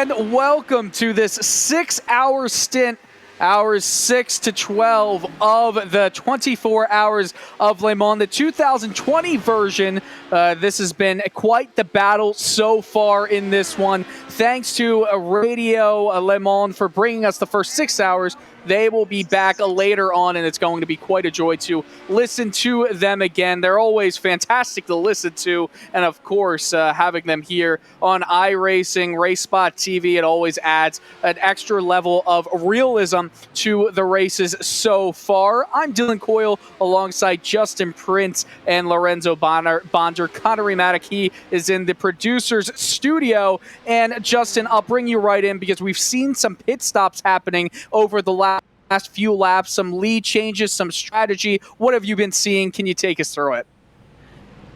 And welcome to this 6-hour stint, hours 6 to 12 of the 24 hours of Le Mans, the 2020 version. This has been quite the battle so far in this one. Thanks to Radio Le Mans for bringing us the first 6 hours. They will be back later on, and it's going to be quite a joy to listen to them again. They're always fantastic to listen to, and of course, having them here on iRacing, Race Spot TV, it always adds an extra level of realism to the races so far. I'm Dylan Coyle alongside Justin Prince and Lorenzo Bonder. Connery Maddock, he is in the producer's studio. And Justin, I'll bring you right in because we've seen some pit stops happening over the last few laps, some lead changes, some strategy. What have you been seeing? Can you take us through it?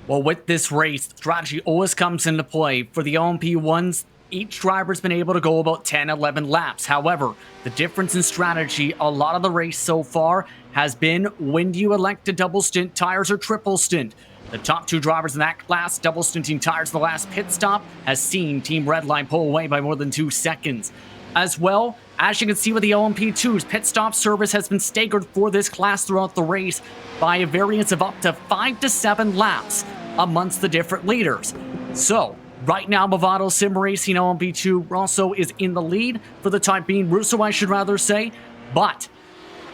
Well, with this race, strategy always comes into play. For the LMP1s, each driver's been able to go about 10, 11 laps. However, the difference in strategy a lot of the race so far has been when do you elect to double stint tires or triple stint. The top two drivers in that class, double stinting tires in the last pit stop, has seen Team Redline pull away by more than 2 seconds. As well, as you can see with the LMP2s, pit stop service has been staggered for this class throughout the race by a variance of up to 5 to 7 laps amongst the different leaders. So, right now, Movado Sim Racing LMP2 also is in the lead for the time being, Russo I should rather say, but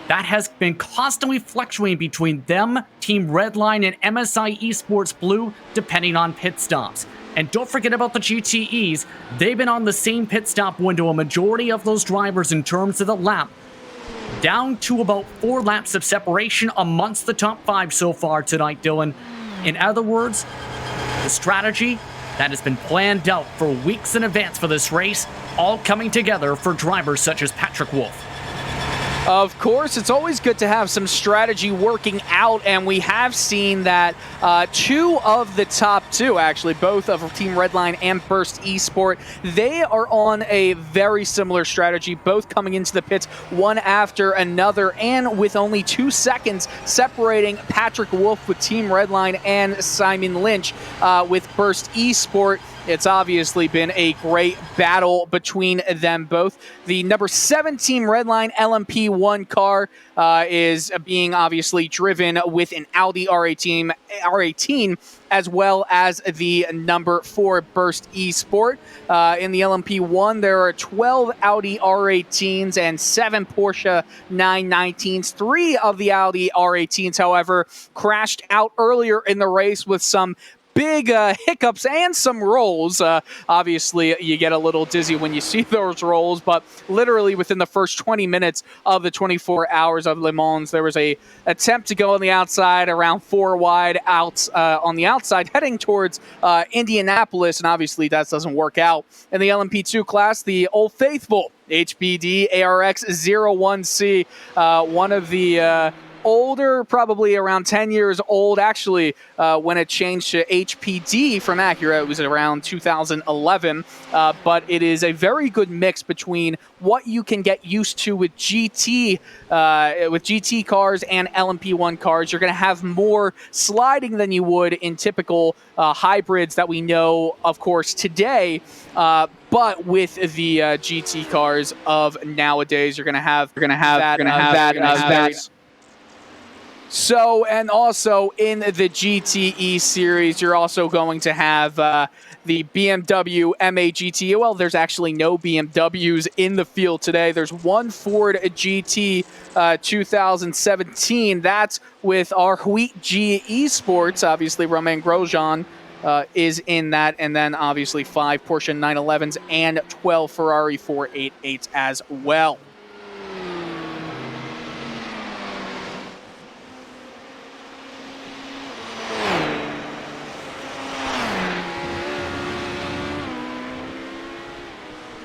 that has been constantly fluctuating between them, Team Redline, and MSI Esports Blue, depending on pit stops. And don't forget about the GTEs. They've been on the same pit stop window, a majority of those drivers in terms of the lap, down to about 4 laps of separation amongst the top 5 so far tonight, Dylan. In other words, the strategy that has been planned out for weeks in advance for this race, all coming together for drivers such as Patrick Wolff. Of course, it's always good to have some strategy working out, and we have seen that 2 of the top 2, actually, both of Team Redline and Burst Esport, they are on a very similar strategy, both coming into the pits one after another, and with only 2 seconds separating Patrick Wolff with Team Redline and Simon Lynch with Burst Esport. It's obviously been a great battle between them both. The number 17 Redline LMP1 car is being obviously driven with an Audi R18, as well as the number 4 Burst Esport. In the LMP1, there are 12 Audi R18s and 7 Porsche 919s. 3 of the Audi R18s, however, crashed out earlier in the race with some big hiccups and some rolls. Obviously, you get a little dizzy when you see those rolls, but literally within the first 20 minutes of the 24 hours of Le Mans, there was a attempt to go on the outside around 4 wide out on the outside, heading towards Indianapolis, and obviously that doesn't work out. In the LMP2 class, the Old Faithful HPD ARX-01C, one of the older, probably around 10 years old, actually, when it changed to HPD from Acura. It was around 2011, but it is a very good mix between what you can get used to with GT cars and LMP1 cars. You're going to have more sliding than you would in typical hybrids that we know, of course, today. But with the GT cars of nowadays, you're going to have that. So, and also in the GTE series, you're also going to have the BMW MA GT. Well, there's actually no BMWs in the field today. There's one Ford GT 2017. That's with our Wheat G Esports. Obviously, Romain Grosjean is in that. And then obviously 5 Porsche 911s and 12 Ferrari 488s as well.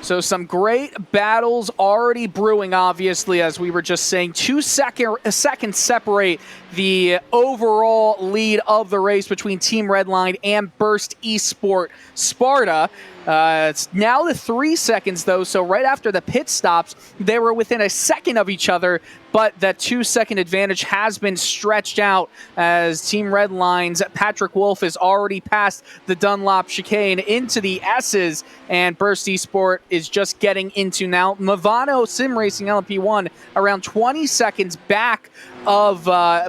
So some great battles already brewing, obviously, as we were just saying. 2 seconds separate the overall lead of the race between Team Redline and Burst Esport Sparta. It's now the 3 seconds, though, so right after the pit stops, they were within a second of each other, but that 2-second advantage has been stretched out as Team Redline's Patrick Wolf has already passed the Dunlop chicane into the S's, and Burst Esport is just getting into now. Movano Sim Racing LMP1 around 20 seconds back of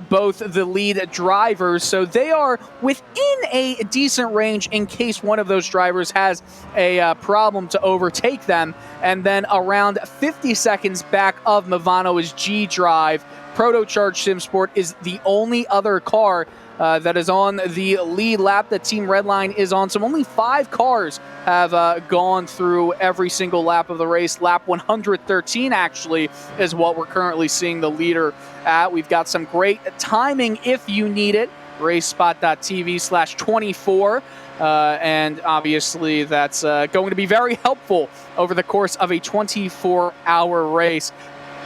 both the lead drivers, so they are within a decent range in case one of those drivers has a problem to overtake them. And then around 50 seconds back of Movano is G-Drive. Protocharge SimSport is the only other car that is on the lead lap that Team Redline is on. So only 5 cars have gone through every single lap of the race. Lap 113 actually is what we're currently seeing the leader at. We've got some great timing if you need it. racespot.tv/24. And obviously that's going to be very helpful over the course of a 24-hour race.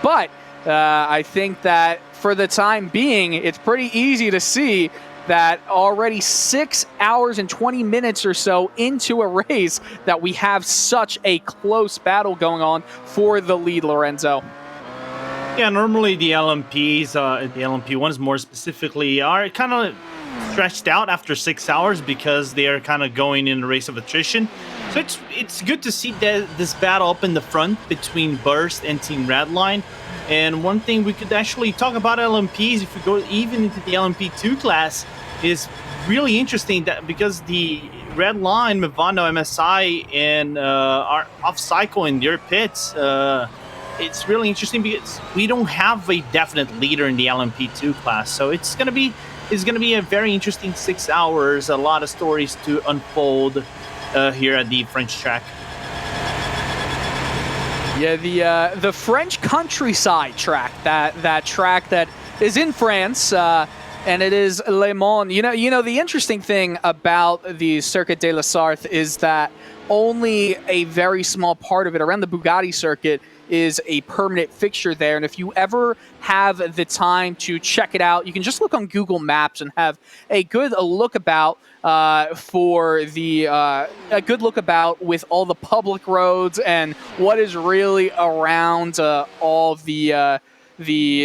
But I think that for the time being, it's pretty easy to see that already 6 hours and 20 minutes or so into a race that we have such a close battle going on for the lead, Lorenzo. Yeah, normally the LMPs, the LMP1s more specifically, are kind of stretched out after 6 hours because they are kind of going in a race of attrition. So it's good to see this battle up in the front between Burst and Team Redline. And one thing we could actually talk about LMPs, if we go even into the LMP2 class, is really interesting that because the Redline, Movano, MSI, and are off cycle in their pits. It's really interesting because we don't have a definite leader in the LMP2 class, so it's gonna be a very interesting 6 hours. A lot of stories to unfold here at the French track. Yeah, the French countryside track, that track that is in France, and it is Le Mans. You know, the interesting thing about the Circuit de la Sarthe is that only a very small part of it, around the Bugatti circuit, is a permanent fixture there. And if you ever have the time to check it out, you can just look on Google Maps and have a good look about with all the public roads and what is really around all of the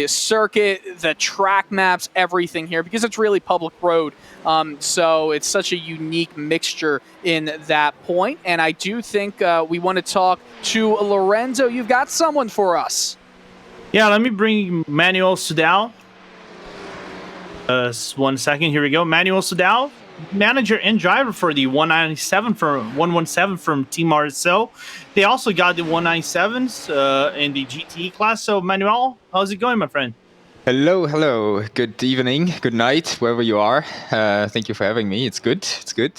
circuit, the track maps, everything here, because it's really public road. So it's such a unique mixture in that point. And I do think we want to talk to Lorenzo. You've got someone for us. Yeah, let me bring Manuel Sudal. 1 second, here we go. Manuel Sudal, manager and driver for the 117 from Team RSO. They also got the 197s in the GTE class. So Manuel, how's it going, my friend? Hello. Good evening, good night, wherever you are. Thank you for having me. It's good.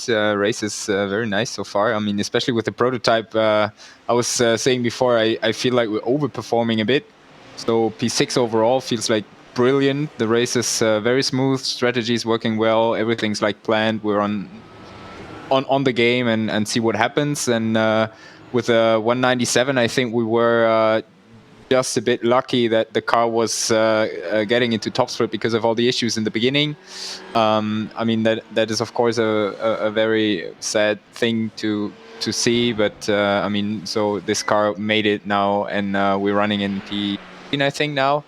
Race is very nice so far. I mean, especially with the prototype. I was saying before, I feel like we're overperforming a bit. So P6 overall feels like brilliant. The race is very smooth. Strategy is working well. Everything's like planned. We're on the game and see what happens. And with a 197, I think we were just a bit lucky that the car was getting into top split because of all the issues in the beginning. I mean, that is of course a very sad thing to see, but I mean, so this car made it now, and we're running in P, I think now.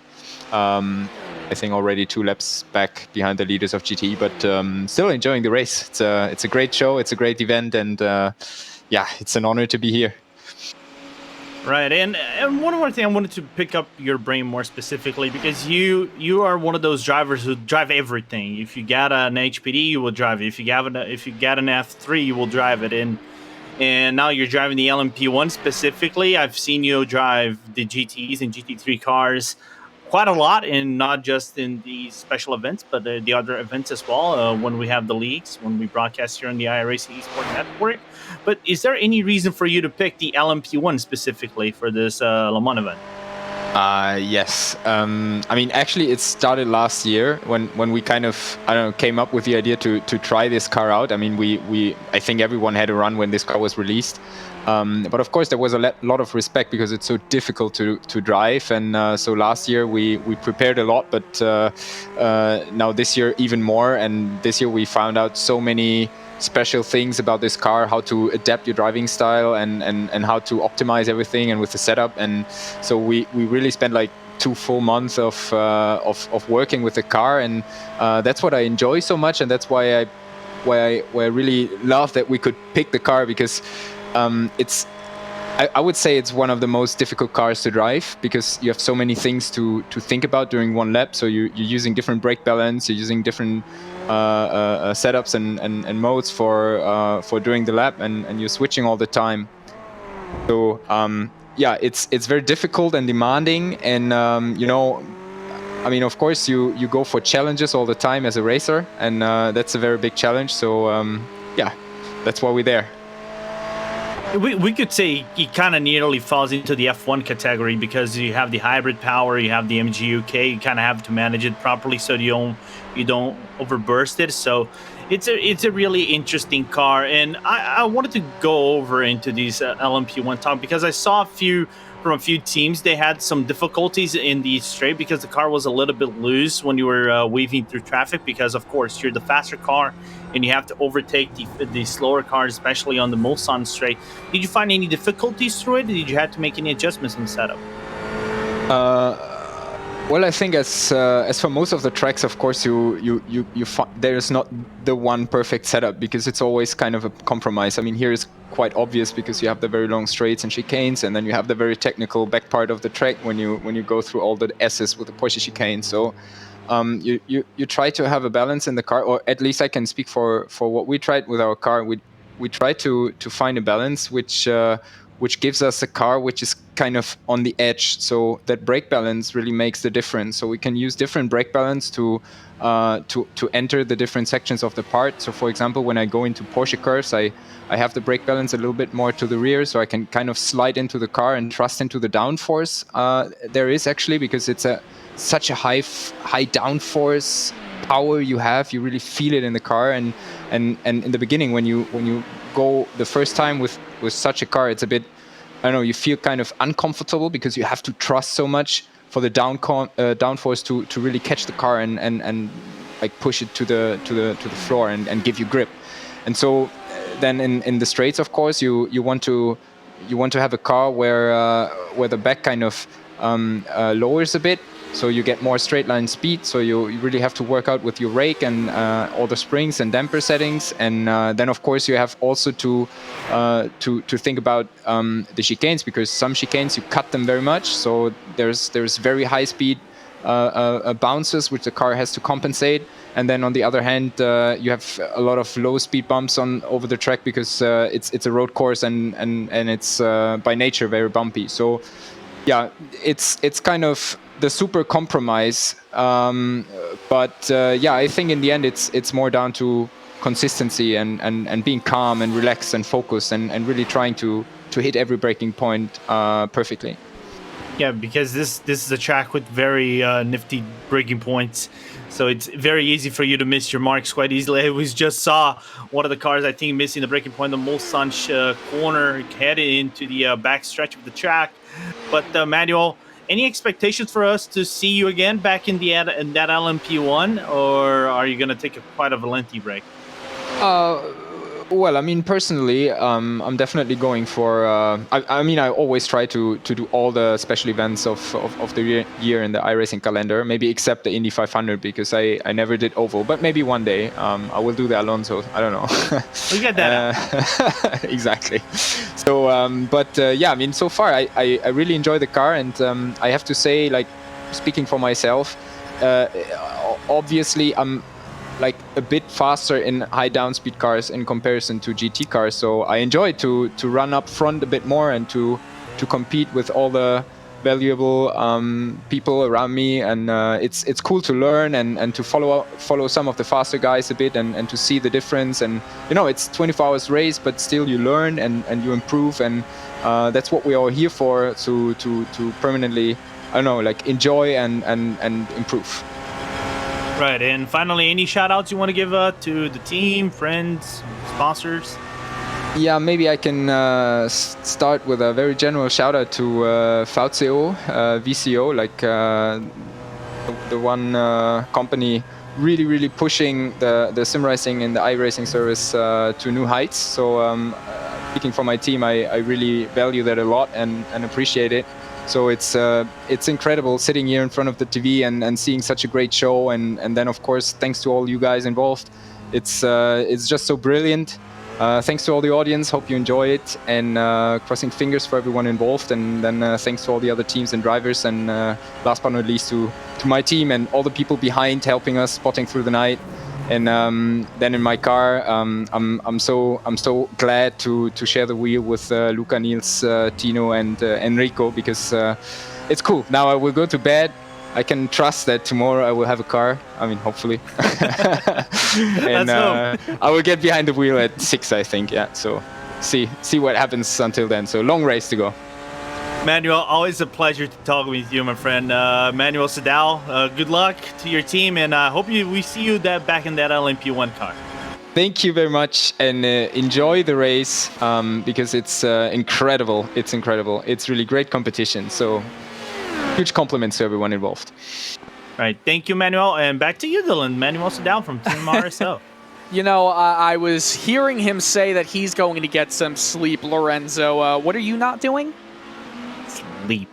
I think already 2 laps back behind the leaders of GT, but still enjoying the race. It's a great show, it's a great event, and yeah, it's an honor to be here. Right, and one more thing I wanted to pick up your brain more specifically, because you are one of those drivers who drive everything. If you got an HPD, you will drive it. If you got an F3, you will drive it. And now you're driving the LMP1 specifically. I've seen you drive the GTs and GT3 cars quite a lot, and not just in the special events, but the other events as well, when we have the leagues, when we broadcast here on the iRacing Esport Network. But is there any reason for you to pick the LMP1 specifically for this Le Mans event? Yes. I mean, actually, it started last year when we kind of, I don't know, came up with the idea to try this car out. I mean, I think everyone had a run when this car was released. But of course, there was a lot of respect because it's so difficult to drive. And so last year we prepared a lot, but now this year even more. And this year we found out so many special things about this car, how to adapt your driving style and how to optimize everything and with the setup. And so we really spent like 2 full months of working with the car, and that's what I enjoy so much, and that's why I really love that we could pick the car, because I would say it's one of the most difficult cars to drive, because you have so many things to think about during one lap. So you're using different brake balance, you're using different setups and modes for during the lap, and you're switching all the time. So yeah, it's very difficult and demanding, and you know, I mean, of course you go for challenges all the time as a racer, and that's a very big challenge. So yeah, that's why we're there. We could say it kind of nearly falls into the F1 category, because you have the hybrid power, you have the MGUK, you kind of have to manage it properly so you don't overburst it. So it's a really interesting car, and I wanted to go over into these LMP1 talk, because I saw from a few teams they had some difficulties in the straight because the car was a little bit loose when you were weaving through traffic, because of course you're the faster car and you have to overtake the slower cars, especially on the Mulsanne straight. Did you find any difficulties through it? Did you have to make any adjustments in the setup? Well, I think as for most of the tracks, of course, there is not the one perfect setup, because it's always kind of a compromise. I mean, here is quite obvious because you have the very long straights and chicanes, and then you have the very technical back part of the track when you go through all the S's with the Porsche chicane. So you try to have a balance in the car, or at least I can speak for what we tried with our car. We try to find a balance which gives us a car which is kind of on the edge, so that brake balance really makes the difference. So we can use different brake balance to enter the different sections of the part. So for example, when I go into Porsche curves, I have the brake balance a little bit more to the rear, so I can kind of slide into the car and trust into the downforce there is actually, because it's such a high downforce power you have. You really feel it in the car, and in the beginning when you go the first time with such a car, it's a bit, I don't know, you feel kind of uncomfortable because you have to trust so much for the downforce to really catch the car and like push it to the floor and give you grip. And so then in the straights, of course, you want to have a car where the back kind of lowers a bit, so you get more straight line speed. So you really have to work out with your rake and all the springs and damper settings. And then of course you have also to think about the chicanes, because some chicanes you cut them very much. So there's very high speed bounces which the car has to compensate. And then on the other hand, you have a lot of low speed bumps over the track, because it's a road course and it's by nature very bumpy. So yeah, it's kind of the super compromise, but yeah, I think in the end it's more down to consistency and being calm and relaxed and focused and really trying to hit every braking point perfectly. Yeah, because this is a track with very nifty braking points, so it's very easy for you to miss your marks quite easily. We just saw one of the cars, I think, missing the braking point, the Mulsanne corner, headed into the back stretch of the track. But Manuel, any expectations for us to see you again back in that LMP1, or are you going to take quite a lengthy break? Well, I mean, personally, I'm definitely going for. I mean, I always try to do all the special events of the year in the iRacing calendar, maybe except the Indy 500, because I never did oval. But maybe one day I will do the Alonso. I don't know. We get that. Exactly. So, but yeah, I mean, so far I really enjoy the car, and I have to say, like, speaking for myself, obviously I'm like a bit faster in high down speed cars in comparison to GT cars, so I enjoy to run up front a bit more and to compete with all the valuable people around me, and it's cool to learn and to follow some of the faster guys a bit and to see the difference. And you know, it's 24 hours race, but still you learn and you improve, and that's what we are here for, to permanently I don't know, like enjoy and improve. Right, and finally, any shout outs you want to give to the team, friends, sponsors? Yeah, maybe I can start with a very general shout out to VCO, like the one company really pushing the sim racing and the iRacing service to new heights. So speaking for my team, I really value that a lot and appreciate it. So it's incredible sitting here in front of the TV and seeing such a great show, and then of course thanks to all you guys involved. It's just so brilliant. Thanks to all the audience, hope you enjoy it, and crossing fingers for everyone involved, and then thanks to all the other teams and drivers, and last but not least to my team and all the people behind helping us, spotting through the night. And then in my car, I'm so glad to share the wheel with Luca, Niels, Tino, and Enrico, because it's cool. Now I will go to bed. I can trust that tomorrow I will have a car. I mean, hopefully. And I will get behind the wheel at 6, I think. Yeah. So see what happens until then. So long race to go. Manuel, always a pleasure to talk with you, my friend. Manuel Sudal, good luck to your team, and I hope we see you back in that LMP1 car. Thank you very much, and enjoy the race because it's incredible. It's incredible. It's really great competition. So huge compliments to everyone involved. All right, thank you, Manuel, and back to you, Dylan. Manuel Sudal from Team RSO. You know, I was hearing him say that he's going to get some sleep, Lorenzo. What are you not doing? Sleep.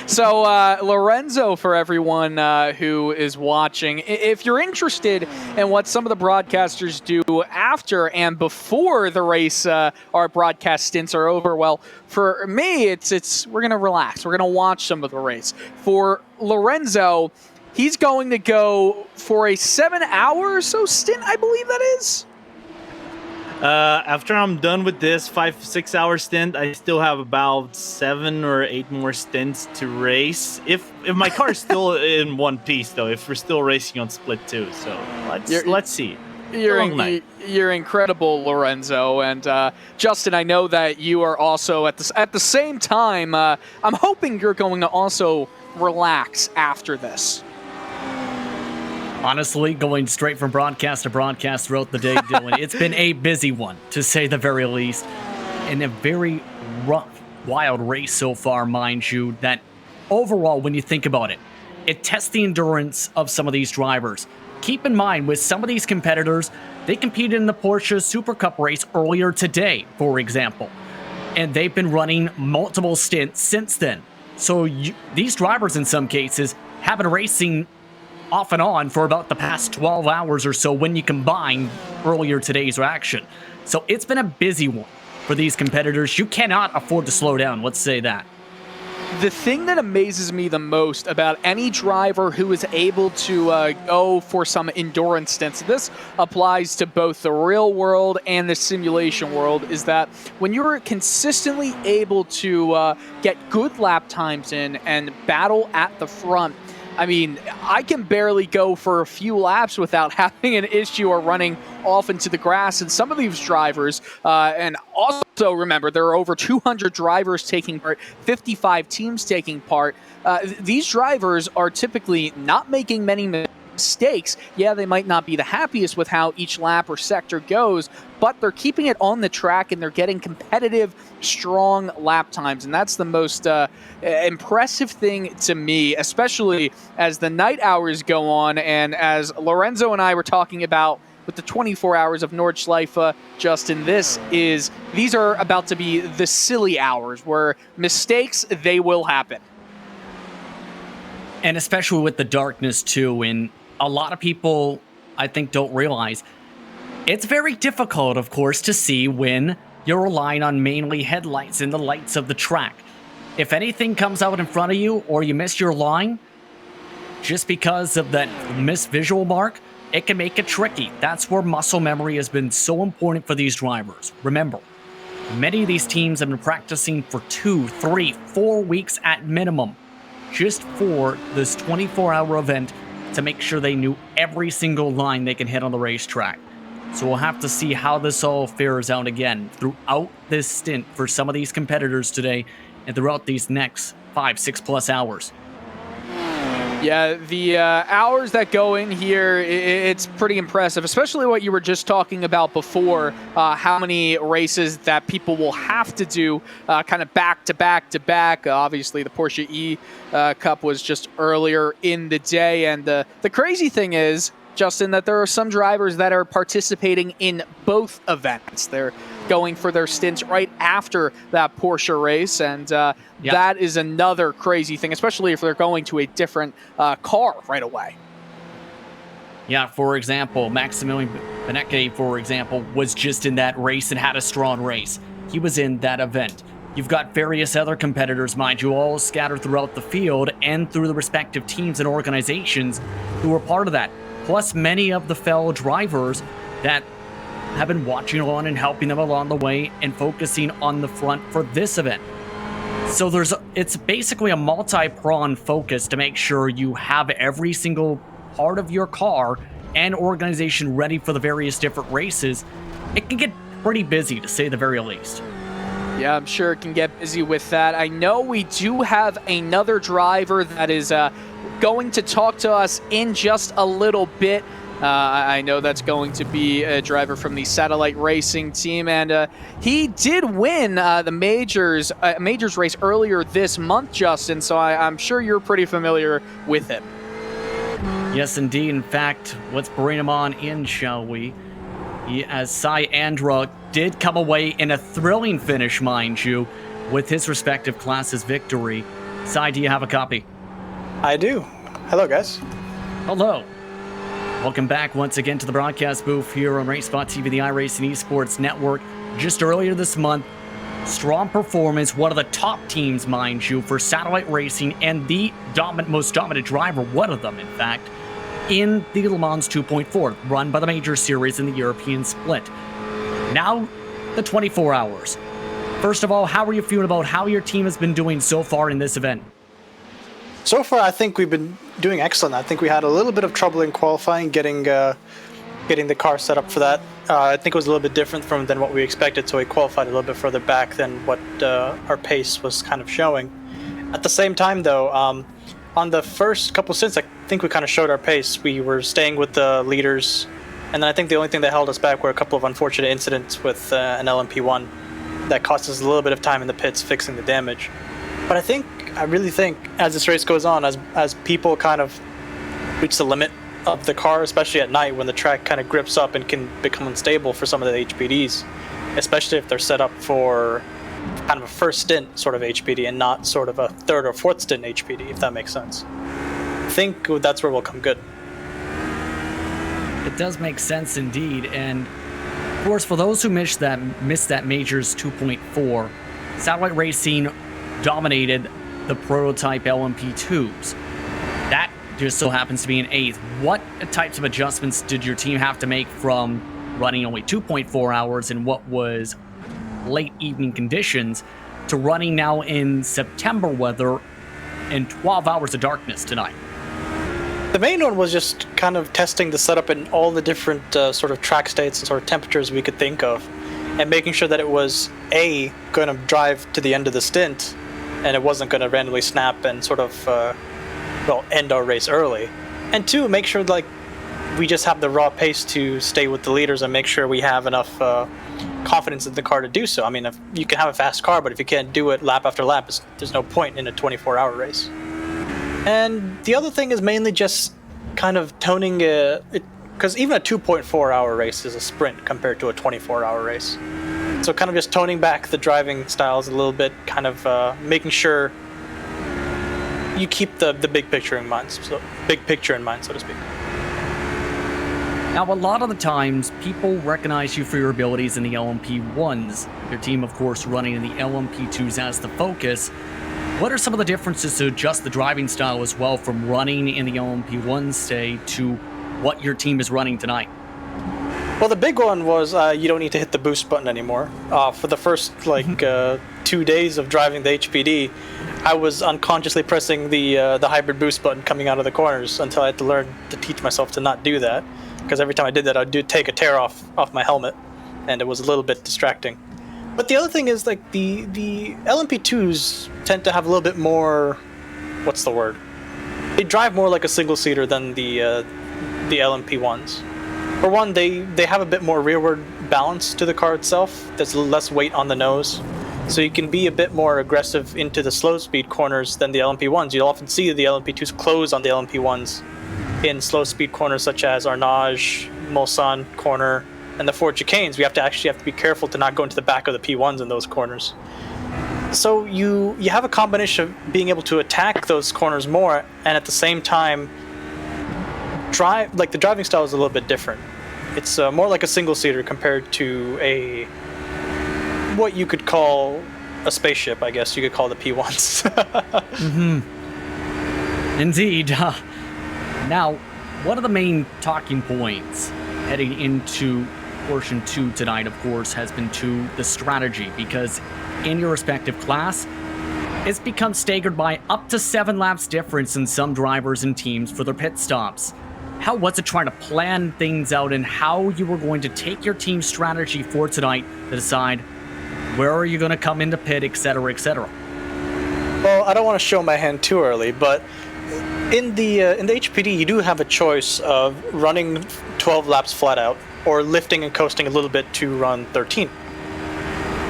So, Lorenzo, for everyone who is watching, if you're interested in what some of the broadcasters do after and before the race, our broadcast stints are over, well, for me, it's we're going to relax. We're going to watch some of the race. For Lorenzo, he's going to go for a 7-hour or so stint, I believe that is. After I'm done with this 5-6 hour stint, I still have about 7 or 8 more stints to race. If my car is still in one piece, though, if we're still racing on split 2, so let's see. You're incredible, Lorenzo, and Justin. I know that you are also at the same time. I'm hoping you're going to also relax after this. Honestly, going straight from broadcast to broadcast throughout the day, Dylan, it's been a busy one, to say the very least, and a very rough, wild race so far, mind you, that overall, when you think about it, it tests the endurance of some of these drivers. Keep in mind, with some of these competitors, they competed in the Porsche Super Cup race earlier today, for example, and they've been running multiple stints since then. So these drivers, in some cases, have been racing off and on for about the past 12 hours or so when you combine earlier today's action. So it's been a busy one for these competitors. You cannot afford to slow down, let's say that. The thing that amazes me the most about any driver who is able to go for some endurance stints, this applies to both the real world and the simulation world, is that when you're consistently able to get good lap times in and battle at the front, I mean, I can barely go for a few laps without having an issue or running off into the grass. And some of these drivers, and also remember, there are over 200 drivers taking part, 55 teams taking part. These drivers are typically not making many mistakes. Yeah, they might not be the happiest with how each lap or sector goes, but they're keeping it on the track and they're getting competitive, strong lap times. And that's the most impressive thing to me, especially as the night hours go on. And as Lorenzo and I were talking about with the 24 hours of Nordschleife, Justin, these are about to be the silly hours where mistakes, they will happen. And especially with the darkness too, and a lot of people, I think, don't realize it's very difficult, of course, to see when you're relying on mainly headlights and the lights of the track. If anything comes out in front of you or you miss your line, just because of that missed visual mark, it can make it tricky. That's where muscle memory has been so important for these drivers. Remember, many of these teams have been practicing for 2, 3, 4 weeks at minimum just for this 24-hour event to make sure they knew every single line they can hit on the racetrack. So we'll have to see how this all fares out again throughout this stint for some of these competitors today and throughout these next 5-6+ hours. Yeah, the hours that go in here, it's pretty impressive, especially what you were just talking about before, how many races that people will have to do kind of back to back to back. Obviously, the Porsche E Cup was just earlier in the day. And the crazy thing is, Justin, that there are some drivers that are participating in both events. They're going for their stints right after that Porsche race, and that is another crazy thing, especially if they're going to a different car right away. Yeah, for example, Maximilian Benecke, for example, was just in that race and had a strong race. He was in that event. You've got various other competitors, mind you, all scattered throughout the field and through the respective teams and organizations who were part of that. Plus many of the fellow drivers that have been watching on and helping them along the way and focusing on the front for this event. So it's basically a multi-pronged focus to make sure you have every single part of your car and organization ready for the various different races. It can get pretty busy, to say the very least. Yeah, I'm sure it can get busy with that. I know we do have another driver that is going to talk to us in just a little bit. I know that's going to be a driver from the Satellite Racing team, and he did win the majors race earlier this month, Justin, so I'm sure you're pretty familiar with him. Yes, indeed. In fact, let's bring him on in, shall we? As Sai Andra did come away in a thrilling finish, mind you, with his respective class's victory. Sai, do you have a copy? I do. Hello, guys. Hello. Welcome back once again to the broadcast booth here on RaceSpot TV, the iRacing Esports Network. Just earlier this month, strong performance, one of the top teams, mind you, for Satellite Racing and the most dominant driver, one of them, in fact, in the Le Mans 2.4, run by the Major Series in the European split. Now, the 24 hours. First of all, how are you feeling about how your team has been doing so far in this event? So far, I think we've been doing excellent. I think we had a little bit of trouble in qualifying, getting the car set up for that. I think it was a little bit different than what we expected, so we qualified a little bit further back than what our pace was kind of showing. At the same time, though, on the first couple stints, I think we kind of showed our pace. We were staying with the leaders, and then I think the only thing that held us back were a couple of unfortunate incidents with an LMP1 that cost us a little bit of time in the pits fixing the damage. But I really think as this race goes on, as people kind of reach the limit of the car, especially at night when the track kind of grips up and can become unstable for some of the HPDs, especially if they're set up for kind of a first stint sort of HPD and not sort of a third or fourth stint HPD, if that makes sense. I think that's where we'll come good. It does make sense indeed, and of course for those who missed that Majors 2.4, Satellite Racing dominated the prototype LMP2s. That just so happens to be an 8th. What types of adjustments did your team have to make from running only 2.4 hours in what was late evening conditions to running now in September weather and 12 hours of darkness tonight? The main one was just kind of testing the setup in all the different sort of track states and sort of temperatures we could think of, and making sure that it was going to drive to the end of the stint, and it wasn't going to randomly snap and sort of end our race early. And 2, make sure we just have the raw pace to stay with the leaders and make sure we have enough confidence in the car to do so. I mean, if you can have a fast car, but if you can't do it lap after lap, there's no point in a 24-hour race. And the other thing is mainly just kind of toning it, because even a 2.4-hour race is a sprint compared to a 24-hour race. So kind of just toning back the driving styles a little bit, kind of making sure you keep the big picture in mind, so to speak. Now, a lot of the times, people recognize you for your abilities in the LMP1s. Your team, of course, running in the LMP2s as the focus. What are some of the differences to adjust the driving style as well from running in the LMP1s, say, to what your team is running tonight? Well, the big one was you don't need to hit the boost button anymore. For the first 2 days of driving the HPD, I was unconsciously pressing the hybrid boost button coming out of the corners until I had to learn to teach myself to not do that. Because every time I did that, I'd take a tear off my helmet, and it was a little bit distracting. But the other thing is, like, the LMP2s tend to have a little bit more, what's the word? They drive more like a single-seater than the LMP1s. For one, they have a bit more rearward balance to the car itself. There's less weight on the nose. So you can be a bit more aggressive into the slow-speed corners than the LMP1s. You'll often see the LMP2s close on the LMP1s in slow-speed corners such as Arnage, Mulsanne corner, and the Ford chicanes. We have to be careful to not go into the back of the P1s in those corners. So you have a combination of being able to attack those corners more, and at the same time, the driving style is a little bit different. It's more like a single-seater compared to what you could call a spaceship, I guess you could call the P1s. Indeed. Now, one of the main talking points heading into portion 2 tonight, of course, has been to the strategy, because in your respective class, it's become staggered by up to 7 laps difference in some drivers and teams for their pit stops. How was it trying to plan things out and how you were going to take your team strategy for tonight to decide where are you going to come into pit, etc., etc.? Well, I don't want to show my hand too early, but in the HPD, you do have a choice of running 12 laps flat out or lifting and coasting a little bit to run 13.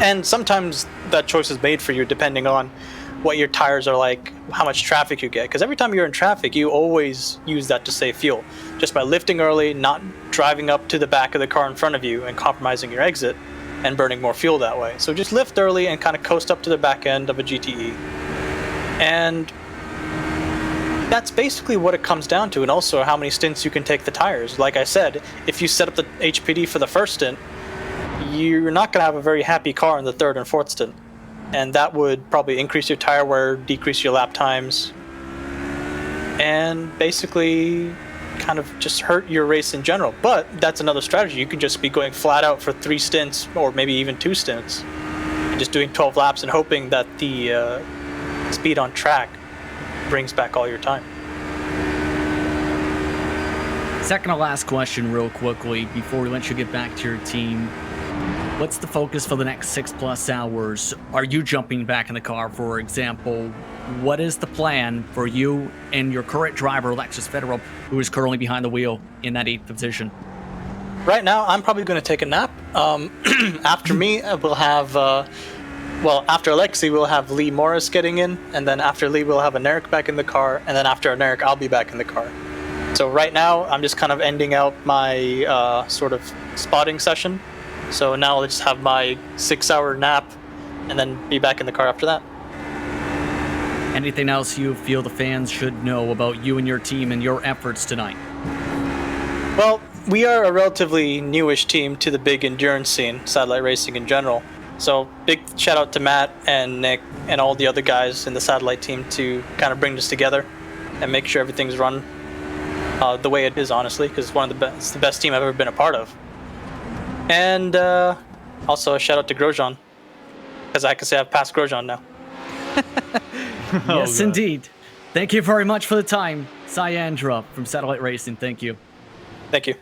And sometimes that choice is made for you depending on what your tires are like, how much traffic you get. Because every time you're in traffic, you always use that to save fuel. Just by lifting early, not driving up to the back of the car in front of you and compromising your exit and burning more fuel that way. So just lift early and kind of coast up to the back end of a GTE. And that's basically what it comes down to, and also how many stints you can take the tires. Like I said, if you set up the HPD for the first stint, you're not going to have a very happy car in the third and fourth stint. And that would probably increase your tire wear, decrease your lap times, and basically kind of just hurt your race in general. But that's another strategy. You could just be going flat out for 3 stints, or maybe even 2 stints, and just doing 12 laps and hoping that the speed on track brings back all your time. Second to last question real quickly before we let you get back to your team. What's the focus for the next 6+ hours? Are you jumping back in the car, for example? What is the plan for you and your current driver, Alexis Federer, who is currently behind the wheel in that 8th position? Right now, I'm probably going to take a nap. After me, we'll have, after Alexi, we'll have Lee Morris getting in, and then after Lee, we'll have Aneric back in the car, and then after Aneric, I'll be back in the car. So right now, I'm just kind of ending out my sort of spotting session. So now I'll just have my 6-hour nap and then be back in the car after that. Anything else you feel the fans should know about you and your team and your efforts tonight? Well, we are a relatively newish team to the big endurance scene, satellite racing in general. So big shout out to Matt and Nick and all the other guys in the satellite team to kind of bring this together and make sure everything's run the way it is, honestly, because it's the best team I've ever been a part of. And also a shout out to Grosjean, because I can say I've passed Grosjean now. Yes, indeed. Thank you very much for the time, Sai Andra from Satellite Racing. Thank you. Thank you.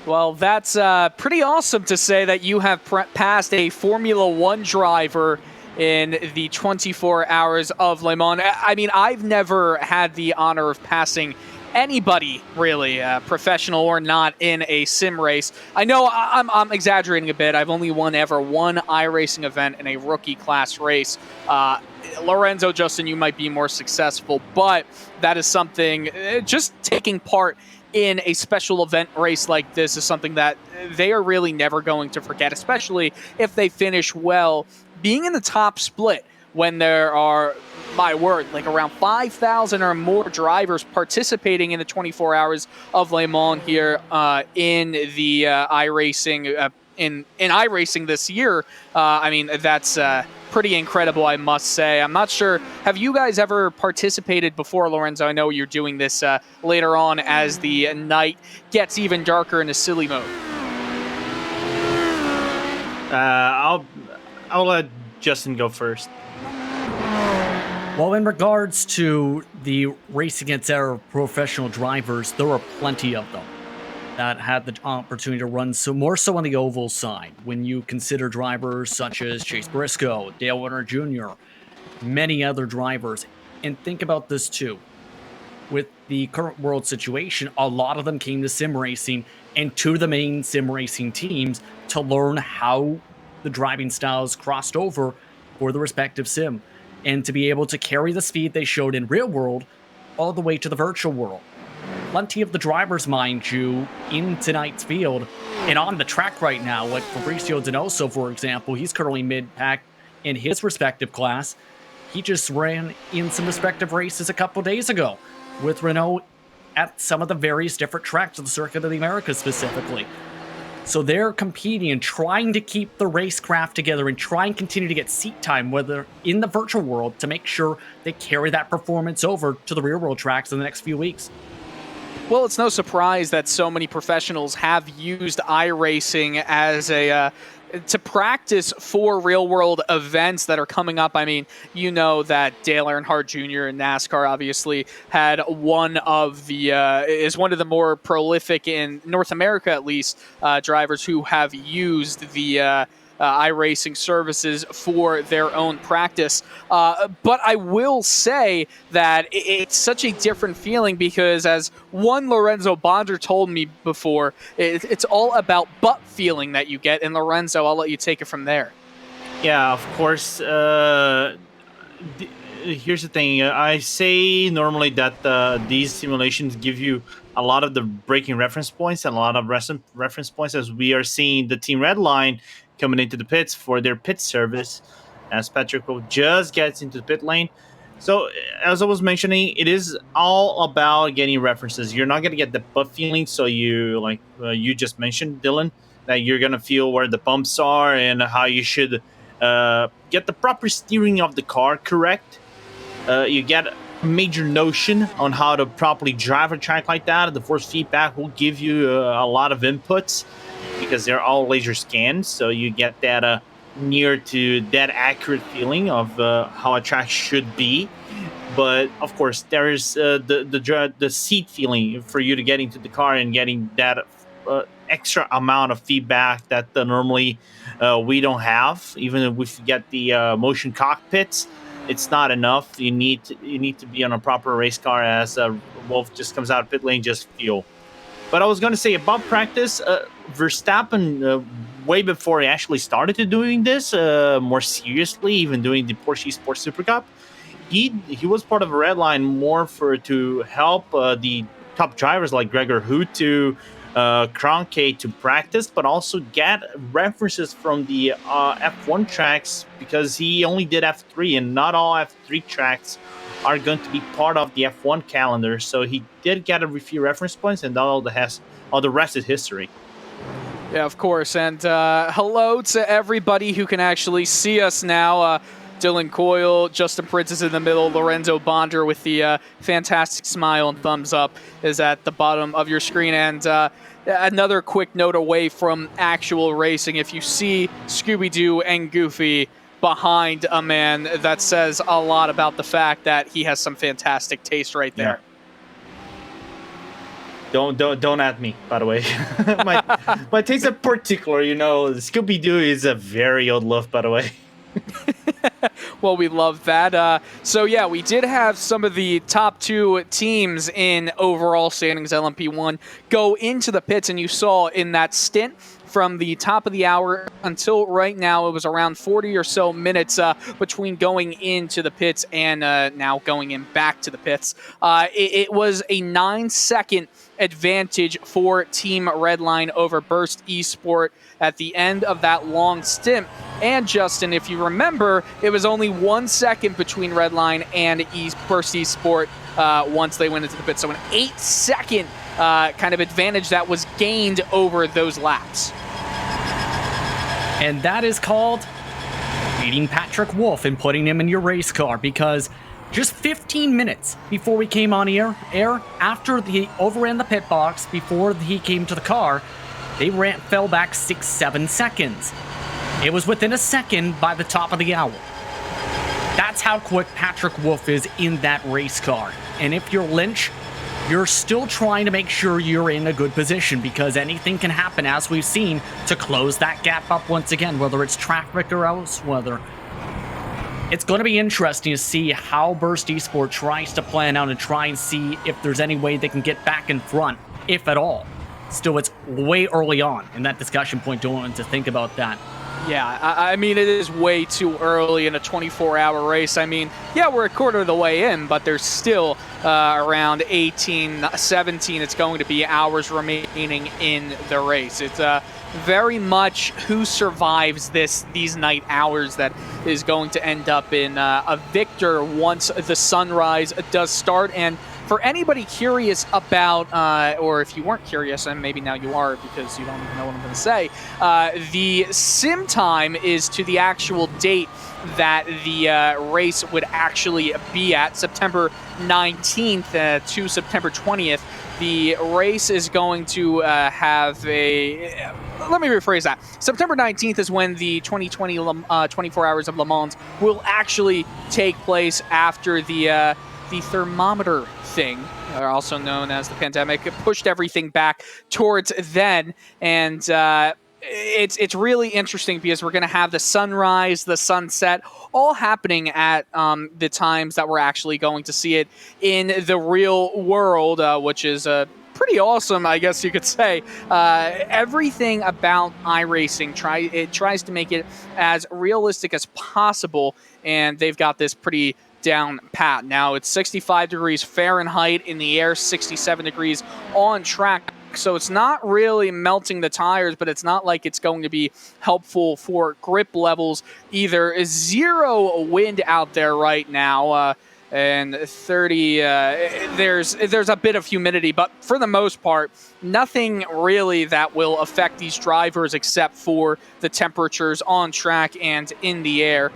Well, that's pretty awesome to say that you have passed a Formula 1 driver in the 24 hours of Le Mans. I mean, I've never had the honor of passing anybody, really, professional or not, in a sim race. I know I'm exaggerating a bit. I've only ever won iRacing event in a rookie class race. Lorenzo, Justin, you might be more successful, but that is something, just taking part in a special event race like this is something that they are really never going to forget, especially if they finish well. Being in the top split when there are, my word, like around 5,000 or more drivers participating in the 24 hours of Le Mans here in the iRacing in iRacing this year. I mean, that's pretty incredible, I must say. I'm not sure, have you guys ever participated before, Lorenzo? I know you're doing this later on as the night gets even darker in a silly mode. I'll let Justin go first. Well, in regards to the race against our professional drivers, there are plenty of them. that had the opportunity to run more so on the oval side. When you consider drivers such as Chase Briscoe, Dale Warner Jr., many other drivers. And think about this too. With the current world situation, a lot of them came to sim racing and to the main sim racing teams to learn how the driving styles crossed over for the respective sim, and to be able to carry the speed they showed in real world all the way to the virtual world. Plenty of the drivers, mind you, in tonight's field and on the track right now, like Fabricio Donoso, for example, he's currently mid-pack in his respective class. He just ran in some respective races a couple days ago with Renault at some of the various different tracks of the Circuit of the Americas specifically. So they're competing and trying to keep the racecraft together and try and continue to get seat time, whether in the virtual world, to make sure they carry that performance over to the real world tracks in the next few weeks. Well, it's no surprise that so many professionals have used iRacing as a to practice for real-world events that are coming up. I mean, you know that Dale Earnhardt Jr. in NASCAR obviously had one of the is one of the more prolific in North America, at least, drivers who have used the iRacing services for their own practice. But I will say that it's such a different feeling because, as one Lorenzo Bonder told me before, it's all about butt feeling that you get. And Lorenzo, I'll let you take it from there. Yeah, of course. Here's the thing. I say normally that these simulations give you a lot of the braking reference points and a lot of reference points, as we are seeing the Team Redline coming into the pits for their pit service as Patrick Wolff just gets into the pit lane. So, as I was mentioning, it is all about getting references. You're not going to get the butt feeling, so you just mentioned, Dylan, that you're going to feel where the bumps are and how you should get the proper steering of the car correct. You get a major notion on how to properly drive a track like that. The force feedback will give you a lot of inputs because they're all laser scanned, so you get that near to that accurate feeling of how a track should be. But of course, there is the seat feeling for you to get into the car and getting that extra amount of feedback that normally we don't have. Even if we get the motion cockpits, it's not enough. You need to be on a proper race car, as Wolff just comes out of pit lane, just feel. But I was going to say about practice, Verstappen, way before he actually started to doing this more seriously, even doing the Porsche Sport Super Cup, he was part of a Redline more to help the top drivers like Gregor Houtu, Kroenke to practice, but also get references from the F1 tracks, because he only did F3, and not all F3 tracks are going to be part of the F1 calendar. So he did get a few reference points, and all the rest is history. Yeah, of course. And hello to everybody who can actually see us now. Dylan Coyle, Justin Prince is in the middle, Lorenzo Bonder with the fantastic smile and thumbs up is at the bottom of your screen. And another quick note away from actual racing, if you see Scooby-Doo and Goofy behind a man, that says a lot about the fact that he has some fantastic taste right there. Yeah. Don't at me, by the way. my taste is particular, Scooby-Doo is a very old love, by the way. Well, we love that. So, yeah, we did have some of the top two teams in overall standings, LMP1, go into the pits, and you saw in that stint from the top of the hour until right now, it was around 40 or so minutes between going into the pits and now going in back to the pits. It was a 9-second advantage for Team Redline over Burst Esport at the end of that long stint. And Justin, if you remember, it was only 1 second between Redline and Burst Esport once they went into the pit. So an 8-second kind of advantage that was gained over those laps. And that is called beating Patrick Wolff and putting him in your race car, because just 15 minutes before we came on air after he overran the pit box, before he came to the car, they fell back 6-7 seconds. It was within a second by the top of the hour. That's how quick Patrick Wolff is in that race car. And if you're Lynch, you're still trying to make sure you're in a good position, because anything can happen, as we've seen, to close that gap up once again, whether it's traffic or else, whether... It's going to be interesting to see how Burst Esport tries to plan out and try and see if there's any way they can get back in front, if at all. Still, it's way early on in that discussion point. Don't want to think about that. Yeah, I mean, it is way too early in a 24-hour race. I mean, yeah, we're a quarter of the way in, but there's still around 18, 17. It's going to be hours remaining in the race. It's very much who survives these night hours that is going to end up in a victor once the sunrise does start. And for anybody curious about, or if you weren't curious, and maybe now you are because you don't even know what I'm going to say, the sim time is to the actual date that the race would actually be at, September 19th to September 20th. The race is going to have a... Let me rephrase that. September 19th is when the 2020 24 Hours of Le Mans will actually take place after the thermometer thing, also known as the pandemic, pushed everything back towards then. And it's really interesting because we're going to have the sunrise, the sunset, all happening at the times that we're actually going to see it in the real world, which is pretty awesome, I guess you could say. Everything about iRacing tries to make it as realistic as possible, and they've got this pretty down pat. Now it's 65 degrees Fahrenheit in the air, 67 degrees on track. So it's not really melting the tires, but it's not like it's going to be helpful for grip levels either. Zero wind out there right now, and 30. There's a bit of humidity, but for the most part, nothing really that will affect these drivers except for the temperatures on track and in the air.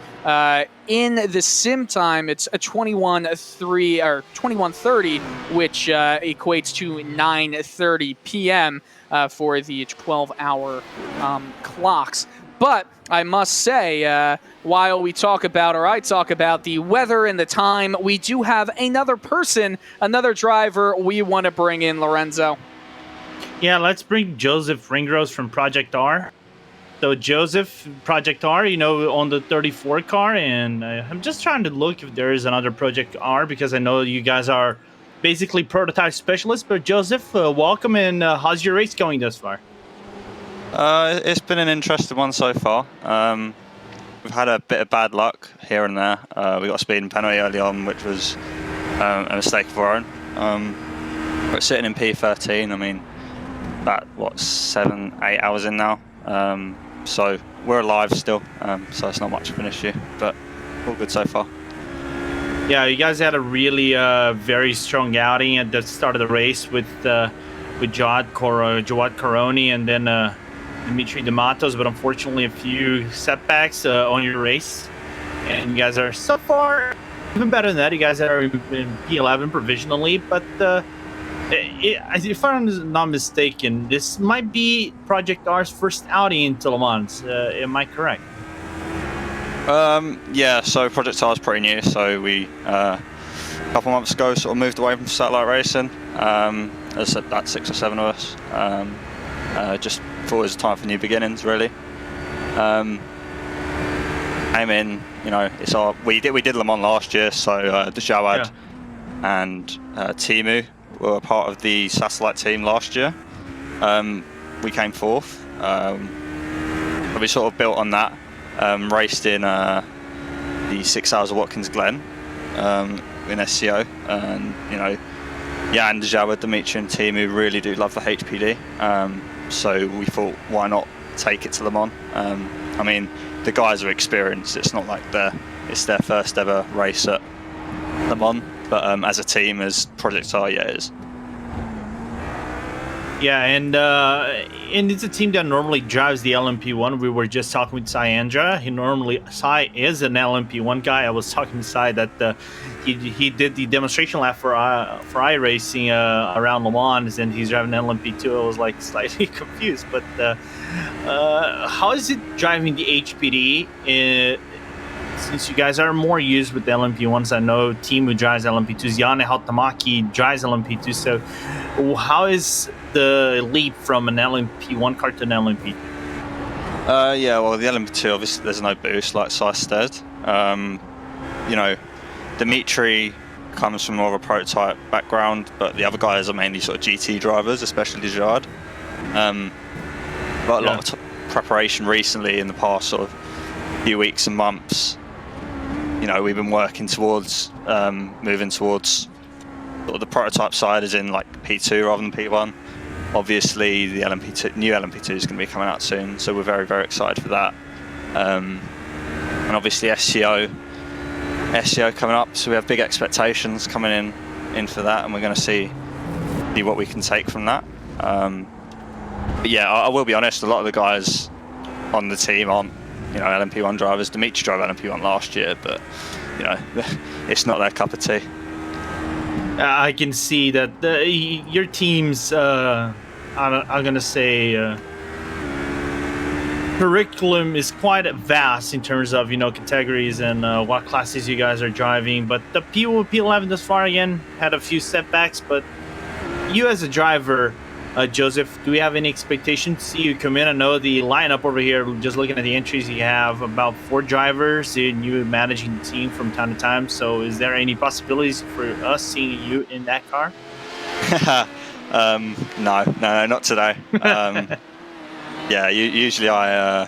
In the sim time, it's a 21:03 or 21:30, which equates to 9:30 p.m. For the 12-hour clocks. But I must say, while I talk about the weather and the time, we do have another person, another driver we want to bring in, Lorenzo. Yeah, let's bring Joseph Ringros from Project R. So Joseph, Project R, on the 34 car, and I'm just trying to look if there is another Project R, because I know you guys are basically prototype specialists. But Joseph, welcome, and how's your race going thus far? It's been an interesting one so far. We've had a bit of bad luck here and there. We got a speeding penalty early on, which was a mistake of our own. We're sitting in P13. I mean, about 7-8 hours in now. So we're alive still. So it's not much of an issue, but all good so far. Yeah, you guys had a really very strong outing at the start of the race with Jawad Karoni and then Dimitri D'Amatos, but unfortunately a few setbacks on your race. And you guys are so far even better than that. You guys are in P11 provisionally, but if I'm not mistaken, this might be Project R's first outing into Le Mans. Am I correct? Yeah, so Project R is pretty new. So we, a couple months ago, sort of moved away from satellite racing. There's about 6 or 7 of us. Just thought it was time for new beginnings, really. Came in, it's we did Le Mans last year, so the Jawad and Timu were a part of the satellite team last year. We came 4th. We sort of built on that. Raced in the 6 Hours of Watkins Glen in SCO, and and Jawad, Dimitri and Timu really do love the HPD, so we thought, why not take it to Le Mans? I mean, the guys are experienced. It's not like it's their first ever race at Le Mans, but as a team, as Project R, yeah, it is. Yeah, and it's a team that normally drives the LMP1. We were just talking with Sai Andra. Sai is an LMP1 guy. I was talking to Sai that he did the demonstration lap for iRacing around Le Mans, and he's driving an LMP2. I was like slightly confused, but how is it driving the HPD since you guys are more used with the LMP1s, I know team who drives LMP2s, Janne Hautamaki drives LMP2. So how is the leap from an LMP1 car to an LMP2? Yeah, well, the LMP2, obviously, there's no boost like Sai said. You know, Dimitri comes from more of a prototype background, but the other guys are mainly sort of GT drivers, especially Jard. But a lot of preparation recently in the past sort of few weeks and months. You know, we've been working towards moving towards sort of the prototype side, as in like P2 rather than P1. Obviously, the new LMP2 is going to be coming out soon, so we're very, very excited for that. And obviously SCO coming up, so we have big expectations coming in for that, and we're going to see what we can take from that. But yeah, I will be honest, a lot of the guys on the team aren't, you know, LMP1 drivers. Dimitri drove LMP1 last year, but you know, it's not their cup of tea. I can see that your team's, I'm gonna say, curriculum is quite vast in terms of, you know, categories and what classes you guys are driving. But the P11 thus far, again, had a few setbacks. But you as a driver, Joseph, do we have any expectation to see you come in? I know the lineup over here, just looking at the entries, you have about 4 drivers and you managing the team from time to time. So is there any possibilities for us seeing you in that car? No, not today. Yeah, usually I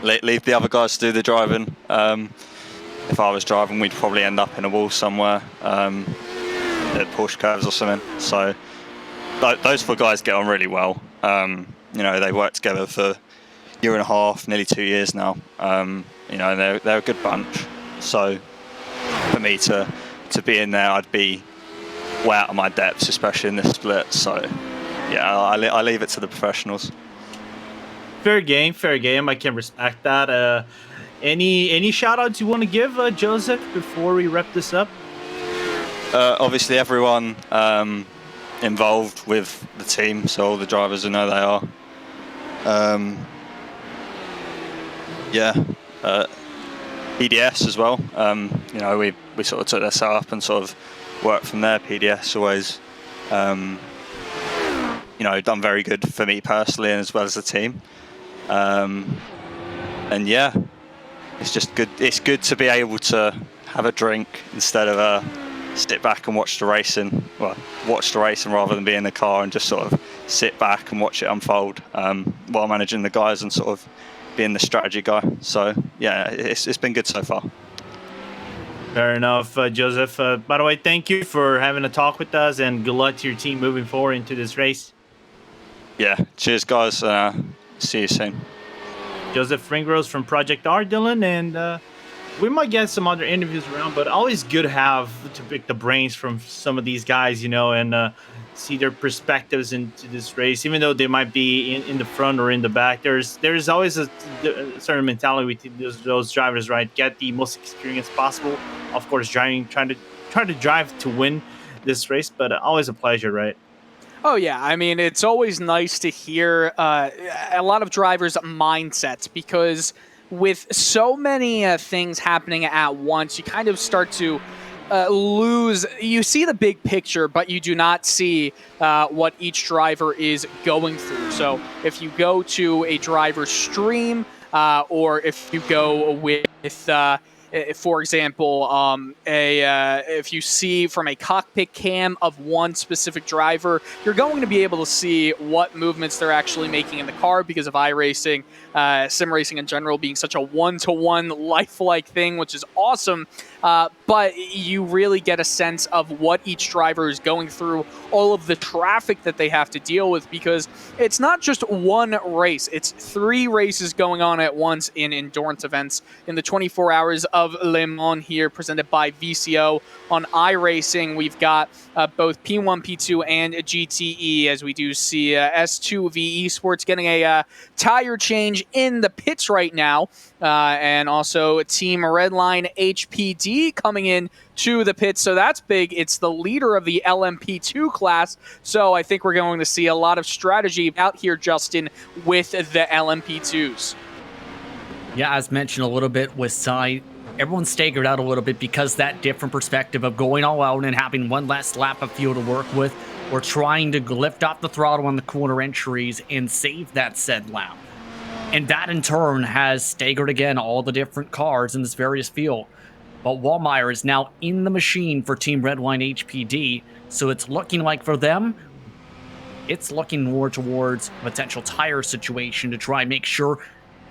leave the other guys to do the driving. If I was driving, we'd probably end up in a wall somewhere at Porsche curves or something. So those 4 guys get on really well. You know, they work together for a year and a half, nearly 2 years now. You know, they're a good bunch. So for me to be in there, I'd be way out of my depths, especially in this split. So yeah, I leave it to the professionals. Fair game. I can respect that. Any shout outs you want to give, Joseph, before we wrap this up? Obviously everyone involved with the team, so all the drivers who know they are. PDS as well. You know, we sort of took their setup and sort of worked from there. PDS always, you know, done very good for me personally and as well as the team. And yeah, it's just good. It's good to be able to have a drink instead of sit back and watch the racing. Well, watch the racing rather than be in the car and just sort of sit back and watch it unfold while managing the guys and sort of being the strategy guy. So yeah, it's been good so far. Fair enough, Joseph. By the way, thank you for having a talk with us, and good luck to your team moving forward into this race. Yeah, cheers guys. See you soon. Joseph Ringros from Project R, Dylan, and we might get some other interviews around, but always good to pick the brains from some of these guys, you know, and see their perspectives into this race. Even though they might be in the front or in the back, there's always a certain mentality with those drivers, right? Get the most experience possible. Of course, trying to drive to win this race, but always a pleasure, right? Oh, yeah. I mean, it's always nice to hear a lot of drivers' mindsets, because with so many things happening at once, you kind of start to lose. You see the big picture, but you do not see what each driver is going through. So if you go to a driver's stream or if you go with for example, if you see from a cockpit cam of one specific driver, you're going to be able to see what movements they're actually making in the car, because of iRacing, sim racing in general being such a one-to-one lifelike thing, which is awesome. But you really get a sense of what each driver is going through, all of the traffic that they have to deal with, because it's not just one race. It's 3 races going on at once in endurance events in the 24 hours of Le Mans here, presented by VCO. On iRacing, we've got both P1, P2, and GTE, as we do see S2V Esports getting a tire change in the pits right now, and also Team Redline HPD coming in to the pits, so that's big. It's the leader of the LMP2 class, so I think we're going to see a lot of strategy out here, Justin, with the LMP2s. Yeah, as mentioned a little bit with Sai, everyone's staggered out a little bit because that different perspective of going all out and having one last lap of fuel to work with, or trying to lift off the throttle on the corner entries and save that said lap. And that in turn has staggered again all the different cars in this various field. But Wallmeyer is now in the machine for Team Redline HPD, so it's looking like for them, it's looking more towards a potential tire situation to try and make sure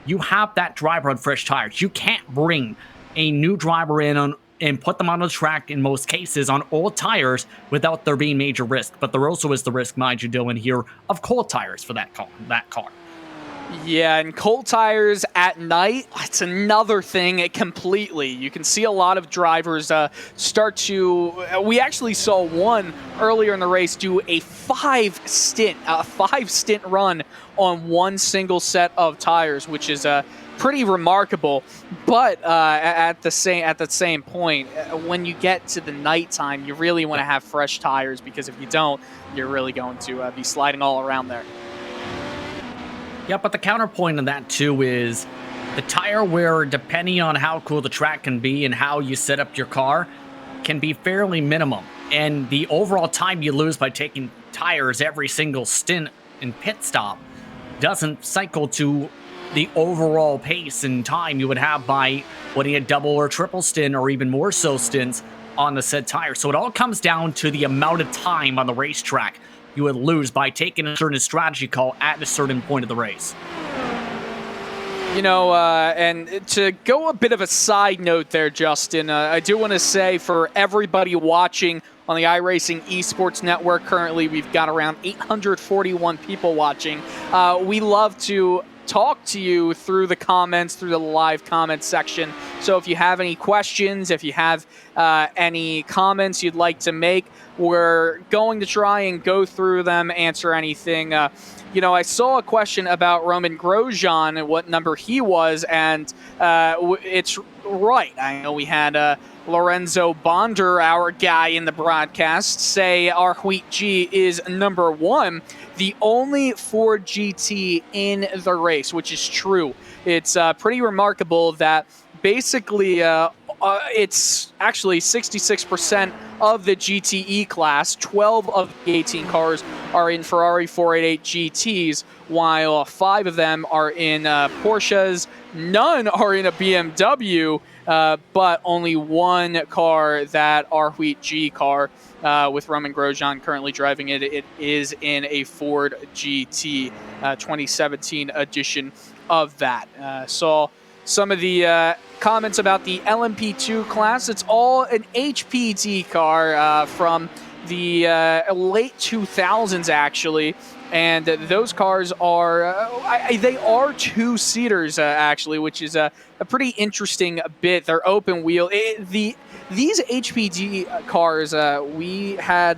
you have that driver on fresh tires. You can't bring a new driver in and put them on the track in most cases on old tires without there being major risk. But there also is the risk, mind you, Dylan, here of cold tires for that car. Yeah, and cold tires at night, it's another thing completely. You can see a lot of drivers start to... We actually saw one earlier in the race do a five stint run on one single set of tires, which is pretty remarkable. But at the same point, when you get to the nighttime, you really want to have fresh tires, because if you don't, you're really going to be sliding all around there. Yeah, but the counterpoint of that too is the tire wear, depending on how cool the track can be and how you set up your car, can be fairly minimum. And the overall time you lose by taking tires every single stint and pit stop doesn't cycle to the overall pace and time you would have by putting a double or triple stint, or even more so stints on the said tire. So it all comes down to the amount of time on the racetrack you would lose by taking a certain strategy call at a certain point of the race. You know, and to go a bit of a side note there, Justin, I do want to say for everybody watching on the iRacing Esports Network, currently we've got around 841 people watching. We love to talk to you through the comments, through the live comments section. So if you have any questions, if you have any comments you'd like to make, we're going to try and go through them, answer anything. You know, I saw a question about Roman Grosjean and what number he was, and it's right. I know we had Lorenzo Bonder, our guy in the broadcast, say our Wheat G is number 1, the only Ford GT in the race, which is true. It's pretty remarkable that basically it's actually 66% of the GTE class. 12 of the 18 cars are in Ferrari 488 GTs, while 5 of them are in Porsches. None are in a BMW, but only one car, that our Wheat G car, with Roman Grosjean currently driving it. It is in a Ford GT 2017 edition of that. Saw some of the comments about the LMP2 class. It's all an HPD car from the late 2000s, actually. And those cars are, they are 2-seaters, actually, which is a pretty interesting bit. They're open wheel. These HPD cars, we had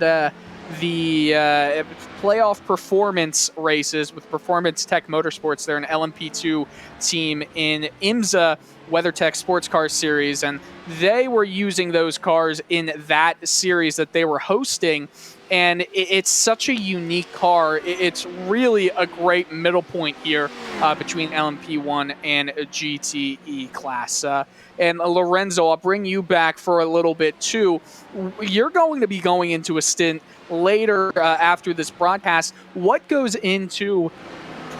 the playoff performance races with Performance Tech Motorsports. They're an LMP2 team in IMSA WeatherTech Sports Car Series, and they were using those cars in that series that they were hosting. And it's such a unique car. It's really a great middle point here between LMP1 and a GTE class. And Lorenzo, I'll bring you back for a little bit too. You're going to be going into a stint later after this broadcast. What goes into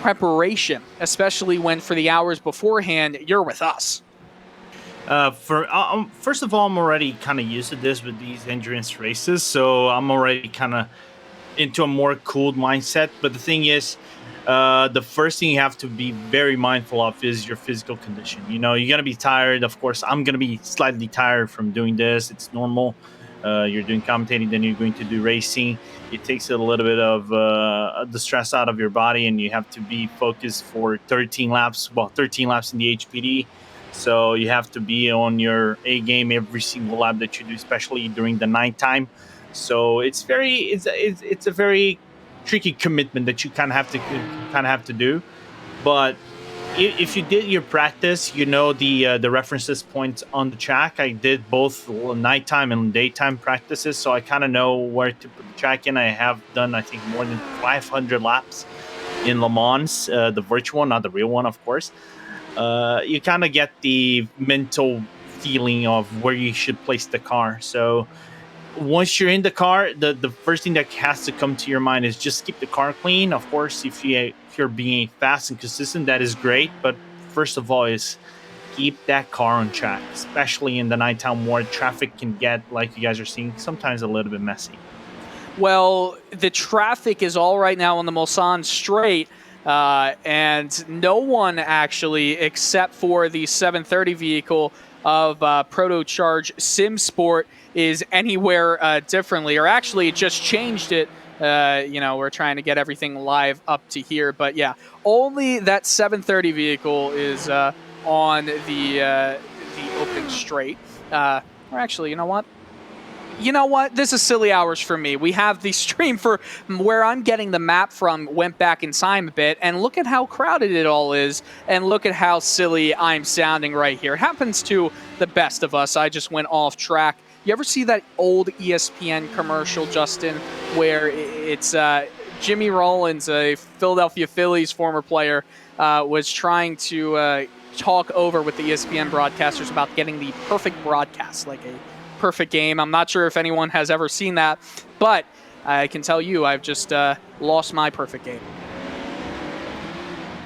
preparation, especially when for the hours beforehand you're with us? First of all, I'm already kind of used to this with these endurance races, so I'm already kind of into a more cooled mindset. But the thing is, the first thing you have to be very mindful of is your physical condition. You know, you're gonna be tired. Of course, I'm gonna be slightly tired from doing this. It's normal. You're doing commentating, then you're going to do racing. It takes a little bit of the stress out of your body, and you have to be focused for 13 laps. Well, 13 laps in the HPD. So you have to be on your A game every single lap that you do, especially during the nighttime. So it's a very tricky commitment that you kind of have to do. But if you did your practice, you know the references points on the track. I did both nighttime and daytime practices, so I kind of know where to put the track in. I have done, I think, more than 500 laps in Le Mans, the virtual one, not the real one, of course. You kind of get the mental feeling of where you should place the car. So once you're in the car, the first thing that has to come to your mind is just keep the car clean. Of course, if you're being fast and consistent, that is great. But first of all, is keep that car on track, especially in the nighttime where traffic can get, like you guys are seeing, sometimes a little bit messy. Well, the traffic is all right now on the Mulsanne Straight, and no one actually, except for the 730 vehicle of Protocharge SimSport, is anywhere differently, or actually it just changed it. We're trying to get everything live up to here, but yeah, only that 730 vehicle is on the open straight. Or actually, you know what? This is silly hours for me. We have the stream for where I'm getting the map from went back in time a bit, and look at how crowded it all is, and look at how silly I'm sounding right here. It happens to the best of us. I just went off track. You ever see that old ESPN commercial, Justin, where it's Jimmy Rollins, a Philadelphia Phillies former player, was trying to talk over with the ESPN broadcasters about getting the perfect broadcast, like a perfect game. I'm not sure if anyone has ever seen that, but I can tell you I've just lost my perfect game.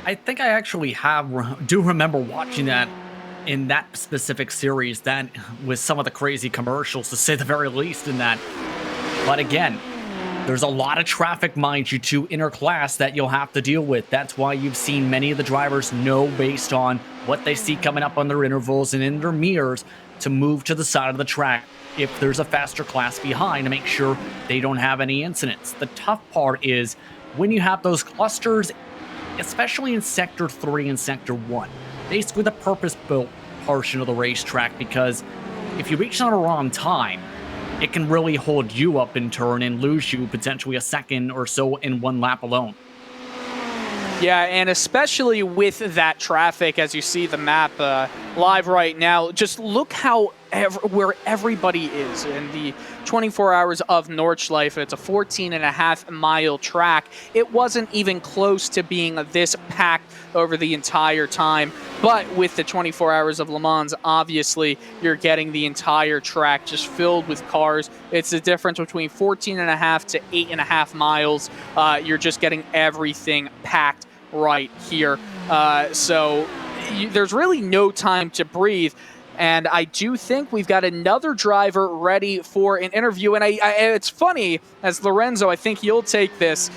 I think I actually do remember watching that in that specific series, that with some of the crazy commercials, to say the very least, in that. But again, there's a lot of traffic, mind you, to interclass that you'll have to deal with. That's why you've seen many of the drivers know, based on what they see coming up on their intervals and in their mirrors, to move to the side of the track if there's a faster class behind, to make sure they don't have any incidents. The tough part is when you have those clusters, especially in Sector 3 and Sector 1, basically the purpose-built portion of the racetrack, because if you reach on a wrong time, it can really hold you up in turn and lose you potentially a second or so in one lap alone. Yeah, and especially with that traffic, as you see the map live right now, just look how where everybody is in the 24 hours of Nordschleife. It's a 14.5-mile track. It wasn't even close to being this packed over the entire time. But with the 24 hours of Le Mans, obviously, you're getting the entire track just filled with cars. It's the difference between 14.5 to 8.5 miles. You're just getting everything packed right here. So there's really no time to breathe. And I do think we've got another driver ready for an interview. And it's funny, as Lorenzo, I think you'll take this.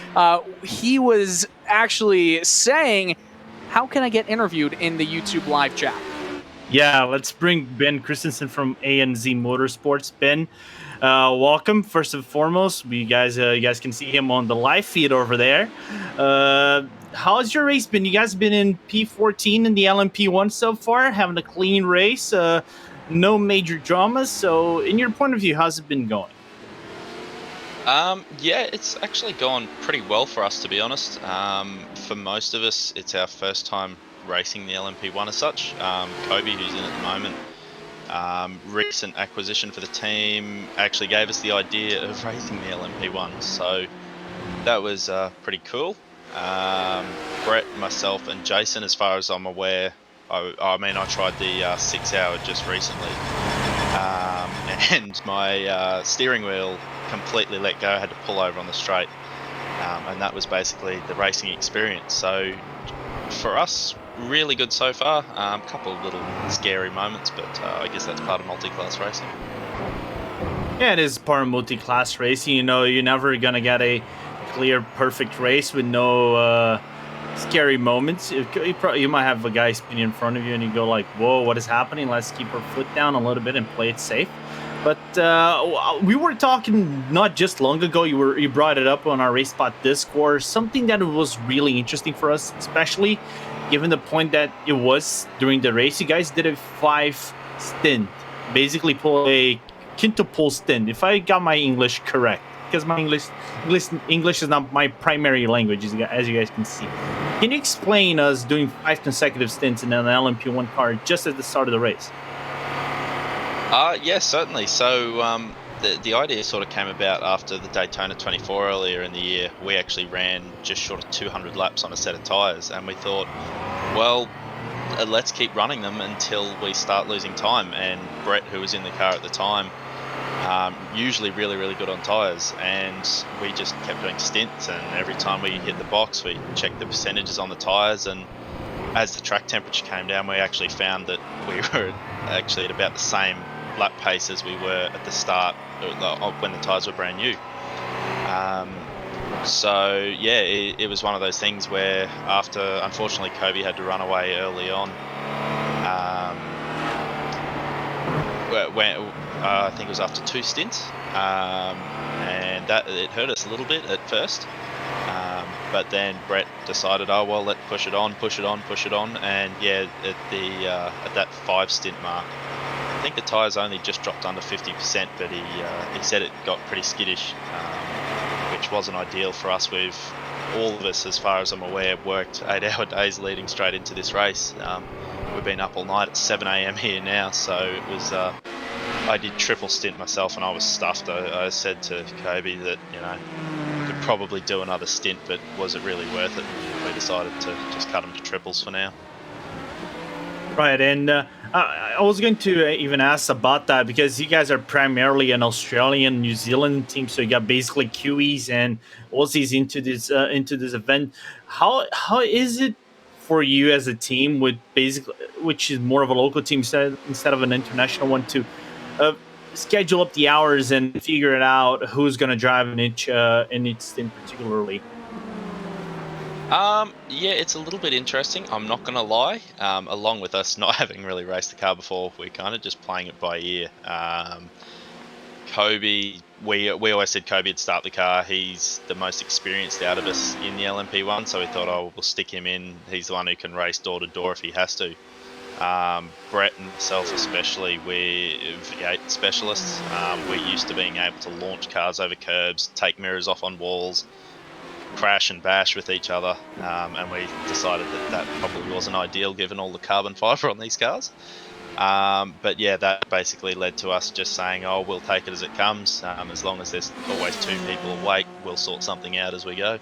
He was actually saying, how can I get interviewed in the YouTube live chat? Yeah, let's bring Ben Christensen from ANZ Motorsports. Ben, welcome. First and foremost, you guys can see him on the live feed over there. How's your race been? You guys been in P14 in the LMP1 so far, having a clean race, no major dramas. So, in your point of view, how's it been going? Yeah, it's actually gone pretty well for us, to be honest. For most of us, it's our first time racing the LMP1 as such. Kobe, who's in at the moment, recent acquisition for the team, actually gave us the idea of racing the LMP1, so that was pretty cool. Brett, myself, and Jason, as far as I'm aware, I tried the 6-hour just recently, and my steering wheel completely let go. I had to pull over on the straight, and that was basically the racing experience. So for us, really good so far. A couple of little scary moments, but I guess that's part of multi-class racing. Yeah, it is part of multi-class racing. You know, you're never gonna get a clear, perfect race with no scary moments. You might have a guy spinning in front of you and you go like, whoa, what is happening? Let's keep our foot down a little bit and play it safe. But we were talking not just long ago, you brought it up on our Race Spot Discord, something that was really interesting for us, especially given the point that it was during the race. You guys did a 5 stint, basically pull a quintuple stint, if I got my English correct, because my English is not my primary language, as you guys can see. Can you explain us doing 5 consecutive stints in an LMP1 car just at the start of the race? Yeah, certainly. So the idea sort of came about after the Daytona 24 earlier in the year. We actually ran just short of 200 laps on a set of tyres, and we thought, well, let's keep running them until we start losing time. And Brett, who was in the car at the time, usually really, really good on tyres, and we just kept doing stints, and every time we hit the box, we checked the percentages on the tyres, and as the track temperature came down, we actually found that we were actually at about the same lap pace as we were at the start when the tyres were brand new. So yeah, it was one of those things where after, unfortunately, Kobe had to run away early on. I think it was after 2 stints, and that it hurt us a little bit at first. But then Brett decided, oh well, let's push it on, and yeah, at that 5 stint mark, I think the tyres only just dropped under 50%, but he said it got pretty skittish, which wasn't ideal for us. All of us, as far as I'm aware, worked 8-hour days leading straight into this race. We've been up all night at 7 a.m. here now, so it was. I did triple stint myself, and I was stuffed. I said to Kobe that, you know, I could probably do another stint, but was it really worth it? We decided to just cut them to triples for now. Right, and I was going to even ask about that, because you guys are primarily an Australian, New Zealand team, so you got basically Kiwis and Aussies into this event. How is it for you as a team, with which is more of a local team instead of an international one, to schedule up the hours and figure it out who's going to drive in each stint particularly? Yeah, it's a little bit interesting, I'm not gonna lie. Along with us not having really raced the car before, we're kind of just playing it by ear. Kobe, we always said Kobe would start the car. He's the most experienced out of us in the LMP1, so we thought, oh, we'll stick him in. He's the one who can race door to door if he has to. Brett and myself especially, we're V8 specialists. We're used to being able to launch cars over curbs, take mirrors off on walls, crash and bash with each other, and we decided that probably wasn't ideal given all the carbon fibre on these cars. But yeah, that basically led to us just saying, oh, we'll take it as it comes. As long as there's always 2 people awake, we'll sort something out as we go.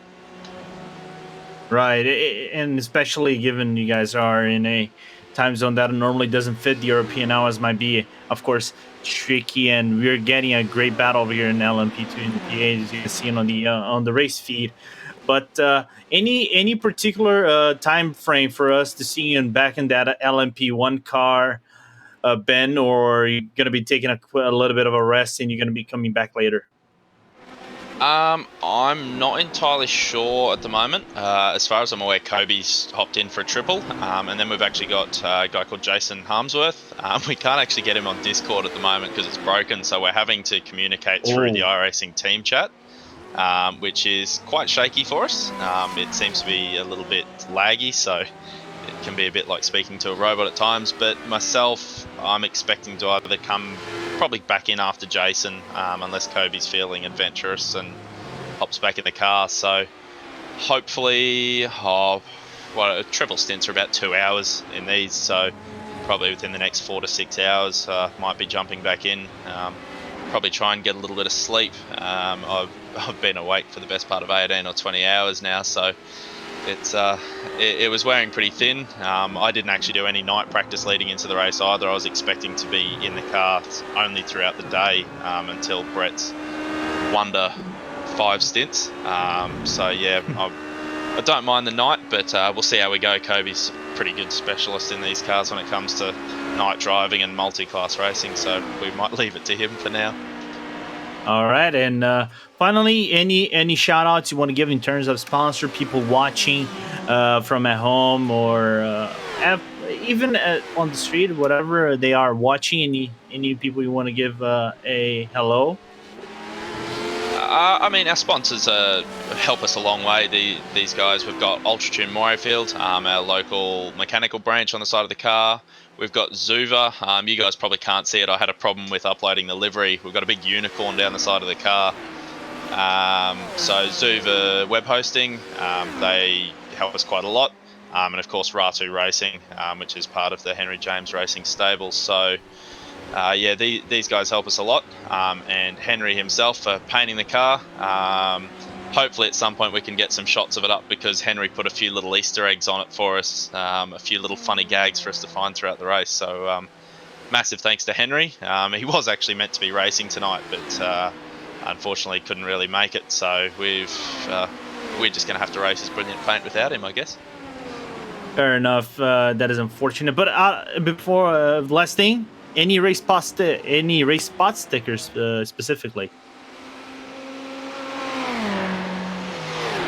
Right, and especially given you guys are in a time zone that normally doesn't fit the European hours, might be, of course, tricky. And we're getting a great battle over here in LMP2 and P8, as you can see on the race feed. But any particular time frame for us to see you back in that LMP1 car, Ben, or are you going to be taking a little bit of a rest and you're going to be coming back later? I'm not entirely sure at the moment. As far as I'm aware, Kobe's hopped in for a triple, and then we've actually got a guy called Jason Harmsworth. We can't actually get him on Discord at the moment because it's broken, so we're having to communicate through the iRacing team chat, which is quite shaky for us. It seems to be a little bit laggy, so it can be a bit like speaking to a robot at times. But myself, I'm expecting to either come probably back in after Jason, unless Kobe's feeling adventurous and hops back in the car. So hopefully, triple stints are about 2 hours in these, so probably within the next 4 to 6 hours, might be jumping back in. Probably try and get a little bit of sleep. I've been awake for the best part of 18 or 20 hours now, so it was wearing pretty thin. I didn't actually do any night practice leading into the race either. I was expecting to be in the car only throughout the day, until Brett's wonder 5 stints. So yeah, I don't mind the night, but we'll see how we go. Kobe's a pretty good specialist in these cars when it comes to night driving and multi-class racing, so we might leave it to him for now. All right, and finally, any shout outs you want to give in terms of sponsor, people watching from at home, or even on the street, whatever they are watching? Any people you want to give a hello? I mean, our sponsors help us a long way. These guys, we've got Ultratune Morayfield, our local mechanical branch on the side of the car. We've got Zuva. You guys probably can't see it. I had a problem with uploading the livery. We've got a big unicorn down the side of the car. So Zuva web hosting, they help us quite a lot. And of course, Ratu Racing, which is part of the Henry James Racing stable. So yeah, these guys help us a lot. And Henry himself for painting the car. hopefully at some point we can get some shots of it up, because Henry put a few little Easter eggs on it for us, a few little funny gags for us to find throughout the race. So massive thanks to Henry. He was actually meant to be racing tonight, but unfortunately couldn't really make it. So we're just going to have to race his brilliant paint without him, I guess. Fair enough. That is unfortunate. But before last thing, any race spot stickers specifically?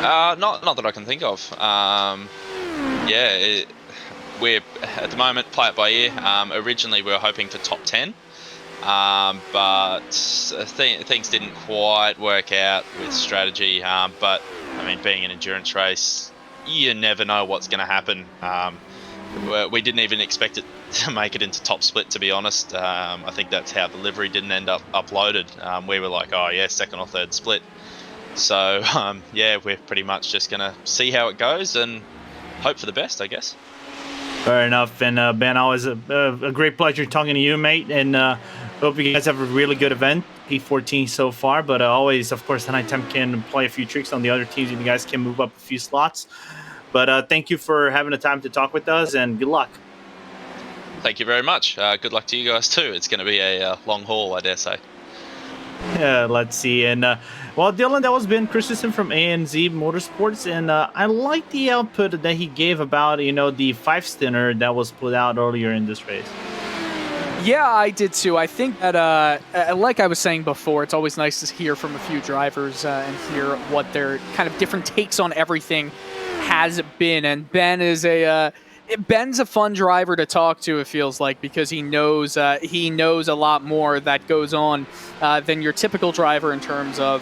Not that I can think of. We're at the moment play it by ear. Originally we were hoping for top 10, but things didn't quite work out with strategy. But I mean, being an endurance race, you never know what's going to happen. We didn't even expect it to make it into top split, to be honest. I think that's how the livery didn't end up uploaded. We were like, oh yeah, second or third split. So we're pretty much just going to see how it goes and hope for the best, I guess. Fair enough. And Ben, always a great pleasure talking to you, mate. And hope you guys have a really good event, P14 so far. But always, of course, Nighttime can play a few tricks on the other teams, and you guys can move up a few slots. But thank you for having the time to talk with us, and good luck. Thank you very much. Good luck to you guys too. It's going to be a long haul, I dare say. Yeah, let's see. And well, Dylan, that was Ben Christensen from ANZ Motorsports, and I like the output that he gave about the 5-stinner that was put out earlier in this race. Yeah, I did too. I think that, like I was saying before, it's always nice to hear from a few drivers and hear what their kind of different takes on everything has been. And Ben is Ben's a fun driver to talk to, it feels like, because he knows a lot more that goes on than your typical driver in terms of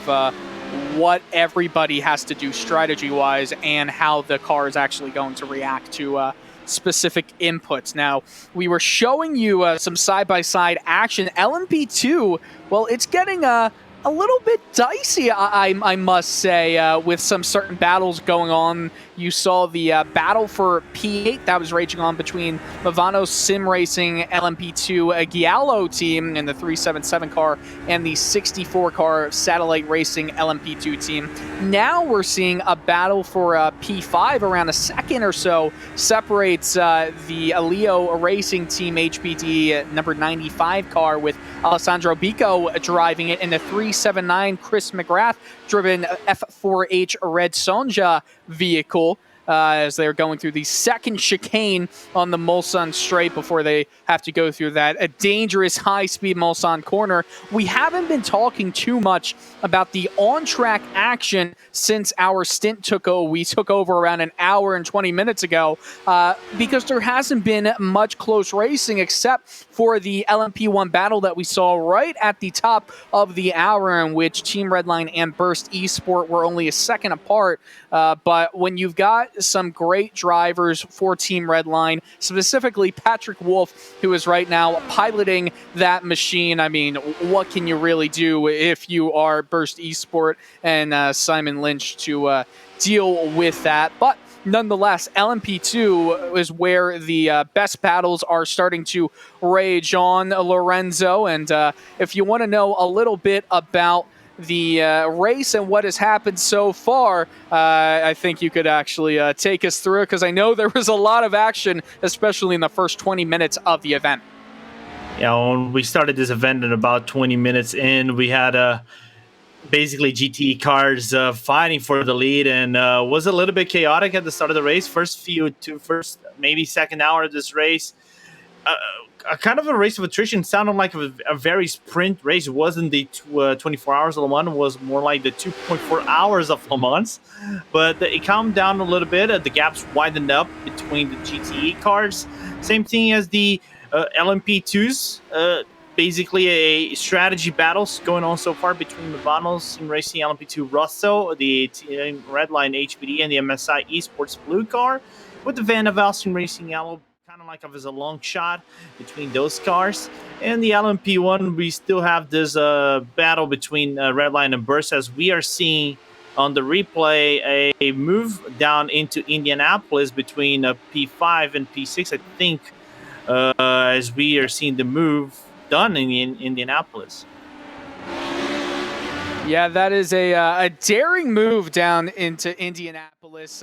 what everybody has to do strategy-wise and how the car is actually going to react to specific inputs. Now, we were showing you some side-by-side action. LMP2, well, it's getting a little bit dicey, I must say, with some certain battles going on. You saw the battle for P8 that was raging on between Movano Sim Racing LMP2 Giallo team and the 377 car and the 64 car Satellite Racing LMP2 team. Now we're seeing a battle for P5 around a second or so separates the Aleo Racing Team HPD number 95 car with Alessandro Bico driving it in the 379 Chris McGrath driven F4H Red Sonja vehicle as they're going through the second chicane on the Mulsanne straight before they have to go through a dangerous high-speed Mulsanne corner. We haven't been talking too much about the on-track action since our stint we took over around an hour and 20 minutes ago because there hasn't been much close racing except for the LMP1 battle that we saw right at the top of the hour, in which Team Redline and Burst Esport were only a second apart. But when you've got some great drivers for Team Redline, specifically Patrick Wolf, who is right now piloting that machine, I mean, what can you really do if you are Burst Esport and Simon Lynch to deal with that? But nonetheless, LMP2 is where the best battles are starting to rage on, Lorenzo. And if you want to know a little bit about the race and what has happened so far, I think you could actually take us through it, because I know there was a lot of action, especially in the first 20 minutes of the event. Yeah, when we started this event at about 20 minutes in, we had basically GT cars fighting for the lead, and was a little bit chaotic at the start of the race. First maybe second hour of this race, a kind of a race of attrition. Sounded like a very sprint race. It wasn't the 24 hours of Le Mans. It was more like the 2.4 hours of Le Mans. But it calmed down a little bit. The gaps widened up between the GTE cars. Same thing as the LMP2s. Basically a strategy battles going on so far between Movano Sim Racing LMP2 Rosso, the Team Redline HPD, and the MSI Esports Blue car, with the Van Aval Sim Racing Yellow kind of like as a long shot between those cars. And the LMP1, we still have this battle between Redline and Burst, as we are seeing on the replay a move down into Indianapolis between P5 and P6, I think, as we are seeing the move done in Indianapolis. Yeah, that is a daring move down into Indianapolis.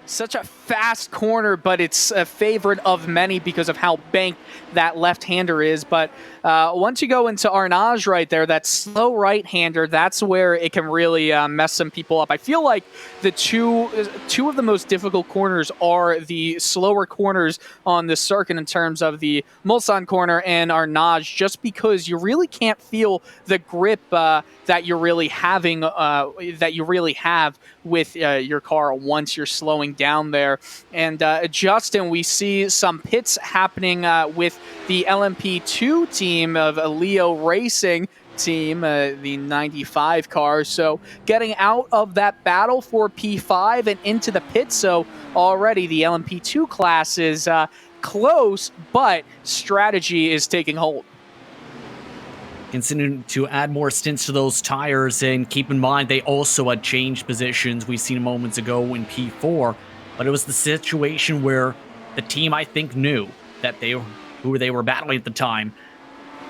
Such a fast corner, but it's a favorite of many because of how banked that left-hander is. But once you go into Arnage right there, that slow right-hander, that's where it can really mess some people up. I feel like the two of the most difficult corners are the slower corners on the circuit in terms of the Mulsanne corner and Arnage, just because you really can't feel the grip that you're really having, that you really have with your car once you're slowing down there. And Justin, we see some pits happening with the LMP2 team of Leo Racing team, the 95 car. So getting out of that battle for P5 and into the pit. So already the LMP2 class is close, but strategy is taking hold. Continuing to add more stints to those tires, and keep in mind they also had changed positions. We've seen moments ago in P4, but it was the situation where the team, I think, knew that who they were battling at the time,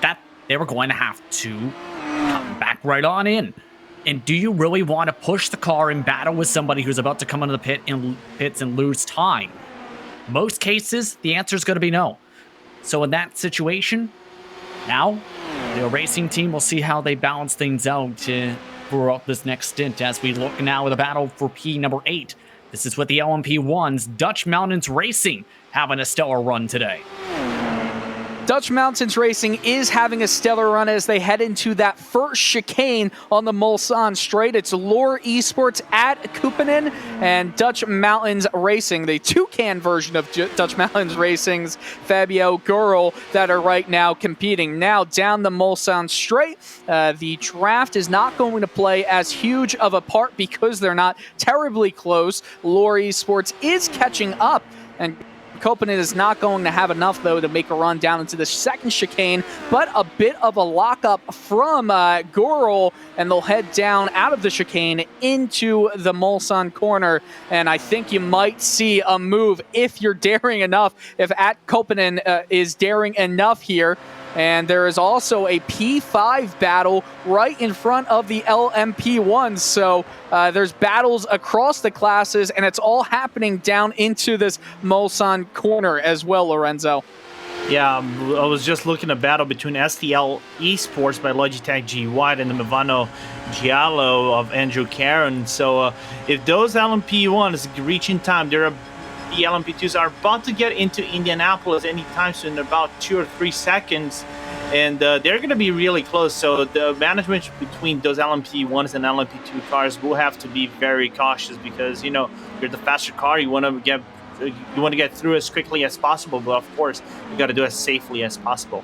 that they were going to have to come back right on in. And do you really want to push the car and battle with somebody who's about to come into the pits and lose time? Most cases, the answer is going to be no. So in that situation, now the racing team will see how they balance things out for this next stint as we look now at the battle for P number 8. This is with the LMP1's Dutch Mountains Racing having a stellar run today. Dutch Mountains Racing is having a stellar run as they head into that first chicane on the Mulsanne straight. It's Lure Esports at Kupanen and Dutch Mountains Racing, the Toucan version of Dutch Mountains Racing's Fabio Gurl, that are right now competing. Now down the Mulsanne straight, the draft is not going to play as huge of a part because they're not terribly close. Lure Esports is catching up, and Kopanen is not going to have enough, though, to make a run down into the second chicane, but a bit of a lockup from Gurl, and they'll head down out of the chicane into the Mulsanne corner, and I think you might see a move if you're daring enough, if at Kopanen is daring enough here. And there is also a P5 battle right in front of the LMP1. So there's battles across the classes, and it's all happening down into this Mulsanne corner as well, Lorenzo. Yeah, I was just looking at battle between STL Esports by Logitech G White and the Mavano Giallo of Andrew Caron. So if those LMP1s reach in time, the LMP2s are about to get into Indianapolis anytime soon, in about 2 or 3 seconds, and they're going to be really close. So the management between those LMP1s and LMP2 cars will have to be very cautious because, you know, you're the faster car. You want to get through as quickly as possible, but of course, you got to do it as safely as possible.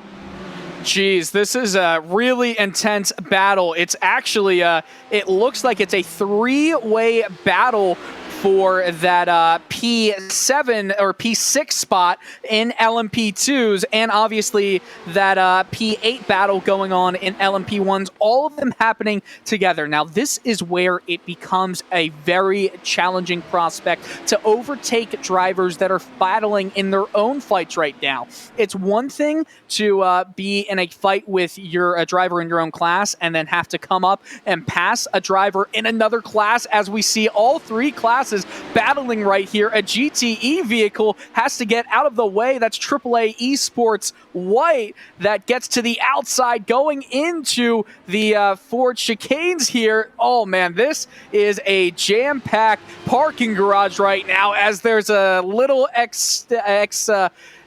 Geez, this is a really intense battle. It's actually, it looks like it's a 3-way battle for that P7 or P6 spot in LMP2s, and obviously that P8 battle going on in LMP1s, all of them happening together. Now, this is where it becomes a very challenging prospect to overtake drivers that are battling in their own fights right now. It's one thing to be in a fight with a driver in your own class and then have to come up and pass a driver in another class, as we see all 3 classes battling right here. A GTE vehicle has to get out of the way. That's AAA Esports White that gets to the outside going into the Ford chicanes here. Oh man, this is a jam-packed parking garage right now, as there's a little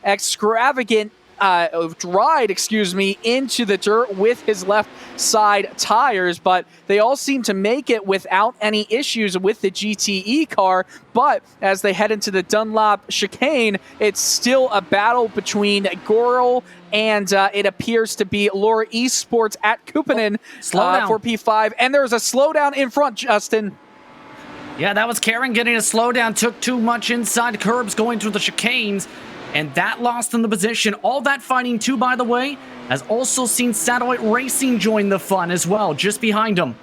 extravagant ride, into the dirt with his left side tires, but they all seem to make it without any issues with the GTE car. But as they head into the Dunlop chicane, it's still a battle between Gurl and it appears to be Lure Esports at Kupanen for P5. And there's a slowdown in front, Justin. Yeah, that was Karen getting a slowdown, took too much inside curbs going through the chicanes, and that lost him the position. All that fighting too, by the way, has also seen Satellite Racing join the fun as well, just behind him.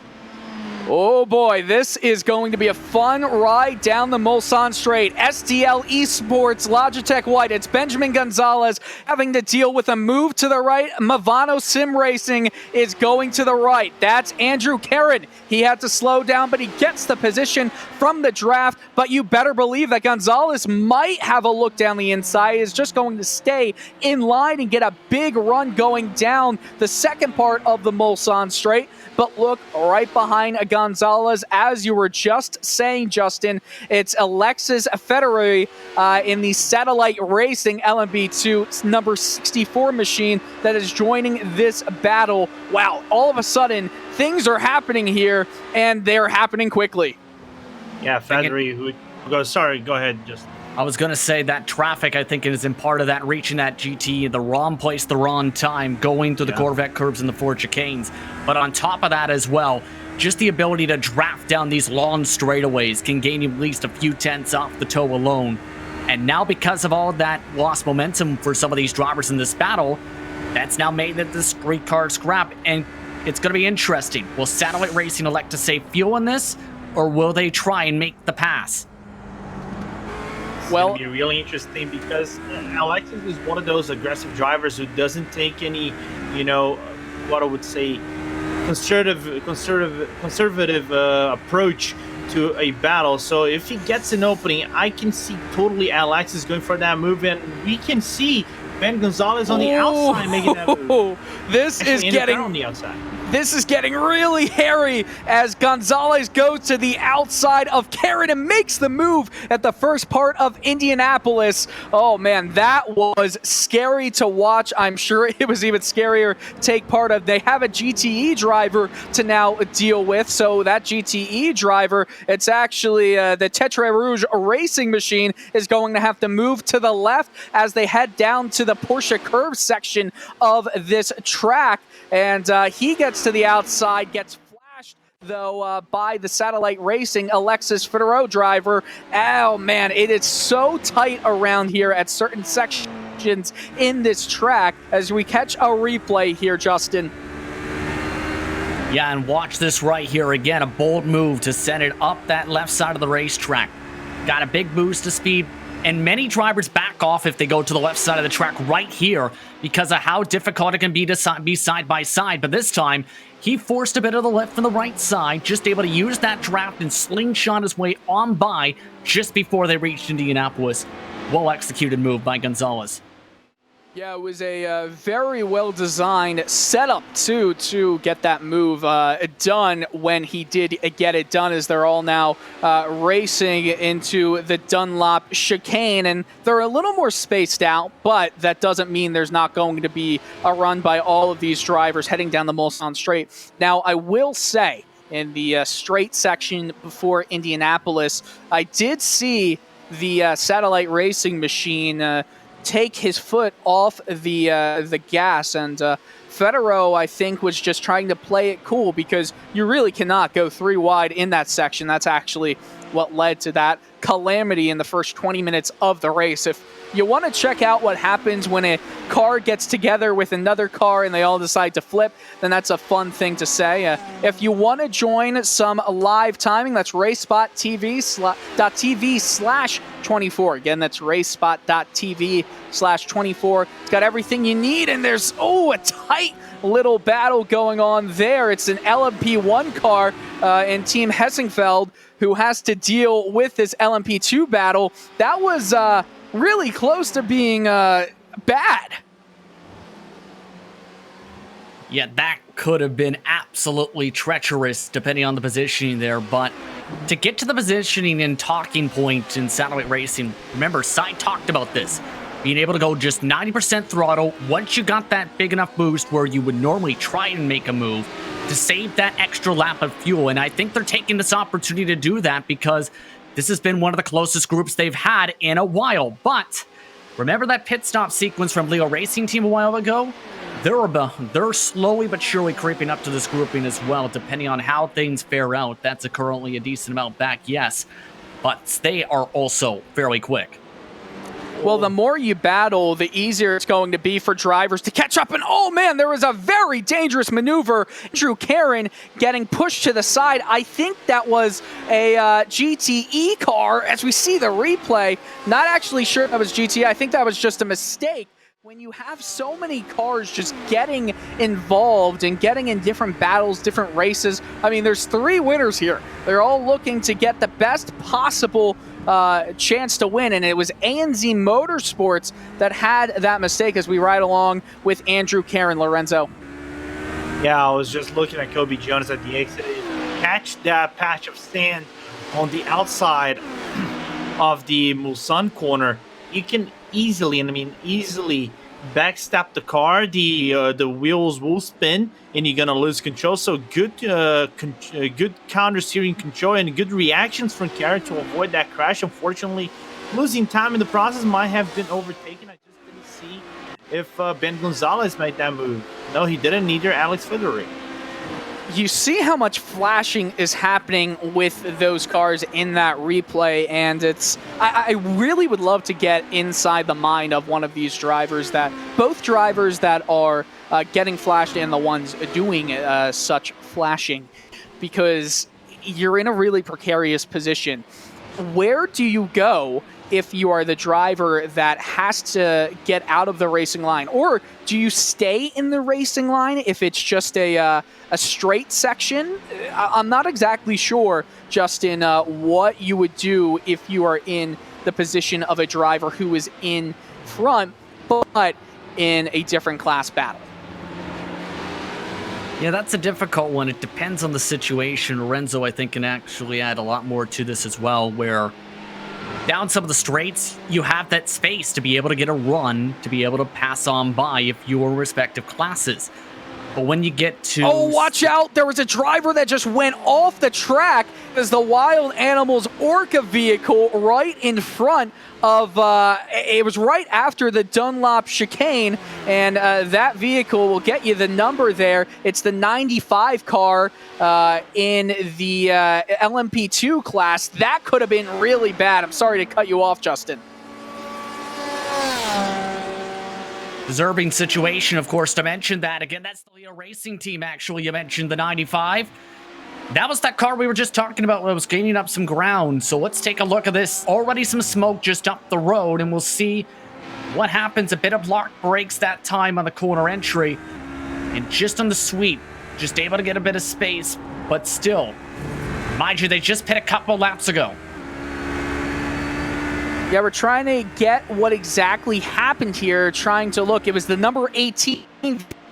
Oh boy, this is going to be a fun ride down the Mulsanne Straight. SDL Esports, Logitech White. It's Benjamin Gonzalez having to deal with a move to the right. Movano Sim Racing is going to the right. That's Andrew Karen. He had to slow down, but he gets the position from the draft. But you better believe that Gonzalez might have a look down the inside. Is just going to stay in line and get a big run going down the second part of the Mulsanne Straight. But look, right behind Gonzalez, as you were just saying, Justin, it's Alexis Federer in the Satellite Racing LMP2 number 64 machine that is joining this battle. Wow, all of a sudden, things are happening here, and they're happening quickly. Yeah, Federer, sorry, go ahead, Justin. I was going to say that traffic, I think, is in part of that reaching that GT, the wrong place, the wrong time, going through the Corvette curbs and the Ford chicanes. But on top of that as well, just the ability to draft down these long straightaways can gain you at least a few tenths off the toe alone. And now because of all of that lost momentum for some of these drivers in this battle, that's now made it this street car scrap. And it's going to be interesting. Will Satellite Racing elect to save fuel in this, or will they try and make the pass? Well, it's going to be really interesting because Alexis is one of those aggressive drivers who doesn't take any, what I would say, conservative approach to a battle. So if he gets an opening, I can see totally Alexis going for that move, and we can see Ben Gonzalez on the outside making that move. This is getting on the outside. This is getting really hairy as Gonzalez goes to the outside of Karen and makes the move at the first part of Indianapolis. Oh man, that was scary to watch. I'm sure it was even scarier to take part of. They have a GTE driver to now deal with. So that GTE driver, it's actually the Tetra Rouge racing machine, is going to have to move to the left as they head down to the Porsche curve section of this track. And he gets to the outside, gets flashed, though, by the Satellite Racing Alexis Federer driver. Oh, man, it is so tight around here at certain sections in this track as we catch a replay here, Justin. Yeah, and watch this right here. Again, a bold move to send it up that left side of the racetrack. Got a big boost to speed. And many drivers back off if they go to the left side of the track right here because of how difficult it can be to be side by side. But this time, he forced a bit of the left and the right side, just able to use that draft and slingshot his way on by just before they reached Indianapolis. Well-executed move by Gonzalez. Yeah, it was a very well-designed setup, too, to get that move done when he did get it done, as they're all now racing into the Dunlop chicane. And they're a little more spaced out, but that doesn't mean there's not going to be a run by all of these drivers heading down the Mulsanne Straight. Now, I will say, in the straight section before Indianapolis, I did see the Satellite Racing machine take his foot off the gas, and Federer, I think, was just trying to play it cool because you really cannot go 3 wide in that section. That's actually what led to that calamity in the first 20 minutes of the race. If you want to check out what happens when a car gets together with another car and they all decide to flip, then that's a fun thing to say. If you want to join some live timing, that's racespot.tv/24. Again, that's racespot.tv/24. It's got everything you need, and there's, a tight little battle going on there. It's an LMP1 car in Team Hessingfeld who has to deal with this LMP2 battle. That was really close to being bad. Yeah, that could have been absolutely treacherous depending on the positioning there, but to get to the positioning and talking point in Satellite Racing, remember, Sai talked about this, being able to go just 90% throttle once you got that big enough boost where you would normally try and make a move to save that extra lap of fuel. And I think they're taking this opportunity to do that because this has been one of the closest groups they've had in a while. But remember that pit stop sequence from Leo Racing Team a while ago? They're slowly but surely creeping up to this grouping as well, depending on how things fare out. That's currently a decent amount back, yes. But they are also fairly quick. Well, the more you battle, the easier it's going to be for drivers to catch up. And oh man, there was a very dangerous maneuver. Andrew Karen getting pushed to the side. I think that was a GTE car. As we see the replay, not actually sure that was GTE. I think that was just a mistake. When you have so many cars just getting involved and getting in different battles, different races, I mean, there's 3 winners here. They're all looking to get the best possible chance to win, and it was ANZ Motorsports that had that mistake as we ride along with Andrew Karen. Lorenzo. Yeah, I was just looking at Kobe Jonas at the exit. Catch that patch of sand on the outside of the Mulsanne corner. You can easily backstep the car. The wheels will spin and you're gonna lose control. So good counter steering control and good reactions from Karen to avoid that crash. Unfortunately, losing time in the process might have been overtaken. I just didn't see if Ben Gonzalez made that move. No, he didn't. Neither Alex Federi. You see how much flashing is happening with those cars in that replay, and I really would love to get inside the mind of one of these drivers, both drivers that are getting flashed and the ones doing such flashing, because you're in a really precarious position. Where do you go if you are the driver that has to get out of the racing line? Or do you stay in the racing line if it's just a straight section? I'm not exactly sure, Justin, what you would do if you are in the position of a driver who is in front, but in a different class battle. Yeah, that's a difficult one. It depends on the situation. Lorenzo, I think, can actually add a lot more to this as well, where down some of the straights, you have that space to be able to get a run, to be able to pass on by if your respective classes. But when you get to... Oh, watch out! There was a driver that just went off the track as the Wild Animals Orca vehicle right in front of... it was right after the Dunlop chicane, and that vehicle will get you the number there. It's the 95 car in the LMP2 class. That could have been really bad. I'm sorry to cut you off, Justin. Deserving situation, of course, to mention that. Again, that's the Leo Racing team, actually. You mentioned the 95. That was that car we were just talking about when it was gaining up some ground. So let's take a look at this. Already some smoke just up the road, and we'll see what happens. A bit of lock brakes that time on the corner entry. And just on the sweep, just able to get a bit of space, but still. Mind you, they just pit a couple laps ago. Yeah, we're trying to get what exactly happened here, trying to look. It was the number 18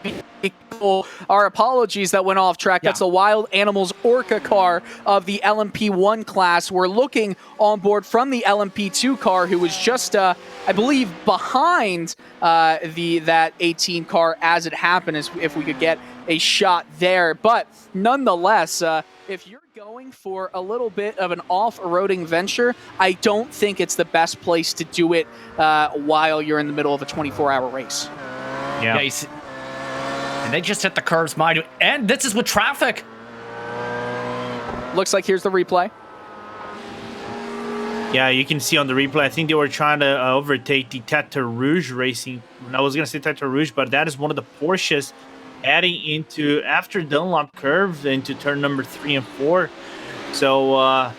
vehicle, our apologies, that went off track. Yeah. That's the Wild Animals Orca car of the LMP1 class. We're looking on board from the LMP2 car, who was just, I believe, behind that 18 car as it happened, as if we could get a shot there. But nonetheless, if you're going for a little bit of an off-roading venture, I don't think it's the best place to do it while you're in the middle of a 24-hour race. Yeah. And they just hit the curves, mind you. And this is with traffic. Looks like here's the replay. Yeah, you can see on the replay, I think they were trying to overtake the Tete Rouge Racing. I was going to say Tete Rouge, but that is one of the Porsches adding into, after Dunlop curve, into turn number 3 and 4. So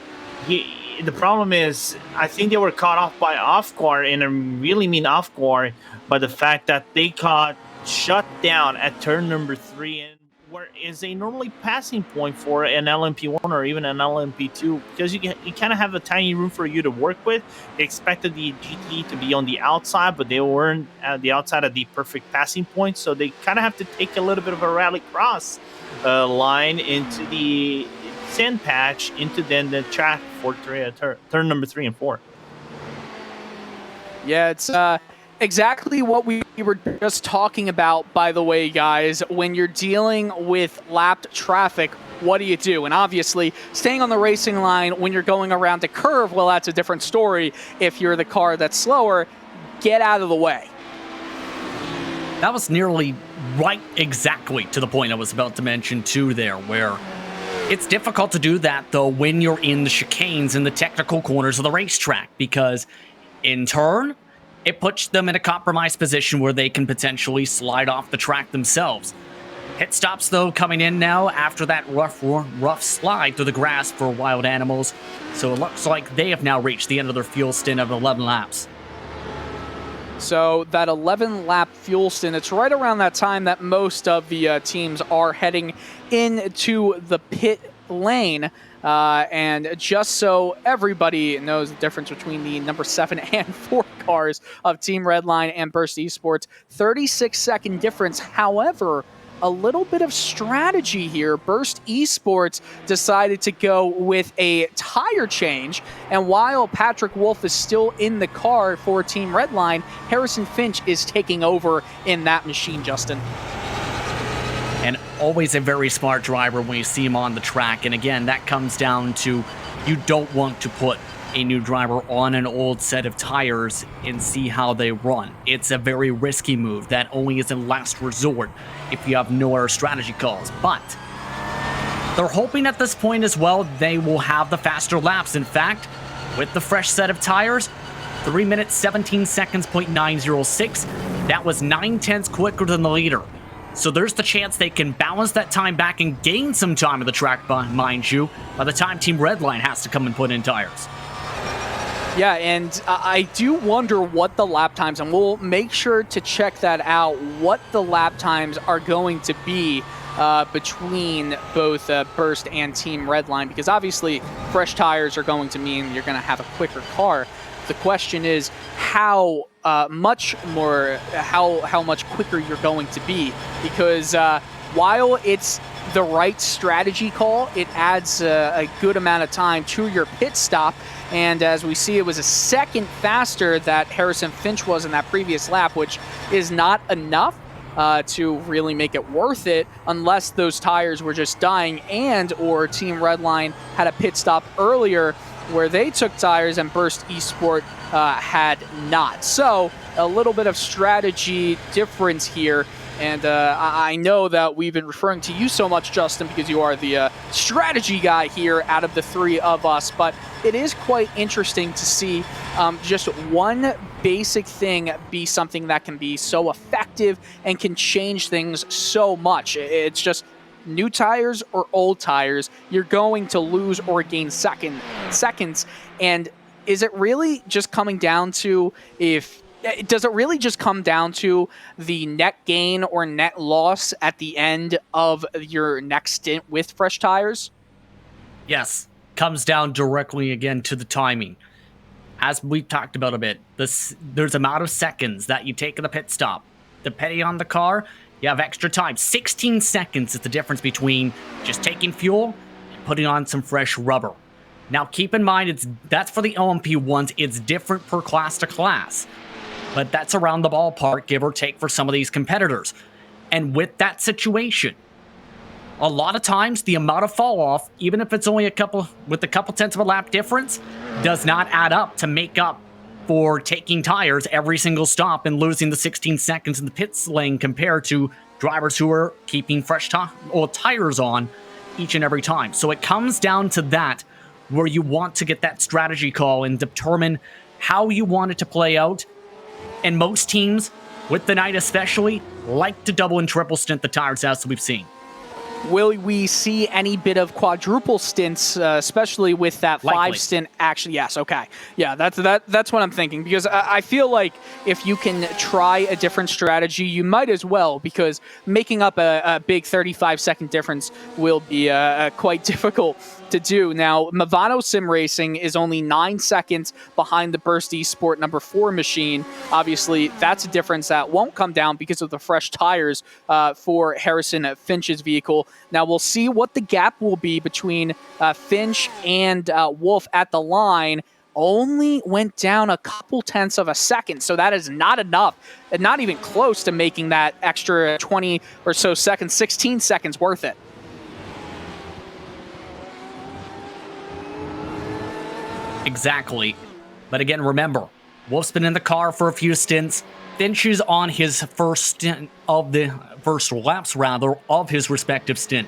the problem is, I think they were caught off by off-guard, and I really mean off-guard, by the fact that they got shut down at turn number 3, and where is a normally passing point for an LMP1 or even an LMP2, because you kind of have a tiny room for you to work with. They expected the GT to be on the outside, but they weren't at the outside at the perfect passing point, so they kind of have to take a little bit of a rally cross line into the sand patch, into then the track for turn number 3 and 4. Yeah, it's exactly what we were just talking about, by the way, guys. When you're dealing with lapped traffic, what do you do? And obviously, staying on the racing line when you're going around a curve, well, that's a different story. If you're the car that's slower, get out of the way. That was nearly right exactly to the point I was about to mention, too, there, where it's difficult to do that, though, when you're in the chicanes and the technical corners of the racetrack, because in turn, it puts them in a compromised position where they can potentially slide off the track themselves. Pit stops, though, coming in now after that rough slide through the grass for wild animals. So it looks like they have now reached the end of their fuel stint of 11 laps. So that 11-lap fuel stint, it's right around that time that most of the teams are heading into the pit lane. And just so everybody knows the difference between the number 7 and 4 cars of Team Redline and Burst Esports, 36-second difference. However, a little bit of strategy here. Burst Esports decided to go with a tire change, and while Patrick Wolf is still in the car for Team Redline, Harrison Finch is taking over in that machine, Justin. And always a very smart driver when you see him on the track. And again, that comes down to you don't want to put a new driver on an old set of tires and see how they run. It's a very risky move that only is a last resort if you have no other strategy calls. But they're hoping at this point as well they will have the faster laps. In fact, with the fresh set of tires, 3 minutes 17 seconds, .906. That was 9/10 quicker than the leader. So there's the chance they can balance that time back and gain some time on the track, mind you, by the time Team Redline has to come and put in tires. Yeah, and I do wonder what the lap times, and we'll make sure to check that out, what the lap times are going to be between both Burst and Team Redline, because obviously fresh tires are going to mean you're going to have a quicker car. The question is how much quicker you're going to be, because while it's the right strategy call, it adds a good amount of time to your pit stop. And as we see, it was a second faster that Harrison Finch was in that previous lap, which is not enough to really make it worth it unless those tires were just dying and or Team Redline had a pit stop earlier where they took tires and Burst Esport had not. So a little bit of strategy difference here. And I know that we've been referring to you so much, Justin, because you are the strategy guy here out of the three of us. But it is quite interesting to see just one basic thing be something that can be so effective and can change things so much. It's just new tires or old tires, you're going to lose or gain seconds. And is it really just coming down to does it really just come down to the net gain or net loss at the end of your next stint with fresh tires? Yes, comes down directly again to the timing. As we talked about a bit, there's amount of seconds that you take in the pit stop. Depending on the car, you have extra time. 16 seconds is the difference between just taking fuel and putting on some fresh rubber. Now keep in mind, that's for the LMP1s. It's different per class to class. But that's around the ballpark, give or take, for some of these competitors. And with that situation, a lot of times the amount of fall off, even if it's only a couple tenths of a lap difference, does not add up to make up for taking tires every single stop and losing the 16 seconds in the pit lane compared to drivers who are keeping fresh tires on each and every time. So it comes down to that, where you want to get that strategy call and determine how you want it to play out. And most teams, with the night especially, like to double and triple stint the tires as we've seen. Will we see any bit of quadruple stints, especially with that Likely. 5-stint action? Yes, okay. Yeah, that's what I'm thinking, because I feel like if you can try a different strategy, you might as well, because making up a big 35-second difference will be quite difficult to do. Now, Movano Sim Racing is only 9 seconds behind the Burst Esport number 4 machine. Obviously, that's a difference that won't come down because of the fresh tires for Harrison Finch's vehicle. Now, we'll see what the gap will be between Finch and Wolf at the line. Only went down a couple tenths of a second, so that is not enough, and not even close to making that extra 20 or so seconds, 16 seconds worth it. Exactly. But again, remember, Wolf's been in the car for a few stints. Finch is on his first stint of the first laps, rather, of his respective stint.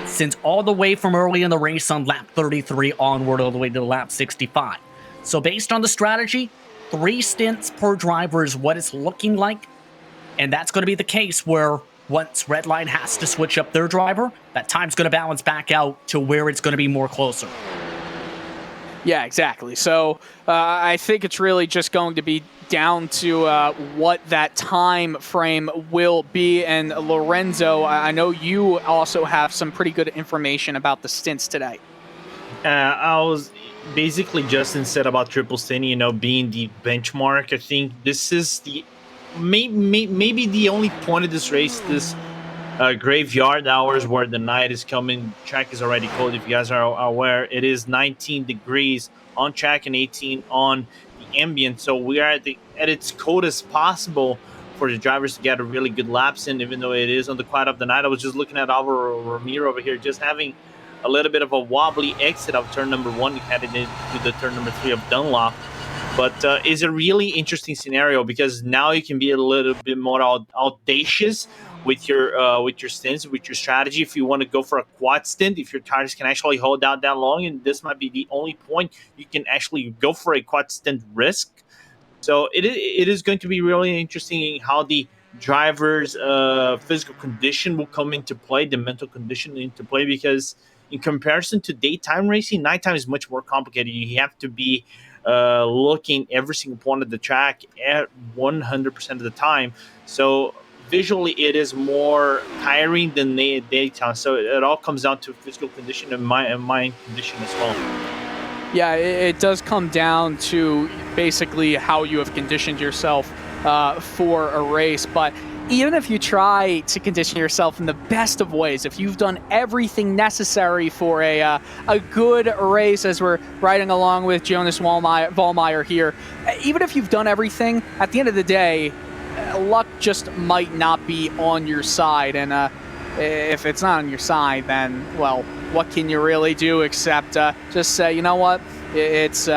Since all the way from early in the race on lap 33 onward all the way to lap 65. So based on the strategy, 3 stints per driver is what it's looking like. And that's going to be the case where once Redline has to switch up their driver, that time's going to balance back out to where it's going to be more closer. Yeah, exactly. So I think it's really just going to be down to what that time frame will be. And Lorenzo, I know you also have some pretty good information about the stints today. I was basically Justin said about triple stint, being the benchmark. I think this is the maybe the only point of this race, this graveyard hours where the night is coming. Track is already cold. If you guys are aware, it is 19 degrees on track and 18 on the ambient. So we are at its coldest possible for the drivers to get a really good laps in, even though it is on the quiet of the night. I was just looking at Alvaro Ramiro over here, just having a little bit of a wobbly exit of turn number 1, headed into the turn number 3 of Dunlop. But it's a really interesting scenario because now you can be a little bit more audacious with your stints, with your strategy. If you want to go for a quad stint, if your tires can actually hold out that long, and this might be the only point you can actually go for a quad stint risk. So it is going to be really interesting how the driver's physical condition will come into play, the mental condition into play, because in comparison to daytime racing, nighttime is much more complicated. You have to be looking every single point of the track at 100% of the time. So visually, it is more tiring than daytime. So it all comes down to physical condition and mind condition as well. Yeah, it does come down to basically how you have conditioned yourself for a race. But even if you try to condition yourself in the best of ways, if you've done everything necessary for a good race, as we're riding along with Jonas Vollmeyer here, even if you've done everything, at the end of the day, luck just might not be on your side. And if it's not on your side, then, well, what can you really do except just say, you know what, it's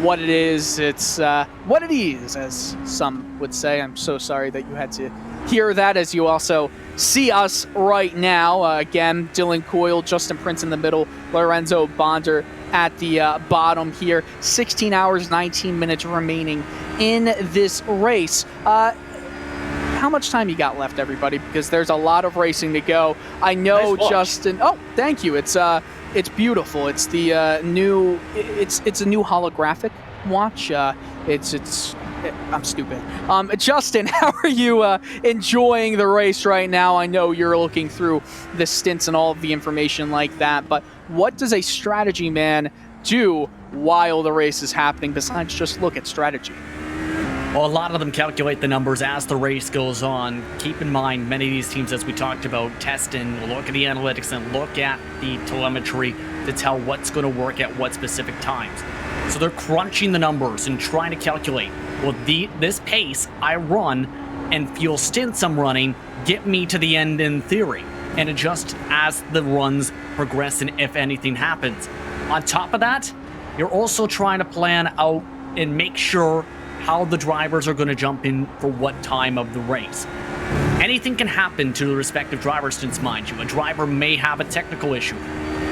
what it is, it's what it is, as some would say. I'm so sorry that you had to hear that, as you also see us right now. Again, Dylan Coyle, Justin Prince in the middle, Lorenzo Bonder at the bottom here. 16 hours, 19 minutes remaining in this race. How much time you got left, everybody? Because there's a lot of racing to go. I know, nice Justin. Oh, thank you. It's beautiful. It's the new. It's a new holographic watch. I'm stupid. Justin, how are you enjoying the race right now? I know you're looking through the stints and all of the information like that, but what does a strategy man do while the race is happening besides just look at strategy? Well, a lot of them calculate the numbers as the race goes on. Keep in mind, many of these teams, as we talked about, test and look at the analytics and look at the telemetry to tell what's going to work at what specific times. So they're crunching the numbers and trying to calculate, well, this pace I run and fuel stints I'm running get me to the end in theory, and adjust as the runs progress and if anything happens. On top of that, you're also trying to plan out and make sure how the drivers are going to jump in for what time of the race. Anything can happen to the respective driver stints, mind you. A driver may have a technical issue.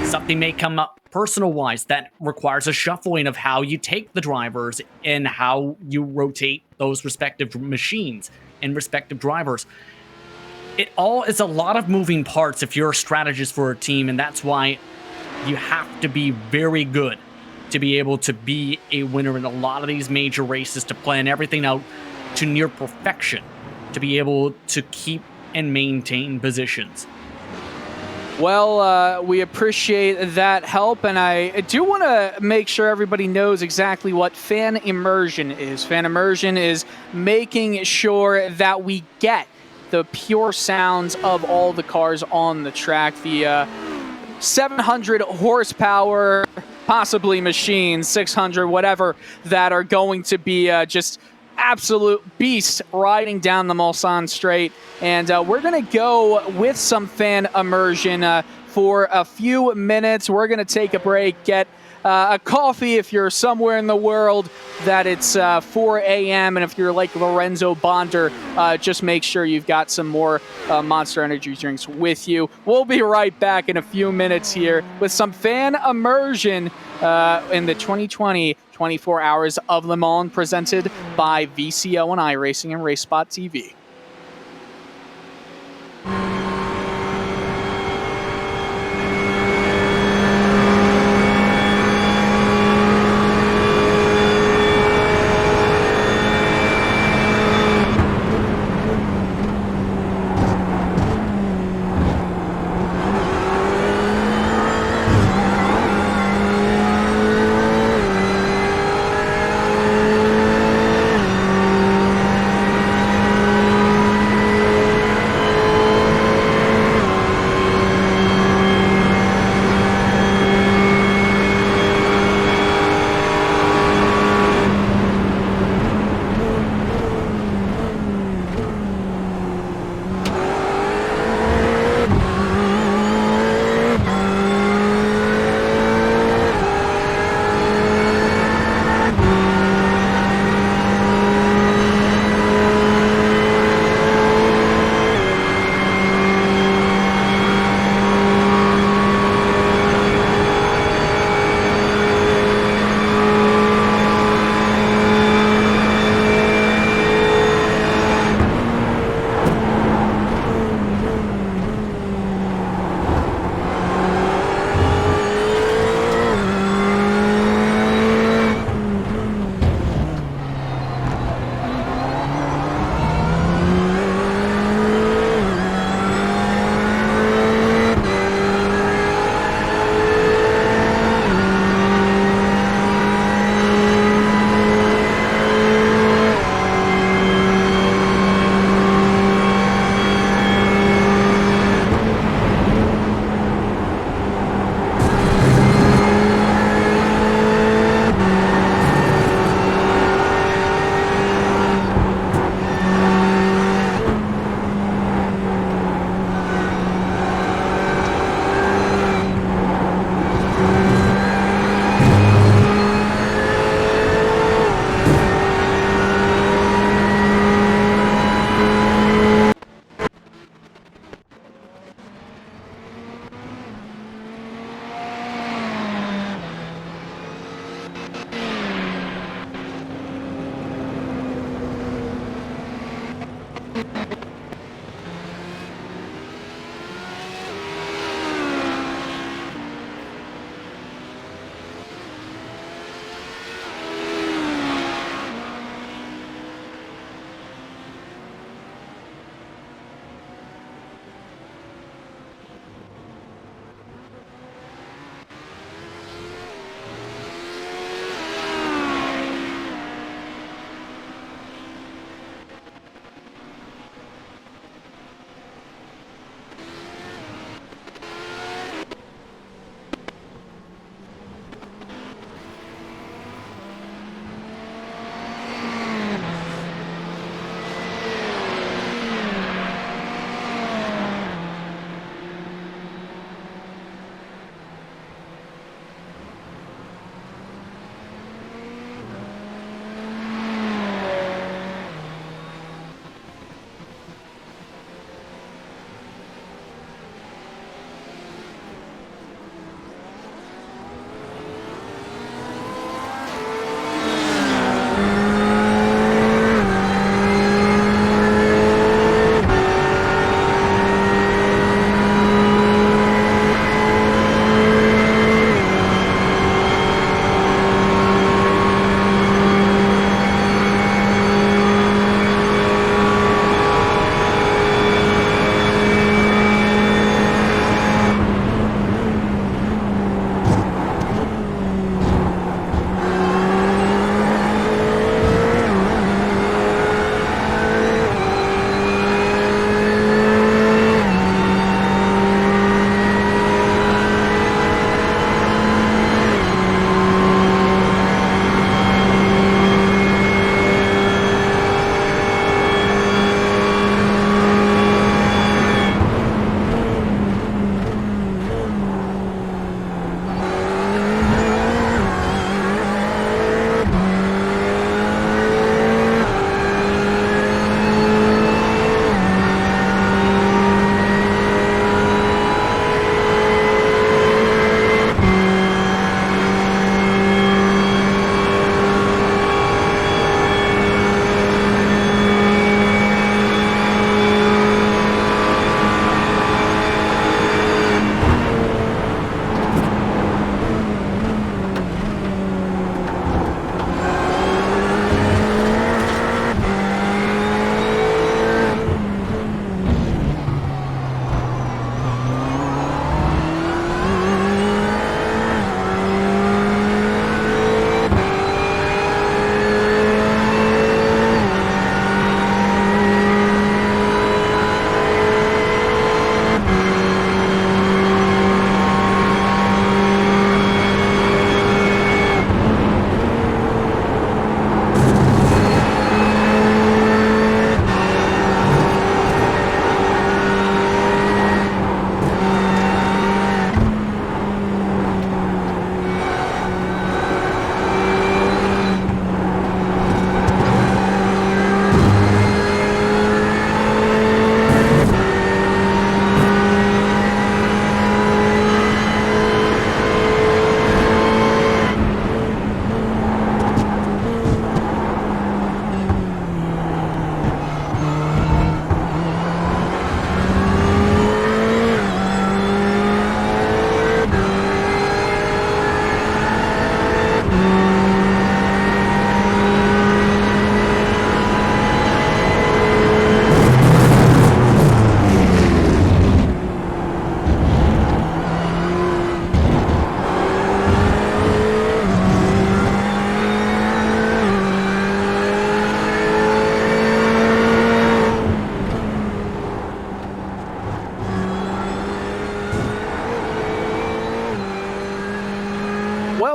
Something may come up personal-wise that requires a shuffling of how you take the drivers and how you rotate those respective machines and respective drivers. It all is a lot of moving parts if you're a strategist for a team, and that's why you have to be very good to be able to be a winner in a lot of these major races, to plan everything out to near perfection, to be able to keep and maintain positions. Well, we appreciate that help, and I do want to make sure everybody knows exactly what fan immersion is. Fan immersion is making sure that we get the pure sounds of all the cars on the track. The 700 horsepower, possibly machines, 600, whatever, that are going to be just absolute beasts riding down the Mulsanne Straight. And we're going to go with some fan immersion for a few minutes. We're going to take a break, get a coffee if you're somewhere in the world that it's 4 a.m. And if you're like Lorenzo Bonder, just make sure you've got some more Monster Energy drinks with you. We'll be right back in a few minutes here with some fan immersion in the 2020 24 Hours of Le Mans presented by VCO and iRacing and RaceSpot TV.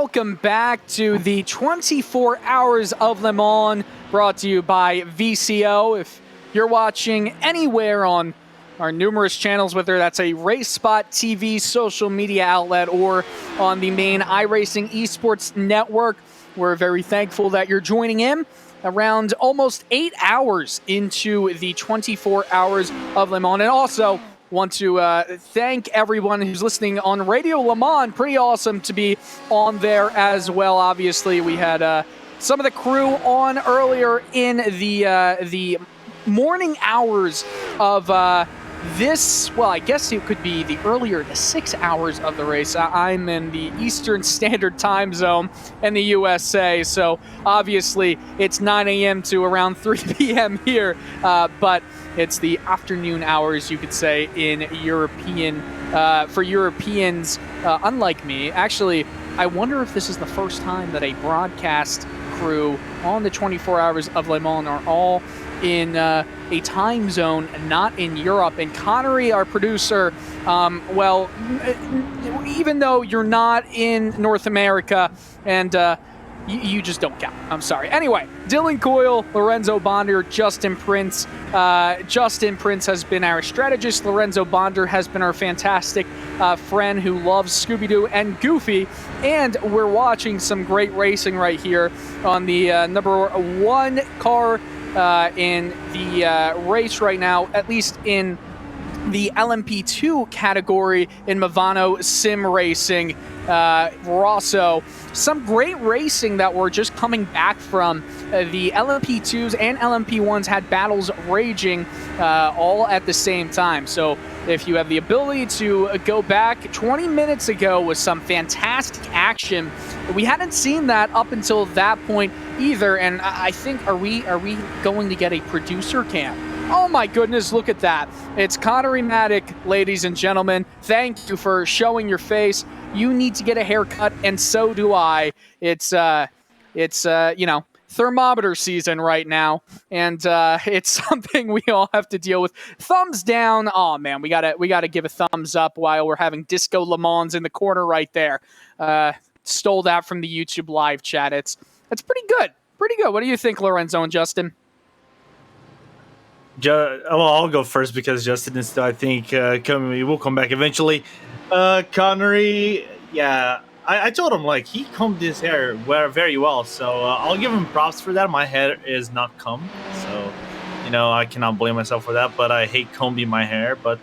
welcome back to the 24 Hours of Le Mans, brought to you by VCO. If you're watching anywhere on our numerous channels, whether that's a Race Spot TV social media outlet or on the main iRacing esports network, we're very thankful that you're joining in around almost 8 hours into the 24 Hours of Le Mans. And also want to thank everyone who's listening on Radio Le Mans. Pretty awesome to be on there as well. Obviously, we had some of the crew on earlier in the morning hours of this, well, I guess it could be the 6 hours of the race. I'm in the Eastern Standard Time Zone in the USA, so obviously it's 9 a.m. to around 3 p.m. here, but it's the afternoon hours, you could say, in European, for Europeans unlike me. Actually, I wonder if this is the first time that a broadcast crew on the 24 Hours of Le Mans are all in a time zone not in Europe. And Connery, our producer, well, even though you're not in North America, and you just don't count. I'm sorry. Anyway, Dylan Coyle, Lorenzo Bonder, Justin Prince. Justin Prince has been our strategist. Lorenzo Bonder has been our fantastic friend who loves Scooby-Doo and Goofy. And we're watching some great racing right here on the number 1 car in the race right now, at least in the LMP2 category in Movano Sim Racing. Rosso, some great racing that we're just coming back from. The LMP2s and LMP1s had battles raging all at the same time. So if you have the ability to go back 20 minutes ago with some fantastic action, we hadn't seen that up until that point either. And I think, are we going to get a producer cam? Oh my goodness, look at that. It's Connery Maddock, ladies and gentlemen. Thank you for showing your face. You need to get a haircut, and so do I. It's you know, thermometer season right now, and it's something we all have to deal with. Thumbs down. Oh man, we gotta give a thumbs up while we're having Disco Le Mans in the corner right there. Stole that from the YouTube live chat. It's pretty good. Pretty good. What do you think, Lorenzo and Justin? Well, I'll go first because Justin is still, I think, we'll come back eventually. Connery, yeah, I told him, like, he combed his hair very well, so I'll give him props for that. My hair is not combed, so, you know, I cannot blame myself for that, but I hate combing my hair. But,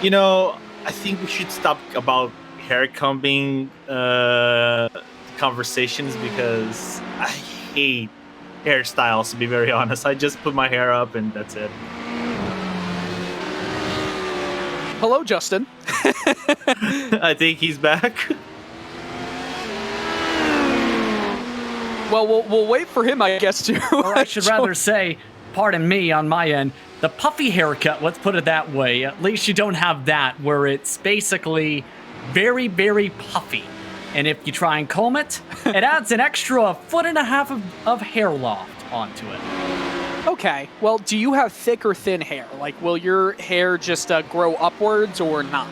you know, I think we should stop about hair combing conversations because I hate hairstyles, to be very honest. I just put my hair up and that's it. Hello, Justin. I think he's back. Well, we'll wait for him, I guess, to. Or I should rather say, pardon me on my end, the puffy haircut, let's put it that way. At least you don't have that, where it's basically very, very puffy. And if you try and comb it, it adds an extra 1.5 feet of hair loft onto it. Okay, well, do you have thick or thin hair? Like, will your hair just grow upwards or not?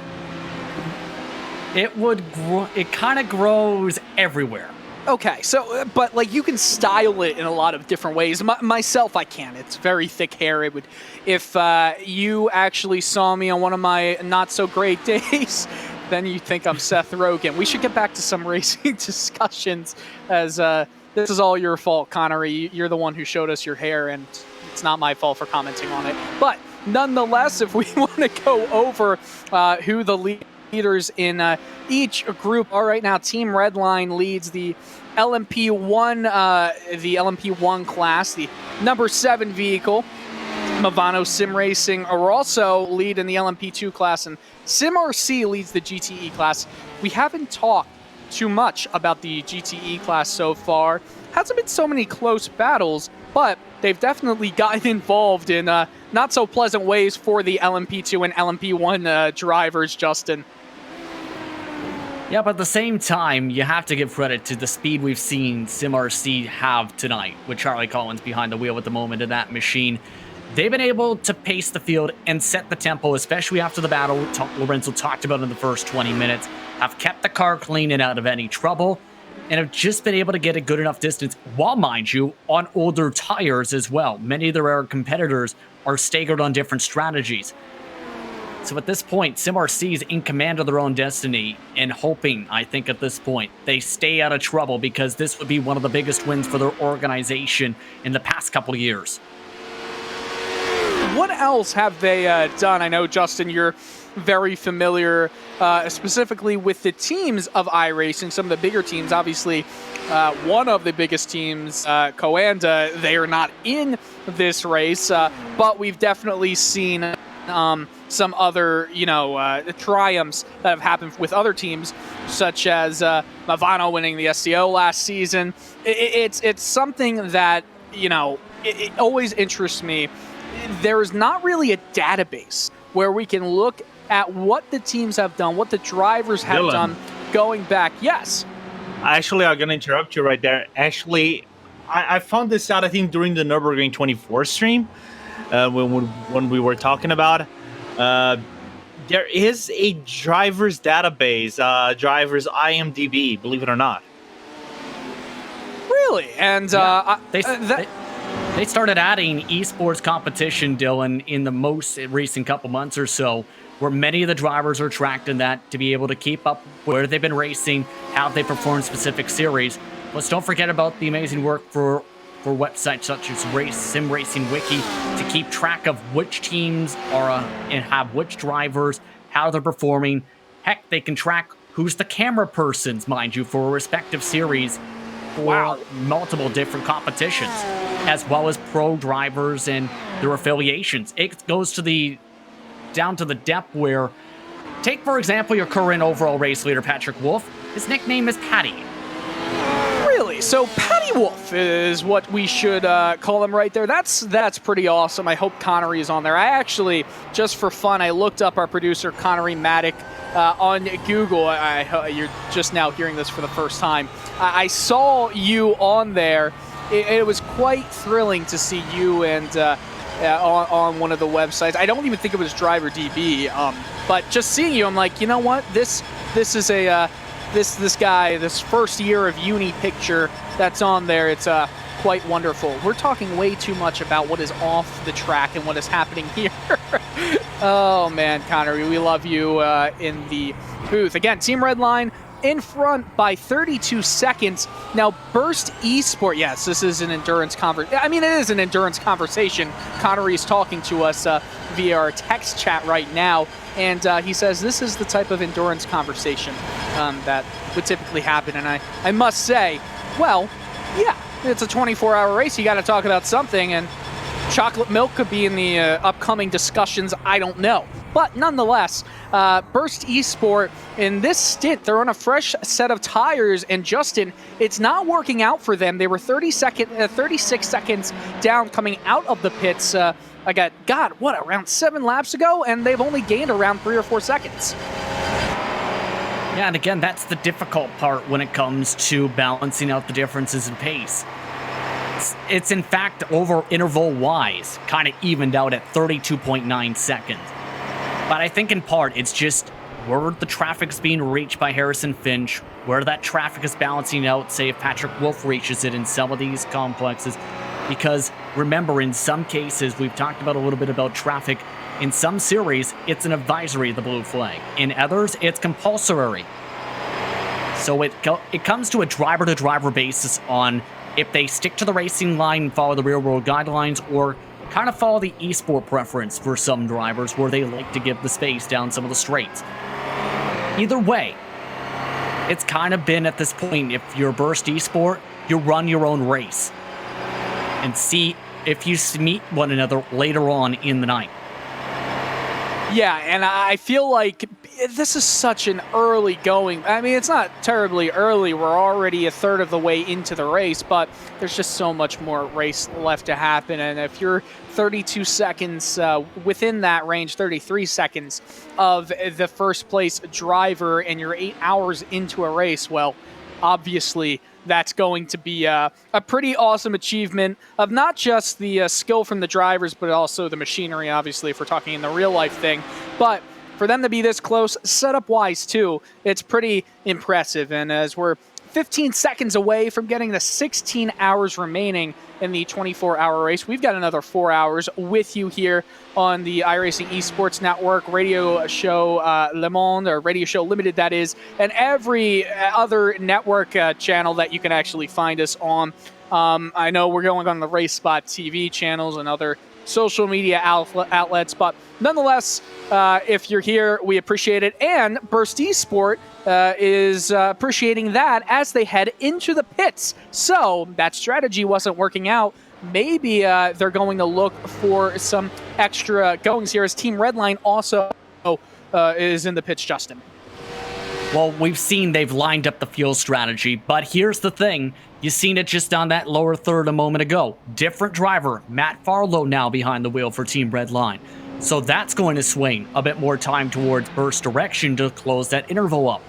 It would grow, it kind of grows everywhere. Okay, so, but like you can style it in a lot of different ways. Myself, I can. It's very thick hair. It would, if you actually saw me on one of my not so great days, then you think I'm Seth Rogen. We should get back to some racing discussions, as this is all your fault, Connery. You're the one who showed us your hair, and it's not my fault for commenting on it. But nonetheless, if we want to go over who the leaders in each group are right now, Team Redline leads the LMP1 class, the number 7 vehicle. Movano Sim Racing are also lead in the LMP2 class, and SimRC leads the GTE class. We haven't talked too much about the GTE class so far. Hasn't been so many close battles, but they've definitely gotten involved in not so pleasant ways for the LMP2 and LMP1 drivers, Justin. Yeah, but at the same time, you have to give credit to the speed we've seen SimRC have tonight, with Charlie Collins behind the wheel at the moment in that machine. they've been able to pace the field and set the tempo, especially after the battle Lorenzo talked about in the first 20 minutes, have kept the car clean and out of any trouble, and have just been able to get a good enough distance, while, mind you, on older tires as well. Many of their competitors are staggered on different strategies. So at this point, SimRC is in command of their own destiny and hoping, I think at this point, they stay out of trouble, because this would be one of the biggest wins for their organization in the past couple of years. What else have they done? I know, Justin, you're very familiar specifically with the teams of iRacing, some of the bigger teams. Obviously, one of the biggest teams, Coanda, they are not in this race, but we've definitely seen some other, triumphs that have happened with other teams, such as Mavano winning the SCO last season. It's something that, it always interests me. There is not really a database where we can look at what the teams have done, what the drivers have done going back. Yes. Actually, I'm going to interrupt you right there. Actually, I found this out, I think, during the Nürburgring 24 stream, when we were talking about there is a driver's database, driver's IMDb, believe it or not. Really? And they started adding esports competition, Dylan, in the most recent couple months or so, where many of the drivers are tracked in that to be able to keep up where they've been racing, how they perform specific series. Plus, don't forget about the amazing work for websites such as Sim Racing Wiki to keep track of which teams are and have which drivers, how they're performing. Heck, they can track who's the camera persons, mind you, for a respective series for multiple different competitions, as well as pro drivers and their affiliations. It goes to down to the depth where, take for example your current overall race leader Patrick Wolf. His nickname is Patty. Really? So Patty Wolf is what we should call him right there. That's pretty awesome. I hope Connery is on there. I actually, just for fun, I looked up our producer Connery Maddock on Google. You're just now hearing this for the first time. I saw you on there. It was quite thrilling to see you and on one of the websites. I don't even think it was Driver DB, but just seeing you, I'm like, you know what? This is this guy, this first year of uni picture that's on there. It's quite wonderful. We're talking way too much about what is off the track and what is happening here. Oh man, Connery, we love you in the booth. Again, Team Redline in front by 32 seconds. Now, Burst Esport, yes, this is an endurance conversation. I mean, it is an endurance conversation. Connery is talking to us via our text chat right now, and he says this is the type of endurance conversation that would typically happen. And I must say, well, yeah, it's a 24-hour race. You got to talk about something, and chocolate milk could be in the upcoming discussions. I don't know. But nonetheless, Burst Esport, in this stint, they're on a fresh set of tires, and Justin, it's not working out for them. They were 36 seconds down coming out of the pits, around 7 laps ago, and they've only gained around 3 or 4 seconds. Yeah, and again, that's the difficult part when it comes to balancing out the differences in pace. It's in fact, over interval-wise, kind of evened out at 32.9 seconds. But I think in part, it's just where the traffic's being reached by Harrison Finch, where that traffic is balancing out, say if Patrick Wolf reaches it in some of these complexes. Because remember, in some cases, we've talked about a little bit about traffic. In some series, it's an advisory, the blue flag. In others, it's compulsory. So it comes to a driver-to-driver basis on if they stick to the racing line and follow the real-world guidelines, or kind of follow the esport preference for some drivers where they like to give the space down some of the straights. Either way, it's kind of been at this point, if you're Burst Esport, you run your own race and see if you meet one another later on in the night. Yeah, and I feel like this is such an early going. I mean, it's not terribly early. We're already a third of the way into the race, but there's just so much more race left to happen. And if you're 32 seconds within that range, 33 seconds of the first place driver, and you're 8 hours into a race, well, obviously that's going to be a pretty awesome achievement of not just the skill from the drivers, but also the machinery, obviously, if we're talking in the real life thing. But for them to be this close, setup-wise too, it's pretty impressive. And as we're 15 seconds away from getting the 16 hours remaining in the 24-hour race, we've got another 4 hours with you here on the iRacing Esports Network, radio show Le Monde, or Radio Show Limited, that is, and every other network channel that you can actually find us on. I know we're going on the Race Spot TV channels and other social media outlets, but nonetheless, if you're here, we appreciate it. And Burst Esport is appreciating that as they head into the pits. So that strategy wasn't working out. Maybe they're going to look for some extra goings here, as Team Redline also is in the pits, Justin. Well, we've seen they've lined up the fuel strategy, but here's the thing. You've seen it just on that lower third a moment ago. Different driver, Matt Farlow now behind the wheel for Team Redline. So that's going to swing a bit more time towards Burst direction to close that interval up.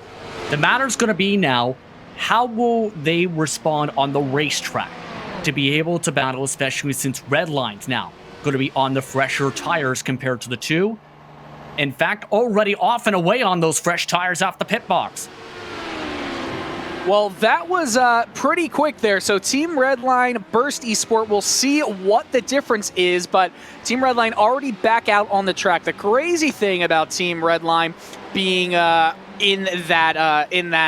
The matter's going to be now, how will they respond on the racetrack to be able to battle, especially since Redline's now going to be on the fresher tires compared to the two. In fact, already off and away on those fresh tires off the pit box. Well, that was pretty quick there. So Team Redline, Burst Esport, we'll see what the difference is, but Team Redline already back out on the track. The crazy thing about Team Redline being in that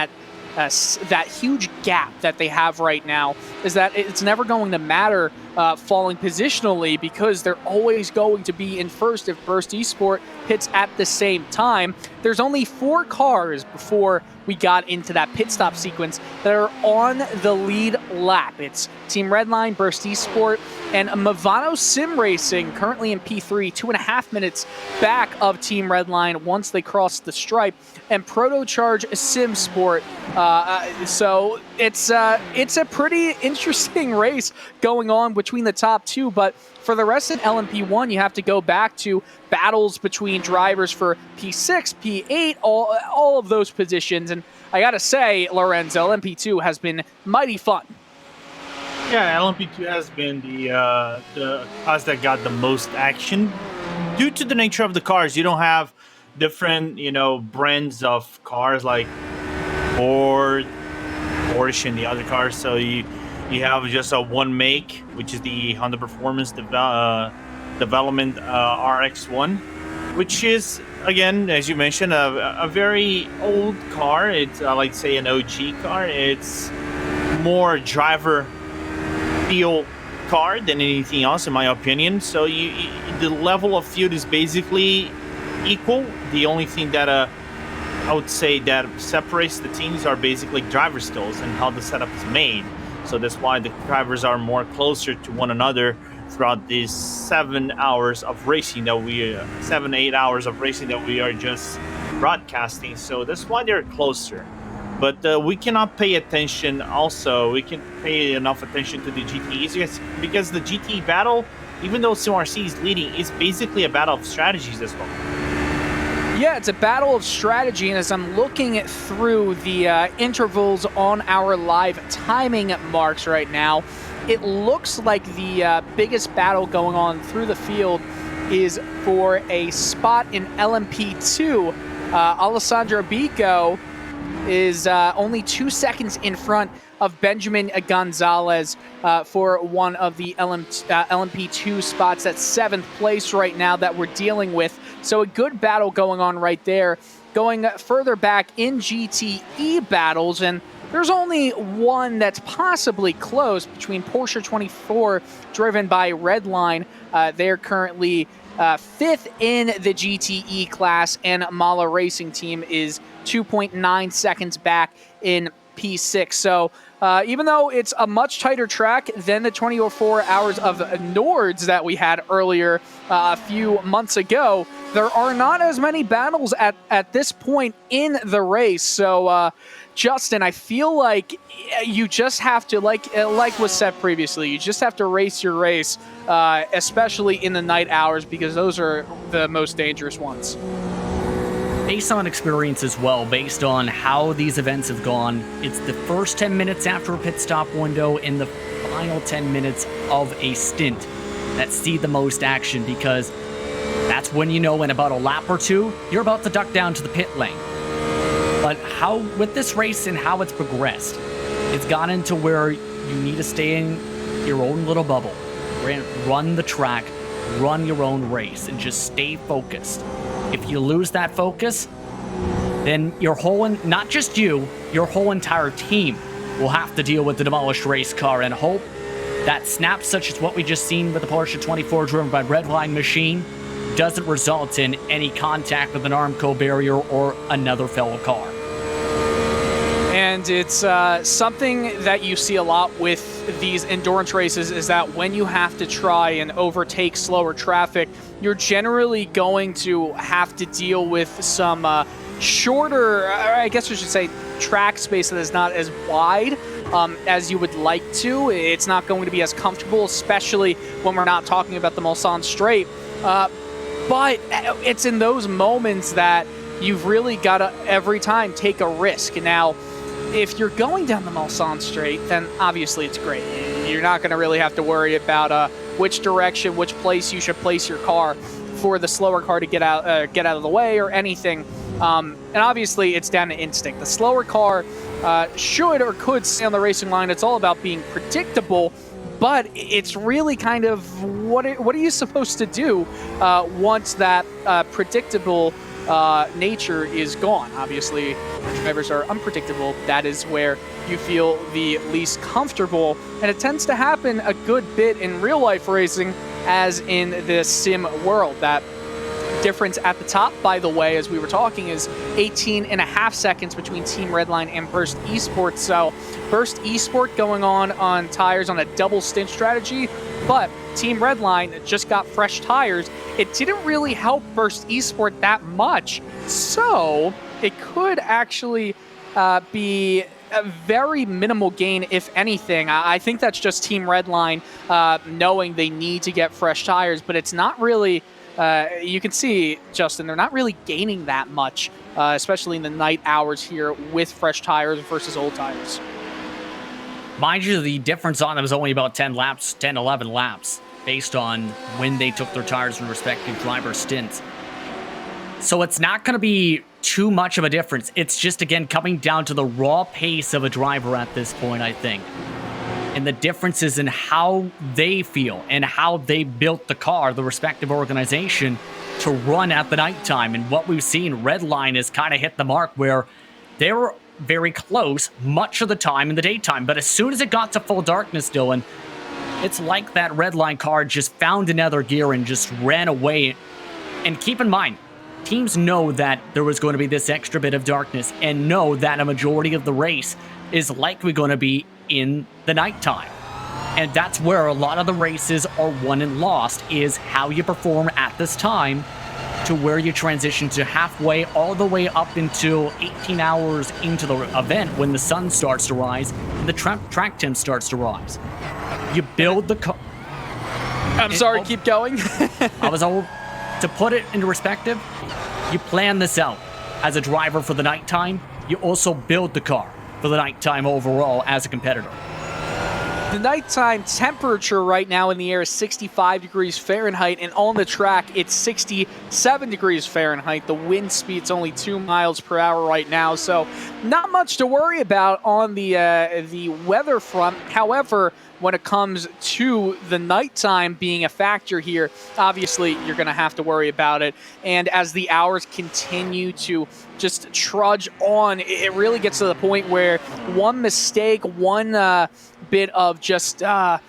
huge gap that they have right now is that it's never going to matter falling positionally, because they're always going to be in first if Burst Esport hits at the same time. There's only 4 cars before we got into that pit stop sequence that are on the lead lap. It's Team Redline, Burst Esport, and Movano Sim Racing, currently in P3, 2.5 minutes back of Team Redline once they cross the stripe, and Protocharge Sim Sport. So it's a pretty interesting race going on between the top two, but for the rest of LMP1, you have to go back to battles between drivers for P6, P8, all of those positions. And I gotta say, Lorenzo, LMP2 has been mighty fun. Yeah, LMP2 has been the class that got the most action. Due to the nature of the cars, you don't have different, brands of cars like Ford, Porsche, and the other cars. So you have just a one make, which is the Honda Performance Development RX-1, which is, again, as you mentioned, a very old car. It's like, say, an OG car. It's more driver feel car than anything else, in my opinion. So the level of field is basically equal. The only thing that I would say that separates the teams are basically driver skills and how the setup is made. So that's why the drivers are more closer to one another throughout these 7 hours of racing that 8 hours of racing that we are just broadcasting. So that's why they're closer. But we cannot pay attention. Also, we can pay enough attention to the GTEs because the GTE battle, even though SimRC is leading, is basically a battle of strategies as well. Yeah, it's a battle of strategy, and as I'm looking through the intervals on our live timing marks right now, it looks like the biggest battle going on through the field is for a spot in LMP2. Alessandro Bico is only 2 seconds in front of Benjamin Gonzalez for one of the LMP2 spots. That's 7th place right now that we're dealing with. So a good battle going on right there. Going further back in GTE battles, and there's only one that's possibly close between Porsche 24, driven by Redline. They're currently 5th in the GTE class, and Mala Racing Team is 2.9 seconds back in P6. So even though it's a much tighter track than the 24 hours of Nords that we had earlier a few months ago, there are not as many battles at this point in the race. So Justin, I feel like you just have to, like was said previously, you just have to race your race, especially in the night hours, because those are the most dangerous ones. based on experience as well, based on how these events have gone, it's the first 10 minutes after a pit stop window and the final 10 minutes of a stint that see the most action, because that's when you know in about a lap or two, you're about to duck down to the pit lane. But how, with this race and how it's progressed, it's gotten to where you need to stay in your own little bubble, run the track, run your own race, and just stay focused. If you lose that focus, then your whole, not just you, your whole entire team will have to deal with the demolished race car, and hope that snap, such as what we just seen with the Porsche 24 driven by Redline machine, doesn't result in any contact with an Armco barrier or another fellow car. And it's something that you see a lot with these endurance races, is that when you have to try and overtake slower traffic, you're generally going to have to deal with some shorter, I guess we should say, track space that is not as wide as you would like to. It's not going to be as comfortable, especially when we're not talking about the Mulsanne Straight. But it's in those moments that you've really got to, every time, take a risk. Now, if you're going down the Mulsanne Straight, then obviously it's great. You're not going to really have to worry about which direction, which place you should place your car for the slower car to get out of the way or anything. And obviously, it's down to instinct. The slower car should or could stay on the racing line. It's all about being predictable. But it's really kind of what are you supposed to do once that predictable nature is gone? Obviously, when drivers are unpredictable, that is where you feel the least comfortable. And it tends to happen a good bit in real life racing as in the sim world. That difference at the top, by the way, as we were talking, is 18.5 seconds between Team Redline and Burst Esport. So Burst Esport going on tires on a double stint strategy, but Team Redline just got fresh tires. It didn't really help Burst Esport that much, so it could actually be a very minimal gain, if anything. I think that's just Team Redline knowing they need to get fresh tires, but it's not really... you can see, Justin, they're not really gaining that much, especially in the night hours here with fresh tires versus old tires. Mind you, the difference on them is only about 10 laps, 10, 11 laps, based on when they took their tires in respective driver stints. So it's not going to be too much of a difference. It's just, again, coming down to the raw pace of a driver at this point, I think. And the differences in how they feel and how they built the car, the respective organization, to run at the nighttime. And what we've seen, Redline has kind of hit the mark where they were very close much of the time in the daytime. But as soon as it got to full darkness, Dylan, it's like that Redline car just found another gear and just ran away. And keep in mind, teams know that there was going to be this extra bit of darkness and know that a majority of the race is likely going to be in the nighttime. And that's where a lot of the races are won and lost, is how you perform at this time to where you transition to halfway all the way up until 18 hours into the event when the sun starts to rise and the track temp starts to rise. You build the car. I'm sorry, keep going. To put it into perspective, you plan this out as a driver for the nighttime. You also build the car for the nighttime overall as a competitor. The nighttime temperature right now in the air is 65 degrees Fahrenheit, and on the track it's 67 degrees Fahrenheit. The wind speed's only 2 miles per hour right now, so not much to worry about on the weather front. However, when it comes to the nighttime being a factor here, obviously you're going to have to worry about it. And as the hours continue to just trudge on, it really gets to the point where one mistake, one bit of just, of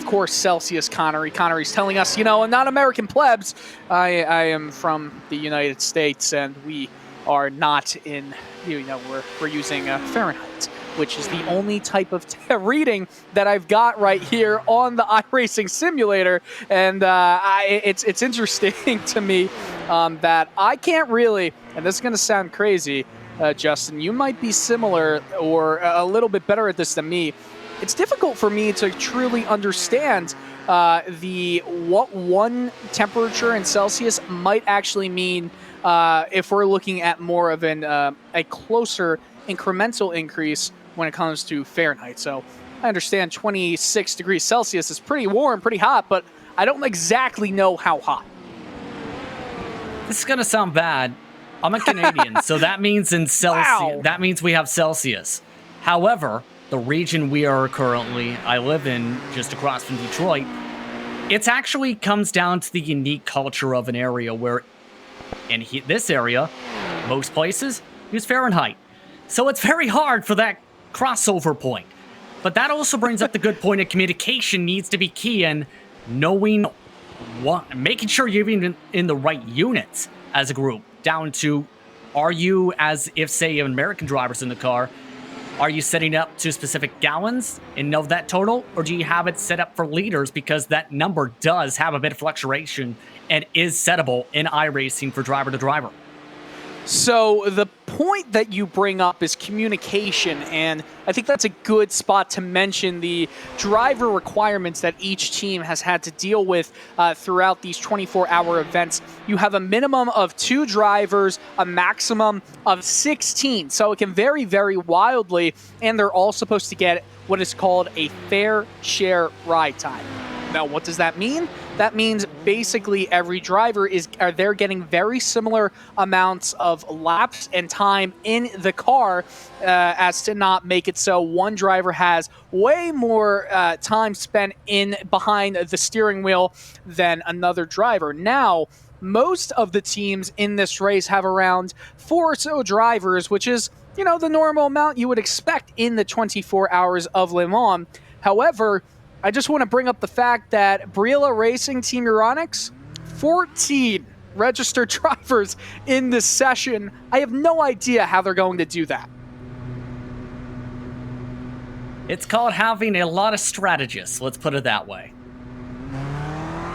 course, Celsius Connery's telling us, you know, not American plebs. I am from the United States, and we are not in, you know, we're using Fahrenheit, which is the only type of reading that I've got right here on the iRacing simulator. And it's interesting to me that I can't really, and this is going to sound crazy, Justin, you might be similar or a little bit better at this than me. it's difficult for me to truly understand what one temperature in Celsius might actually mean if we're looking at more of a closer incremental increase when it comes to Fahrenheit. So I understand 26 degrees Celsius is pretty warm, pretty hot, but I don't exactly know how hot. This is going to sound bad. I'm a Canadian, so that means in Celsius. Wow. That means we have Celsius. However, the region I live in just across from Detroit, it actually comes down to the unique culture of an area where in this area, most places use Fahrenheit. So it's very hard for that crossover point. But that also brings up the good point of communication needs to be key in knowing making sure you're even in the right units as a group, down to, are you, as if say an American driver's in the car, are you setting up to specific gallons and know that total, or do you have it set up for liters because that number does have a bit of fluctuation and is settable in iRacing for driver to driver? So the point that you bring up is communication, and I think that's a good spot to mention the driver requirements that each team has had to deal with throughout these 24-hour events. You have a minimum of 2 drivers, a maximum of 16, so it can vary very wildly, and they're all supposed to get what is called a fair share ride time. Now, what does that mean? That means basically every driver they're getting very similar amounts of laps and time in the car as to not make it so one driver has way more time spent behind the steering wheel than another driver. Now, most of the teams in this race have around 4 or so drivers, which is, the normal amount you would expect in the 24 hours of Le Mans. However, I just want to bring up the fact that Briella Racing Team Euronics, 14 registered drivers in this session. I have no idea how they're going to do that. It's called having a lot of strategists, let's put it that way.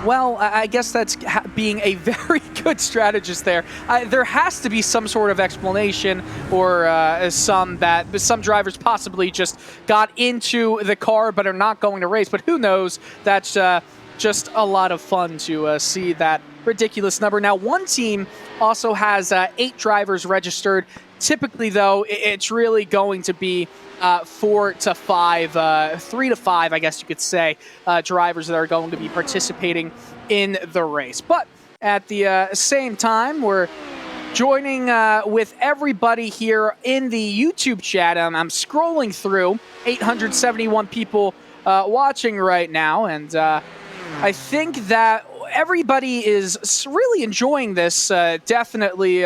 Well, I guess that's being a very good strategist there. There has to be some sort of explanation, or some drivers possibly just got into the car but are not going to race. But who knows? That's just a lot of fun to see that ridiculous number. Now, one team also has 8 drivers registered. Typically, though, it's really going to be 4 to 5, 3 to 5, I guess you could say, drivers that are going to be participating in the race. But at the same time, we're joining with everybody here in the YouTube chat. I'm scrolling through 871 people watching right now, and I think that everybody is really enjoying this. Definitely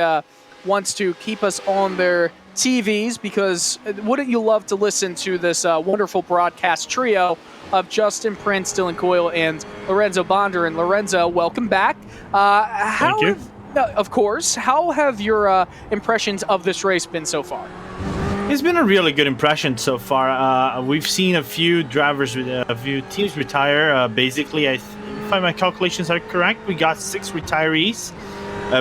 wants to keep us on their TVs, because wouldn't you love to listen to this wonderful broadcast trio of Justin Prince, Dylan Coyle, and Lorenzo Bonder. And Lorenzo, welcome back. Thank you. Of course. How have your impressions of this race been so far? It's been a really good impression so far. We've seen a few drivers, a few teams retire. Basically, if my calculations are correct, we got 6 retirees.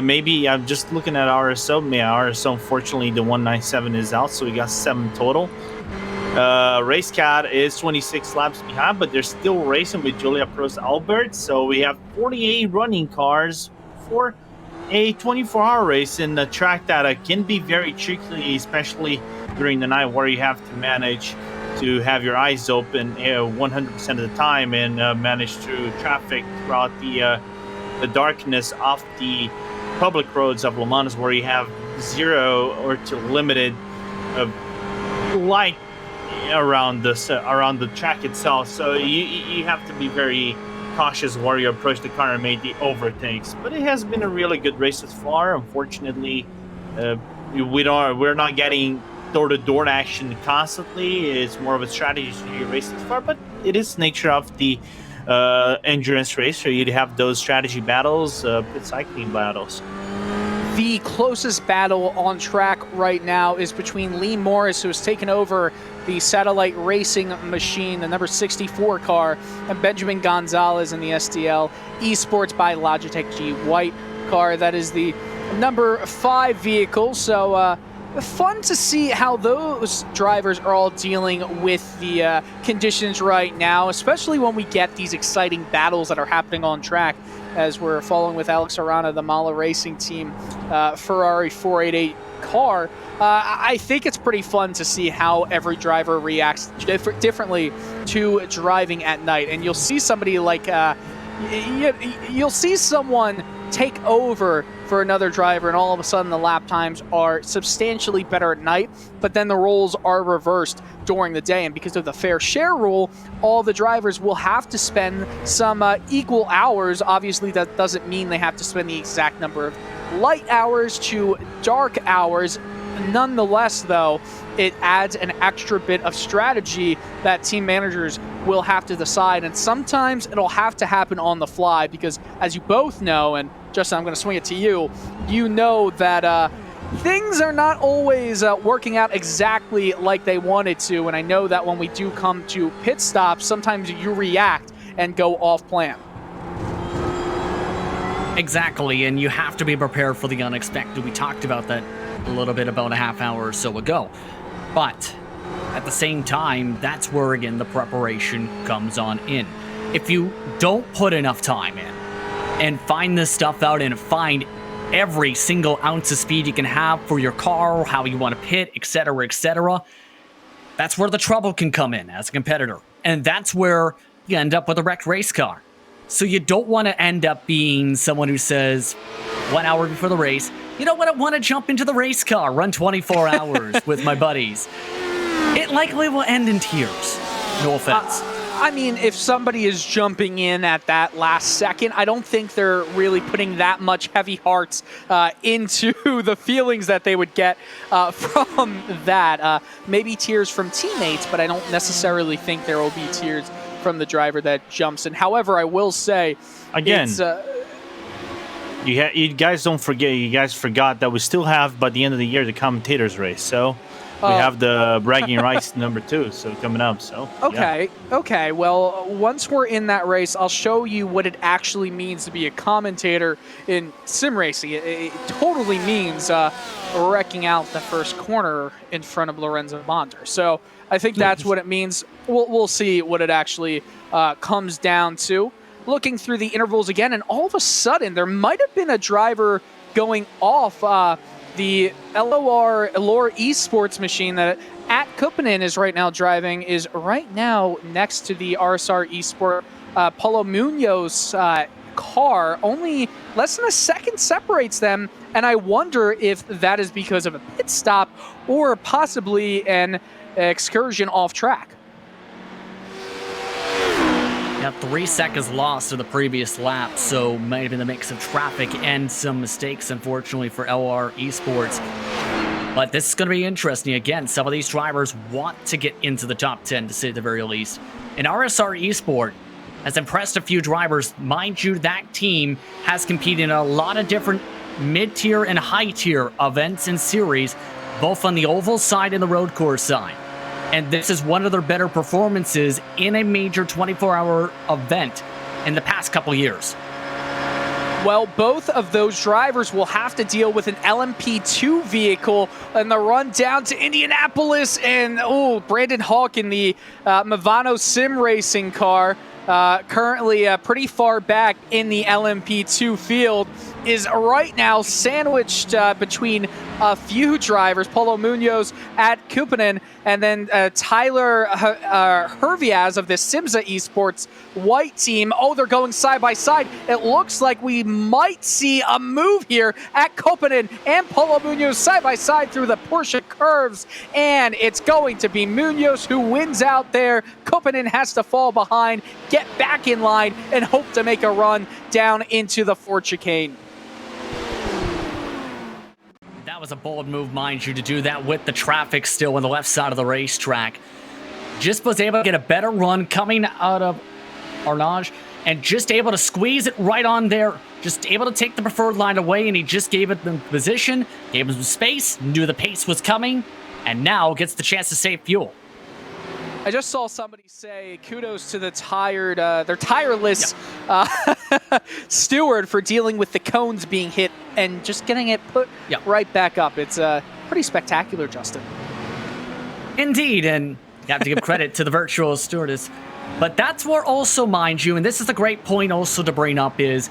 Maybe I'm just looking at RSO. Yeah, RSO, unfortunately, the 197 is out, so we got 7 total. RaceCat is 26 laps behind, but they're still racing with Julia Prost Albert. So we have 48 running cars for a 24-hour race in a track that can be very tricky, especially during the night, where you have to manage to have your eyes open 100% of the time and manage through traffic throughout the darkness of the public roads of Le Mans, where you have 0 or to limited light around the track itself. So you have to be very cautious where you approach the car and make the overtakes. But it has been a really good race so far. Unfortunately, we're not getting door-to-door action constantly. It's more of a strategy race so far, but it is nature of the endurance race, so you'd have those strategy battles, pit cycling battles. The closest battle on track right now is between Lee Morris, who has taken over the satellite racing machine, the number 64 car, and Benjamin Gonzalez in the SDL Esports by Logitech G White car. That is the number 5 vehicle. So fun to see how those drivers are all dealing with the conditions right now, especially when we get these exciting battles that are happening on track, as we're following with Alex Arana, the Mala Racing Team Ferrari 488 car. I think it's pretty fun to see how every driver reacts differently to driving at night. And you'll see somebody like, you'll see someone take over for another driver, and all of a sudden the lap times are substantially better at night, but then the roles are reversed during the day. And because of the fair share rule, all the drivers will have to spend some equal hours. Obviously, that doesn't mean they have to spend the exact number of light hours to dark hours. Nonetheless, though, it adds an extra bit of strategy that team managers will have to decide, and sometimes it'll have to happen on the fly because, as you both know, and Justin, I'm going to swing it to you, you know that things are not always working out exactly like they wanted to, and I know that when we do come to pit stops, sometimes you react and go off plan. Exactly, and you have to be prepared for the unexpected. We talked about that a little bit about a half hour or so ago. But at the same time, that's where, again, the preparation comes on in. If you don't put enough time in and find this stuff out and find every single ounce of speed you can have for your car, how you want to pit, etc., that's where the trouble can come in as a competitor. And that's where you end up with a wrecked race car. So you don't want to end up being someone who says 1 hour before the race, you know what, I want to jump into the race car, run 24 hours with my buddies. It likely will end in tears. No offense. I mean, if somebody is jumping in at that last second, I don't think they're really putting that much heavy hearts into the feelings that they would get from that. Maybe tears from teammates, but I don't necessarily think there will be tears from the driver that jumps in. However, I will say, again, you guys don't forget. You guys forgot that we still have, by the end of the year, the commentators race. So we have the bragging rights number 2, so coming up. So okay, yeah. Okay. Well, once we're in that race, I'll show you what it actually means to be a commentator in sim racing. It totally means wrecking out the first corner in front of Lorenzo Bonder. So I think that's what it means. We'll see what it actually comes down to. Looking through the intervals again, and all of a sudden, there might have been a driver going off the LOR esports machine that at Kupanen is right now driving, is right now next to the RSR Esport Paulo Munoz car. Only less than a second separates them, and I wonder if that is because of a pit stop or possibly an excursion off track. Now, 3 seconds lost to the previous lap, so might have been a mix of traffic and some mistakes, unfortunately, for LR Esports. But this is going to be interesting. Again, some of these drivers want to get into the top 10, to say the very least. And RSR Esport has impressed a few drivers. Mind you, that team has competed in a lot of different mid-tier and high-tier events and series, both on the oval side and the road course side. And this is one of their better performances in a major 24-hour event in the past couple years. Well, both of those drivers will have to deal with an LMP2 vehicle in the run down to Indianapolis. And, Brandon Hawk in the Movano Sim Racing car, currently pretty far back in the LMP2 field, is right now sandwiched between a few drivers. Paulo Munoz at Kupanen, and then Tyler Herviaz of the Simza Esports white team. Oh, they're going side by side. It looks like we might see a move here at Kupanen and Paulo Munoz side by side through the Porsche curves, and it's going to be Munoz who wins out there. Kupanen has to fall behind, get back in line, and hope to make a run down into the Ford chicane. That was a bold move, mind you, to do that with the traffic still on the left side of the racetrack. Just was able to get a better run coming out of Arnage and just able to squeeze it right on there. Just able to take the preferred line away, and he just gave it the position, gave him some space, knew the pace was coming, and now gets the chance to save fuel. I just saw somebody say kudos to the their tireless steward for dealing with the cones being hit and just getting it put right back up. It's pretty spectacular, Justin. Indeed, and you have to give credit to the virtual stewardess. But that's where also, mind you, and this is a great point also to bring up, is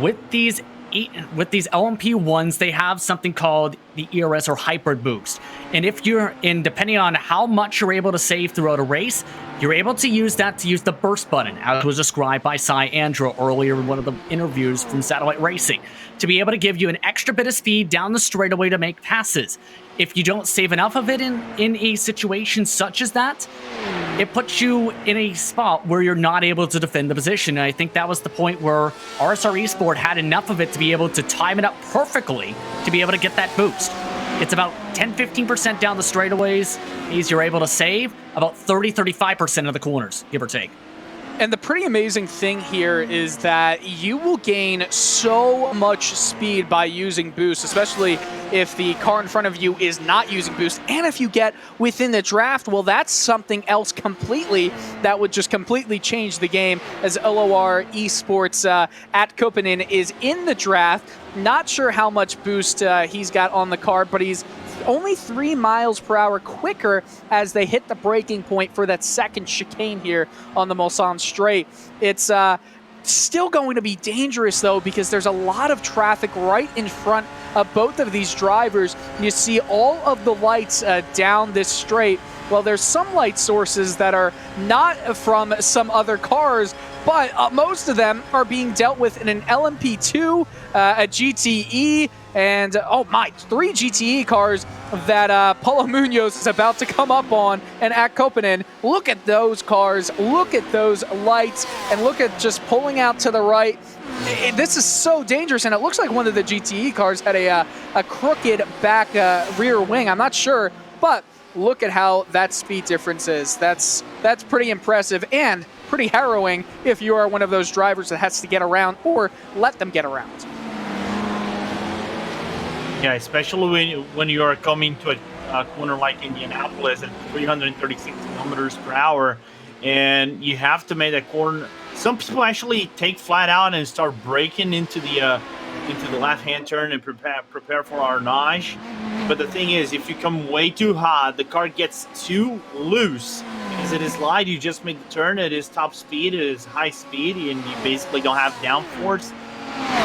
with these LMP1s, they have something called the ERS or hybrid boost. And if you're in, depending on how much you're able to save throughout a race, you're able to use that to use the burst button, as was described by Sai Andra earlier in one of the interviews from Satellite Racing, to be able to give you an extra bit of speed down the straightaway to make passes. If you don't save enough of it in a situation such as that, it puts you in a spot where you're not able to defend the position. And I think that was the point where RSR Esport had enough of it to be able to time it up perfectly to be able to get that boost. It's about 10-15% down the straightaways is you're able to save, about 30-35% of the corners, give or take. And the pretty amazing thing here is that you will gain so much speed by using boost, especially if the car in front of you is not using boost. And if you get within the draft, well, that's something else completely that would just completely change the game, as LOR Esports at Copenhagen is in the draft. Not sure how much boost he's got on the car, but he's only 3 miles per hour quicker as they hit the braking point for that second chicane here on the Mulsanne Straight. It's still going to be dangerous, though, because there's a lot of traffic right in front of both of these drivers. You see all of the lights down this straight. Well, there's some light sources that are not from some other cars, but most of them are being dealt with in an LMP2, a GTE, and, oh my, 3 GTE cars that Paulo Munoz is about to come up on and at Copenhagen. Look at those cars, look at those lights, and look at just pulling out to the right. This is so dangerous, and it looks like one of the GTE cars had a crooked back rear wing. I'm not sure, but look at how that speed difference is. That's pretty impressive and pretty harrowing if you are one of those drivers that has to get around or let them get around. Yeah, especially when you are coming to a corner like Indianapolis at 336 kilometers per hour, and you have to make that corner. Some people actually take flat out and start braking into the left-hand turn and prepare for Arnage. But the thing is, if you come way too hot, the car gets too loose. Because it is light, you just make the turn, it is top speed, it is high speed, and you basically don't have downforce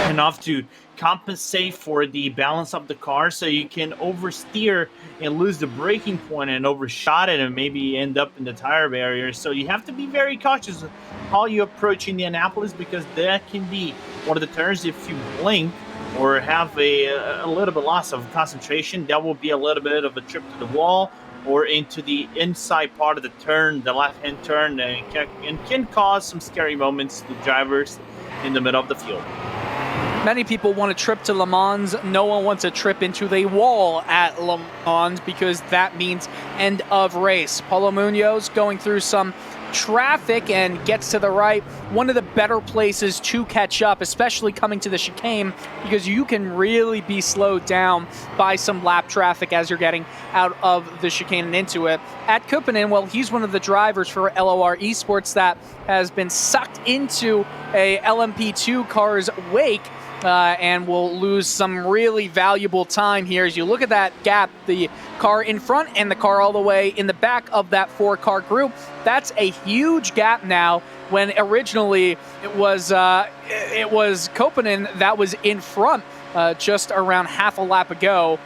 enough to compensate for the balance of the car, so you can oversteer and lose the braking point and overshot it and maybe end up in the tire barrier. So you have to be very cautious of how you approach Indianapolis, because that can be one of the turns. If you blink or have a little bit loss of concentration, that will be a little bit of a trip to the wall or into the inside part of the turn, the left-hand turn, and can cause some scary moments to drivers in the middle of the field. Many people want a trip to Le Mans. No one wants a trip into the wall at Le Mans, because that means end of race. Paulo Munoz going through some traffic and gets to the right. One of the better places to catch up, especially coming to the chicane, because you can really be slowed down by some lap traffic as you're getting out of the chicane and into it. At Copenhagen, well, he's one of the drivers for LOR Esports that has been sucked into a LMP2 car's wake, and will lose some really valuable time here. As you look at that gap, the car in front and the car all the way in the back of that 4-car group, that's a huge gap now, when originally it was Copenhagen that was in front just around half a lap ago,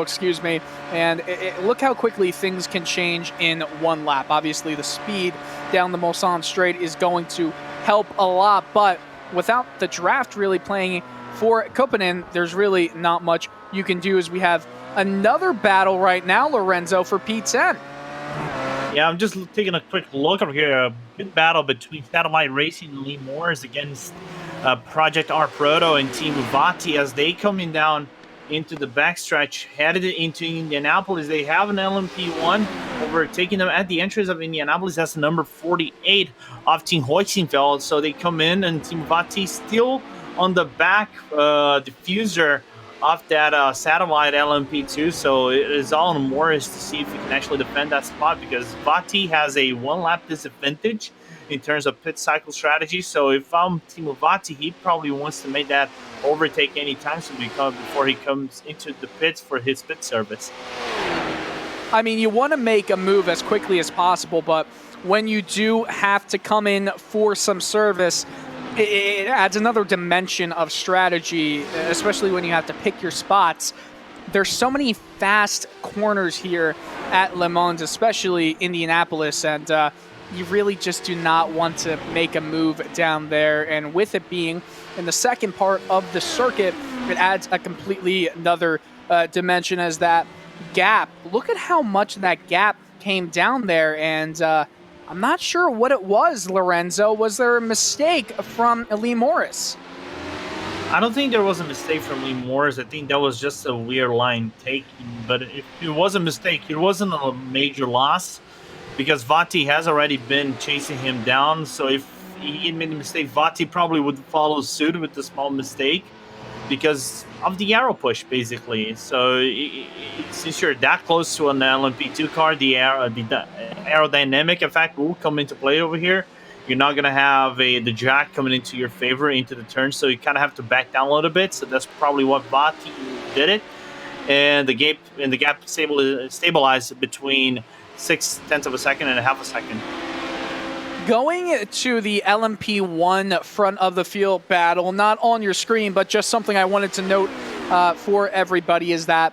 excuse me. And look how quickly things can change in one lap. Obviously, the speed down the Mulsanne Straight is going to help a lot, but without the draft really playing for Copenhagen, there's really not much you can do, as we have another battle right now, Lorenzo, for P10. Yeah, I'm just taking a quick look over here. A good battle between Satellite Racing and Lee Morris against Project R Proto and Team Uvati as they coming down into the backstretch, headed into Indianapolis. They have an LMP1 overtaking them at the entrance of Indianapolis. That's number 48 of Team Hoisenfeld. So they come in, and Team Vati still on the back diffuser off that satellite LMP2, so it is all on Morris to see if he can actually defend that spot, because Vati has a 1 lap disadvantage in terms of pit cycle strategy. So if I'm Timo Vati, he probably wants to make that overtake anytime soon before he comes into the pits for his pit service. I mean, you want to make a move as quickly as possible, but when you do have to come in for some service, it adds another dimension of strategy, especially when you have to pick your spots. There's so many fast corners here at Le Mans, especially Indianapolis, and you really just do not want to make a move down there. And with it being in the second part of the circuit, it adds a completely another dimension as that gap. Look at how much that gap came down there, and I'm not sure what it was, Lorenzo. Was there a mistake from Lee Morris? I don't think there was a mistake from Lee Morris. I think that was just a weird line taking. But if it was a mistake, it wasn't a major loss, because Vati has already been chasing him down. So if he made a mistake, Vati probably would follow suit with a small mistake because of the arrow push, basically. So since you're that close to an LMP2 car, the aerodynamic effect will come into play over here. You're not going to have the jack coming into your favor into the turn, so you kind of have to back down a little bit. So that's probably what Vati did it. And the gap stabilized between 0.6 of a second and 0.5 second. Going to the LMP1 front of the field battle, not on your screen, but just something I wanted to note for everybody is that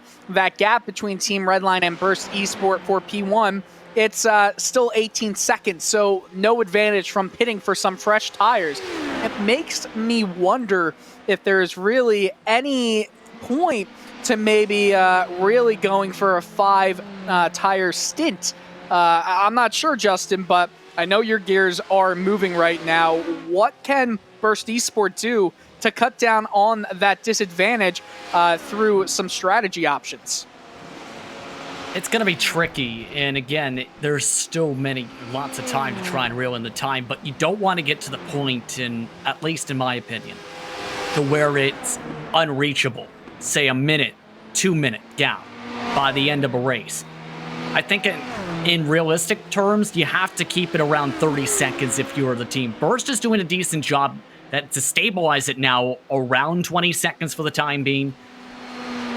gap between Team Redline and Burst Esport for P1, it's still 18 seconds, so no advantage from pitting for some fresh tires. It makes me wonder if there's really any point to maybe really going for a 5-tire stint. I'm not sure, Justin, but I know your gears are moving right now. What can Burst Esport do to cut down on that disadvantage through some strategy options? It's going to be tricky, and again, there's still lots of time to try and reel in the time, but you don't want to get to the point, at least in my opinion, to where it's unreachable, say a minute, 2-minute gap by the end of a race. I think in realistic terms, you have to keep it around 30 seconds if you're the team. Burst is doing a decent job to stabilize it now around 20 seconds for the time being.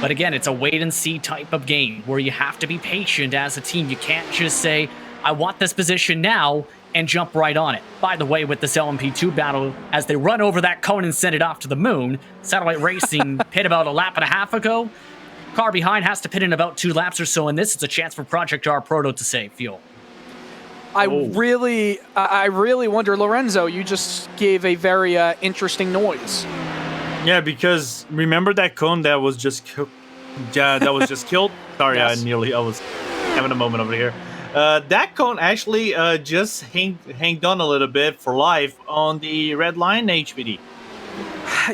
But again, it's a wait-and-see type of game where you have to be patient as a team. You can't just say, I want this position now, and jump right on it. By the way, with this LMP2 battle, as they run over that cone and send it off to the moon, Satellite Racing pit about 1.5 laps ago. Car behind has to pit in about 2 laps or so, and this is a chance for Project R Proto to save fuel. I really wonder, Lorenzo, you just gave a very interesting noise. Yeah, because remember that cone that was just killed? Sorry, yes. I was having a moment over here. That cone actually just hanged on a little bit for life on the Redline HPD.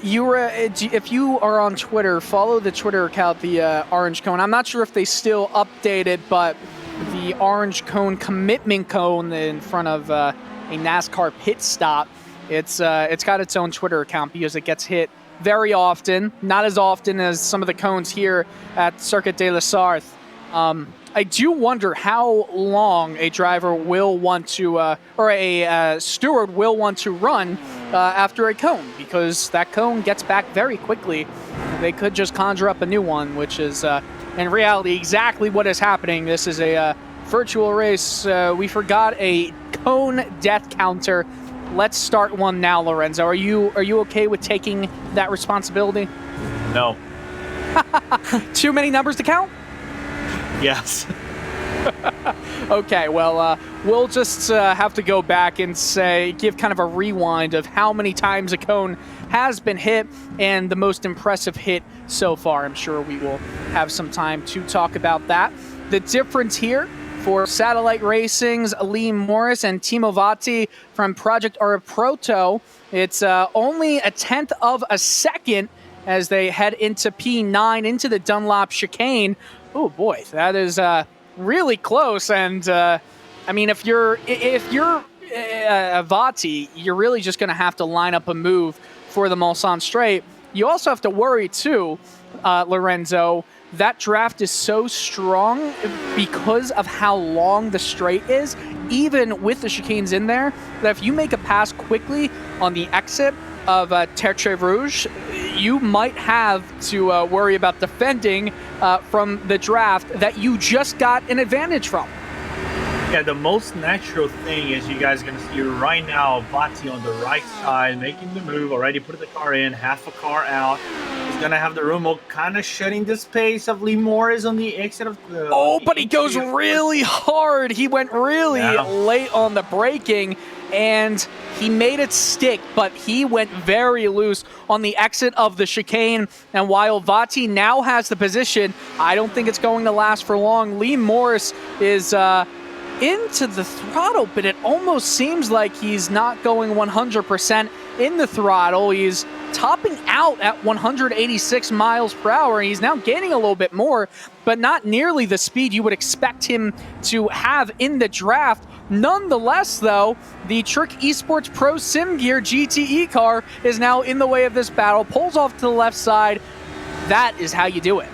If you are on Twitter, follow the Twitter account, the Orange Cone. I'm not sure if they still update it, but the Orange Cone commitment cone in front of a NASCAR pit stop, it's got its own Twitter account because it gets hit very often, not as often as some of the cones here at Circuit de la Sarthe. I do wonder how long a driver will want to, or a steward will want to run after a cone, because that cone gets back very quickly. They could just conjure up a new one, which is, in reality, exactly what is happening. This is a virtual race. We forgot a cone death counter. Let's start one now, Lorenzo. Are you okay with taking that responsibility? No. Too many numbers to count? Yes. Okay, well, we'll just have to go back and give kind of a rewind of how many times a cone has been hit and the most impressive hit so far. I'm sure we will have some time to talk about that. The difference here for Satellite Racing's Lee Morris and Timo Vati from Project R Proto, it's only 1/10 of a second as they head into P9, into the Dunlop chicane. Oh boy, that is really close. And I mean, if you're Vati, you're really just going to have to line up a move for the Mulsanne straight. You also have to worry too Lorenzo, that draft is so strong because of how long the straight is, even with the chicanes in there, that if you make a pass quickly on the exit of Tertre Rouge, you might have to worry about defending from the draft that you just got an advantage from. Yeah, the most natural thing is you guys are going to see right now Vati on the right side making the move, already put the car in, half a car out. He's going to have the Rumo kind of shutting the space of Lee Morris on the exit of the... Oh, but he goes really hard. He went really late on the braking, and he made it stick, but he went very loose on the exit of the chicane. And while Vati now has the position, I don't think it's going to last for long. Lee Morris is... into the throttle, but it almost seems like he's not going 100% in the throttle. He's topping out at 186 miles per hour. He's now gaining a little bit more, but not nearly the speed you would expect him to have in the draft. Nonetheless, though, the Trick Esports Pro Sim Gear GTE car is now in the way of this battle, pulls off to the left side. That is how you do it.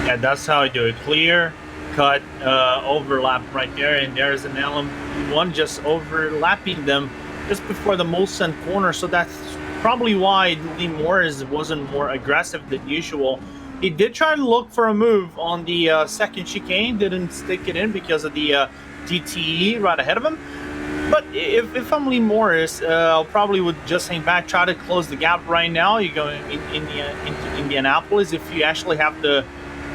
Yeah, that's how you do it. Clear, cut, overlap right there, and there's an LM1 just overlapping them just before the Molson corner, so that's probably why Lee Morris wasn't more aggressive than usual. He did try to look for a move on the second chicane, didn't stick it in because of the DTE right ahead of him. But if I'm Lee Morris, I'll probably would just hang back, try to close the gap right now. You go into Indianapolis. If you actually have the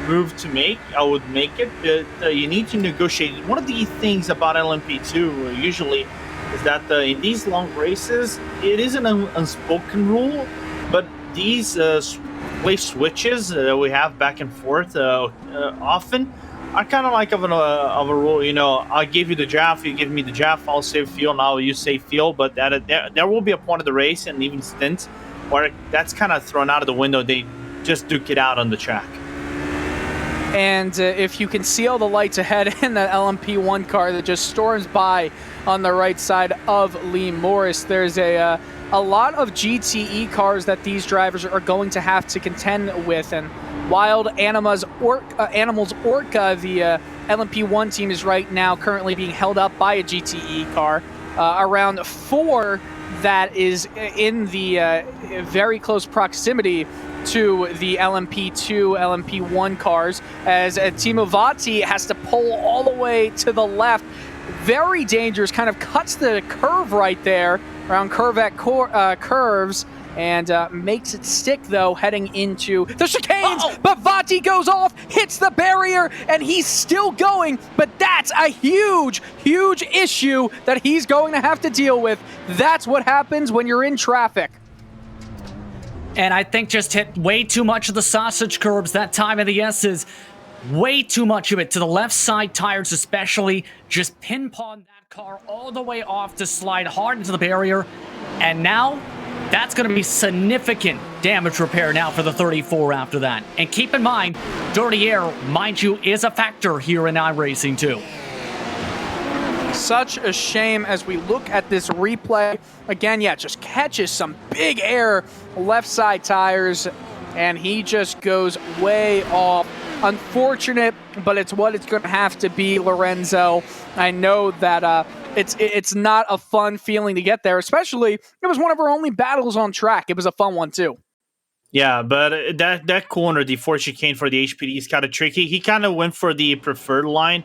move to make, I would make it. You need to negotiate. One of the things about LMP2 usually is that in these long races, it is an unspoken rule, but these place switches that we have back and forth often are kind of like of a rule. You know, I give you the draft, you give me the draft, I'll save fuel, now you save fuel, but there will be a point of the race and even stints where that's kind of thrown out of the window. They just duke it out on the track. And if you can see all the lights ahead in that LMP1 car that just storms by on the right side of Lee Morris, there's a lot of GTE cars that these drivers are going to have to contend with. And Wild Animals Orca, the LMP1 team, is right now currently being held up by a GTE car. Around 4 that is in the very close proximity to the LMP2, LMP1 cars, as Timo Vati has to pull all the way to the left. Very dangerous, kind of cuts the curve right there around Corvette curves, and makes it stick, though, heading into the chicanes. But Vati goes off, hits the barrier, and he's still going. But that's a huge, huge issue that he's going to have to deal with. That's what happens when you're in traffic. And I think just hit way too much of the sausage curbs that time of the S's. Way too much of it to the left side tires especially. Just pin-pawned that car all the way off to slide hard into the barrier. And now, that's going to be significant damage repair now for the 34 after that. And keep in mind, dirty air, mind you, is a factor here in iRacing too. Such a shame as we look at this replay. Again, yeah, just catches some big air left side tires, and he just goes way off. Unfortunate, but it's what it's going to have to be, Lorenzo. I know that it's not a fun feeling to get there, especially it was one of our only battles on track. It was a fun one, too. Yeah, but that corner, the fourth chicane for the HPD is kind of tricky. He kind of went for the preferred line.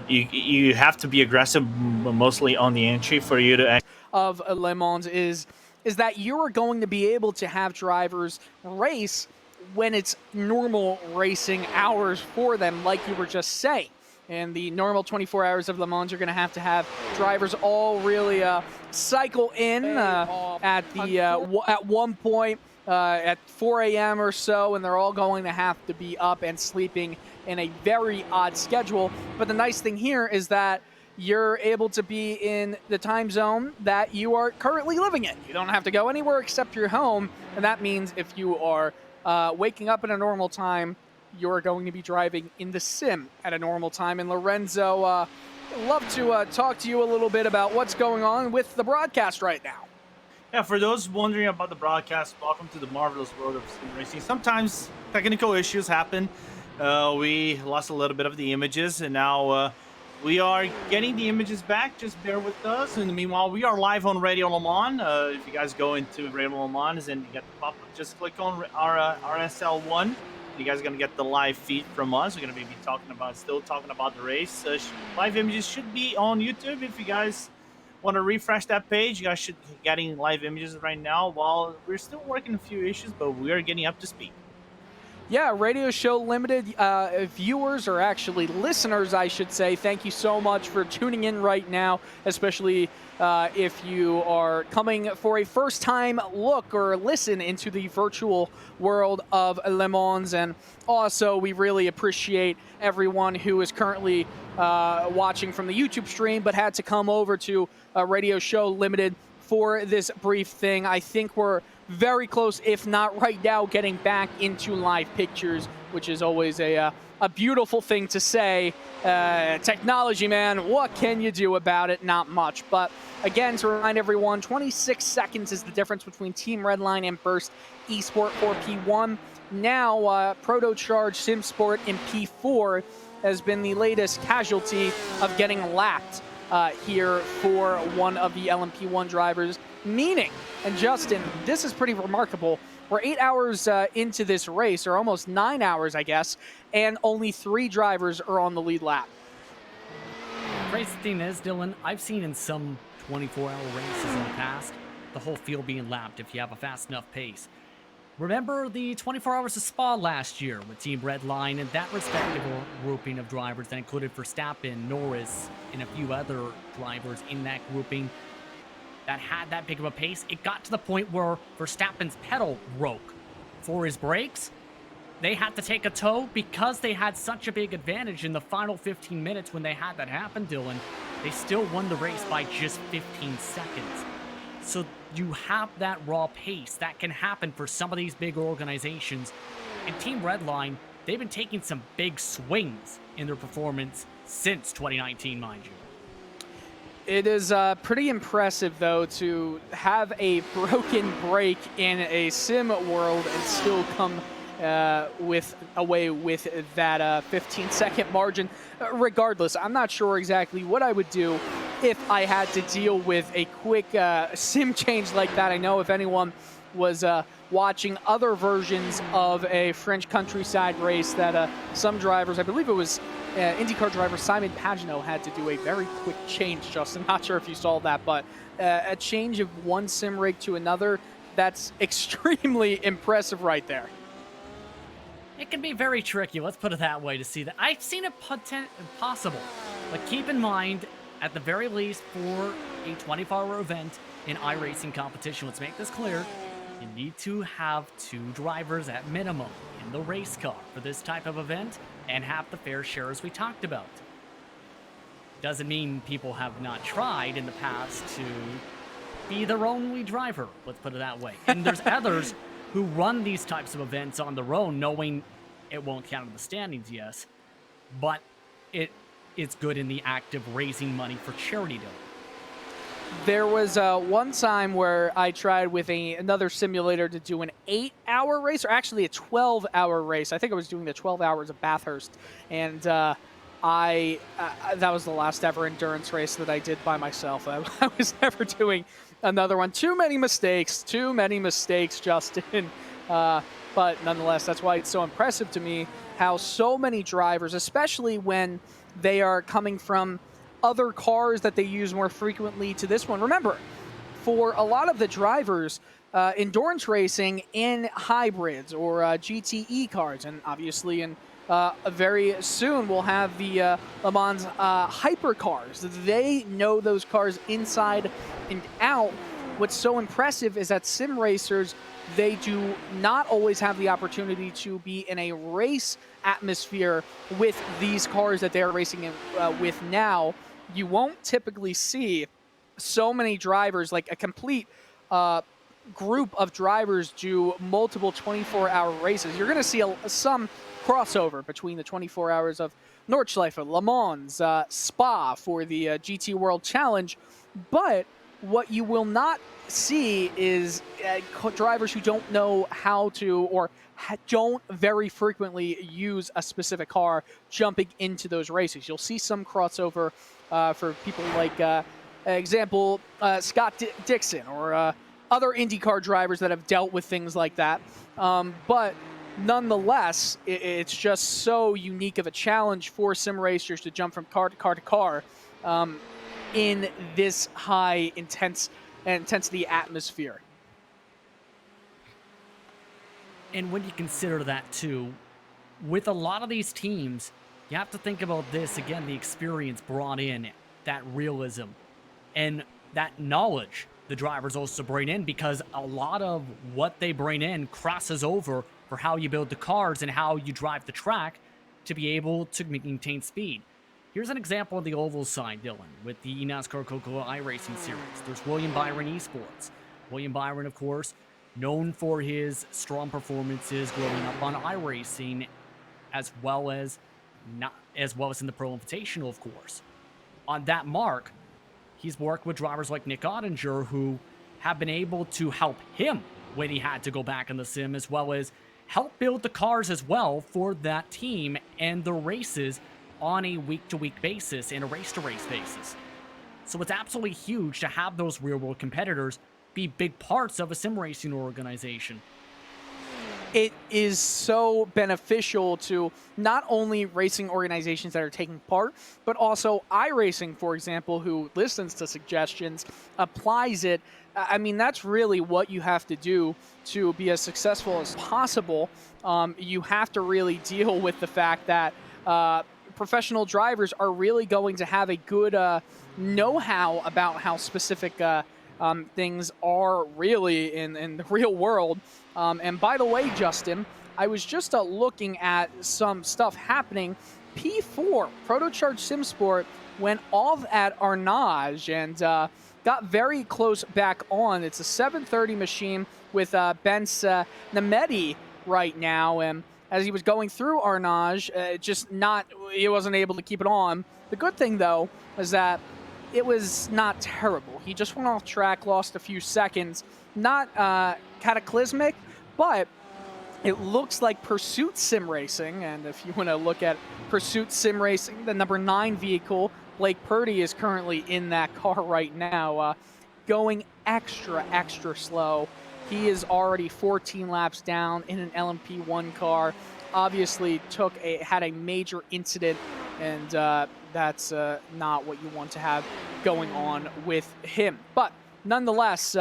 You have to be aggressive, mostly on the entry for you to... Of Le Mans is that you are going to be able to have drivers race when it's normal racing hours for them, like you were just saying. And the normal 24 hours of Le Mans, you're going to have drivers all really cycle in at one point at 4 a.m. or so, and they're all going to have to be up and sleeping in a very odd schedule. But the nice thing here is that you're able to be in the time zone that you are currently living in. You don't have to go anywhere except your home, and that means if you are waking up at a normal time, you're going to be driving in the sim at a normal time. And Lorenzo, I'd love to talk to you a little bit about what's going on with the broadcast right now. Yeah, for those wondering about the broadcast, welcome to the marvelous world of sim racing. Sometimes technical issues happen. We lost a little bit of the images, and now we are getting the images back. Just bear with us. And meanwhile, we are live on Radio Le Mans. If you guys go into Radio Le Mans and you get the pop-up, just click on our RSL1. You guys are going to get the live feed from us. We're going to be still talking about the race. Live images should be on YouTube if you guys want to refresh that page. You guys should be getting live images right now. While we're still working a few issues, but we are getting up to speed. Yeah, Radio Show Limited viewers, or actually listeners, I should say, thank you so much for tuning in right now, especially if you are coming for a first-time look or listen into the virtual world of Le Mans. And also, we really appreciate everyone who is currently watching from the YouTube stream but had to come over to Radio Show Limited for this brief thing. I think we're very close, if not right now, getting back into live pictures, which is always a beautiful thing to say. Technology, man, what can you do about it? Not much. But again, to remind everyone, 26 seconds is the difference between Team Redline and Burst Esport for P1. Now, Proto-Charge SimSport in P4 has been the latest casualty of getting lapped here for one of the LMP1 drivers. Meaning, and Justin, this is pretty remarkable, we're 8 hours into this race, or almost 9 hours, I guess, and only 3 drivers are on the lead lap. Crazy thing is, Dylan, I've seen in some 24-hour races in the past, the whole field being lapped if you have a fast enough pace. Remember the 24 Hours of Spa last year with Team Redline and that respective grouping of drivers that included Verstappen, Norris, and a few other drivers in that grouping that had that big of a pace? It got to the point where Verstappen's pedal broke. For his brakes, they had to take a tow because they had such a big advantage in the final 15 minutes when they had that happen, Dylan. They still won the race by just 15 seconds. So you have that raw pace that can happen for some of these big organizations. And Team Redline, they've been taking some big swings in their performance since 2019, mind you. It is pretty impressive, though, to have a broken brake in a sim world and still come away with that 15-second margin. Regardless, I'm not sure exactly what I would do if I had to deal with a quick sim change like that. I know if anyone was watching other versions of a French countryside race that some drivers, I believe it was IndyCar driver Simon Pagenaud, had to do a very quick change, Justin. Not sure if you saw that, but a change of one sim rig to another, that's extremely impressive right there. It can be very tricky, let's put it that way, to see that. I've seen it possible, but keep in mind, at the very least, for a 24-hour event in iRacing competition, let's make this clear, you need to have 2 drivers at minimum in the race car for this type of event and have the fair share as we talked about. Doesn't mean people have not tried in the past to be their own lead driver, let's put it that way. And there's others who run these types of events on their own, knowing it won't count in the standings, yes, but it's good in the act of raising money for charity, though. There was one time where I tried with another simulator to do an 8-hour race, or actually a 12-hour race. I think I was doing the 12 hours of Bathurst, and that was the last ever endurance race that I did by myself. I was never doing another one. Too many mistakes, Justin. But nonetheless, that's why it's so impressive to me how so many drivers, especially when they are coming from other cars that they use more frequently to this one. Remember, for a lot of the drivers, endurance racing in hybrids or GTE cars, and obviously in very soon we'll have the Le Mans hypercars. They know those cars inside and out. What's so impressive is that sim racers, they do not always have the opportunity to be in a race atmosphere with these cars that they're racing with now. You won't typically see so many drivers, like a complete group of drivers, do multiple 24-hour races. You're going to see some crossover between the 24 hours of Nordschleife, Le Mans, Spa for the GT World Challenge, but what you will not see is drivers who don't know how to or don't very frequently use a specific car jumping into those races. You'll see some crossover for people like, example, Scott Dixon or other IndyCar drivers that have dealt with things like that. But nonetheless, it's just so unique of a challenge for sim racers to jump from car to car to car in this high intensity atmosphere. And when you consider that too, with a lot of these teams, you have to think about this again, the experience brought in, that realism, and that knowledge the drivers also bring in, because a lot of what they bring in crosses over for how you build the cars and how you drive the track to be able to maintain speed. Here's an example on the oval side, Dylan, with the NASCAR Coca-Cola iRacing series. There's William Byron Esports. William Byron, of course, known for his strong performances growing up on iRacing, as well as in the Pro Invitational, of course. On that mark, he's worked with drivers like Nick Ottinger, who have been able to help him when he had to go back in the sim, as well as help build the cars as well for that team and the races on a week-to-week basis and a race-to-race basis. So it's absolutely huge to have those real-world competitors be big parts of a sim racing organization. It is so beneficial to not only racing organizations that are taking part, but also iRacing, for example, who listens to suggestions, applies it. I mean, that's really what you have to do to be as successful as possible. You have to really deal with the fact that professional drivers are really going to have a good know-how about how specific things are really in the real world. And by the way, Justin, I was just looking at some stuff happening. P4, Protocharged SimSport, went off at Arnage and got very close back on. It's a 730 machine with Ben Namedi right now. And as he was going through Arnage, he wasn't able to keep it on. The good thing, though, is that it was not terrible. He just went off track, lost a few seconds. Not cataclysmic, but it looks like Pursuit Sim Racing. And if you want to look at Pursuit Sim Racing, the number 9 vehicle, Blake Purdy is currently in that car right now, going extra slow. He is already 14 laps down in an LMP1 car. Obviously had a major incident, and that's not what you want to have going on with him. But nonetheless,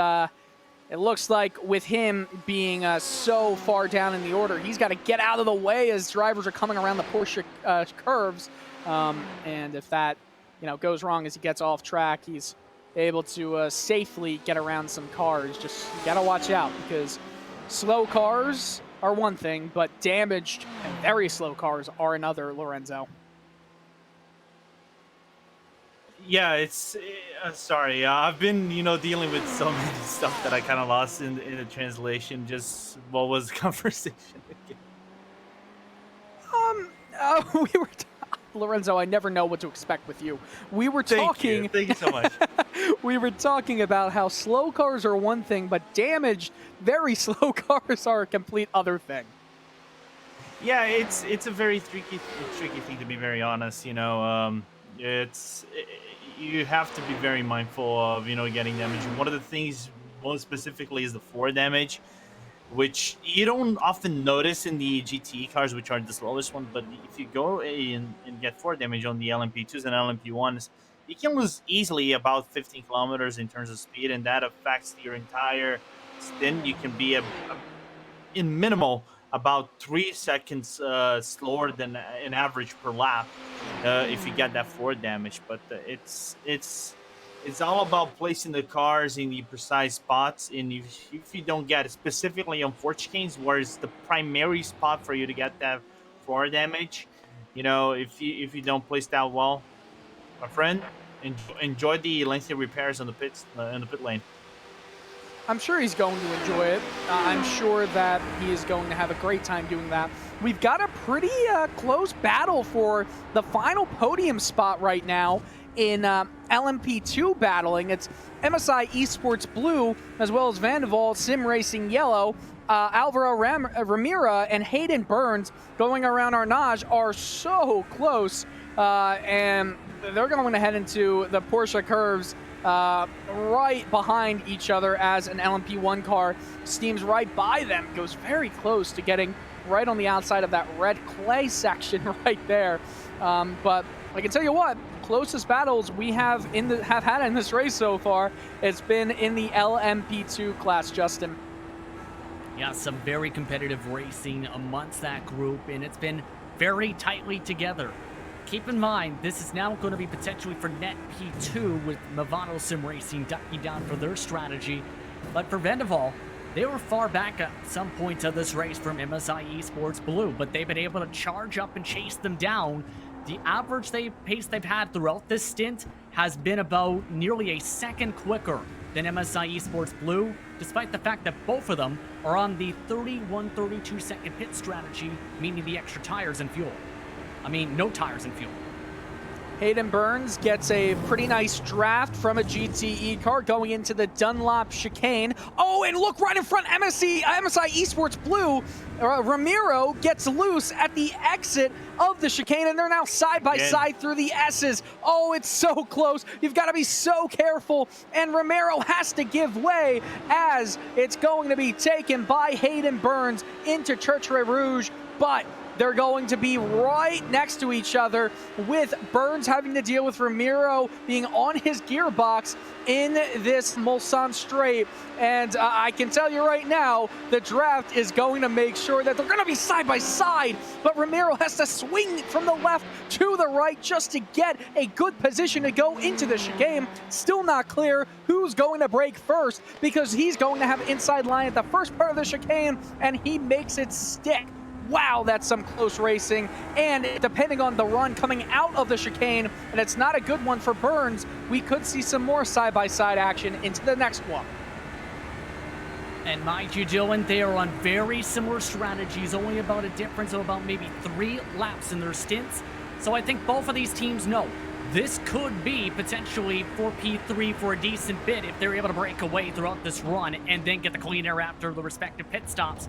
it looks like with him being so far down in the order, he's got to get out of the way as drivers are coming around the Porsche curves. And if that goes wrong as he gets off track, he's able to safely get around some cars. Just got to watch out, because slow cars are one thing, but damaged and very slow cars are another, Lorenzo. Yeah, it's sorry. I've been dealing with so many stuff that I kind of lost in the translation. Just what was the conversation again? We were Lorenzo, I never know what to expect with you. We were talking. Thank you so much. We were talking about how slow cars are one thing, but damaged, very slow cars are a complete other thing. Yeah, it's a very tricky thing, to be very honest. You have to be very mindful of getting damage. And one of the things most specifically is the floor damage, which you don't often notice in the GT cars, which are the slowest one. But if you go and get floor damage on the LMP2s and LMP1s, you can lose easily about 15 kilometers in terms of speed, and that affects your entire stint. You can be in minimal about 3 seconds slower than an average per lap if you get that floor damage. But it's all about placing the cars in the precise spots, and if you don't get it specifically on Forchicanes, where it's the primary spot for you to get that floor damage, if you don't place that well, my friend, enjoy the lengthy repairs on the pit lane. I'm sure he's going to enjoy it. I'm sure that he is going to have a great time doing that. We've got a pretty close battle for the final podium spot right now in LMP2 battling. It's MSI Esports Blue, as well as Vanderval Sim Racing Yellow. Alvaro Ramira and Hayden Burns going around Arnage are so close, and they're going to head into the Porsche curves right behind each other as an LMP1 car steams right by them, goes very close to getting right on the outside of that red clay section right there. But I can tell you what, closest battles we have had in this race so far, it's been in the LMP2 class, Justin. Yeah, some very competitive racing amongst that group, and it's been very tightly together. Keep in mind, this is now going to be potentially for net P2 with Movado Sim Racing ducking down for their strategy. But for Vanderval, they were far back at some points of this race from MSI Esports Blue, but they've been able to charge up and chase them down. The average pace they've had throughout this stint has been about nearly a second quicker than MSI Esports Blue, despite the fact that both of them are on the 31-32 second pit strategy, meaning the extra tires and fuel. I mean, no tires and fuel. Hayden Burns gets a pretty nice draft from a GTE car going into the Dunlop chicane. Oh, and look right in front, MSI Esports Blue. Ramiro gets loose at the exit of the chicane, and they're now side by side through the S's. Oh, it's so close. You've got to be so careful, and Ramiro has to give way as it's going to be taken by Hayden Burns into Churchill Rouge, but they're going to be right next to each other, with Burns having to deal with Ramiro being on his gearbox in this Mulsanne straight. And I can tell you right now, the draft is going to make sure that they're going to be side by side, but Ramiro has to swing from the left to the right just to get a good position to go into the chicane. Still not clear who's going to break first, because he's going to have inside line at the first part of the chicane, and he makes it stick. Wow, that's some close racing, and depending on the run coming out of the chicane, and it's not a good one for Burns, we could see some more side-by-side action into the next one. And mind you, Dylan, they are on very similar strategies, only about a difference of about maybe 3 laps in their stints. So I think both of these teams know this could be potentially for P3 for a decent bit if they're able to break away throughout this run and then get the clean air after the respective pit stops.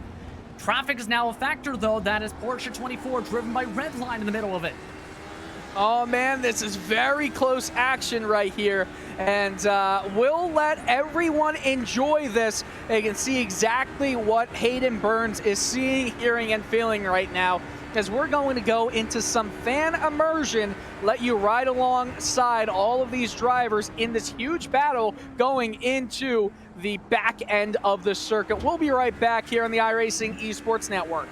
Traffic is now a factor, though. That is Porsche 24 driven by Redline in the middle of it. Oh, man, this is very close action right here. And we'll let everyone enjoy this. They can see exactly what Hayden Burns is seeing, hearing, and feeling right now, as we're going to go into some fan immersion, let you ride alongside all of these drivers in this huge battle going into the back end of the circuit. We'll be right back here on the iRacing Esports Network.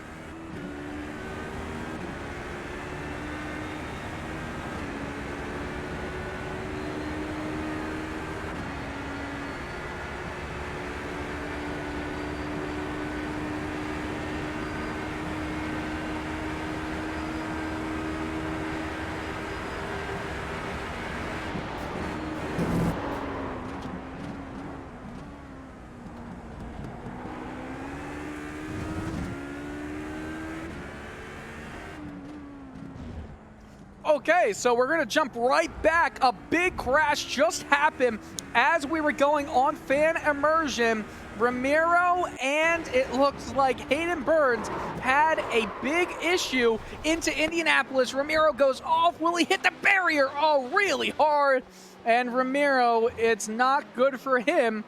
Okay, so we're going to jump right back. A big crash just happened as we were going on fan immersion. Ramiro and it looks like Hayden Burns had a big issue into Indianapolis. Ramiro goes off. Will he hit the barrier? Oh, really hard. And Ramiro, it's not good for him.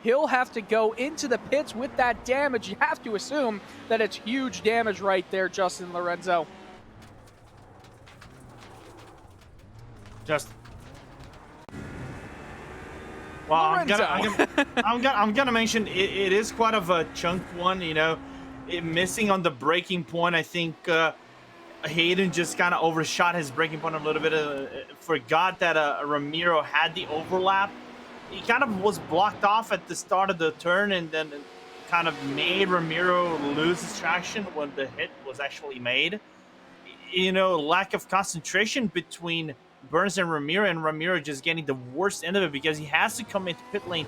He'll have to go into the pits with that damage. You have to assume that it's huge damage right there, Justin Lorenzo. Just well, I'm gonna mention it is quite of a chunk one, you know, missing on the braking point. I think Hayden just kind of overshot his braking point a little bit. Forgot that Ramiro had the overlap. He kind of was blocked off at the start of the turn, and then kind of made Ramiro lose his traction when the hit was actually made. You know, lack of concentration between Burns and Ramiro just getting the worst end of it, because he has to come into pit lane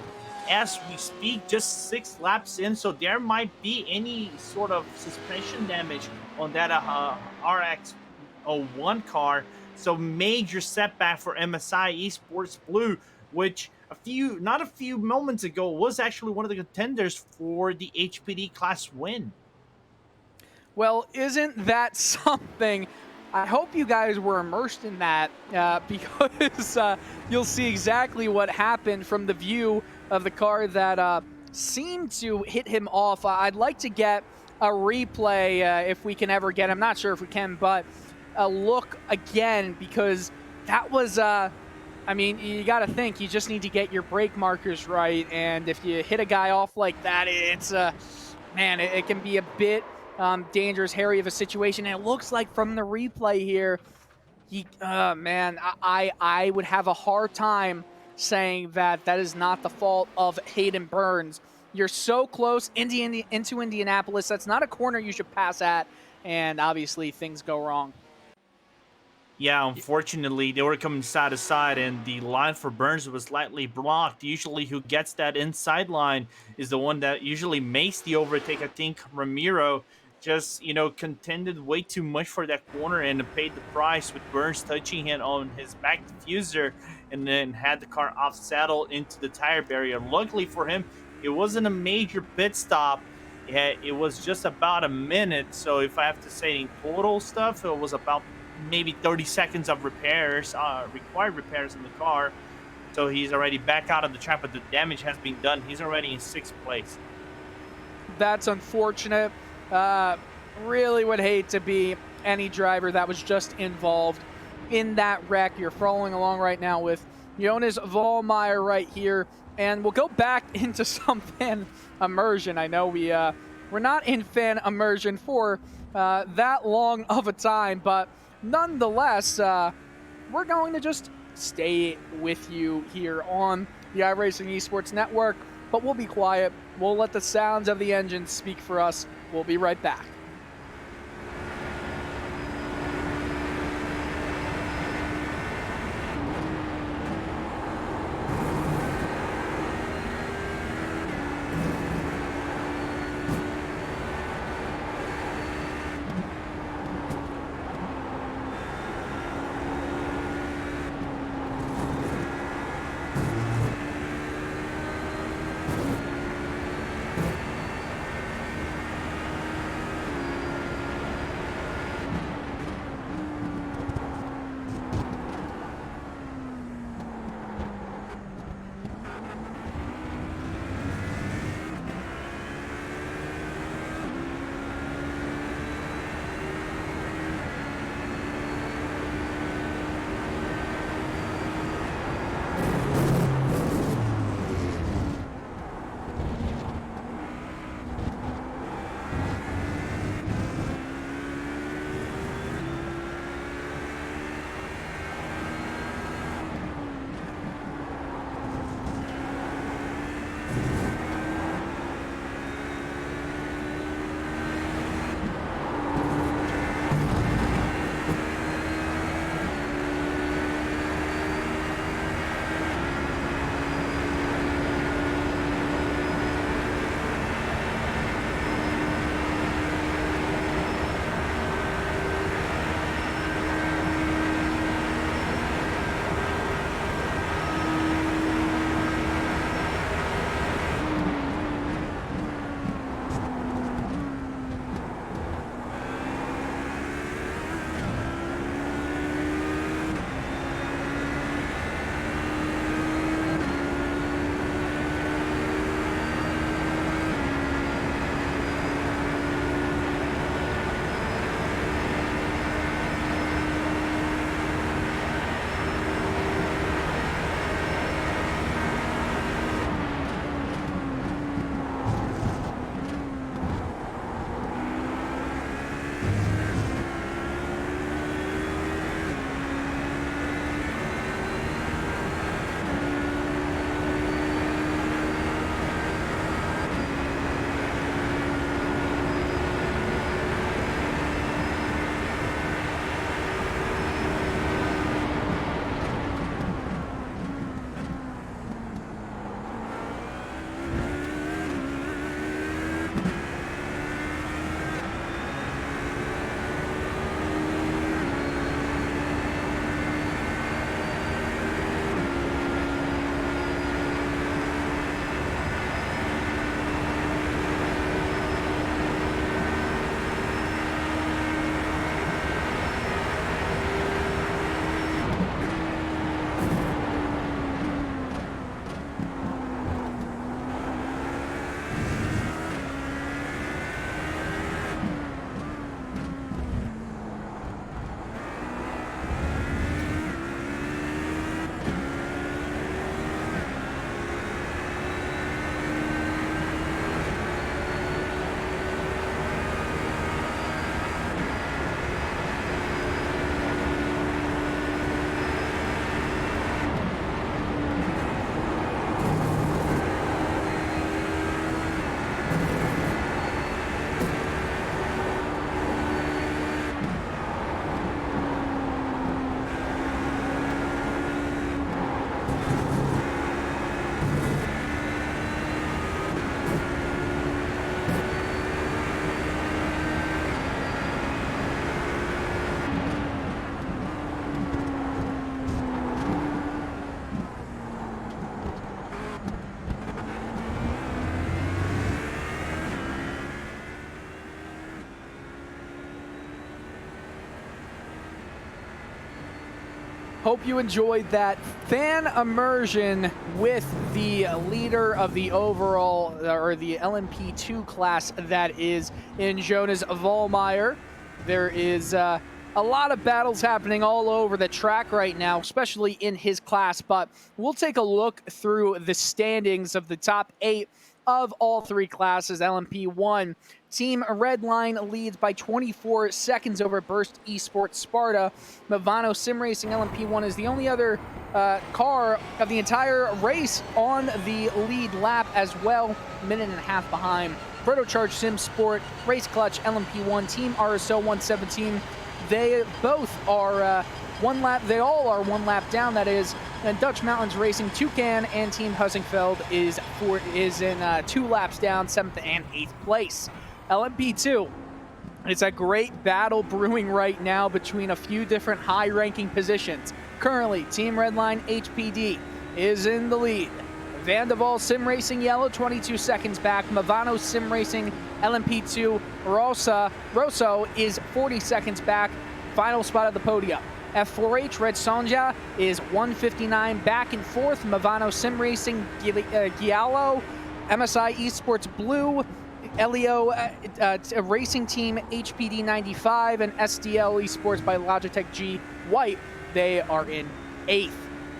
as we speak, just 6 laps in, so there might be any sort of suspension damage on that RX01 car. So major setback for MSI Esports Blue, which not a few moments ago was actually one of the contenders for the HPD class win. Well, isn't that something? I hope you guys were immersed in that because you'll see exactly what happened from the view of the car that seemed to hit him off. I'd like to get a replay if we can ever get. I'm not sure if we can, but a look again because that was. I mean, you got to think. You just need to get your brake markers right, and if you hit a guy off like that, it's man, it can be a bit dangerous, hairy of a situation. And it looks like from the replay here, man, I would have a hard time saying that is not the fault of Hayden Burns. You're so close into Indianapolis. That's not a corner you should pass at, and obviously things go wrong. Yeah, unfortunately, they were coming side to side, and the line for Burns was slightly blocked. Usually, who gets that inside line is the one that usually makes the overtake. I think Ramiro just, contended way too much for that corner and paid the price with Burns touching him on his back diffuser and then had the car off saddle into the tire barrier. Luckily for him, it wasn't a major pit stop. It was just about a minute. So if I have to say in total stuff, it was about maybe 30 seconds of repairs, required repairs in the car. So he's already back out of the track, but the damage has been done. He's already in 6th place. That's unfortunate. Really would hate to be any driver that was just involved in that wreck. You're following along right now with Jonas Vollmeyer right here. And we'll go back into some fan immersion. I know we're not in fan immersion for that long of a time, but nonetheless, we're going to just stay with you here on the iRacing Esports Network, but we'll be quiet. We'll let the sounds of the engine speak for us. We'll be right back. Hope you enjoyed that fan immersion with the leader of the overall, or the LMP2 class, that is in Jonas Vollmeyer. There is a lot of battles happening all over the track right now, especially in his class, but we'll take a look through the standings of the top 8 of all 3 classes. LMP1, Team Redline leads by 24 seconds over Burst Esport Sparta. Movano Sim Racing LMP1 is the only other car of the entire race on the lead lap as well, minute and a half behind. Protocharge Sim Sport, Race Clutch LMP1, Team RSO 117. They both are one lap. They all are one lap down. That is, and Dutch Mountains Racing, Toucan, and Team Husingfeld is in 2 laps down, 7th and 8th place. LMP2. It's a great battle brewing right now between a few different high-ranking positions. Currently, Team Redline HPD is in the lead. Vandeval Sim Racing Yellow, 22 seconds back. Movano Sim Racing LMP2 Rosso is 40 seconds back. Final spot of the podium. F4H Red Sonja is 159 back and forth. Movano Sim Racing Giallo, MSI Esports Blue, Elio Racing Team HPD 95, and SDL Esports by Logitech G White. They are in 8th.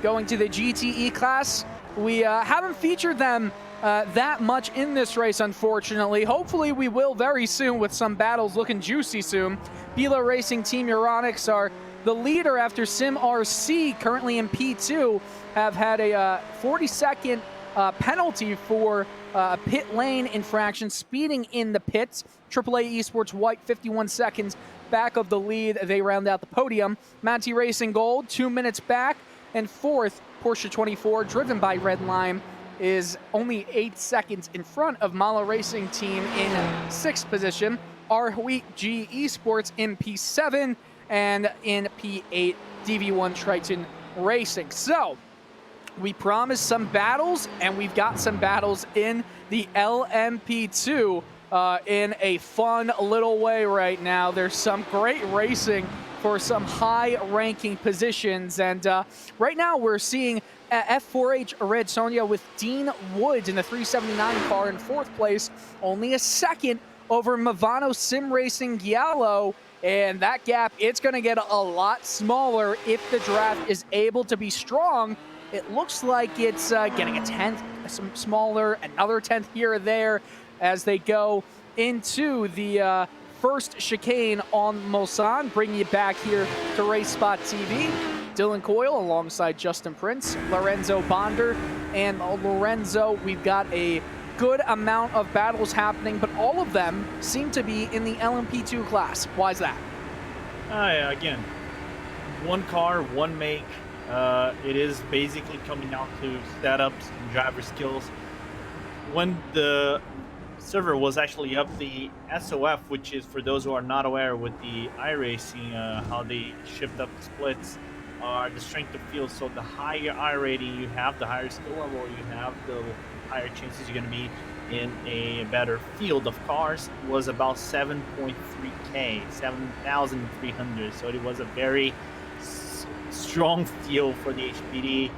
Going to the GTE class, we haven't featured them that much in this race, unfortunately. Hopefully we will very soon with some battles looking juicy soon. Bila Racing Team Euronics are the leader after Sim RC, currently in P2, have had a 40-second penalty for pit lane infraction, speeding in the pits. AAA Esports White, 51 seconds back of the lead. They round out the podium. Manti Racing Gold, 2 minutes back. And 4th, Porsche 24, driven by Redline, is only 8 seconds in front of Mala Racing Team in 6th position. Arhuit G Esports in P7, and in P8, DV1 Triton Racing. So, we promised some battles, and we've got some battles in the LMP2 in a fun little way right now. There's some great racing for some high-ranking positions, and right now we're seeing F4H Red Sonja with Dean Woods in the 379 car in 4th place, only a second over Movano Sim Racing Giallo, and that gap, it's going to get a lot smaller if the draft is able to be strong. It looks like it's getting a 10th, some smaller, another 10th here or there as they go into the first chicane on Mulsanne. Bringing you back here to Race Spot TV. Dylan Coyle alongside Justin Prince, Lorenzo Bonder, and Lorenzo, we've got a good amount of battles happening, but all of them seem to be in the LMP2 class. Why is that? Again, one car, one make. It is basically coming down to setups and driver skills. When the server was actually up, the SOF, which is, for those who are not aware, with the iRacing, how they shipped up the splits, are the strength of field. So the higher I rating you have, the higher skill level you have, the higher chances you're going to be in a better field of cars. Was about 7.3k, 7,300. So it was a very strong field for the HPD.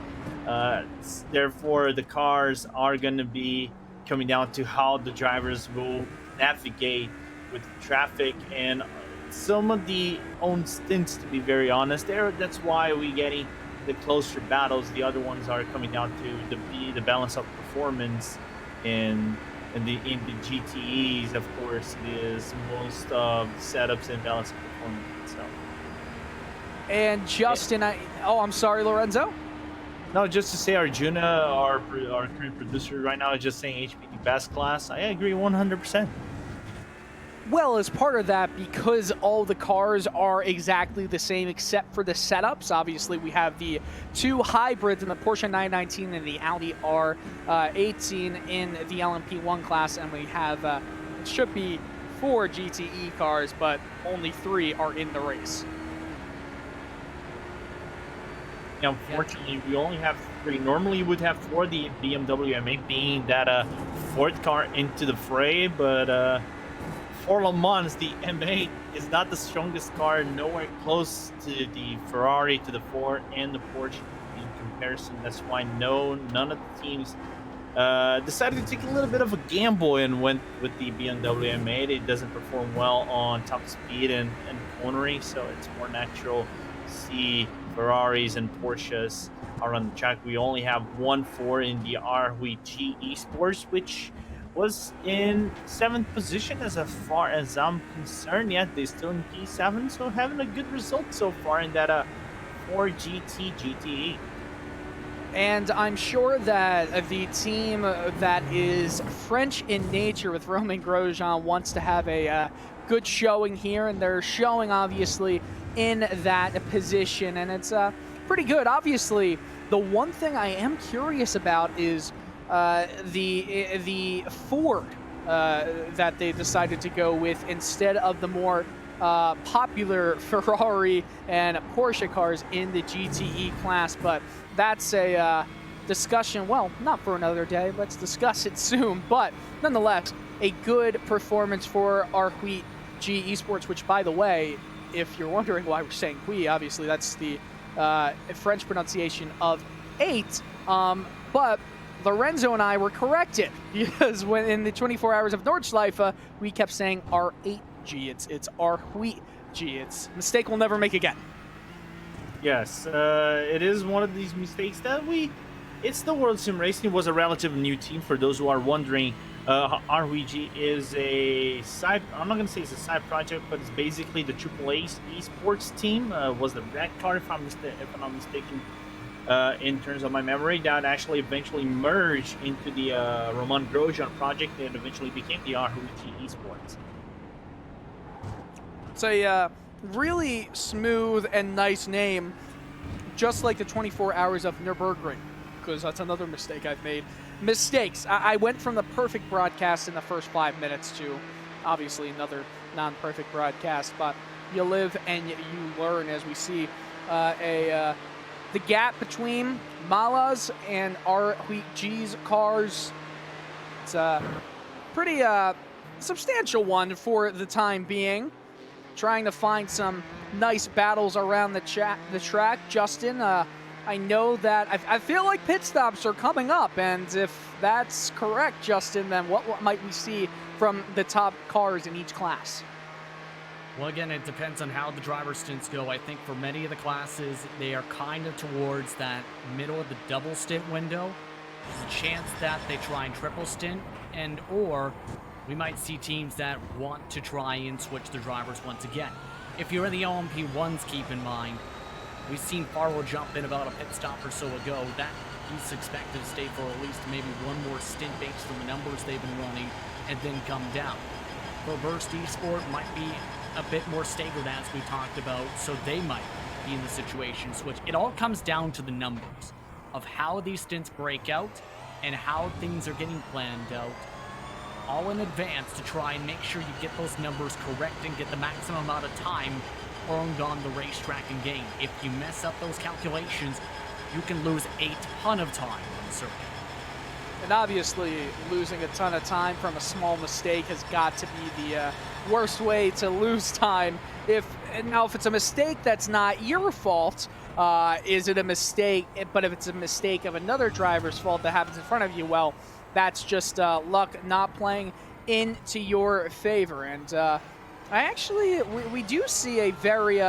Therefore, the cars are going to be coming down to how the drivers will navigate with traffic and some of the own stints, to be very honest. That's why we're getting the closer battles. The other ones are coming down to the balance of performance, and in the GTEs, of course, is most of setups and balance of performance. So. And Justin, I'm sorry, Lorenzo? No, just to say, Arjuna, our current producer right now, is just saying HPD best class. I agree 100%. Well, as part of that, because all the cars are exactly the same except for the setups, obviously we have the 2 hybrids in the Porsche 919 and the Audi R18 in the LMP1 class, and we have, it should be 4 GTE cars, but only 3 are in the race. Yeah, unfortunately, we only have 3. Normally, you would have 4, the BMW M8 being that 4th car into the fray, but for Le Mans, the M8 is not the strongest car, nowhere close to the Ferrari, to the Ford, and the Porsche in comparison. That's why none of the teams decided to take a little bit of a gamble and went with the BMW M8. It doesn't perform well on top speed and cornering, so it's more natural to see Ferraris and Porsches are on the track. We only have 1-4 in the RWG Esports, which was in 7th position as far as I'm concerned. Yet they're still in P7, so having a good result so far in that 4GT GTE. And I'm sure that the team that is French in nature with Romain Grosjean wants to have a good showing here, and they're showing obviously in that position, and it's pretty good. Obviously, the one thing I am curious about is the Ford that they decided to go with instead of the more popular Ferrari and Porsche cars in the GTE class, but that's a discussion, well, not for another day. Let's discuss it soon, but nonetheless, a good performance for our Wheat G Esports, which, by the way, if you're wondering why we're saying Wheat, obviously that's the French pronunciation of 8, but Lorenzo and I were corrected because when in the 24 hours of Nordschleife, we kept saying R8G. It's R8G. It's a mistake we'll never make again. Yes, it is one of these mistakes that it's the World Sim Racing. It was a relative new team for those who are wondering. RWG is a side, I'm not going to say it's a side project, but it's basically the AAA esports team. Was the red card, if I'm not mistaken, in terms of my memory, that actually eventually merged into the Romain Grosjean project and eventually became the RWG Esports. It's a really smooth and nice name, just like the 24 hours of Nürburgring, because that's another mistake I've made. Mistakes. I went from the perfect broadcast in the first 5 minutes to obviously another non-perfect broadcast, but you live and you learn, as we see the gap between Mala's and RWG's cars. It's a pretty substantial one for the time being. Trying to find some nice battles around the track. Justin, I know that I feel like pit stops are coming up, and if that's correct, Justin, then what might we see from the top cars in each class? Well, again, it depends on how the driver stints go. I think for many of the classes, they are kind of towards that middle of the double stint window. There's a chance that they try and triple stint, and or we might see teams that want to try and switch their drivers once again. If you're in the LMP1s, keep in mind, we've seen Farlow jump in about a pit stop or so ago. That he's expected to stay for at least maybe one more stint based on the numbers they've been running and then come down. For Burst Esport might be a bit more staggered, as we talked about, so they might be in the situation switch. It all comes down to the numbers of how these stints break out and how things are getting planned out all in advance to try and make sure you get those numbers correct and get the maximum amount of time earned on the racetrack and game. If you mess up those calculations, you can lose a ton of time on the circuit. And obviously, losing a ton of time from a small mistake has got to be the worst way to lose time. If it's a mistake that's not your fault, is it a mistake? But if it's a mistake of another driver's fault that happens in front of you, well, that's just luck not playing into your favor. And we do see a very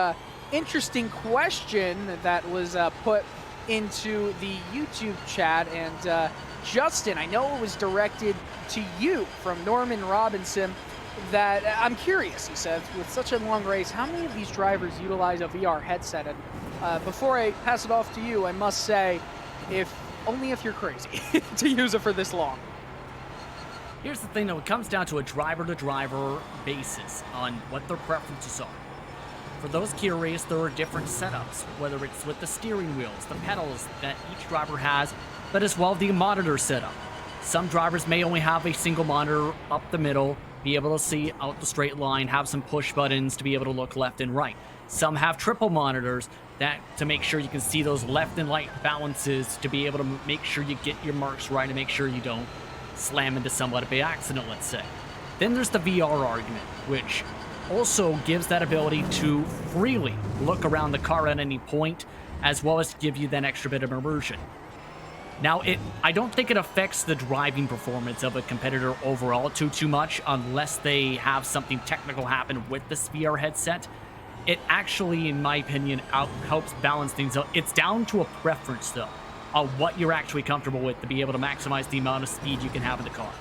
interesting question that was put into the YouTube chat. And Justin, I know it was directed to you from Norman Robinson. That I'm curious, he says, with such a long race, how many of these drivers utilize a VR headset? And before I pass it off to you, I must say, only if you're crazy to use it for this long. Here's the thing, though. It comes down to a driver-to-driver basis on what their preferences are. For those curious, there are different setups, whether it's with the steering wheels, the pedals that each driver has, but as well the monitor setup. Some drivers may only have a single monitor up the middle, be able to see out the straight line, have some push buttons to be able to look left and right. Some have triple monitors to make sure you can see those left and right balances to be able to make sure you get your marks right and make sure you don't slam into somebody by accident, let's say. Then there's the VR argument, which also gives that ability to freely look around the car at any point, as well as give you that extra bit of immersion. Now, I don't think it affects the driving performance of a competitor overall too much, unless they have something technical happen with this VR headset. It actually, in my opinion, helps balance things out. It's down to a preference, though, of what you're actually comfortable with to be able to maximize the amount of speed you can have in the car.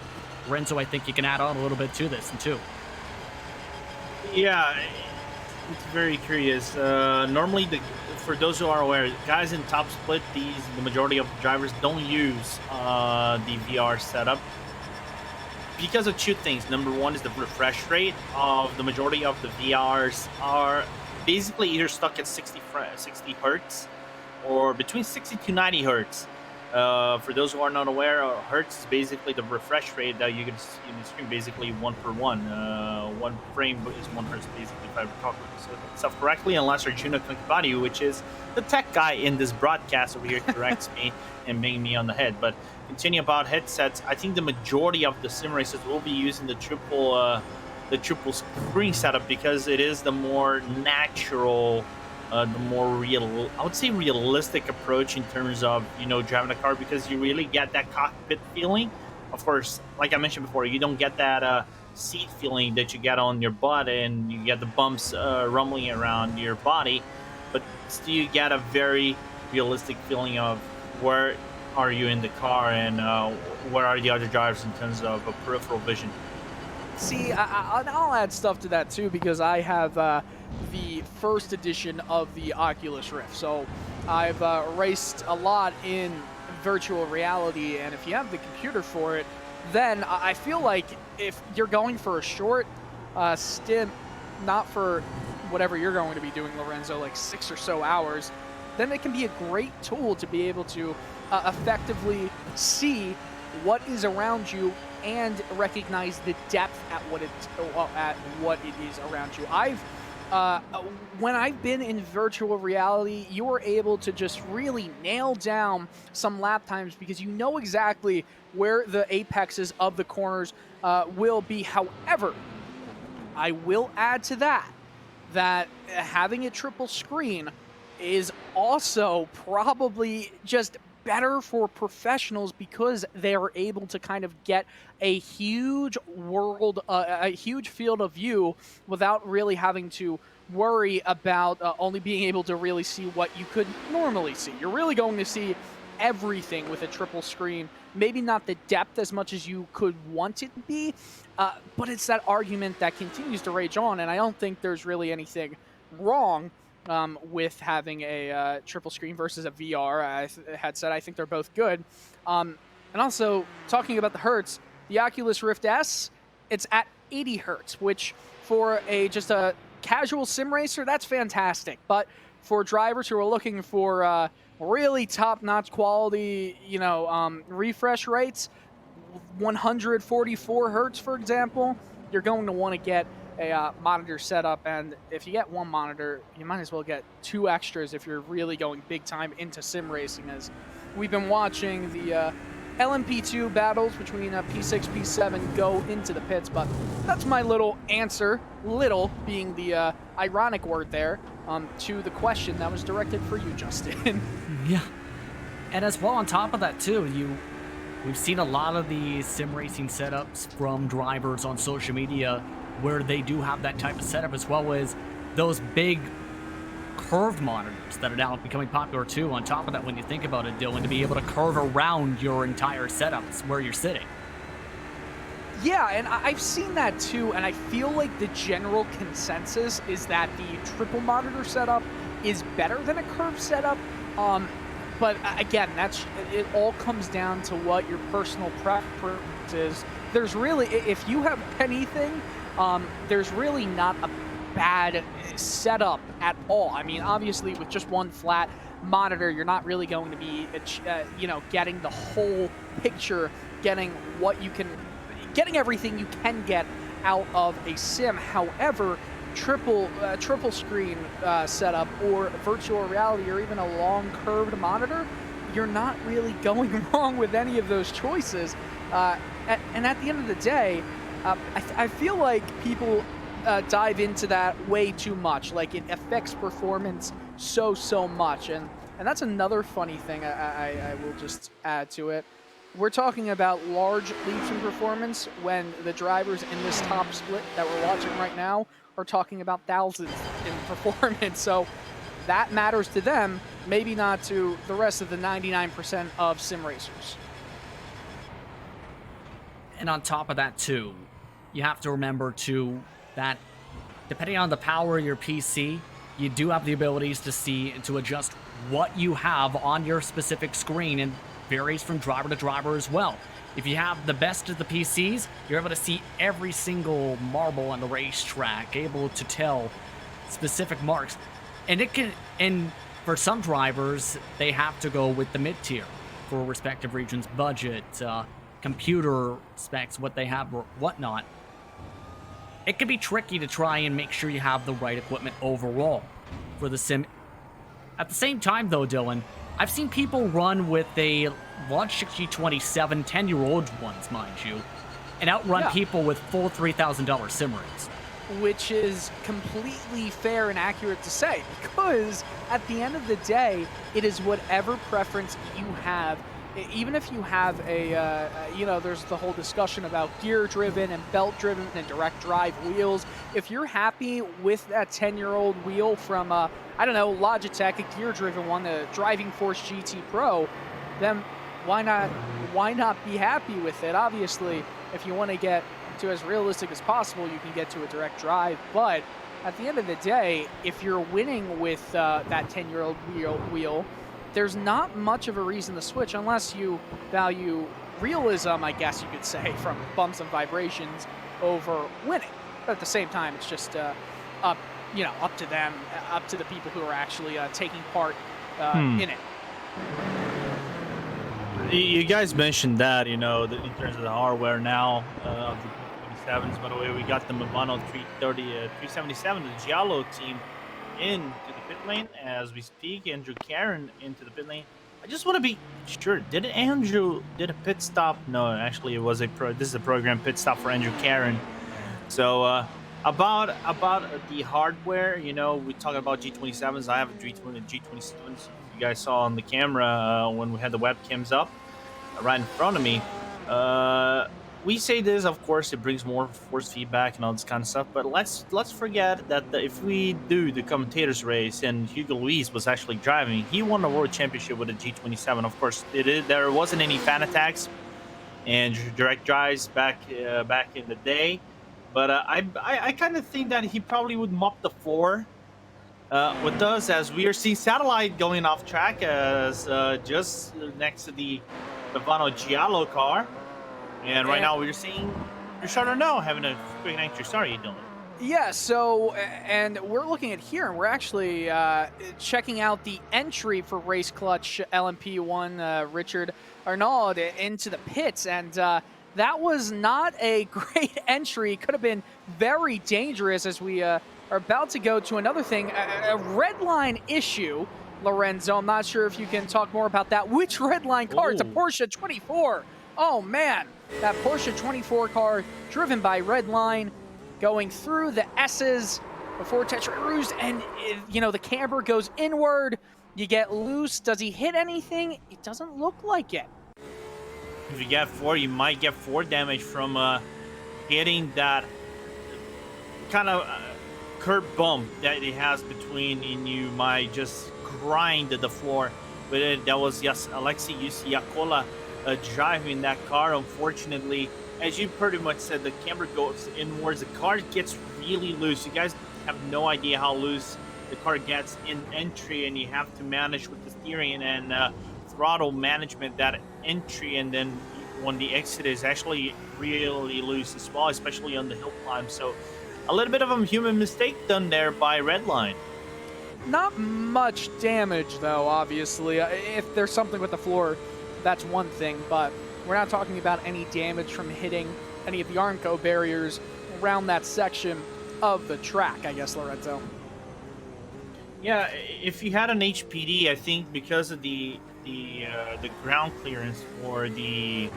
Renzo, I think you can add on a little bit to this, too. Yeah, it's very curious. Normally, for those who are aware, guys in top split, the majority of drivers don't use the VR setup because of two things. Number one is the refresh rate of the majority of the VRs are basically either stuck at 60 hertz or between 60 to 90 hertz. For those who are not aware, hertz is basically the refresh rate that you can see in the screen, basically 1 per 1. 1 frame is 1 hertz, basically, if I recall myself correctly, unless Arjuna Kankabadi, which is the tech guy in this broadcast over here, corrects me and bang me on the head. But continue about headsets, I think the majority of the sim racers will be using the triple screen setup because it is the more natural, the more I would say realistic approach in terms of, driving a car, because you really get that cockpit feeling. Of course, like I mentioned before, you don't get that seat feeling that you get on your butt, and you get the bumps rumbling around your body, but still you get a very realistic feeling of where are you in the car and where are the other drivers in terms of a peripheral vision. See, I'll add stuff to that too, because I have the first edition of the Oculus Rift. So I've raced a lot in virtual reality, and if you have the computer for it, then I feel like if you're going for a short stint, not for whatever you're going to be doing, Lorenzo, like 6 or so hours, then it can be a great tool to be able to effectively see what is around you and recognize the depth at what it is around you. When I've been in virtual reality, you're able to just really nail down some lap times because you know exactly where the apexes of the corners will be. However, I will add to that having a triple screen is also probably just better for professionals because they are able to kind of get a huge a huge field of view without really having to worry about only being able to really see what you could normally see. You're really going to see everything with a triple screen. Maybe not the depth as much as you could want it to be, but it's that argument that continues to rage on, and I don't think there's really anything wrong with having a triple screen versus a VR headset. I think they're both good. And also, talking about the hertz, the Oculus Rift S, it's at 80 hertz, which for just a casual sim racer, that's fantastic. But for drivers who are looking for really top-notch quality, refresh rates, 144 hertz, for example, you're going to want to get a monitor setup, and if you get one monitor, you might as well get 2 extras if you're really going big time into sim racing, as we've been watching the LMP2 battles between P6, P7 go into the pits. But that's my little answer, little being the ironic word there, to the question that was directed for you, Justin. Yeah, and as well on top of that too, we've seen a lot of the sim racing setups from drivers on social media where they do have that type of setup, as well as those big curved monitors that are now becoming popular too. On top of that, when you think about it, Dylan, to be able to curve around your entire setups where you're sitting. Yeah, and I've seen that too, and I feel like the general consensus is that the triple monitor setup is better than a curved setup. But again, it all comes down to what your personal preference is. There's really, if you have anything, there's really not a bad setup at all. I mean, obviously, with just one flat monitor, you're not really going to be, getting the whole picture, getting everything you can get out of a sim. However, triple screen setup or virtual reality or even a long curved monitor, you're not really going wrong with any of those choices. And at the end of the day, I feel like people dive into that way too much. Like it affects performance so much, and that's another funny thing I will just add to it. We're talking about large leaps in performance when the drivers in this top split that we're watching right now are talking about thousands in performance. So that matters to them, maybe not to the rest of the 99% of sim racers. And on top of that too, you have to remember too that depending on the power of your PC, you do have the abilities to see and to adjust what you have on your specific screen, and varies from driver to driver as well. If you have the best of the PCs, you're able to see every single marble on the racetrack, able to tell specific marks. And for some drivers, they have to go with the mid-tier for respective regions' budget, computer specs, what they have, or whatnot. It can be tricky to try and make sure you have the right equipment overall for the sim. At the same time, though, Dylan, I've seen people run with a Logitech G27 10-year-old ones, mind you, and outrun people with full $3,000 sim rigs. Which is completely fair and accurate to say, because at the end of the day, it is whatever preference you have. Even if you have a, there's the whole discussion about gear-driven and belt-driven and direct drive wheels. If you're happy with that 10-year-old wheel from, Logitech, a gear-driven one, the Driving Force GT Pro, then why not be happy with it? Obviously, if you want to get to as realistic as possible, you can get to a direct drive. But at the end of the day, if you're winning with that 10-year-old wheel, there's not much of a reason to switch unless you value realism, I guess you could say, from bumps and vibrations over winning. But at the same time, it's just up to them, up to the people who are actually taking part in it. You guys mentioned that, in terms of the hardware now of the 27s. By the way, we got the Movano 377, the Giallo team, into the pit lane as we speak. Andrew Karen into the pit lane. I just want to be sure, did a pit stop? No, actually it was this is a program pit stop for Andrew Karen. So about the hardware, we talk about G27s. I have a G27s. You guys saw on the camera when we had the webcams up right in front of me. We say this, of course, it brings more force feedback and all this kind of stuff, but let's forget that if we do the commentators race and Hugo Luis was actually driving, he won the world championship with a G27. Of course, there wasn't any fan attacks and direct drives back in the day, but I kind of think that he probably would mop the floor with us, as we are seeing Satellite going off track as just next to the Movano Giallo car. And right now we're seeing Richard Arnaud having a quick entry. Sorry, Dylan. Yeah, so, and we're looking at here, and we're actually checking out the entry for Race Clutch LMP1, Richard Arnaud into the pits, and that was not a great entry. Could have been very dangerous, as we are about to go to another thing, a Redline issue, Lorenzo. I'm not sure if you can talk more about that. Which Redline car? Ooh. It's a Porsche 24. Oh, man. That Porsche 24 car driven by Redline going through the S's before Tetrarus, and, the camber goes inward. You get loose. Does he hit anything? It doesn't look like it. If you get 4, you might get 4 damage from hitting that kind of curb bump that it has between, and you might just grind the floor with it. That was, yes, Alexei Yusiakola driving that car. Unfortunately, as you pretty much said, the camber goes inwards. The car gets really loose. You guys have no idea how loose the car gets in entry, and you have to manage with the steering and throttle management that entry, and then when the exit is actually really loose as well, especially on the hill climb. So a little bit of a human mistake done there by Redline. Not much damage, though, obviously. If there's something with the floor, that's one thing, but we're not talking about any damage from hitting any of the Armco barriers around that section of the track, I guess, Lorenzo. Yeah, if you had an HPD, I think because of the ground clearance for the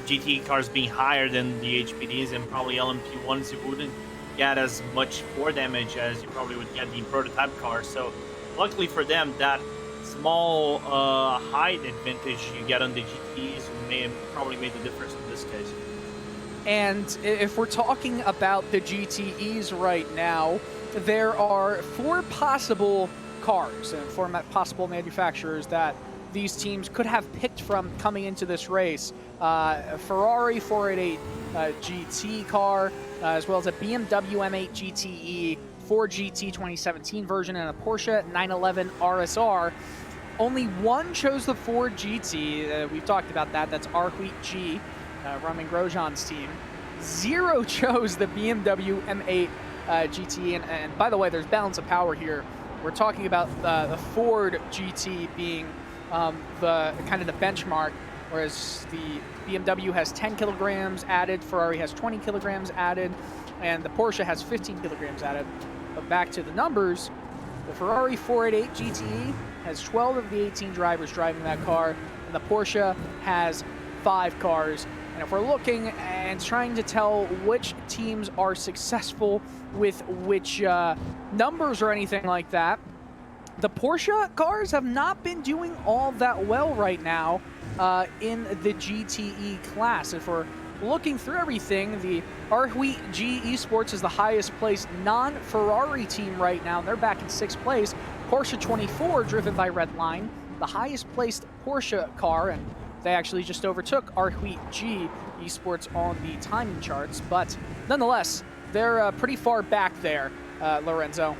GT cars being higher than the HPDs, and probably LMP1s, you wouldn't get as much floor damage as you probably would get the prototype cars. So luckily for them, that small height advantage you get on the GTs may have probably made the difference in this case. And if we're talking about the GTEs right now, there are 4 possible cars and 4 possible manufacturers that these teams could have picked from coming into this race. Ferrari 488 GT car, as well as a BMW M8 GTE 4GT 2017 version, and a Porsche 911 RSR. Only one chose the Ford GT. We've talked about that. That's Arwheat G, Roman Grosjean's team. 0 chose the BMW M8 GT. And by the way, there's balance of power here. We're talking about the Ford GT being the kind of the benchmark, whereas the BMW has 10 kilograms added, Ferrari has 20 kilograms added, and the Porsche has 15 kilograms added. But back to the numbers, the Ferrari 488 GTE has 12 of the 18 drivers driving that car, and the Porsche has 5 cars. And if we're looking and trying to tell which teams are successful with which numbers or anything like that, the Porsche cars have not been doing all that well right now in the GTE class. If we're looking through everything, the Arwheat G Esports is the highest placed non-Ferrari team right now. They're back in 6th place. Porsche 24, driven by Redline, the highest placed Porsche car, and they actually just overtook Arwheat G Esports on the timing charts. But nonetheless, they're pretty far back there, Lorenzo.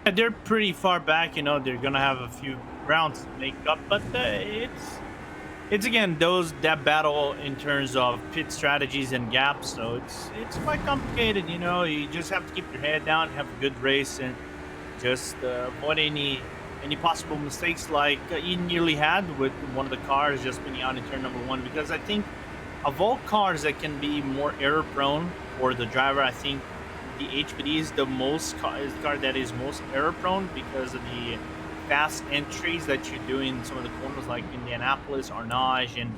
Yeah, they're pretty far back. You know, they're gonna have a few rounds to make up, but it's again that battle in terms of pit strategies and gaps. So it's quite complicated. You know, you just have to keep your head down, have a good race, and just avoid any possible mistakes like you nearly had with one of the cars just being out in turn number 1. Because I think of all cars that can be more error prone for the driver, I think the HPD is the car that is most error prone because of the fast entries that you do in some of the corners like Indianapolis, Arnage, and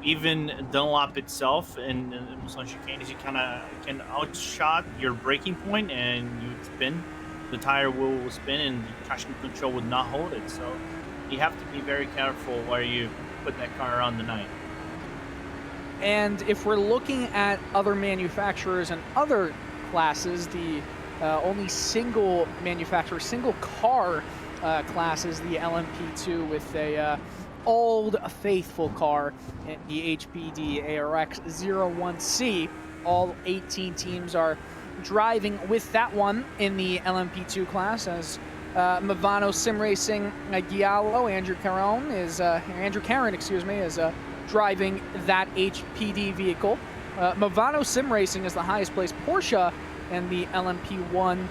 even Dunlop itself. And some chicanes, you kind of can outshot your braking point and you would spin. The tire will spin and the traction control would not hold it. So you have to be very careful where you put that car on the night. And if we're looking at other manufacturers and other classes, the only single manufacturer, single car class is the LMP2 with a old faithful car in the HPD ARX 01C. All 18 teams are driving with that one in the LMP2 class, as Movano Sim Racing Giallo, Andrew Caron is driving that HPD vehicle. Movano Sim Racing is the highest placed Porsche in the LMP1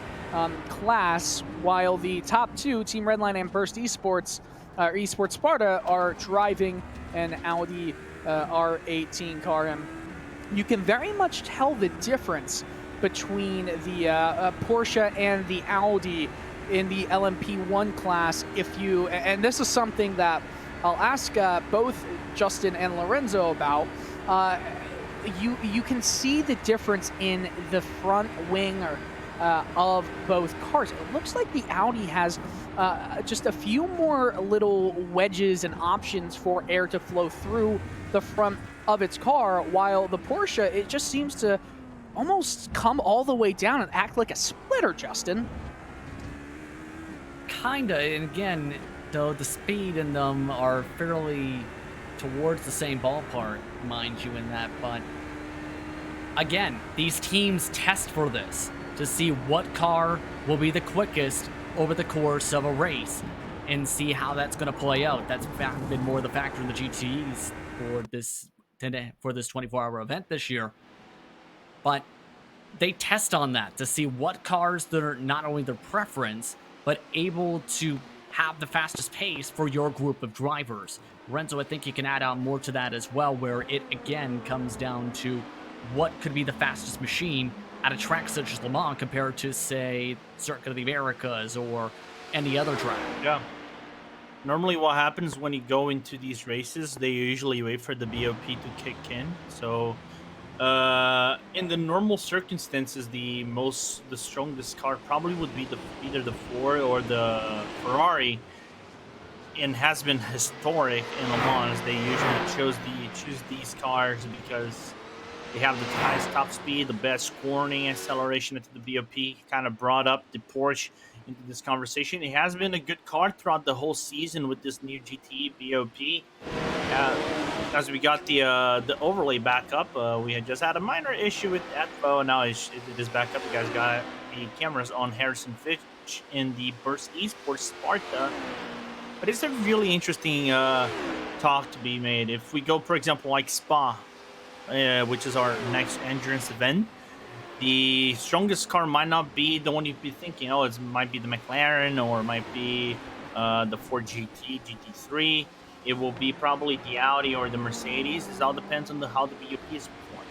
class, while the top 2, Team Redline and Burst Esports, Esport Sparta, are driving an Audi R18 car. And you can very much tell the difference between the Porsche and the Audi in the LMP1 class. If you, and this is something that I'll ask both Justin and Lorenzo about, you can see the difference in the front wing of both cars. It looks like the Audi has just a few more little wedges and options for air to flow through the front of its car, while the Porsche, it just seems to almost come all the way down and act like a splitter, Justin. Kinda, and again, though the speed in them are fairly towards the same ballpark, mind you, in that, but again, these teams test for this to see what car will be the quickest over the course of a race and see how that's going to play out. That's been more the factor in the GTEs for this 24-hour event this year. But they test on that to see what cars that are not only their preference, but able to have the fastest pace for your group of drivers. Renzo, I think you can add on more to that as well, where it again comes down to what could be the fastest machine at a track such as Le Mans compared to, say, Circuit of the Americas or any other track. Yeah. Normally what happens when you go into these races, they usually wait for the BOP to kick in. So in the normal circumstances, the strongest car probably would be either the Ford or the Ferrari, and has been historic in Le Mans. They usually choose these cars because they have the highest top speed, the best cornering acceleration into the BOP. Kind of brought up the Porsche into this conversation. It has been a good car throughout the whole season with this new GT BOP. As we got the overlay back up, we had just had a minor issue with Atpo, and now it is back up. You guys got the cameras on Harrison Fitch in the Burst Esport Sparta. But it's a really interesting talk to be made. If we go, for example, like Spa, which is our next endurance event, the strongest car might not be the one you'd be thinking. Oh, it might be the McLaren, or it might be the Ford GT, GT3. It will be probably the Audi or the Mercedes. It all depends on how the BOP is performing.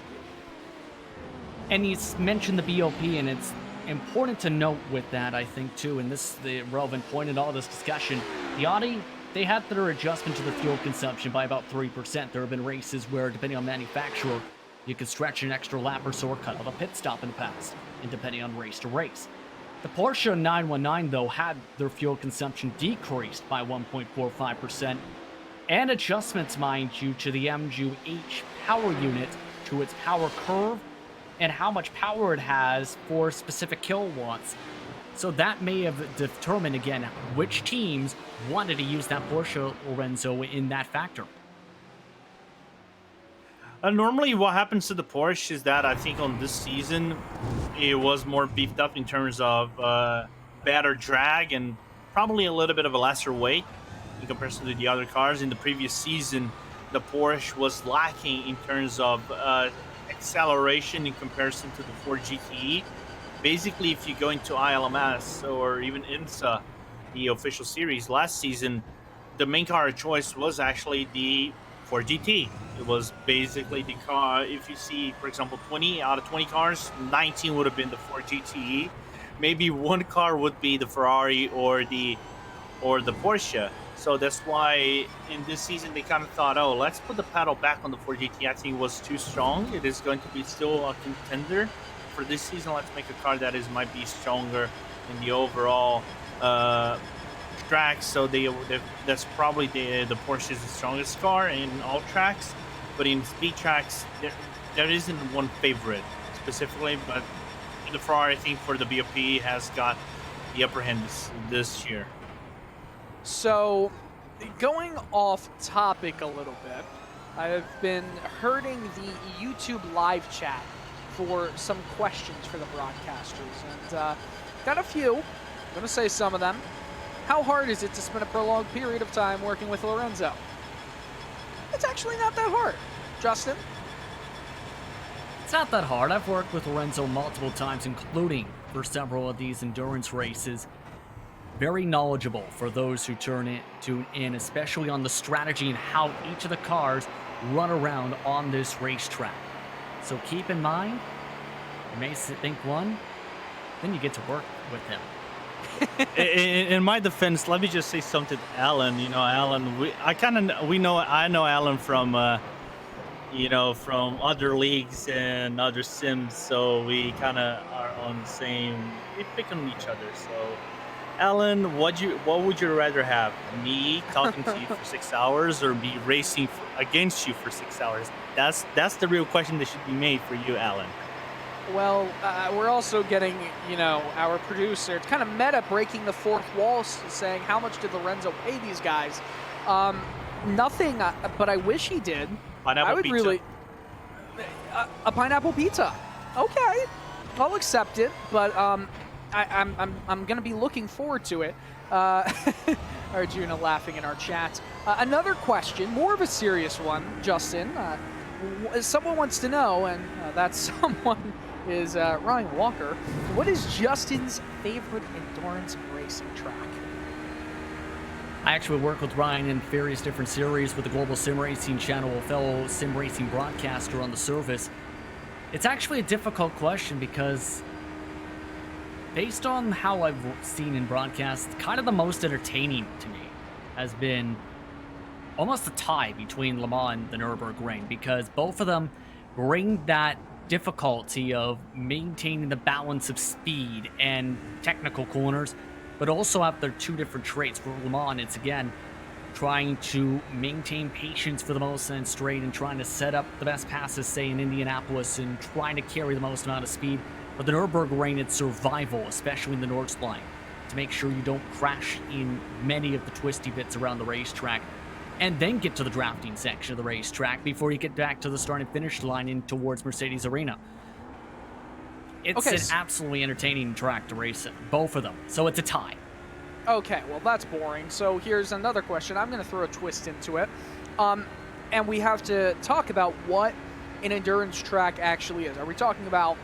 And you mentioned the BOP, and it's important to note with that, I think, too, and this is the relevant point in all this discussion. The Audi, they had their adjustment to the fuel consumption by about 3%. There have been races where, depending on manufacturer, you could stretch an extra lap or so or cut out a pit stop in the past, and depending on race to race. The Porsche 919, though, had their fuel consumption decreased by 1.45%, and adjustments, mind you, to the MGU-H power unit, to its power curve, and how much power it has for specific kilowatts. So that may have determined, again, which teams wanted to use that Porsche, Lorenzo, in that factor. Normally what happens to the Porsche is that I think on this season, it was more beefed up in terms of better drag and probably a little bit of a lesser weight in comparison to the other cars. In the previous season, the Porsche was lacking in terms of acceleration in comparison to the Ford GTE. Basically, if you go into ILMS or even INSA, the official series last season, the main car of choice was actually the Ford GT. It was basically the car. If you see, for example, 20 out of 20 cars, 19 would have been the Ford GTE. Maybe one car would be the Ferrari or the Porsche. So that's why in this season they kind of thought, oh, let's put the pedal back on the Ford GT. I think it was too strong. It is going to be still a contender for this season. Let's make a car that might be stronger in the overall tracks. So that's probably the Porsche is the strongest car in all tracks. But in speed tracks, there isn't one favorite specifically. But the Ferrari, I think, for the BOP has got the upper hand this year. So, going off topic a little bit, I've been herding the YouTube live chat for some questions for the broadcasters, and got a few. I'm going to say some of them. How hard is it to spend a prolonged period of time working with Lorenzo? It's actually not that hard. Justin? It's not that hard. I've worked with Lorenzo multiple times, including for several of these endurance races. Very knowledgeable for those who tune in, especially on the strategy and how each of the cars run around on this racetrack. So keep in mind, you may think one, then you get to work with him. In my defense, let me just say something to Alan. You know, Alan, I know Alan from from other leagues and other sims, so we kind of are on the same. We pick on each other. So, Alan, what would you rather have? Me talking to you for 6 hours, or me racing against you for 6 hours? That's the real question that should be made for you, Alan. Well, we're also getting, our producer, it's kind of meta, breaking the fourth wall, saying how much did Lorenzo pay these guys? Nothing, but I wish he did. Pineapple pizza. A pineapple pizza. Okay, I'll accept it, but I'm gonna be looking forward to it. Arjuna laughing in our chat. Another question, more of a serious one, Justin. Someone wants to know, and that someone is Ryan Walker. What is Justin's favorite endurance racing track? I actually work with Ryan in various different series with the Global Sim Racing channel, a fellow sim racing broadcaster on the service. It's actually a difficult question because based on how I've seen in broadcasts, kind of the most entertaining to me. has been almost a tie between Le Mans and the Nürburgring, because both of them bring that difficulty of maintaining the balance of speed and technical corners, but also have their two different traits. For Le Mans, it's again trying to maintain patience for the most and straight and trying to set up the best passes, say in Indianapolis, and trying to carry the most amount of speed. But the Nürburgring, it's survival, especially in the Nordschleife, to make sure you don't crash in many of the twisty bits around the racetrack, and then get to the drafting section of the racetrack before you get back to the start and finish line in towards Mercedes Arena. It's an absolutely entertaining track to race in, both of them. So it's a tie. Okay, well, that's boring. So here's another question. I'm going to throw a twist into it. And we have to talk about what an endurance track actually is. Are we talking about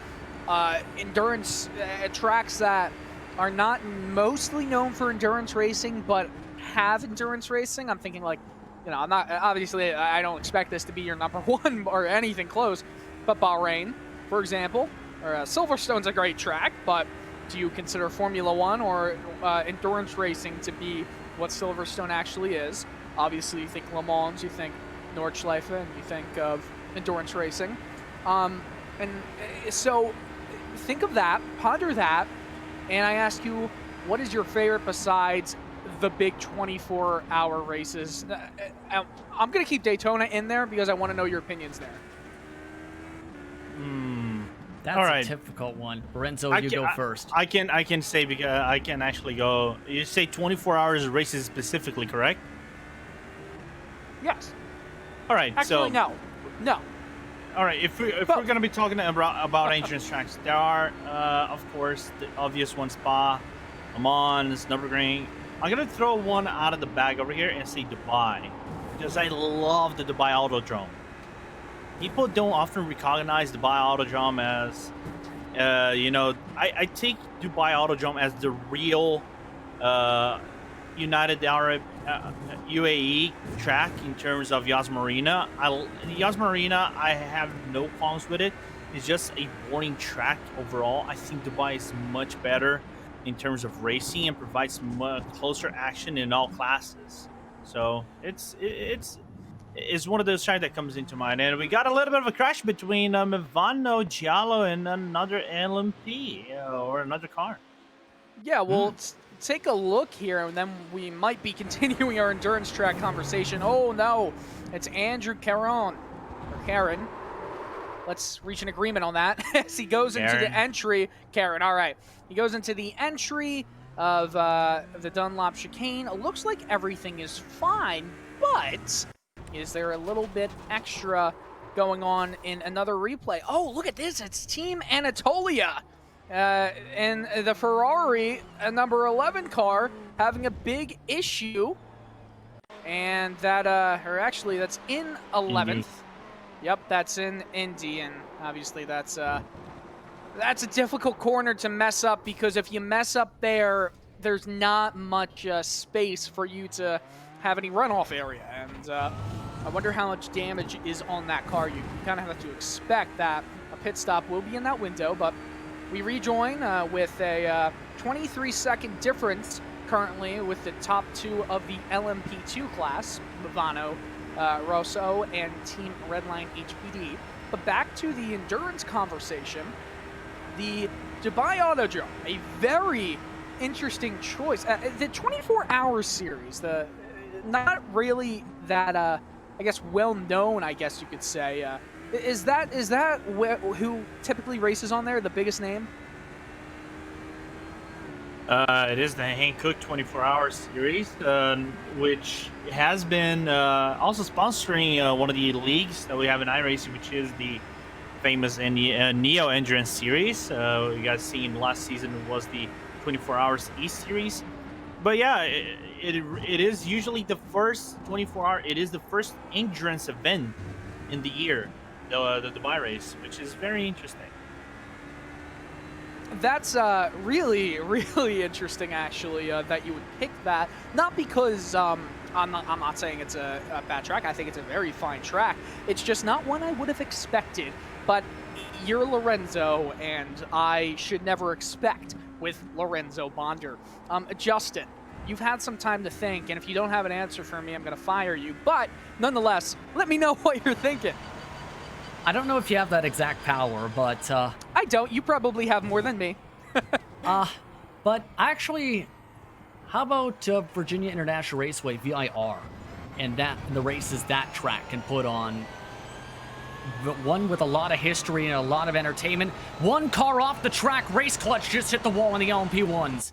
endurance tracks that are not mostly known for endurance racing, but have endurance racing? I'm thinking like, you know, I'm not, obviously I don't expect this to be your number one or anything close, but Bahrain, for example, or Silverstone's a great track, but do you consider Formula One or endurance racing to be what Silverstone actually is? Obviously, you think Le Mans, you think Nordschleife, and you think of endurance racing. And so think of that, ponder that, and I ask you, what is your favorite besides the big 24-hour races? I'm going to keep Daytona in there because I want to know your opinions there. That's a difficult one. Lorenzo, you go first. I can say, because I can actually go. You say 24 hours of races specifically, correct? Yes. All right. Actually, no. All right. If we're going to be talking about endurance tracks, there are, of course, the obvious ones: Spa, Le Mans, Nürburgring. I'm going to throw one out of the bag over here and say Dubai, because I love the Dubai Autodrome. People don't often recognize Dubai Autodrome as, I take Dubai Autodrome as the real United Arab UAE track in terms of Yas Marina. Yas Marina, I have no problems with it. It's just a boring track overall. I think Dubai is much better in terms of racing and provides much closer action in all classes. So it's one of those tracks that comes into mind. And we got a little bit of a crash between Ivano Giallo and another LMP or another car. Yeah, well, take a look here, and then we might be continuing our endurance track conversation. Oh, no. It's Andrew Caron. Or Karen. Let's reach an agreement on that as he goes into the entry. Karen, all right. He goes into the entry of the Dunlop chicane. It looks like everything is fine, but is there a little bit extra going on in another replay? Oh, look at this. It's Team Anatolia. And the Ferrari, number 11 car, having a big issue. And that, or actually, that's in 11th. Indy. Yep, that's in Indy, and obviously that's a difficult corner to mess up, because if you mess up there, there's not much space for you to have any runoff area. And I wonder how much damage is on that car. You kind of have to expect that a pit stop will be in that window, but we rejoin with a 23-second difference currently with the top two of the LMP2 class, Ivano Rosso and Team Redline HPD. But back to the endurance conversation, the Dubai Autodrome, a very interesting choice. The 24-hour series, not really that, I guess, well-known, I guess you could say. Is that who typically races on there, the biggest name? It is the Hank Cook 24-hour series, which has been also sponsoring one of the leagues that we have in iRacing, which is the famous Neo Endurance series. You guys seen last season was the 24 Hours East series. But yeah, it is usually the first 24-hour. It is the first endurance event in the year, the Dubai race, which is very interesting. That's really, really interesting, actually, that you would pick that. Not because I'm not saying it's a bad track. I think it's a very fine track. It's just not one I would have expected. But you're Lorenzo, and I should never expect with Lorenzo Bonder. Justin, you've had some time to think, and if you don't have an answer for me, I'm going to fire you. But nonetheless, let me know what you're thinking. I don't know if you have that exact power, but I don't. You probably have more than me. but actually, how about Virginia International Raceway VIR, and the races that track can put on? One with a lot of history and a lot of entertainment. One car off the track, race clutch just hit the wall in the LMP1s.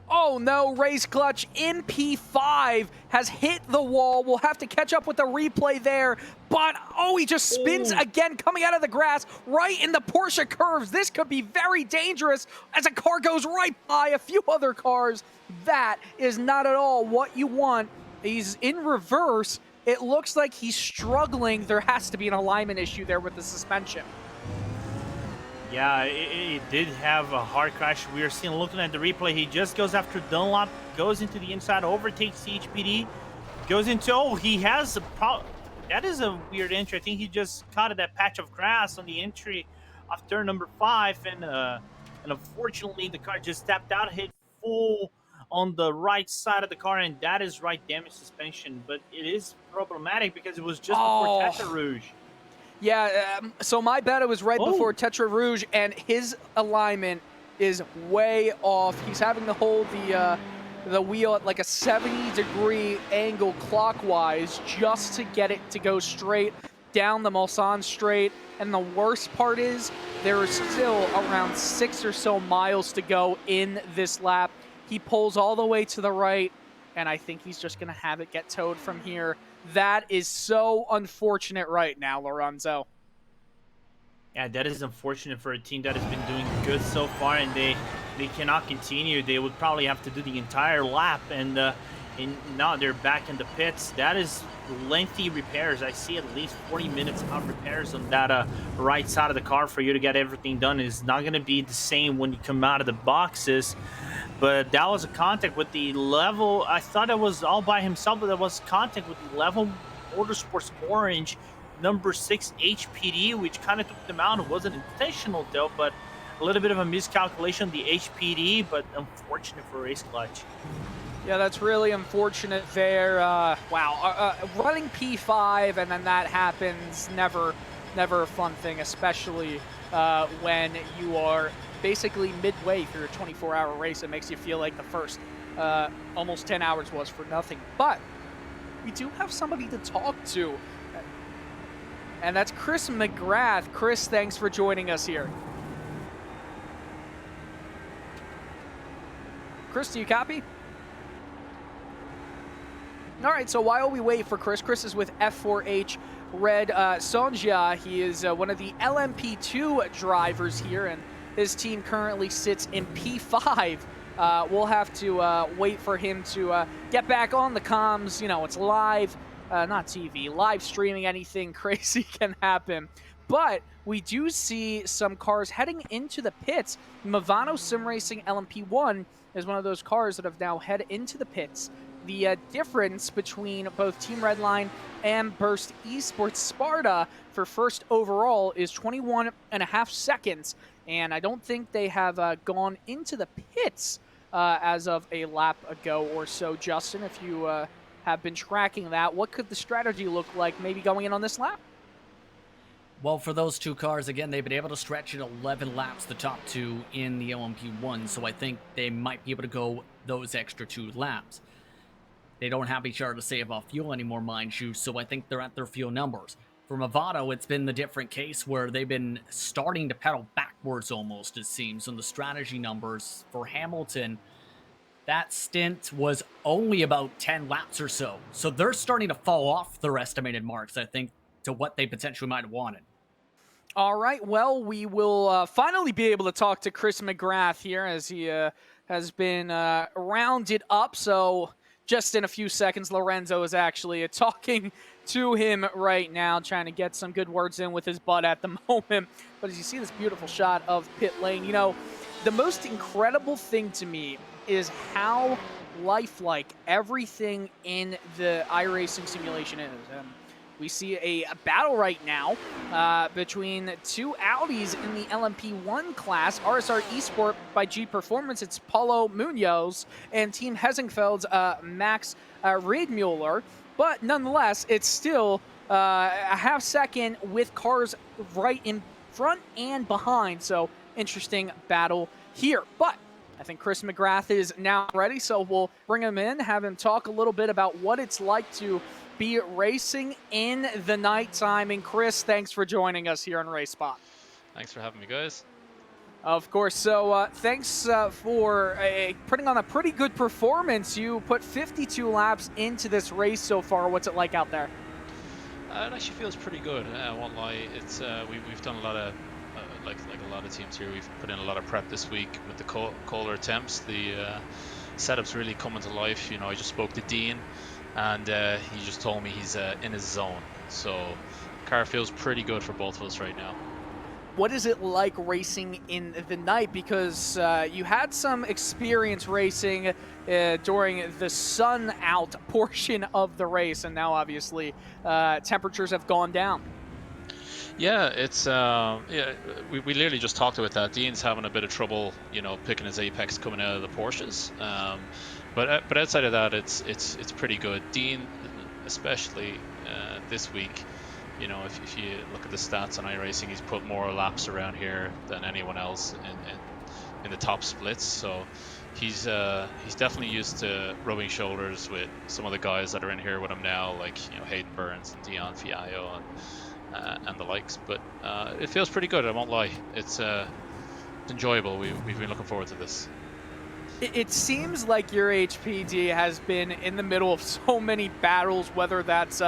Oh no, race clutch in P5 has hit the wall. We'll have to catch up with the replay there. But, oh, he just spins again, coming out of the grass, right in the Porsche curves. This could be very dangerous as a car goes right by a few other cars. That is not at all what you want. He's in reverse. It looks like he's struggling. There has to be an alignment issue there with the suspension. Yeah, it did have a hard crash. We are seeing, looking at the replay, he just goes after Dunlop, goes into the inside, overtakes HPD, goes into, oh, he has a problem. That is a weird entry. I think he just caught at that patch of grass on the entry of turn number 5, and unfortunately the car just stepped out, hit full on the right side of the car, and that is right damage suspension. But it is problematic because it was just before Tata Rouge. Yeah, so my bet, it was right before Tetra Rouge, and his alignment is way off. He's having to hold the wheel at like a 70-degree angle clockwise just to get it to go straight down the Mulsanne straight. And the worst part is there is still around 6 or so miles to go in this lap. He pulls all the way to the right, and I think he's just going to have it get towed from here. That is so unfortunate right now, Lorenzo. Yeah, that is unfortunate for a team that has been doing good so far, and they cannot continue. They would probably have to do the entire lap, and now they're back in the pits. That is lengthy repairs. I see at least 40 minutes of repairs on that right side of the car for you to get everything done. Is not going to be the same when you come out of the boxes. But that was a contact with the level. I thought it was all by himself, but that was contact with the level Motorsports Orange number 6 HPD, which kind of took them out. It wasn't intentional though, but a little bit of a miscalculation, the HPD, but unfortunate for Race Clutch. Yeah, that's really unfortunate there. Wow, running P5 and then that happens, never a fun thing, especially when you are basically midway through a 24-hour race. It makes you feel like the first almost 10 hours was for nothing. But we do have somebody to talk to, and that's Chris McGrath. Chris, thanks for joining us here. Chris, do you copy? All right, so while we wait for Chris is with F4H Red Sonja. He is one of the LMP2 drivers here, and his team currently sits in P5. We'll have to wait for him to get back on the comms. You know, it's live, not TV, live streaming. Anything crazy can happen. But we do see some cars heading into the pits. Movano Sim Racing LMP1 is one of those cars that have now head into the pits. The difference between both Team Redline and Burst Esports Sparta for first overall is 21.5 seconds. And I don't think they have gone into the pits as of a lap ago or so. Justin, if you have been tracking that, what could the strategy look like maybe going in on this lap? Well, for those two cars, again, they've been able to stretch it 11 laps, the top two in the LMP1, so I think they might be able to go those extra 2 laps. They don't have each other to save off fuel anymore, mind you, so I think they're at their fuel numbers. For Movado, it's been the different case where they've been starting to pedal backwards almost, it seems, on the strategy numbers. For Hamilton, that stint was only about 10 laps or so, so they're starting to fall off their estimated marks, I think, to what they potentially might have wanted. All right, well, we will finally be able to talk to Chris McGrath here as he has been rounded up. So just in a few seconds, Lorenzo is actually talking to him right now, trying to get some good words in with his butt at the moment. But as you see this beautiful shot of pit lane, you know, the most incredible thing to me is how lifelike everything in the iRacing simulation is. We see a battle right now between two Audis in the LMP1 class. RSR Esport by G Performance, it's Paulo Munoz, and Team Hesingfeld's Max Riedmuller. But nonetheless, it's still a half second with cars right in front and behind. So interesting battle here. But I think Chris McGrath is now ready, so we'll bring him in, have him talk a little bit about what it's like to be racing in the nighttime. And Chris, thanks for joining us here on Race Spot. Thanks for having me, guys. Of course. So thanks for putting on a pretty good performance. You put 52 laps into this race so far. What's it like out there? It actually feels pretty good. I won't lie. It's we've done a lot of like a lot of teams here. We've put in a lot of prep this week with the colder temps. The setup's really coming to life. You know, I just spoke to Dean, and he just told me he's in his zone. So, car feels pretty good for both of us right now. What is it like racing in the night? Because you had some experience racing during the sun out portion of the race, and now obviously temperatures have gone down. Yeah, it's we literally just talked about that. Dean's having a bit of trouble, you know, picking his apex coming out of the Porsches. But outside of that, it's pretty good. Dean, especially this week, you know, if you look at the stats on iRacing, he's put more laps around here than anyone else in the top splits. So he's definitely used to rubbing shoulders with some of the guys that are in here with him now, like, you know, Hayden Burns and Dion Fiallo and the likes. But it feels pretty good, I won't lie. It's enjoyable. We've been looking forward to this. It seems like your HPD has been in the middle of so many battles, whether that's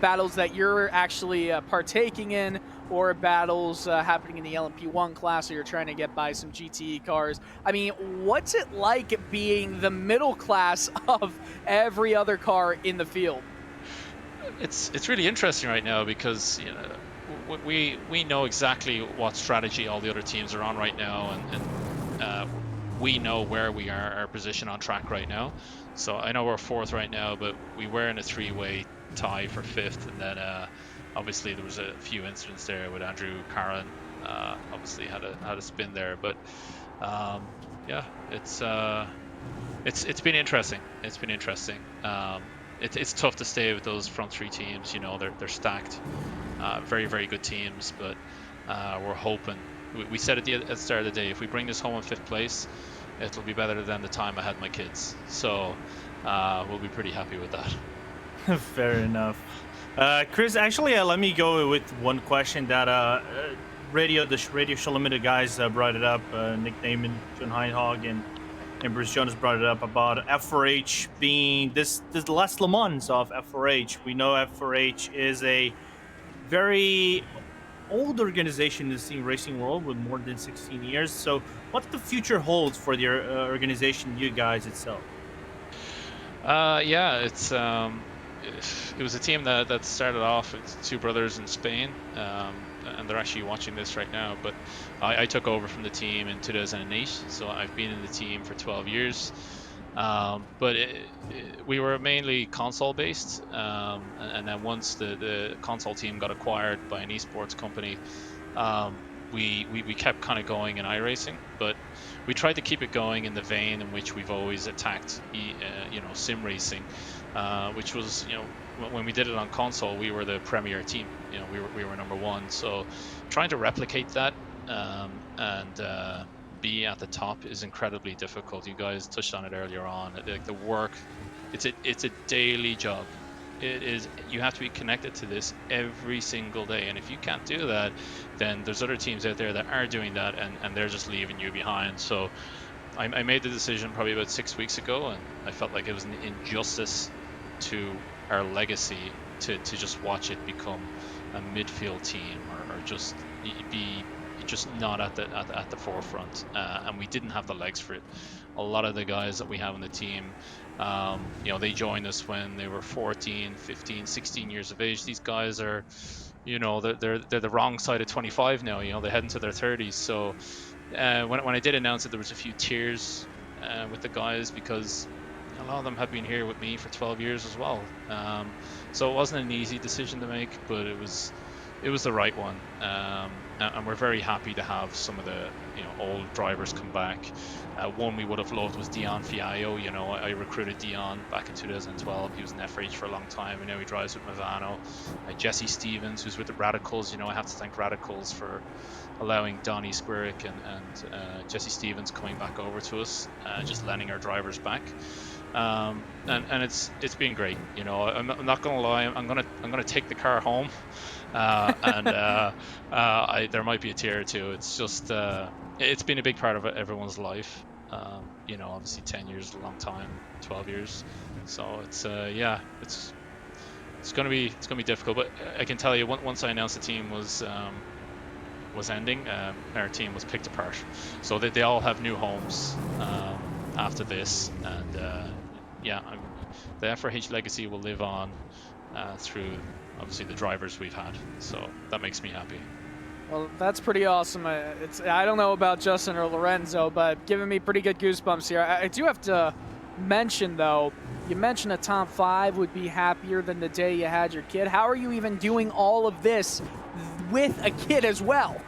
battles that you're actually partaking in or battles happening in the LMP1 class, or you're trying to get by some GTE cars. I mean, what's it like being the middle class of every other car in the field? It's really interesting right now because, you know, we know exactly what strategy all the other teams are on right now, and we know where we are, our position on track right now. So I know we're fourth right now, but we were in a three-way tie for fifth, and then obviously there was a few incidents there with Andrew Caron. Obviously had a spin there, but yeah, it's been interesting. It's been interesting. It's tough to stay with those front three teams. You know, they're stacked, very, very good teams, but we're hoping. We said at the start of the day, if we bring this home in fifth place, it'll be better than the time I had my kids. So we'll be pretty happy with that. Fair enough. Chris, actually, let me go with one question that the Radio Show Limited guys brought it up. Nick Damon, John Heinhog, and Bruce Jonas brought it up about F4H being this the last Le Mans of F4H. We know F4H is a very old organization in the sim racing world with more than 16 years. So what the future holds for the organization, you guys itself? Yeah, it was a team that started off with two brothers in Spain, and they're actually watching this right now. But I took over from the team in 2008, so I've been in the team for 12 years. But we were mainly console based, and then once the console team got acquired by an esports company, we kept kind of going in iRacing, but we tried to keep it going in the vein in which we've always attacked sim racing, which was, you know, when we did it on console, we were the premier team. You know, we were number one. So trying to replicate that and be at the top is incredibly difficult. You guys touched on it earlier on. Like the work, it's a daily job. It is. You have to be connected to this every single day, and if you can't do that, then there's other teams out there that are doing that, and they're just leaving you behind. So I made the decision probably about 6 weeks ago, and I felt like it was an injustice to our legacy to just watch it become a midfield team or just be just not at the forefront, and we didn't have the legs for it. A lot of the guys that we have on the team, they joined us when they were 14, 15, 16 years of age. These guys are, they're the wrong side of 25 now. They're heading to their 30s. So when I did announce it, there was a few tears with the guys because a lot of them have been here with me for 12 years as well. So it wasn't an easy decision to make, but it was the right one. And we're very happy to have some of the old drivers come back. One we would have loved was Dion Fiallo. I recruited Dion back in 2012. He was in FH for a long time, and now he drives with Movano. Jesse Stevens, who's with the Radicals. I have to thank Radicals for allowing Donnie Squirick and Jesse Stevens coming back over to us, just lending our drivers back. And it's been great. I'm not gonna lie. I'm gonna take the car home, and there might be a tear or two. It's just it's been a big part of everyone's life. Obviously 10 years is a long time, 12 years. So it's it's gonna be difficult. But I can tell you, once I announced the team was ending, our team was picked apart. So they all have new homes after this, and the FRH legacy will live on through obviously the drivers we've had. So that makes me happy. Well, that's pretty awesome. I don't know about Justin or Lorenzo, but giving me pretty good goosebumps here. I do have to mention, though, you mentioned a top 5 would be happier than the day you had your kid. How are you even doing all of this with a kid as well?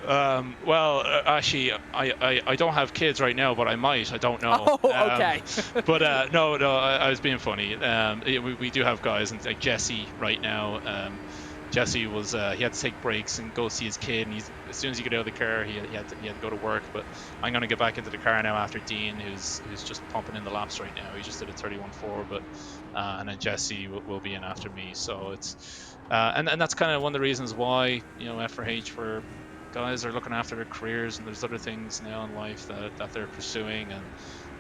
Actually, I don't have kids right now, but I might. I don't know. Oh, okay. But no, I was being funny. We do have guys, and like Jesse right now. Jesse was he had to take breaks and go see his kid, and as soon as he got out of the car, he had to go to work. But I'm gonna get back into the car now after Dean, who's just pumping in the laps right now. He just did a 31.4, but and then Jesse will be in after me. So it's and that's kind of one of the reasons why FRH for guys are looking after their careers, and there's other things now in life that they're pursuing, and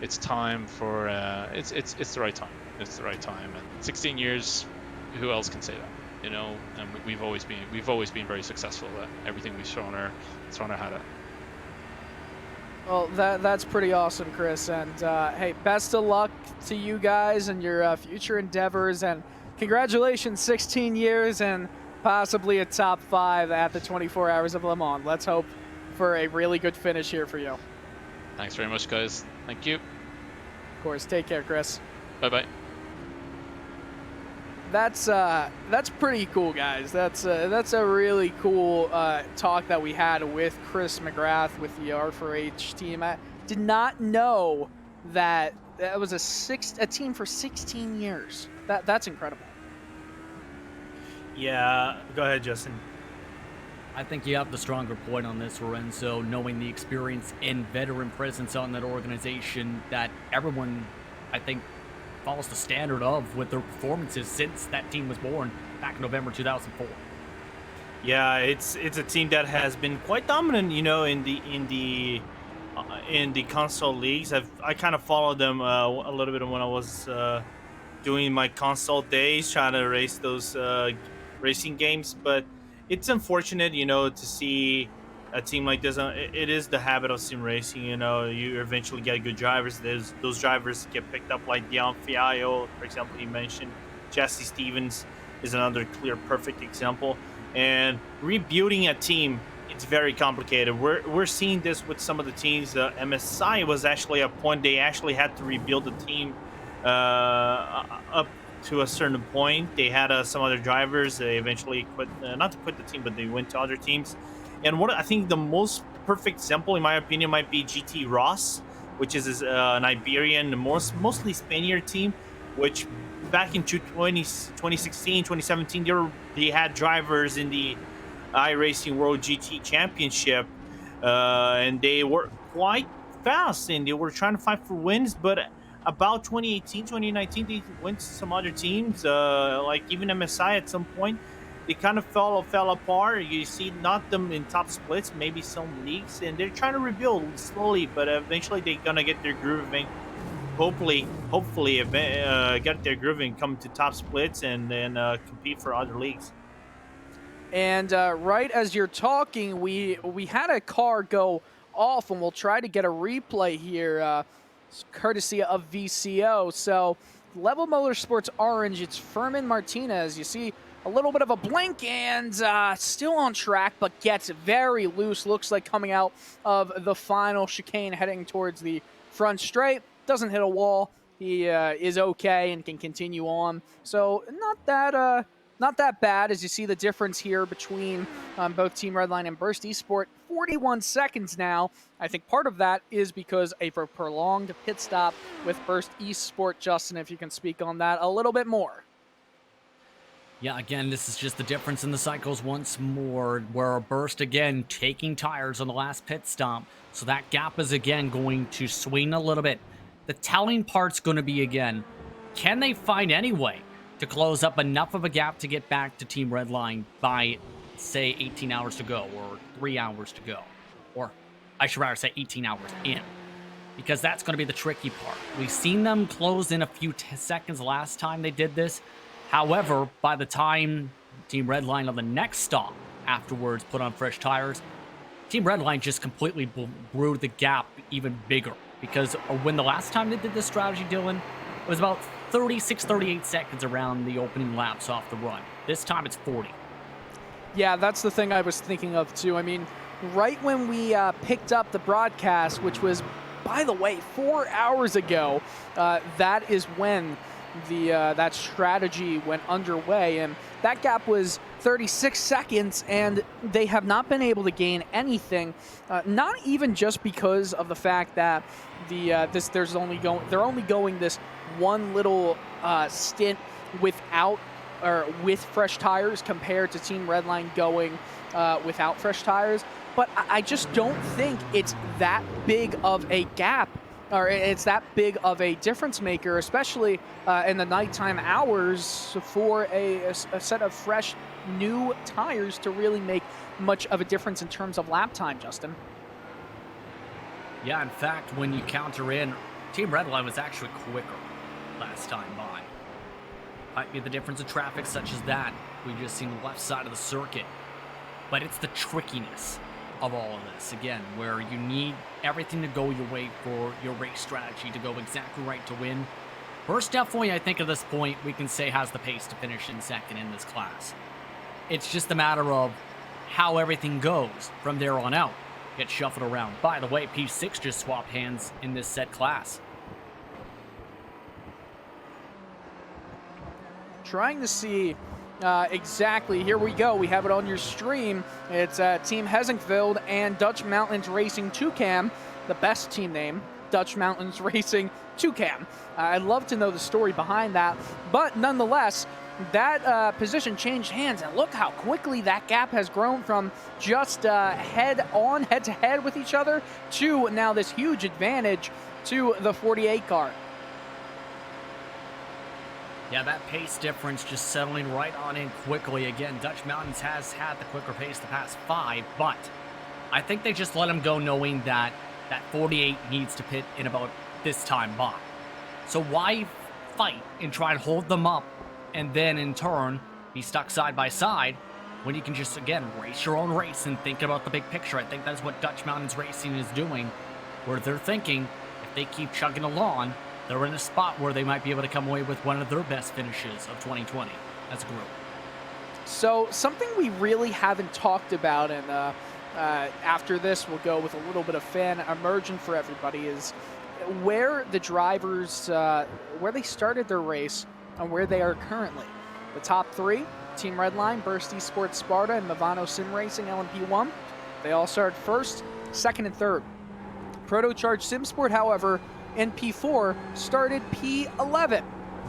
it's time for it's the right time. It's the right time, and 16 years, who else can say that? And we've always been very successful at everything we've thrown our hat at. Well, that's pretty awesome, Chris. And hey, best of luck to you guys and your future endeavors, and congratulations, 16 years and possibly a top 5 at the 24 Hours of Le Mans. Let's hope for a really good finish here for you. Thanks very much, guys. Thank you. Of course. Take care, Chris. Bye-bye. That's pretty cool, guys. That's a really cool talk that we had with Chris McGrath with the R4H team. I did not know that was a team for 16 years. That's incredible. Yeah, go ahead, Justin. I think you have the stronger point on this, Lorenzo, knowing the experience and veteran presence on that organization that everyone, I think, follows the standard of with their performances since that team was born back in November 2004. Yeah, it's a team that has been quite dominant, in the console leagues. I kind of followed them a little bit when I was doing my console days, trying to race those racing games. But it's unfortunate, to see a team like this. It is the habit of sim racing. You eventually get good drivers. Those drivers get picked up, like Dion Fiallo, for example, he mentioned. Jesse Stevens is another clear, perfect example. And rebuilding a team, it's very complicated. We're seeing this with some of the teams. MSI was actually a point they actually had to rebuild the team up to a certain point. They had some other drivers. They eventually quit, not to quit the team, but they went to other teams. And what I think the most perfect example, in my opinion, might be GT Ross, which is an Iberian, mostly Spaniard team, which back in 2016, 2017, they had drivers in the iRacing World GT Championship, and they were quite fast, and they were trying to fight for wins. But about 2018, 2019, they went to some other teams, like even MSI at some point. They kind of fell apart. You see not them in top splits, maybe some leagues, and they're trying to rebuild slowly, but eventually they're gonna get their groove and hopefully get their groove and come to top splits and then compete for other leagues. And right as you're talking, we had a car go off, and we'll try to get a replay here, courtesy of VCO. So Level Motorsports Orange, it's Furman Martinez. You see a little bit of a blink, and still on track, but gets very loose. Looks like coming out of the final chicane, heading towards the front straight. Doesn't hit a wall, he is okay and can continue on. So not that bad, as you see the difference here between both Team Redline and Burst Esport. 41 seconds now. I think part of that is because of a prolonged pit stop with Burst Esport. Justin, if you can speak on that a little bit more. Yeah, again, this is just the difference in the cycles once more, where Burst, again, taking tires on the last pit stop. So that gap is, again, going to swing a little bit. The telling part's going to be, again, can they find any way to close up enough of a gap to get back to Team Redline by, say, 18 hours to go or 3 hours to go? Or I should rather say 18 hours in, because that's going to be the tricky part. We've seen them close in a few seconds last time they did this. However, by the time Team Redline on the next stop afterwards put on fresh tires, Team Redline just completely brewed the gap even bigger. Because when the last time they did this strategy, Dylan, it was about 36, 38 seconds around the opening laps off the run. This time it's 40. Yeah, that's the thing I was thinking of too. I mean, right when we picked up the broadcast, which was, by the way, 4 hours ago, that is when that strategy went underway, and that gap was 36 seconds, and they have not been able to gain anything. Not even just because of the fact that they're only going this one little stint without or with fresh tires compared to Team Redline going without fresh tires. But I just don't think it's that big of a gap, or it's that big of a difference maker, especially in the nighttime hours, for a set of fresh new tires to really make much of a difference in terms of lap time, Justin. Yeah, in fact, when you counter in, Team Redline was actually quicker last time by. Might be the difference in traffic such as that. We just seen the left side of the circuit. But it's the trickiness of all of this, again, where you need everything to go your way for your race strategy to go exactly right to win. Burst definitely, I think at this point, we can say has the pace to finish in second in this class. It's just a matter of how everything goes from there on out. Get shuffled around. By the way, P6 just swapped hands in this set class. Trying to see exactly, here we go, we have it on your stream. It's Team Hesingfield and Dutch Mountains Racing 2Cam, the best team name, Dutch Mountains Racing 2Cam. I'd love to know the story behind that, but nonetheless, that position changed hands, and look how quickly that gap has grown from just head-to-head with each other to now this huge advantage to the 48 car. Yeah, that pace difference just settling right on in quickly. Again, Dutch Mountains has had the quicker pace the past 5, but I think they just let him go knowing that that 48 needs to pit in about this time by. So why fight and try and hold them up and then in turn be stuck side by side when you can just, again, race your own race and think about the big picture? I think that's what Dutch Mountains Racing is doing, where they're thinking if they keep chugging along, they're in a spot where they might be able to come away with one of their best finishes of 2020 as a group. So something we really haven't talked about, and after this we'll go with a little bit of fan immersion for everybody, is where the drivers, where they started their race and where they are currently. The top 3, Team Redline, Burst Esports Sparta, and Movano Sim Racing LMP1. They all started first, second, and third. Protocharge Simsport, however, in P4 started P11.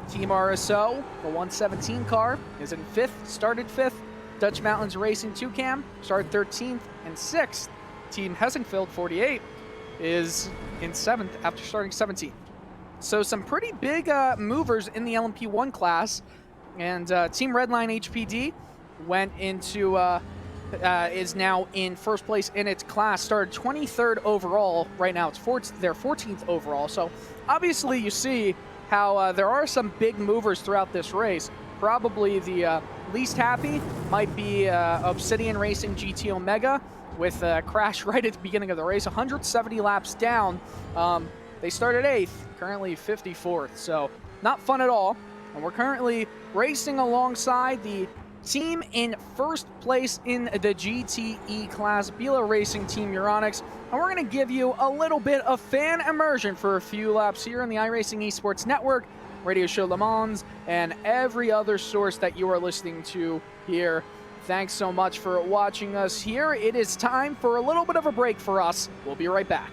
Team RSO, the 117 car, is in 5th, started 5th. Dutch Mountains Racing 2Cam started 13th and 6th. Team Hesingfield 48 is in 7th after starting 17th. So some pretty big movers in the LMP1 class, and Team Redline HPD went into is now in first place in its class. Started 23rd overall. Right now it's their 14th overall. So obviously you see how there are some big movers throughout this race. Probably the least happy might be Obsidian Racing GT Omega with a crash right at the beginning of the race. 170 laps down. They started 8th, currently 54th. So not fun at all. And we're currently racing alongside the Team in first place in the GTE class, Bila Racing Team Euronics. And we're going to give you a little bit of fan immersion for a few laps here on the iRacing Esports Network, Radio Show Le Mans, and every other source that you are listening to here. Thanks so much for watching us here. It is time for a little bit of a break for us. We'll be right back.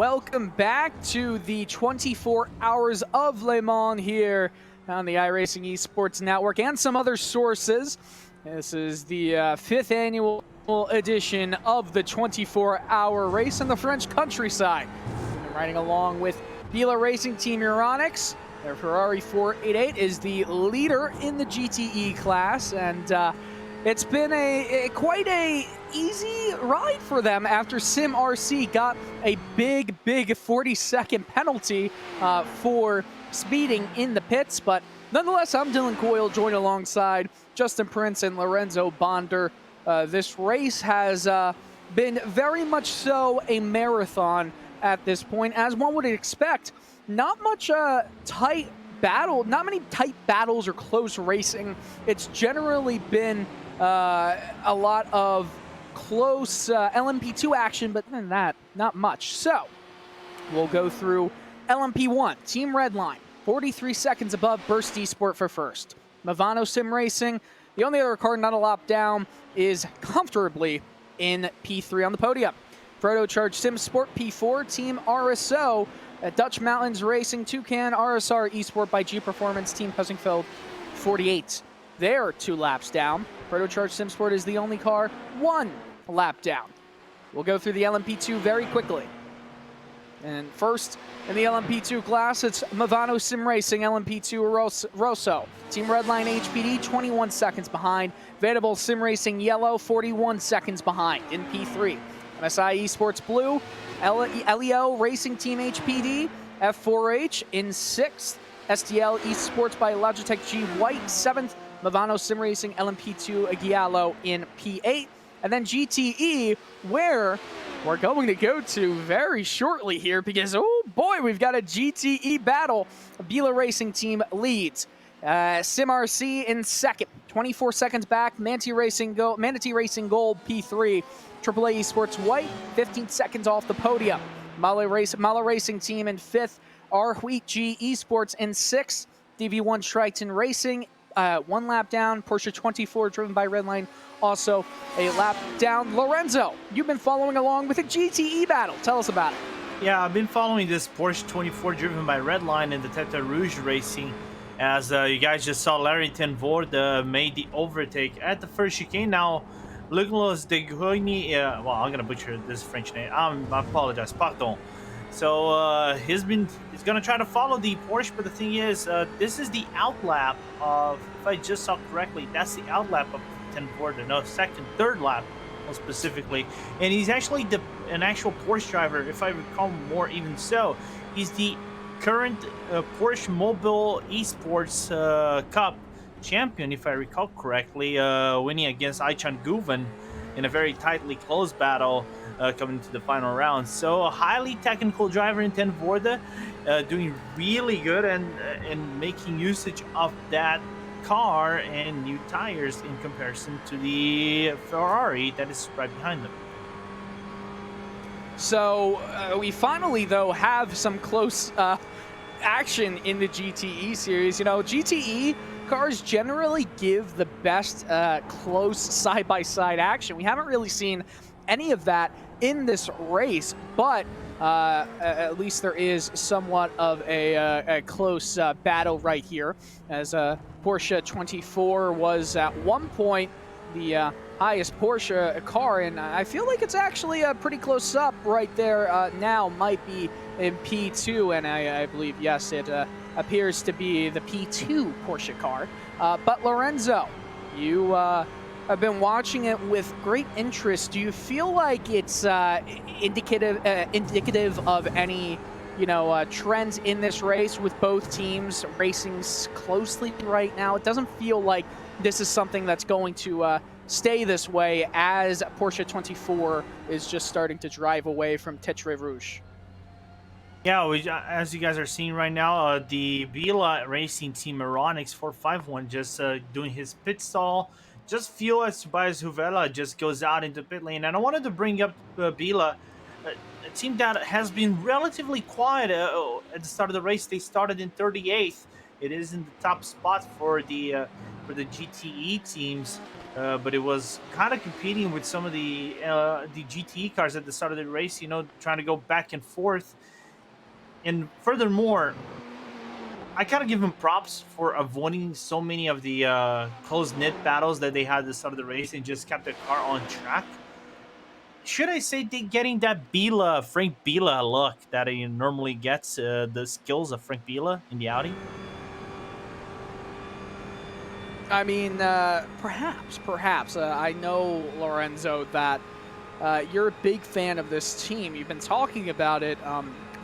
welcome back to the 24 Hours of Le Mans here on the iRacing Esports Network and some other sources. This is the 5th annual edition of the 24-hour race in the French countryside. I'm riding along with Bila Racing Team Euronics. Their Ferrari 488 is the leader in the GTE class, and it's been quite a easy ride for them after Sim RC got a big 40-second penalty for speeding in the pits. But nonetheless, I'm Dylan Coyle, joined alongside Justin Prince and Lorenzo Bonder. This race has been very much so a marathon at this point, as one would expect. Not much tight battle, not many tight battles or close racing. It's generally been a lot of close LMP2 action, but other than that, not much. So we'll go through LMP1. Team Redline, 43 seconds above Burst Esport for first. Movano Sim Racing, the only other car not a lap down, is comfortably in P3 on the podium. Protocharge Sim Sport P4, Team RSO, Dutch Mountains Racing, Toucan, RSR Esport by G Performance, Team Husingfeld 48. They're 2 laps down. Protocharge Sim Sport is the only car 1 lap down. We'll go through the LMP2 very quickly. And first in the LMP2 class, it's Movano Sim Racing, LMP2 Rosso. Team Redline HPD, 21 seconds behind. Vanderbilt Sim Racing Yellow, 41 seconds behind in P3. MSI Esports Blue, LEO Racing Team HPD, F4H in 6th. STL Esports by Logitech G White, 7th. Movano Sim Racing LMP2 Aguialo in P8. And then GTE, where we're going to go to very shortly here because, oh boy, we've got a GTE battle. Bila Racing Team leads. Sim RC in 2nd, 24 seconds back. Manatee Racing Gold P3. AAA Esports White, 15 seconds off the podium. Mala Racing Team in 5th. Wheat G Esports in 6th. DV1 Triton Racing, 1 lap down. Porsche 24 driven by Redline, also a lap down. Lorenzo, you've been following along with a GTE battle. Tell us about it. Yeah, I've been following this Porsche 24 driven by Redline and the Tete Rouge Racing. As you guys just saw, Larry Tenvoorde made the overtake at the first chicane. Now, Lugulos de Goigny, well, I'm gonna butcher this French name. I apologize, pardon. So he's gonna try to follow the Porsche, but the thing is, this is the outlap of, if I just saw correctly, that's the outlap of Tenvoorde. No, third lap, more specifically, and he's actually an actual Porsche driver, if I recall more. Even so, he's the current Porsche Mobile Esports Cup champion, if I recall correctly, winning against Aichan Guven in a very tightly close battle coming to the final round. So a highly technical driver in Tenvoorde, doing really good and making usage of that car and new tires in comparison to the Ferrari that is right behind them. So we finally, though, have some close action in the GTE series. You know, GTE cars generally give the best close side-by-side action. We haven't really seen any of that in this race, but at least there is somewhat of a close battle right here, as Porsche 24 was at one point the highest Porsche car, and I feel like it's actually pretty close up right there now. Might be in P2, and I believe, yes, it appears to be the P2 Porsche car. But Lorenzo, you have been watching it with great interest. Do you feel like it's indicative of any, trends in this race with both teams racing closely right now? It doesn't feel like this is something that's going to stay this way, as Porsche 24 is just starting to drive away from Tetre Rouge. Yeah, as you guys are seeing right now, the Bila Racing Team Euronics 451 just doing his pit stall. Just feel as Tobias Huvela just goes out into pit lane. And I wanted to bring up Bila, a team that has been relatively quiet at the start of the race. They started in 38th. It is in the top spot for the GTE teams, but it was kind of competing with some of the GTE cars at the start of the race. Trying to go back and forth. And furthermore, I kind of give him props for avoiding so many of the close-knit battles that they had at the start of the race and just kept the car on track. Should I say getting that Frank Biela look that he normally gets, the skills of Frank Biela in the Audi? I mean, perhaps. I know, Lorenzo, that you're a big fan of this team. You've been talking about it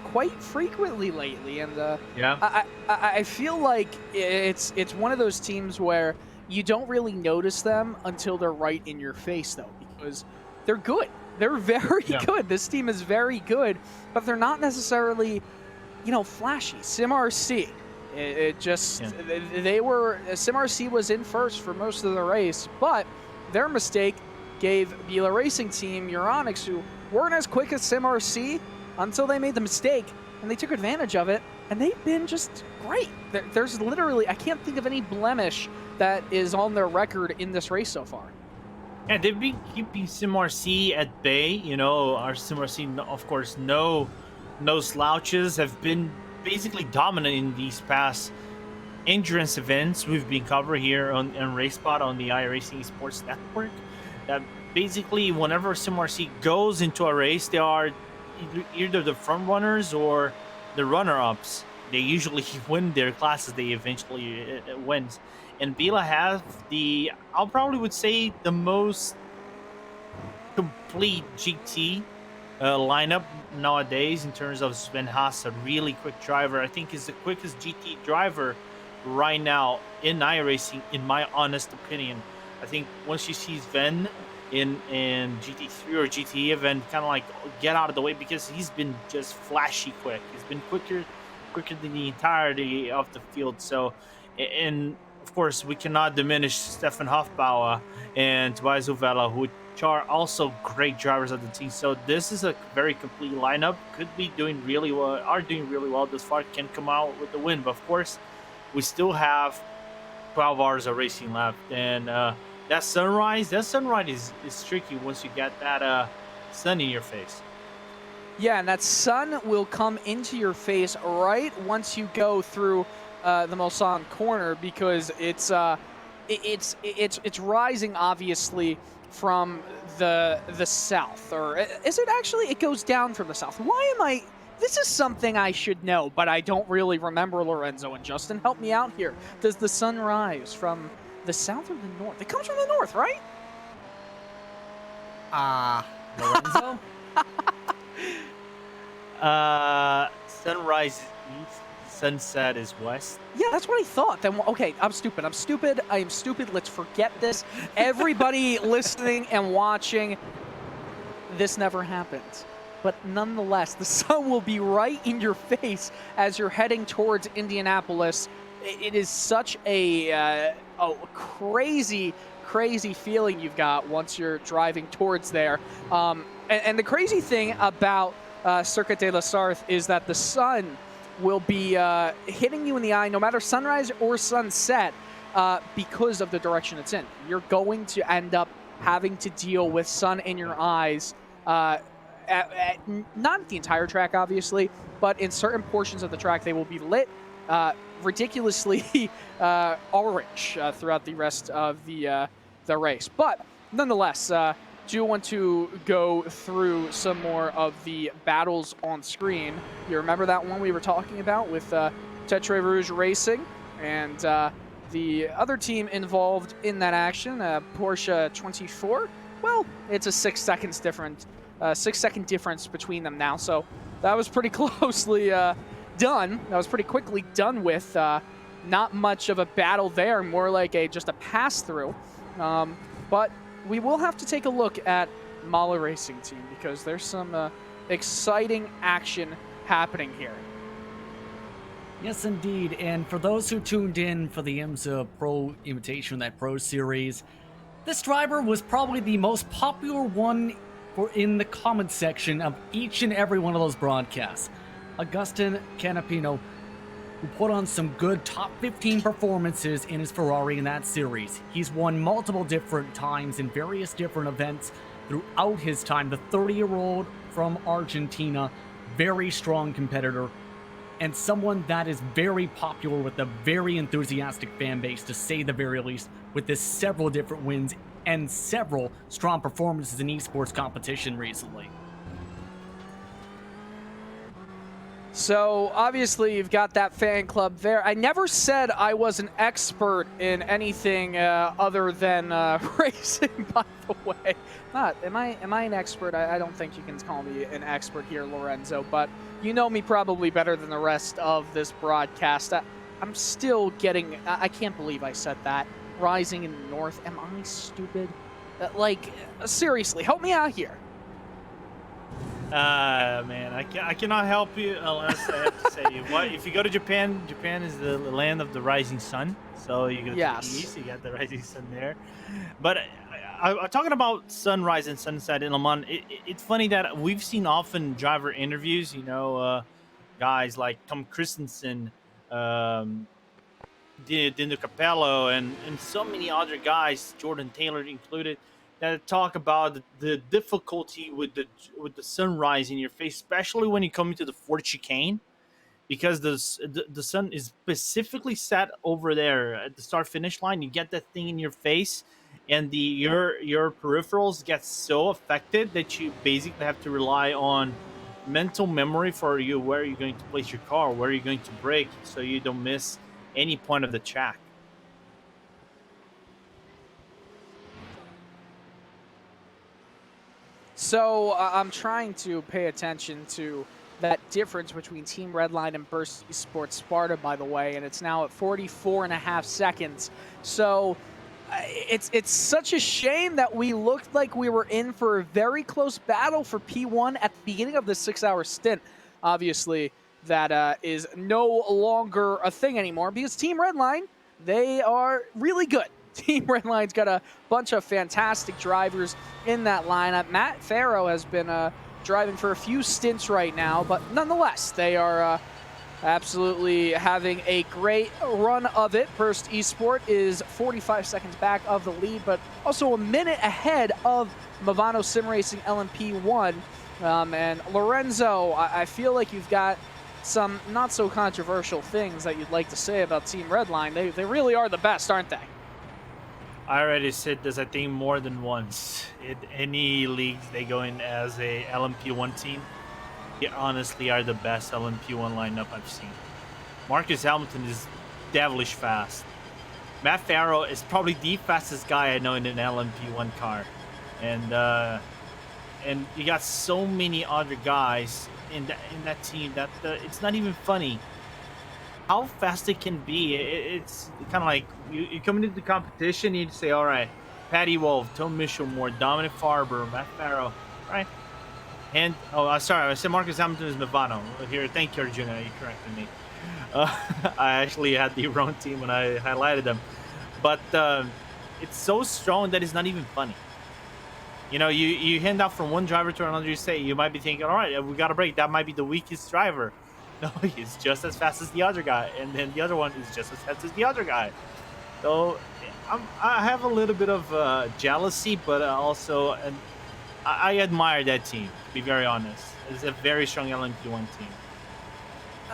quite frequently lately, and yeah, I feel like it's one of those teams where you don't really notice them until they're right in your face, though, because they're good. They're very good. This team is very good, but they're not necessarily, flashy. SimRC, SimRC was in first for most of the race, but their mistake gave Biela Racing Team Euronics, who weren't as quick as SimRC until they made the mistake, and they took advantage of it, and they've been just great. There's literally, I can't think of any blemish that is on their record in this race so far. Yeah, they've been keeping SimRC at bay. Our SimRC, of course, no slouches, have been basically dominant in these past endurance events we've been covering here on RaceSpot on the iRacing Esports Network. That basically, whenever SimRC goes into a race, they are either the front runners or the runner-ups. They usually win their classes. They eventually wins. And Biela have I probably would say, the most complete GT lineup nowadays in terms of Sven Haas, a really quick driver. I think he's the quickest GT driver right now in iRacing, in my honest opinion. I think once you see Sven in GT3 or GT event, kind of like get out of the way, because he's been just flashy quick. He's been quicker than the entirety of the field. So, and of course, we cannot diminish Stefan Hofbauer and Tobias Uvela, which are also great drivers of the team. So this is a very complete lineup. Could be doing really well, are doing really well this far, can come out with the win. But of course, we still have 12 hours of racing left. And that sunrise is tricky once you get that sun in your face. Yeah, and that sun will come into your face right once you go through the Mulsanne corner, because it's rising obviously from the south, or is it actually? It goes down from the south. Why am I? This is something I should know, but I don't really remember. Lorenzo and Justin, help me out here. Does the sun rise from the south or the north? It comes from the north, right? Lorenzo? Sunrise east, sunset is west. Yeah, that's what I thought. Then okay, I'm stupid. I am stupid. Let's forget this. Everybody listening and watching, this never happened. But nonetheless, the sun will be right in your face as you're heading towards Indianapolis. It is such a crazy feeling you've got once you're driving towards there. And the crazy thing about Circuit de la Sarthe is that the sun will be hitting you in the eye no matter sunrise or sunset because of the direction it's in. You're going to end up having to deal with sun in your eyes, not the entire track, obviously, but in certain portions of the track they will be lit ridiculously orange throughout the rest of the race. But nonetheless, do want to go through some more of the battles on screen. You remember that one we were talking about with Tetre Rouge Racing and the other team involved in that action, Porsche 24. Well, it's a 6 seconds difference, 6 second difference between them now. So that was pretty closely done. That was pretty quickly done with. Not much of a battle there, more like just a pass through. But we will have to take a look at Mala Racing Team because there's some exciting action happening here. Yes, indeed. And for those who tuned in for the IMSA Pro Invitation, that Pro Series, this driver was probably the most popular one in the comment section of each and every one of those broadcasts. Agustin Canapino. who put on some good top 15 performances in his Ferrari in that series. He's won multiple different times in various different events throughout his time. The 30-year-old from Argentina, very strong competitor, and someone that is very popular with a very enthusiastic fan base, to say the very least, with his several different wins and several strong performances in esports competition recently. So obviously you've got that fan club there. I never said I was an expert in anything other than racing, by the way. Am I an expert? I don't think you can call me an expert here, Lorenzo, but you know me probably better than the rest of this broadcast. I'm still getting, I can't believe I said that. Rising in the north, am I stupid? Seriously, help me out here. Man, I cannot help you unless I have to say, if you go to Japan, Japan is the land of the rising sun. So you go to the east, you got the rising sun there. But I'm talking about sunrise and sunset in Le Mans. It's funny that we've seen often driver interviews, guys like Tom Christensen, Dindo Capello, and so many other guys, Jordan Taylor included, that talk about the difficulty with the sunrise in your face, especially when you come into the fourth chicane, because the sun is specifically set over there at the start finish line. You get that thing in your face, and your peripherals get so affected that you basically have to rely on mental memory for you, where you're going to place your car, where you're going to brake, so you don't miss any point of the track. So I'm trying to pay attention to that difference between Team Redline and Burst Esports Sparta, by the way, and it's now at 44.5 seconds. So it's such a shame that we looked like we were in for a very close battle for P1 at the beginning of the 6-hour stint. Obviously, that is no longer a thing anymore because Team Redline, they are really good. Team Redline's got a bunch of fantastic drivers in that lineup. Matt Farrow has been driving for a few stints right now, but nonetheless, they are absolutely having a great run of it. Burst Esport is 45 seconds back of the lead, but also a minute ahead of Movano Sim Racing LMP1. And Lorenzo, I feel like you've got some not so controversial things that you'd like to say about Team Redline. They really are the best, aren't they? I already said this, I think, more than once. In any leagues they go in as a LMP1 team, they honestly are the best LMP1 lineup I've seen. Marcus Hamilton is devilish fast. Matt Farrow is probably the fastest guy I know in an LMP1 car. And you got so many other guys in that team that it's not even funny how fast it can be. It's kind of like you come into the competition, you say, all right, Patty Wolf, Tom Michelmore, Dominic Farber, Matt Farrow, right? And, sorry, I said Marcus Hamilton is Movano. Here, thank you, Arjuna, you corrected me. I actually had the wrong team when I highlighted them. But it's so strong that it's not even funny. You hand out from one driver to another, you might be thinking, all right, we got a break. That might be the weakest driver. No, he's just as fast as the other guy, and then the other one is just as fast as the other guy. So I have a little bit of jealousy, but also I admire that team, to be very honest. It's a very strong LMP1 team.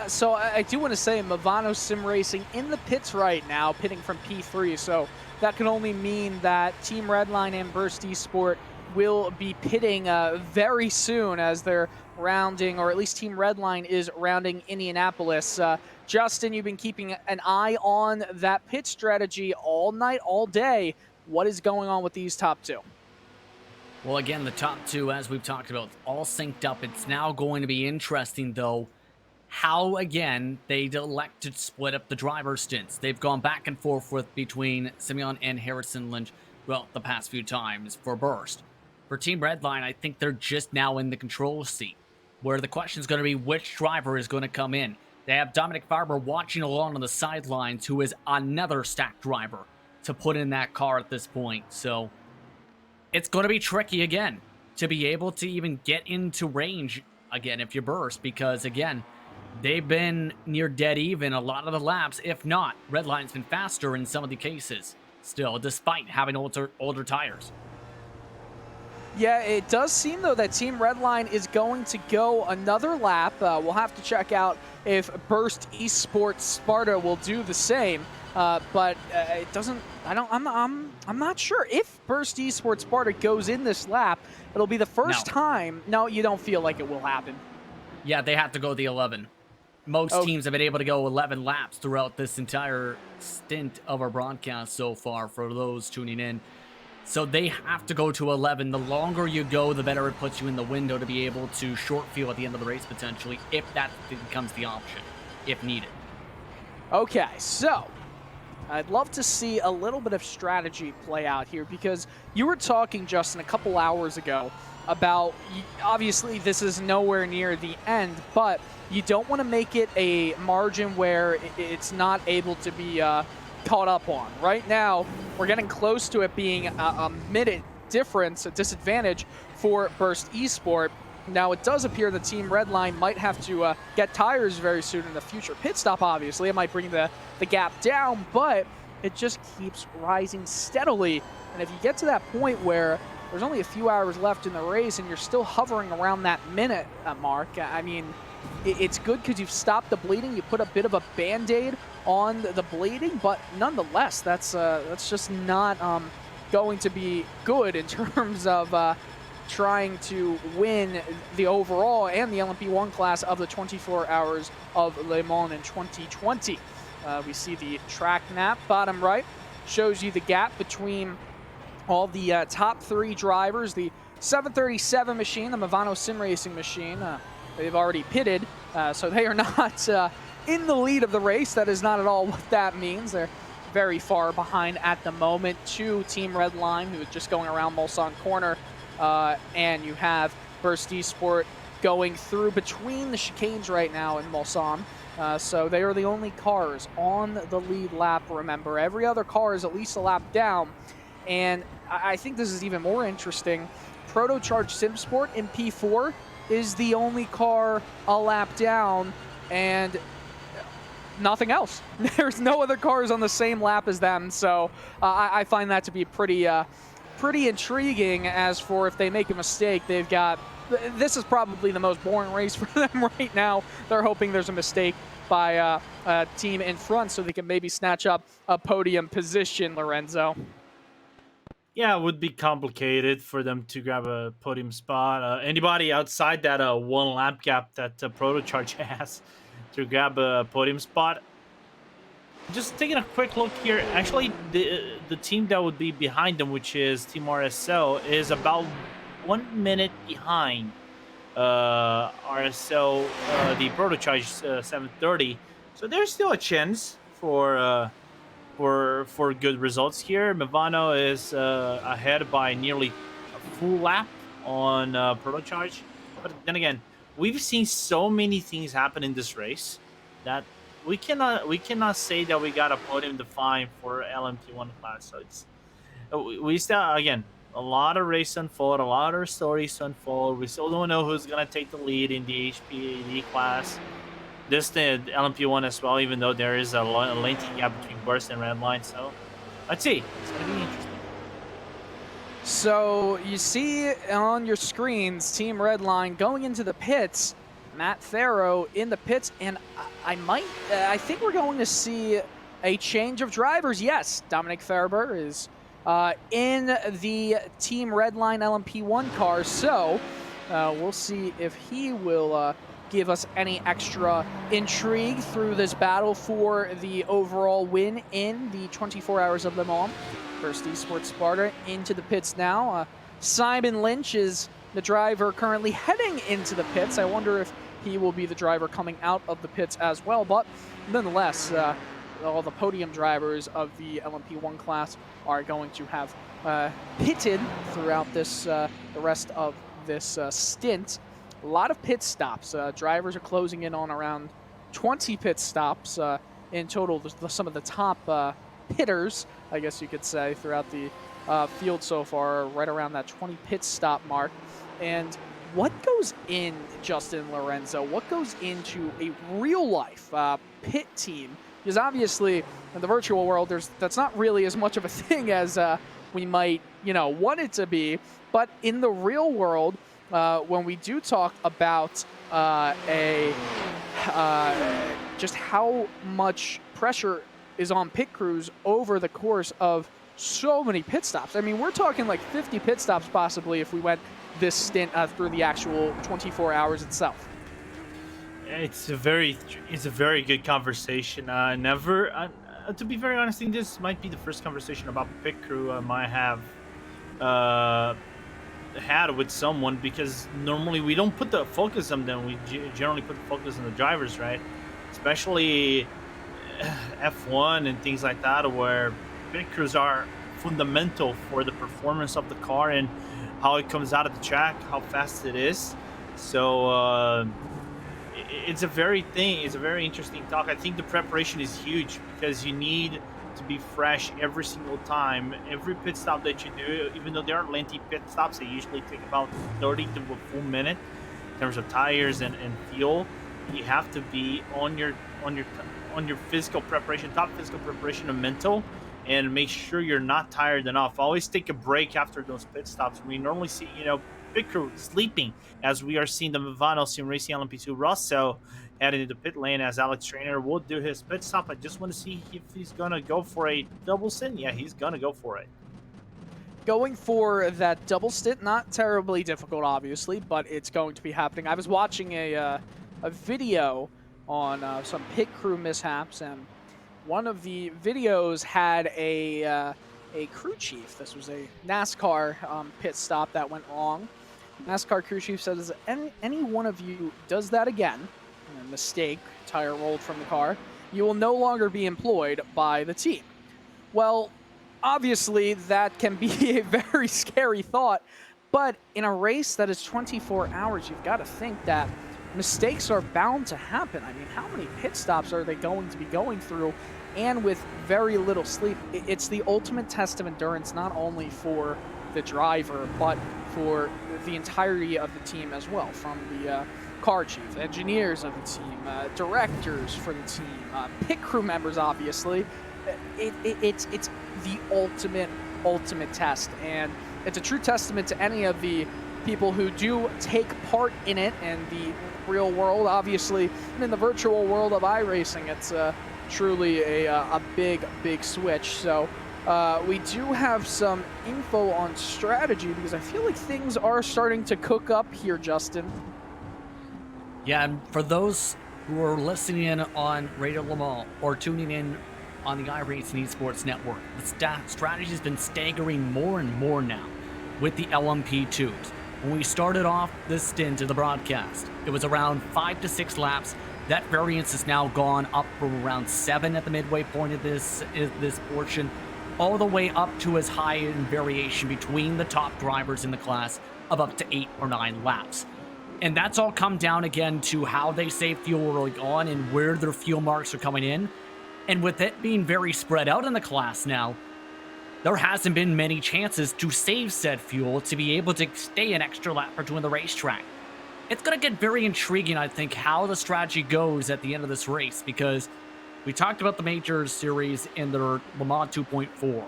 So I do want to say Movano Sim Racing in the pits right now, pitting from P3, so that can only mean that Team Redline and Burst Esport will be pitting very soon as they're rounding, or at least Team Redline is rounding Indianapolis. Justin, you've been keeping an eye on that pit strategy all night, all day. What is going on with these top two? Well, again, the top two, as we've talked about, all synced up. It's now going to be interesting, though, how, again, they elect to split up the driver stints. They've gone back and forth between Simeon and Harrison Lynch, well, the past few times for Burst. For Team Redline, I think they're just now in the control seat, where the question is going to be which driver is going to come in. They have Dominic Farber watching along on the sidelines, who is another stacked driver to put in that car at this point. So it's going to be tricky again to be able to even get into range again if you Burst, because again, they've been near dead even a lot of the laps. If not, Redline's been faster in some of the cases still, despite having older tires. Yeah, it does seem, though, that Team Redline is going to go another lap. We'll have to check out if Burst Esports Sparta will do the same. But it doesn't. I'm not sure if Burst Esports Sparta goes in this lap. It'll be the first time. No, you don't feel like it will happen. Yeah, they have to go the 11. Most teams have been able to go 11 laps throughout this entire stint of our broadcast so far for those tuning in. So they have to go to 11. The longer you go, the better it puts you in the window to be able to short field at the end of the race, potentially, if that becomes the option, if needed. Okay, so I'd love to see a little bit of strategy play out here, because you were talking, Justin, a couple hours ago about, obviously this is nowhere near the end, but you don't want to make it a margin where it's not able to be caught up on. Right now, we're getting close to it being a minute difference, a disadvantage for Burst Esport. Now, it does appear the Team Redline might have to get tires very soon in the future pit stop, obviously. It might bring the gap down, but it just keeps rising steadily. And if you get to that point where there's only a few hours left in the race and you're still hovering around that minute mark, I mean, it's good because you've stopped the bleeding. You put a bit of a Band-Aid on the bleeding, but nonetheless, that's just not going to be good in terms of trying to win the overall and the LMP1 class of the 24 Hours of Le Mans in 2020. We see the track map, bottom right, shows you the gap between all the top 3 drivers. The 737 machine, the Movano Sim Racing machine, they've already pitted, so they are not in the lead of the race. That is not at all what that means. They're very far behind at the moment to Team Redline, who is just going around Mulsanne Corner, and you have Burst Esport going through between the chicanes right now in Mulsanne. So they are the only cars on the lead lap, remember. Every other car is at least a lap down, and I think this is even more interesting. Protocharged SimSport in P4 is the only car a lap down, and nothing else. There's no other cars on the same lap as them, so I find that to be pretty intriguing. As for if they make a mistake, they've got... This is probably the most boring race for them right now. They're hoping there's a mistake by a team in front so they can maybe snatch up a podium position, Lorenzo. Yeah, it would be complicated for them to grab a podium spot. Anybody outside that one lap gap that Protocharge has to grab a podium spot. Just taking a quick look here, actually the team that would be behind them, which is Team RSL, is about 1 minute behind RSL, the Protocharge 730. So there's still a chance for good results here. Movano is ahead by nearly a full lap on Protocharge. But then again, we've seen so many things happen in this race that we cannot say that we got a podium defined for LMP1 class. So it's we still, again, a lot of race unfold, a lot of stories to unfold. We still don't know who's gonna take the lead in the HPAD class. This the LMP1 as well, even though there is a lengthy gap between Burst and Redline. So let's see. It's gonna be interesting. So you see on your screens, Team Redline going into the pits. Matt Farrow in the pits, and I think we're going to see a change of drivers. Yes, Dominic Ferber is in the Team Redline LMP1 car, so we'll see if he will give us any extra intrigue through this battle for the overall win in the 24 Hours of Le Mans. First Esports Sparta into the pits now. Simon Lynch is the driver currently heading into the pits. I wonder if he will be the driver coming out of the pits as well, but nonetheless, all the podium drivers of the LMP1 class are going to have pitted throughout this the rest of this stint. A lot of pit stops. Drivers are closing in on around 20 pit stops in total. Some of the top pitters, I guess you could say, throughout the field so far, right around that 20 pit stop mark. And what goes in, Justin Lorenzo, what goes into a real life pit team? Because obviously in the virtual world, that's not really as much of a thing as we might, want it to be. But in the real world, when we do talk about just how much pressure is on pit crews over the course of so many pit stops. I mean, we're talking like 50 pit stops possibly if we went this stint through the actual 24 hours itself. It's a very good conversation. To be very honest, I think this might be the first conversation about pit crew I might have had with someone, because normally we don't put the focus on them. We generally put the focus on the drivers, right? Especially F1 and things like that, where pit crews are fundamental for the performance of the car and how it comes out of the track, how fast it is. So it's a very interesting talk. I think the preparation is huge, because you need to be fresh every single time. Every pit stop that you do, even though they are lengthy pit stops, they usually take about 30 to a full minute in terms of tires and fuel. You have to be on your physical preparation, top physical preparation and mental, and make sure you're not tired enough. Always take a break after those pit stops. We normally see, pit crew sleeping, as we are seeing the Movano Sim Racing LMP2 Russell heading into the pit lane as Alex Trainer will do his pit stop. I just want to see if he's gonna go for a double stint. Yeah, he's gonna go for it. Going for that double stint, not terribly difficult, obviously, but it's going to be happening. I was watching a video on some pit crew mishaps, and one of the videos had a crew chief. This was a NASCAR pit stop that went wrong. NASCAR crew chief says, any one of you does that again, a mistake, tire rolled from the car, you will no longer be employed by the team. Well, obviously that can be a very scary thought, but in a race that is 24 hours, you've got to think that mistakes are bound to happen. I mean, how many pit stops are they going to be going through? And with very little sleep, it's the ultimate test of endurance, not only for the driver, but for the entirety of the team as well, from the car chief, engineers of the team, directors for the team, pit crew members, obviously. It's the ultimate test, and it's a true testament to any of the people who do take part in it in the real world, obviously, and in the virtual world of iRacing. It's truly a big switch. So we do have some info on strategy, because I feel like things are starting to cook up here, Justin. Yeah, and for those who are listening in on Radio Le Mans or tuning in on the iRacing Esports Network, the strategy has been staggering more and more now with the LMP2s. When we started off this stint of the broadcast, it was around 5 to 6 laps. That variance has now gone up from around 7 at the midway point of this portion, all the way up to as high in variation between the top drivers in the class of up to 8 or 9 laps. And that's all come down again to how they save fuel early on and where their fuel marks are coming in. And with it being very spread out in the class now, there hasn't been many chances to save said fuel to be able to stay an extra lap or two in the racetrack. It's going to get very intriguing, I think, how the strategy goes at the end of this race, because we talked about the Majors series in their Le Mans 2.4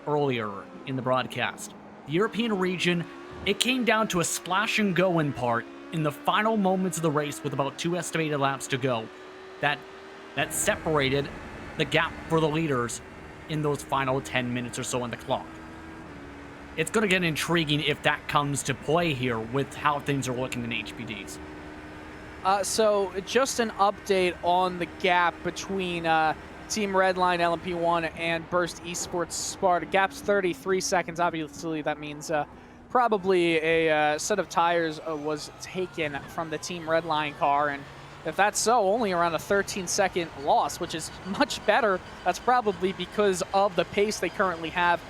earlier in the broadcast. The European region, it came down to a splash and go in part in the final moments of the race with about 2 estimated laps to go. That separated the gap for the leaders in those final 10 minutes or so on the clock. It's going to get intriguing if that comes to play here with how things are looking in HPDs. So just an update on the gap between Team Redline LMP1 and Burst Esports Sparta. Gap's 33 seconds. Obviously, that means probably a set of tires was taken from the Team Redline car, and if that's so, only around a 13-second loss, which is much better. That's probably because of the pace they currently have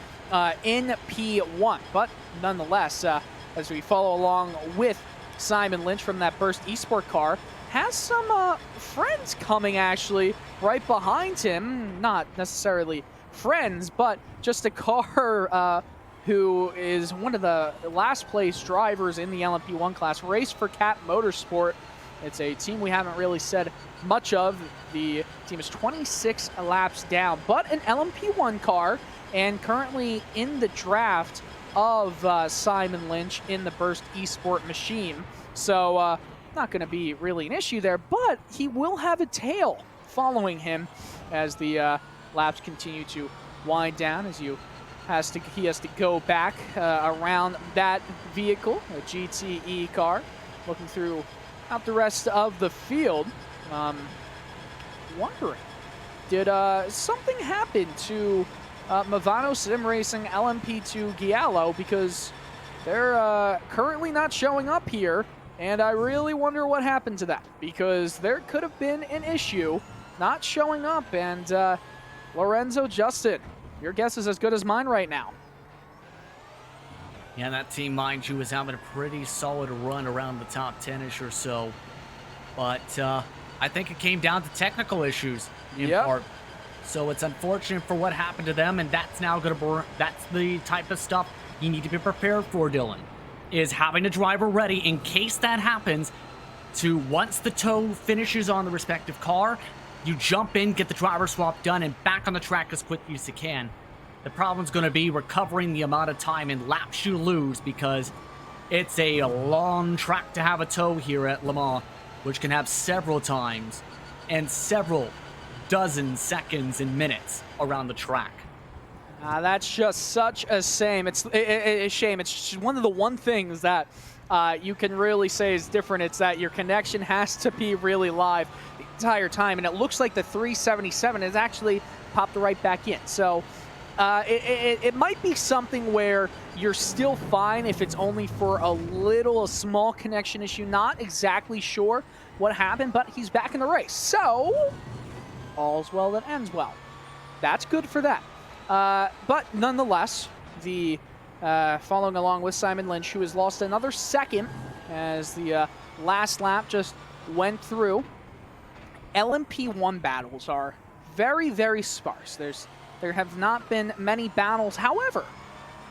in P1. But nonetheless, as we follow along with Simon Lynch from that Burst Esport car, has some friends coming actually right behind him. Not necessarily friends, but just a car who is one of the last place drivers in the LMP1 class, raced for Cat Motorsport. It's a team we haven't really said much of. The team is 26 laps down, but an LMP1 car, and currently in the draft of Simon Lynch in the Burst Esport machine. So not going to be really an issue there, but he will have a tail following him as the laps continue to wind down, as he has to go back around that vehicle, a GTE car, looking through out the rest of the field. Wondering, did something happen to Movano Sim Racing LMP2 Giallo, because they're currently not showing up here, and I really wonder what happened to that, because there could have been an issue not showing up. And Lorenzo, Justin, your guess is as good as mine right now. Yeah, that team, mind you, was having a pretty solid run around the top 10-ish or so. But I think it came down to technical issues in part. So it's unfortunate for what happened to them, and that's now going to that's the type of stuff you need to be prepared for, Dylan, is having a driver ready in case that happens to, once the tow finishes on the respective car, you jump in, get the driver swap done, and back on the track as quickly as you can. The problem's going to be recovering the amount of time and laps you lose, because it's a long track to have a tow here at Le Mans, which can have several times and several dozen seconds and minutes around the track. That's just such a shame. It's a shame. It's one of the one things that you can really say is different. It's that your connection has to be really live the entire time, and it looks like the 377 has actually popped right back in. So it might be something where you're still fine if it's only for a small connection issue. Not exactly sure what happened, but he's back in the race. So all's well that ends well. That's good for that. But nonetheless, the following along with Simon Lynch, who has lost another second as the last lap just went through. LMP1 battles are very, very sparse. There have not been many battles. However,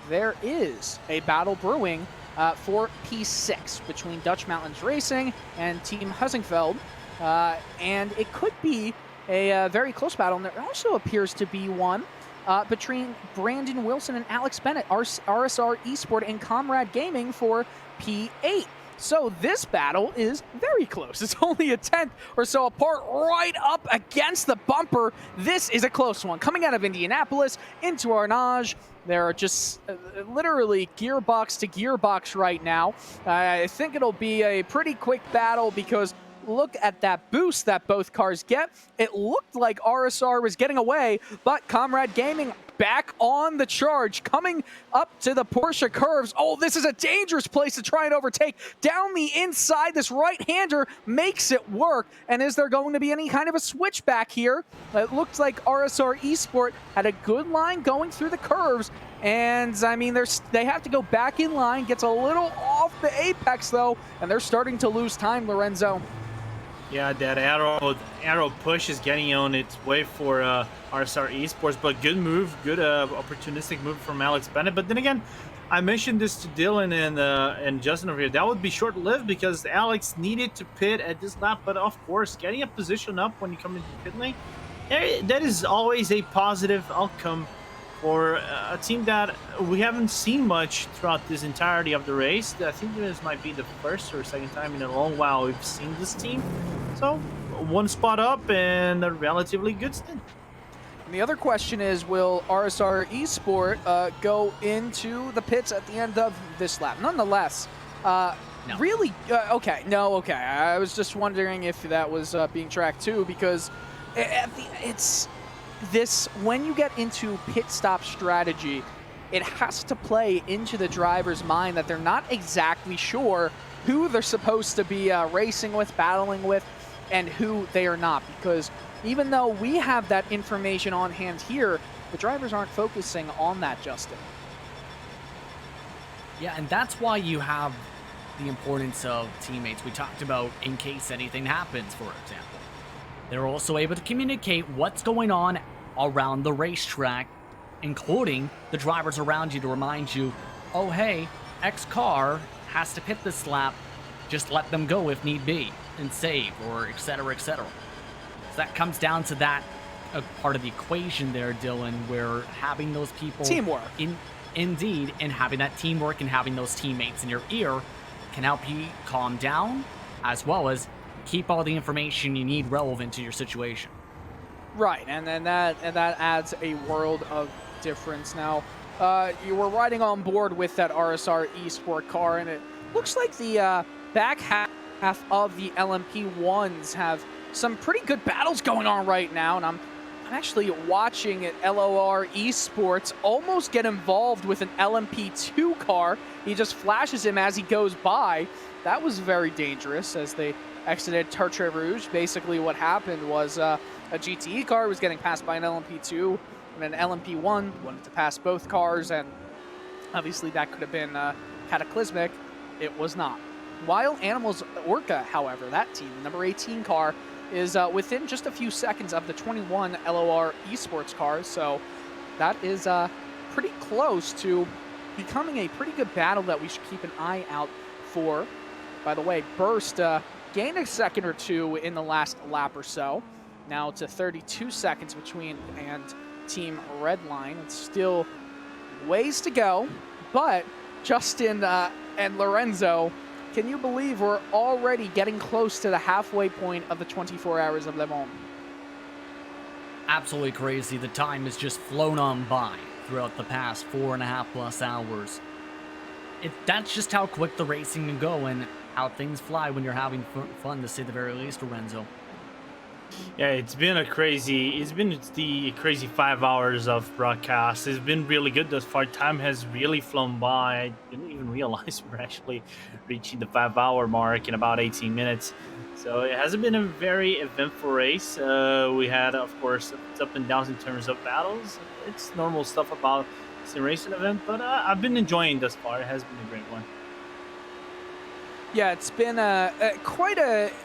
there is a battle brewing for P6 between Dutch Mountains Racing and Team Hussingfeld, and it could be a very close battle. And there also appears to be one between Brandon Wilson and Alex Bennett, RSR Esport and Comrade Gaming for P8. So this battle is very close. It's only a tenth or so apart, right up against the bumper. This is a close one. Coming out of Indianapolis into Arnage, there are just literally gearbox to gearbox right now. I think it'll be a pretty quick battle, because look at that boost that both cars get. It looked like RSR was getting away, but Comrade Gaming back on the charge, coming up to the Porsche curves. Oh, this is a dangerous place to try and overtake. Down the inside, this right-hander makes it work. And is there going to be any kind of a switchback here? It looks like RSR Esport had a good line going through the curves. And, I mean, they have to go back in line. Gets a little off the apex, though, and they're starting to lose time, Lorenzo. Yeah, that arrow push is getting on its way for RSR Esports, but good move, good opportunistic move from Alex Bennett. But then again, I mentioned this to Dylan and Justin over here. That would be short-lived, because Alex needed to pit at this lap. But of course, getting a position up when you come into pit lane, that is always a positive outcome for a team that we haven't seen much throughout this entirety of the race. I think this might be the first or second time in a long while we've seen this team. So, one spot up and a relatively good stint. And the other question is, will RSR Esport go into the pits at the end of this lap? Nonetheless, No. Really? Okay. No, okay. I was just wondering if that was being tracked too, because when you get into pit stop strategy, it has to play into the driver's mind that they're not exactly sure who they're supposed to be racing with, battling with, and who they are not. Because even though we have that information on hand here, the drivers aren't focusing on that, Justin. Yeah, and that's why you have the importance of teammates. We talked about in case anything happens, for example. They're also able to communicate what's going on around the racetrack including the drivers around you to remind you, oh hey, X car has to pit this lap, just let them go if need be, and save, or etc, etc. So that comes down to that part of the equation there, Dylan, where having those people... Teamwork. Indeed, and having that teamwork and having those teammates in your ear can help you calm down, as well as keep all the information you need relevant to your situation. Right, and then that adds a world of difference. Now, you were riding on board with that RSR Esport car, and it looks like the back half of the LMP1s have some pretty good battles going on right now, and I'm actually watching LOR Esports almost get involved with an LMP2 car. He just flashes him as he goes by. That was very dangerous as they exited Tertre Rouge. Basically what happened was a GTE car was getting passed by an LMP2, and an LMP1 wanted to pass both cars, and obviously that could have been cataclysmic. It was not. Wild Animals Orca, however, that team, the number 18 car, is within just a few seconds of the 21 LOR Esports cars, so that is pretty close to becoming a pretty good battle that we should keep an eye out for. By the way, Burst gained a second or two in the last lap or so. Now to 32 seconds between and Team Redline. It's still ways to go, but Justin and Lorenzo, can you believe we're already getting close to the halfway point of the 24 hours of Le Mans? Absolutely crazy. The time has just flown on by throughout the past 4.5+ hours. That's just how quick the racing can go and how things fly when you're having fun, to say the very least, Lorenzo. Yeah, it's been the crazy 5 hours of broadcast. It's been really good thus far. Time has really flown by. I didn't even realize we're actually reaching the 5-hour mark in about 18 minutes. So it hasn't been a very eventful race. We had, of course, ups and downs in terms of battles. It's normal stuff about a racing event, but I've been enjoying thus far. It has been a great one. Yeah, it's been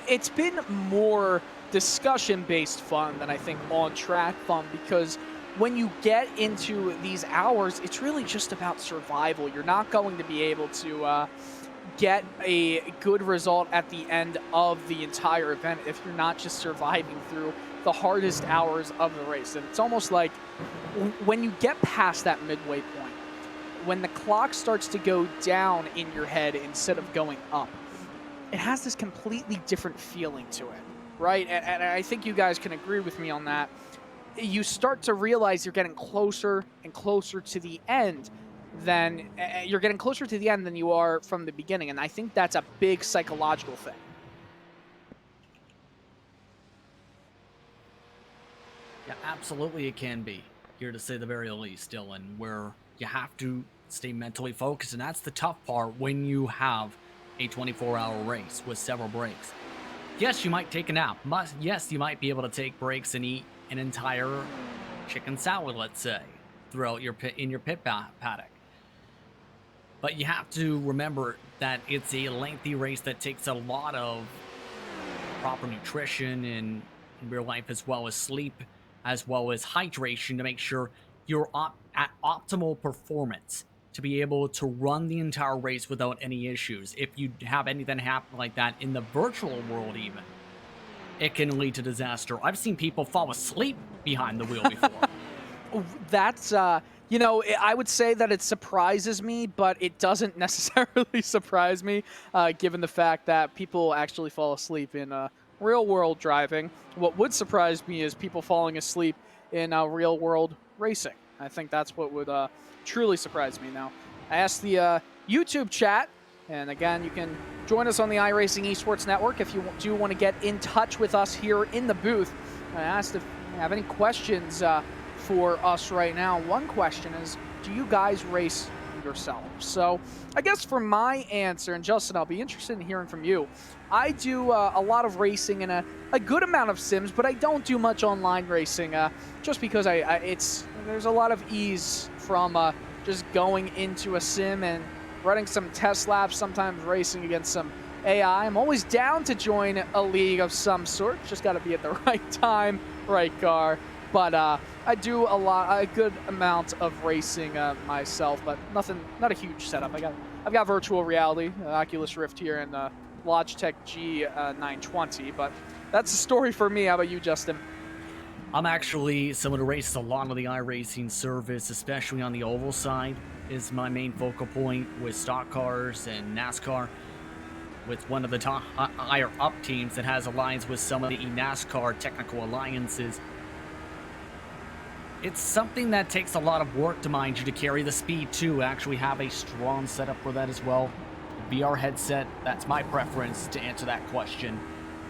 it's been more discussion-based fun than I think on-track fun, because when you get into these hours, it's really just about survival. You're not going to be able to get a good result at the end of the entire event if you're not just surviving through the hardest hours of the race. And it's almost like when you get past that midway point, when the clock starts to go down in your head instead of going up, it has this completely different feeling to it. Right, and I think you guys can agree with me on that. You start to realize you're getting closer and closer to the end than you are from the beginning, and I think that's a big psychological thing. Yeah, absolutely it can be, here to say the very least, Dylan, where you have to stay mentally focused, and that's the tough part when you have a 24-hour race with several breaks. Yes, you might take a nap. Yes, you might be able to take breaks and eat an entire chicken salad, let's say, throughout your pit paddock. But you have to remember that it's a lengthy race that takes a lot of proper nutrition in real life, as well as sleep, as well as hydration, to make sure you're at optimal performance to be able to run the entire race without any issues. If you have anything happen like that in the virtual world even, it can lead to disaster. I've seen people fall asleep behind the wheel before. That's, you know, I would say that it surprises me, but it doesn't necessarily surprise me, given the fact that people actually fall asleep in real world driving. What would surprise me is people falling asleep in real world racing. I think that's what would truly surprise me. Now, I asked the YouTube chat, and again, you can join us on the iRacing Esports Network if you do want to get in touch with us here in the booth. I asked if you have any questions for us right now. One question is, do you guys race yourselves? So I guess for my answer, and Justin, I'll be interested in hearing from you. I do a lot of racing and a good amount of sims, but I don't do much online racing just because there's a lot of ease from just going into a sim and running some test laps, sometimes racing against some AI. I'm always down to join a league of some sort. Just got to be at the right time, right car, But I do a good amount of racing myself, but not a huge setup. I've got virtual reality, Oculus Rift here, and Logitech G920. But that's a story for me. How about you, Justin? I'm actually someone who races a lot of the iRacing service, especially on the oval side, is my main focal point with stock cars and NASCAR. With one of the top higher up teams that has alliance with some of the NASCAR technical alliances. It's something that takes a lot of work, to mind you, to carry the speed too. Actually have a strong setup for that as well. VR headset, that's my preference to answer that question.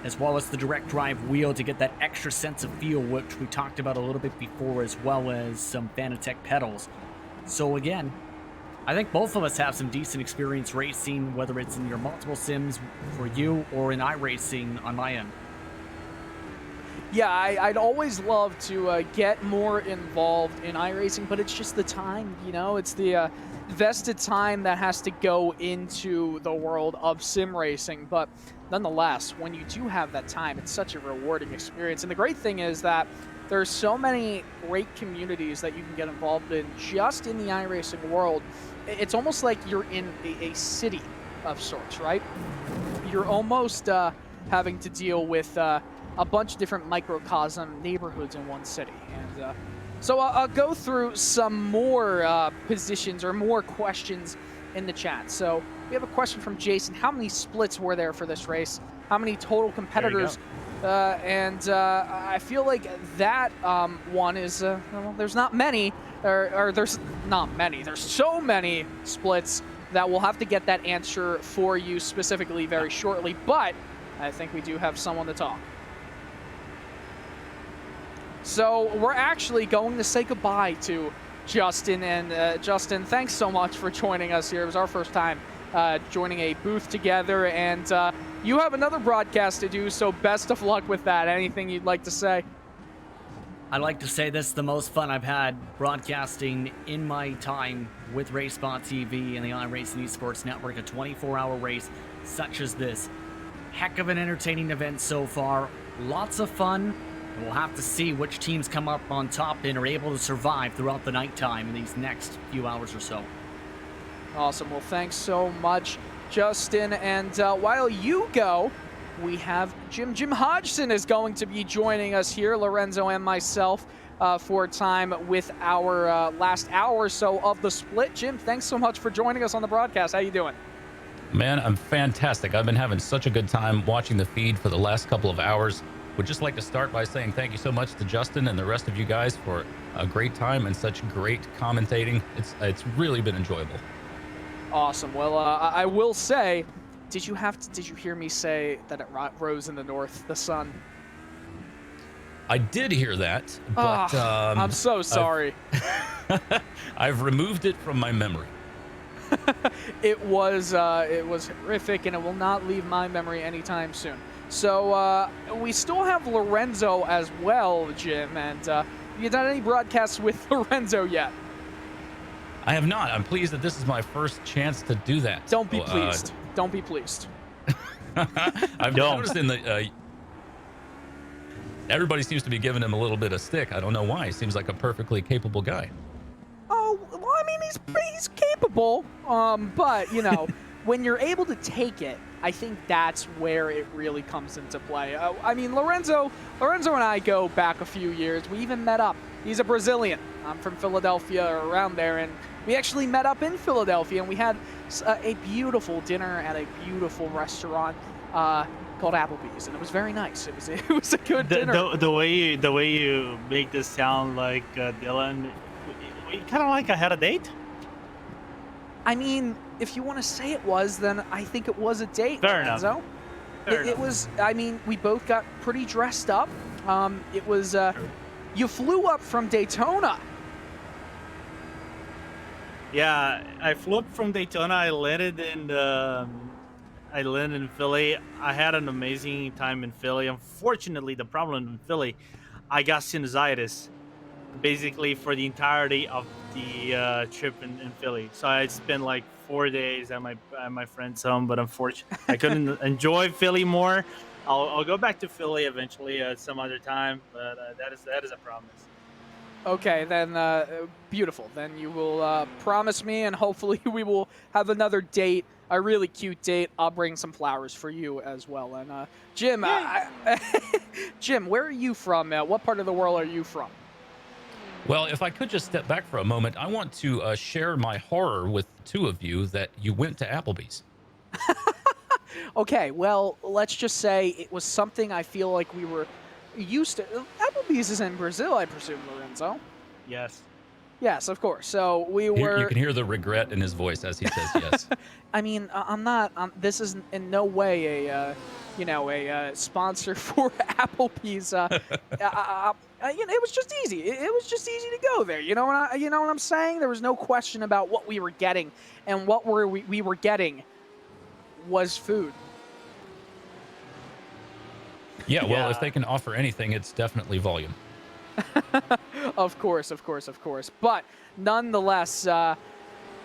As well as the direct drive wheel to get that extra sense of feel, which we talked about a little bit before, as well as some Fanatec pedals. So again, I think both of us have some decent experience racing, whether it's in your multiple sims for you or in iRacing on my end. Yeah, I'd always love to get more involved in iRacing, but it's just the time, you know? It's the vested time that has to go into the world of sim racing. But nonetheless, when you do have that time, it's such a rewarding experience. And the great thing is that there's so many great communities that you can get involved in just in the iRacing world. It's almost like you're in a city of sorts, right? You're almost having to deal with a bunch of different microcosm neighborhoods in one city. And so I'll go through some more positions or more questions in the chat. So we have a question from Jason. How many splits were there for this race? How many total competitors? And I feel like that one is, well, there's not many, or there's not many. There's so many splits that we'll have to get that answer for you specifically very shortly. But I think we do have someone to talk. So we're actually going to say goodbye to Justin. And Justin, thanks so much for joining us here. It was our first time joining a booth together. And you have another broadcast to do, so best of luck with that. Anything you'd like to say? I'd like to say this is the most fun I've had broadcasting in my time with RaceSpot TV and the iRacing Esports Network, a 24-hour race such as this. Heck of an entertaining event so far. Lots of fun. We'll have to see which teams come up on top and are able to survive throughout the nighttime in these next few hours or so. Awesome. Well, thanks so much, Justin. And while you go, we have Jim. Jim Hodgson is going to be joining us here, Lorenzo and myself, for time with our last hour or so of the split. Jim, thanks so much for joining us on the broadcast. How you doing? Man, I'm fantastic. I've been having such a good time watching the feed for the last couple of hours. Would just like to start by saying thank you so much to Justin and the rest of you guys for a great time and such great commentating. It's really been enjoyable. Awesome. Well, I will say, did you hear me say that it rose in the north, the sun? I did hear that, but I'm so sorry. I've removed it from my memory. It was horrific, and it will not leave my memory anytime soon. So we still have Lorenzo as well, Jim, and have you done any broadcasts with Lorenzo yet? I have not. I'm pleased that this is my first chance to do that. Don't be pleased. Don't be pleased. I've noticed in the everybody seems to be giving him a little bit of stick. I don't know why. He seems like a perfectly capable guy. Oh, well, I mean, he's capable, but, you know, when you're able to take it, I think that's where it really comes into play. I mean, Lorenzo and I go back a few years. We even met up. He's a Brazilian. I'm from Philadelphia, or around there, and we actually met up in Philadelphia, and we had a beautiful dinner at a beautiful restaurant called Applebee's, and it was very nice. It was a good dinner. The way you make this sound like Dylan, we kind of like I had a date. I mean, if you want to say it was, then I think it was a date. Fair enough. It was. I mean, we both got pretty dressed up. It was. You flew up from Daytona. Yeah, I flew up from Daytona. I landed in Philly. I had an amazing time in Philly. Unfortunately, the problem in Philly, I got sinusitis, basically for the entirety of the trip in Philly. So I spent like 4 days at my friend's home, but unfortunately, I couldn't enjoy Philly more. I'll go back to Philly eventually at some other time, but that is a promise. Okay, then beautiful. Then you will promise me, and hopefully we will have another date, a really cute date. I'll bring some flowers for you as well. And Jim, Jim, where are you from? What part of the world are you from? Well, if I could just step back for a moment, I want to share my horror with the two of you that you went to Applebee's. Okay, well, let's just say it was something I feel like we were used to. Applebee's is in Brazil, I presume, Lorenzo. Yes. Yes, of course. So we You were. can hear the regret in his voice as he says yes. I mean, I'm not. This is in no way a sponsor for Applebee's. It was just easy. It was just easy to go there. You know what I'm saying? There was no question about what we were getting, and what we were getting was food. Yeah, well, Yeah. if they can offer anything, it's definitely volume. Of course. But nonetheless,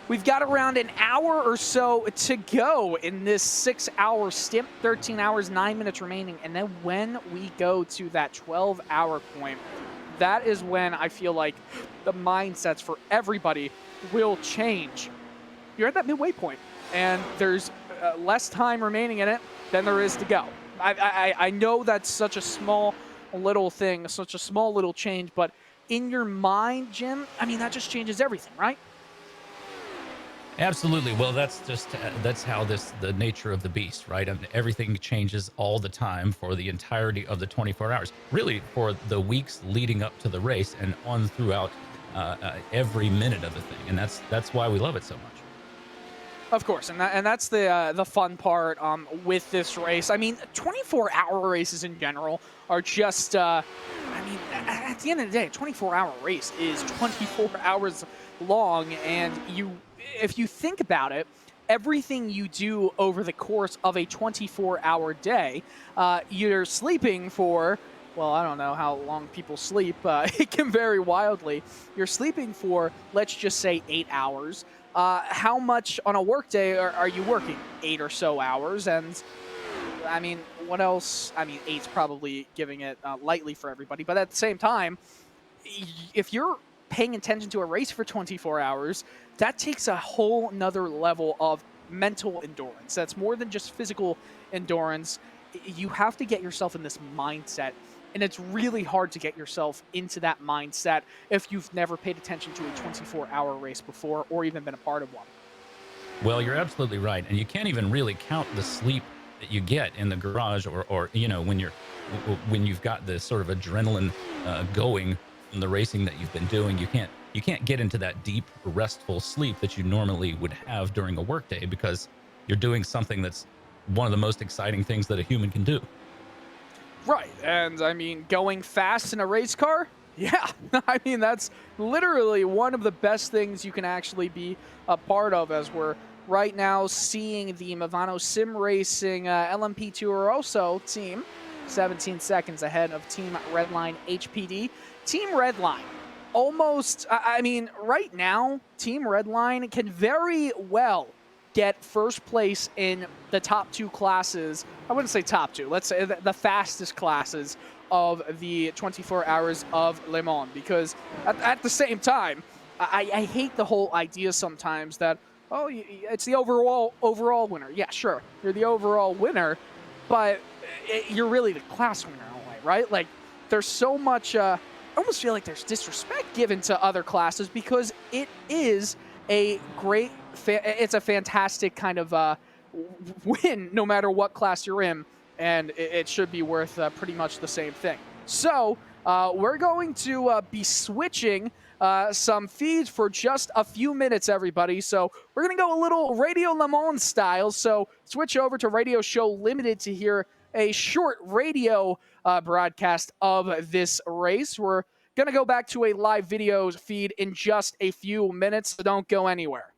we've got around an hour or so to go in this 6-hour stint, 13 hours, 9 minutes remaining. And then when we go to that 12-hour point, that is when I feel like the mindsets for everybody will change. You're at that midway point, and there's less time remaining in it than there is to go. I know that's such a small little thing, such a small little change, but in your mind, Jim, I mean, that just changes everything, right? Absolutely. Well, that's how the nature of the beast, right? And everything changes all the time for the entirety of the 24 hours. Really, for the weeks leading up to the race and on throughout every minute of the thing, and that's why we love it so much. Of course, and that's the fun part with this race. I mean, 24-hour races in general are just, at the end of the day, a 24-hour race is 24 hours long, and if you think about it, everything you do over the course of a 24-hour day, you're sleeping for, well, I don't know how long people sleep. It can vary wildly. You're sleeping for, let's just say, 8 hours. How much on a work day are you working? 8 or so hours. And, I mean, what else? I mean, 8's probably giving it lightly for everybody. But at the same time, if you're paying attention to a race for 24 hours, that takes a whole nother level of mental endurance. That's more than just physical endurance. You have to get yourself in this mindset, and it's really hard to get yourself into that mindset if you've never paid attention to a 24-hour race before or even been a part of one. Well, you're absolutely right, and you can't even really count the sleep that you get in the garage, or when you've got this sort of adrenaline going from the racing that you've been doing. You can't get into that deep, restful sleep that you normally would have during a workday, because you're doing something that's one of the most exciting things that a human can do. Right, and I mean, going fast in a race car? Yeah, I mean, that's literally one of the best things you can actually be a part of, as we're right now seeing the Movano Sim Racing LMP Turoso team 17 seconds ahead of Team Redline HPD. Team Redline, almost, I mean, right now, Team Redline can very well get first place in the top two classes. I wouldn't say top two. Let's say the fastest classes of the 24 hours of Le Mans, because at the same time, I hate the whole idea sometimes that, oh, it's the overall winner. Yeah, sure, you're the overall winner, but you're really the class winner in a way, right? Like, there's so much, I almost feel like there's disrespect given to other classes, because it is a great, it's a fantastic kind of win no matter what class you're in, and it should be worth pretty much the same thing. So we're going to be switching some feeds for just a few minutes, everybody. So we're going to go a little Radio Le Mans style. So switch over to Radio Show Limited to hear a short radio broadcast of this race. We're going to go back to a live video feed in just a few minutes, so don't go anywhere.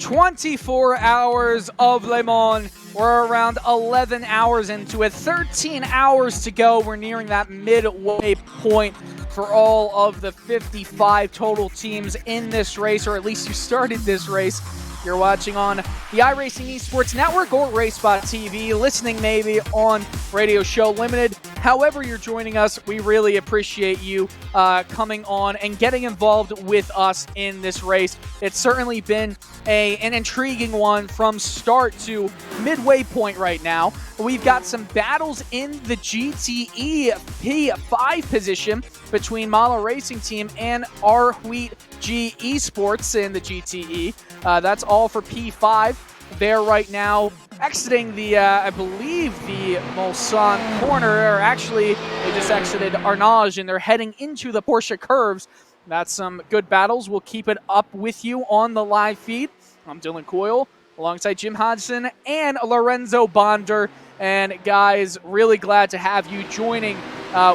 24 hours of Le Mans. We're around 11 hours into it. 13 hours to go. We're nearing that midway point for all of the 55 total teams in this race, or at least you started this race. You're watching on the iRacing Esports Network or RaceBot TV, listening maybe on Radio Show Limited. However you're joining us, we really appreciate you coming on and getting involved with us in this race. It's certainly been an intriguing one from start to midway point right now. We've got some battles in the GTE P5 position between Mala Racing Team and our Wheat G Esports in the GTE. That's all for P5. They're right now exiting the, I believe, the Mulsanne corner, or actually, they just exited Arnage, and they're heading into the Porsche curves. That's some good battles. We'll keep it up with you on the live feed. I'm Dylan Coyle, alongside Jim Hodgson and Lorenzo Bonder. And guys, really glad to have you joining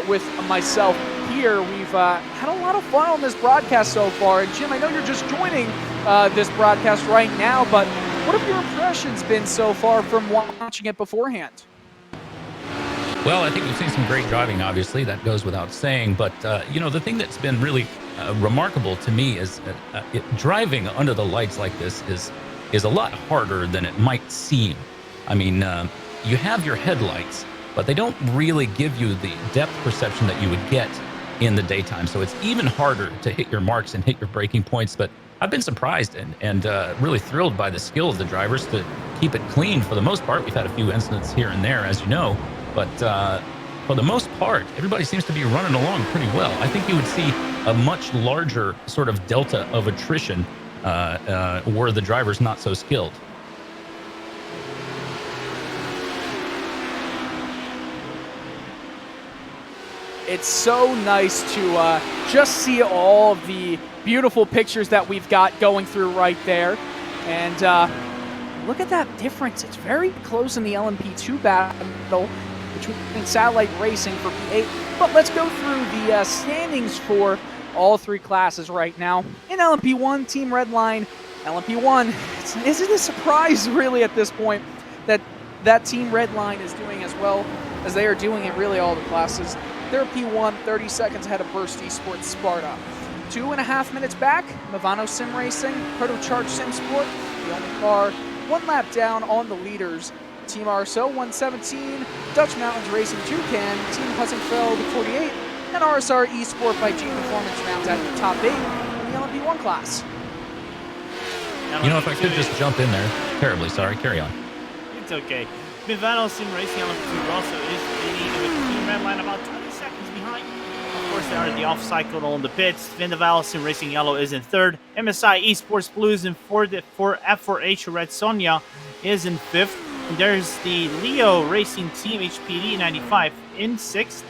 with myself here. We've had a lot of fun on this broadcast so far. And Jim, I know you're just joining this broadcast right now, but what have your impressions been so far from watching it beforehand? Well, I think we've seen some great driving, obviously. That goes without saying. But, you know, the thing that's been really remarkable to me is driving under the lights like this is a lot harder than it might seem. I mean, you have your headlights, but they don't really give you the depth perception that you would get in the daytime. So it's even harder to hit your marks and hit your braking points. But I've been surprised and really thrilled by the skill of the drivers to keep it clean for the most part. We've had a few incidents here and there, as you know, but for the most part, everybody seems to be running along pretty well. I think you would see a much larger sort of delta of attrition were the drivers not so skilled. It's so nice to just see all of the beautiful pictures that we've got going through right there. And look at that difference. It's very close in the LMP2 battle between Satellite Racing for P8. But let's go through the standings for all three classes right now. In LMP1, Team Redline, LMP1, is it a surprise really at this point that Team Redline is doing as well as they are doing in really all the classes. They're P1, 30 seconds ahead of Burst Esports Sparta. 2.5 minutes back, Movano Sim Racing, Protocharge Sim Sport, the only car 1 lap down on the leaders. Team RSO 117, Dutch Mountains Racing Toucan, Team Hussenfeld 48, and RSR Esport by G Performance rounds out the top 8 in the LMP1 class. You know, if I could just jump in there, terribly sorry, carry on. It's okay. Movano Sim Racing LMP2 also is leading with Team Redline about 20 seconds behind. Of course, they are in the off cycle on the pits. Vendaval Sim Racing Yellow is in third. MSI Esports Blue is in fourth. For F4H Red Sonja is in fifth. And there's the Leo Racing Team HPD 95 in sixth.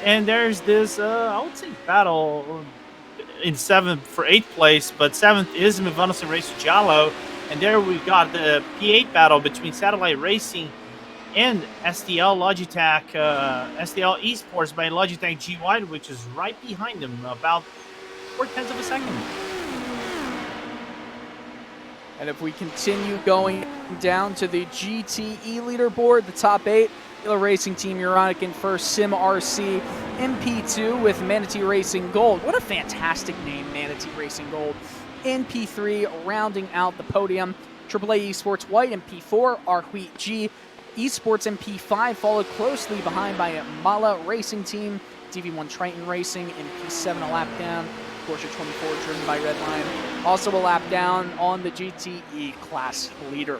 And there's this, I would say, battle in seventh for 8th place, but 7th is Movano Sim Racing Giallo. And there we got the P8 battle between Satellite Racing and STL Logitech, STL Esports by Logitech G Wide, which is right behind them, about 0.4 of a second. And if we continue going down to the GTE leaderboard, the top 8, Taylor Racing Team Uronic in first, Sim RC in P2 with Manatee Racing Gold. What a fantastic name, Manatee Racing Gold. In P3, rounding out the podium, AAA Esports White in P4, our Wheat G Esports in P5, followed closely behind by Mala Racing Team, DV1 Triton Racing in P7, a lap down, Porsche 24 driven by Redline, also a lap down on the GTE class leader.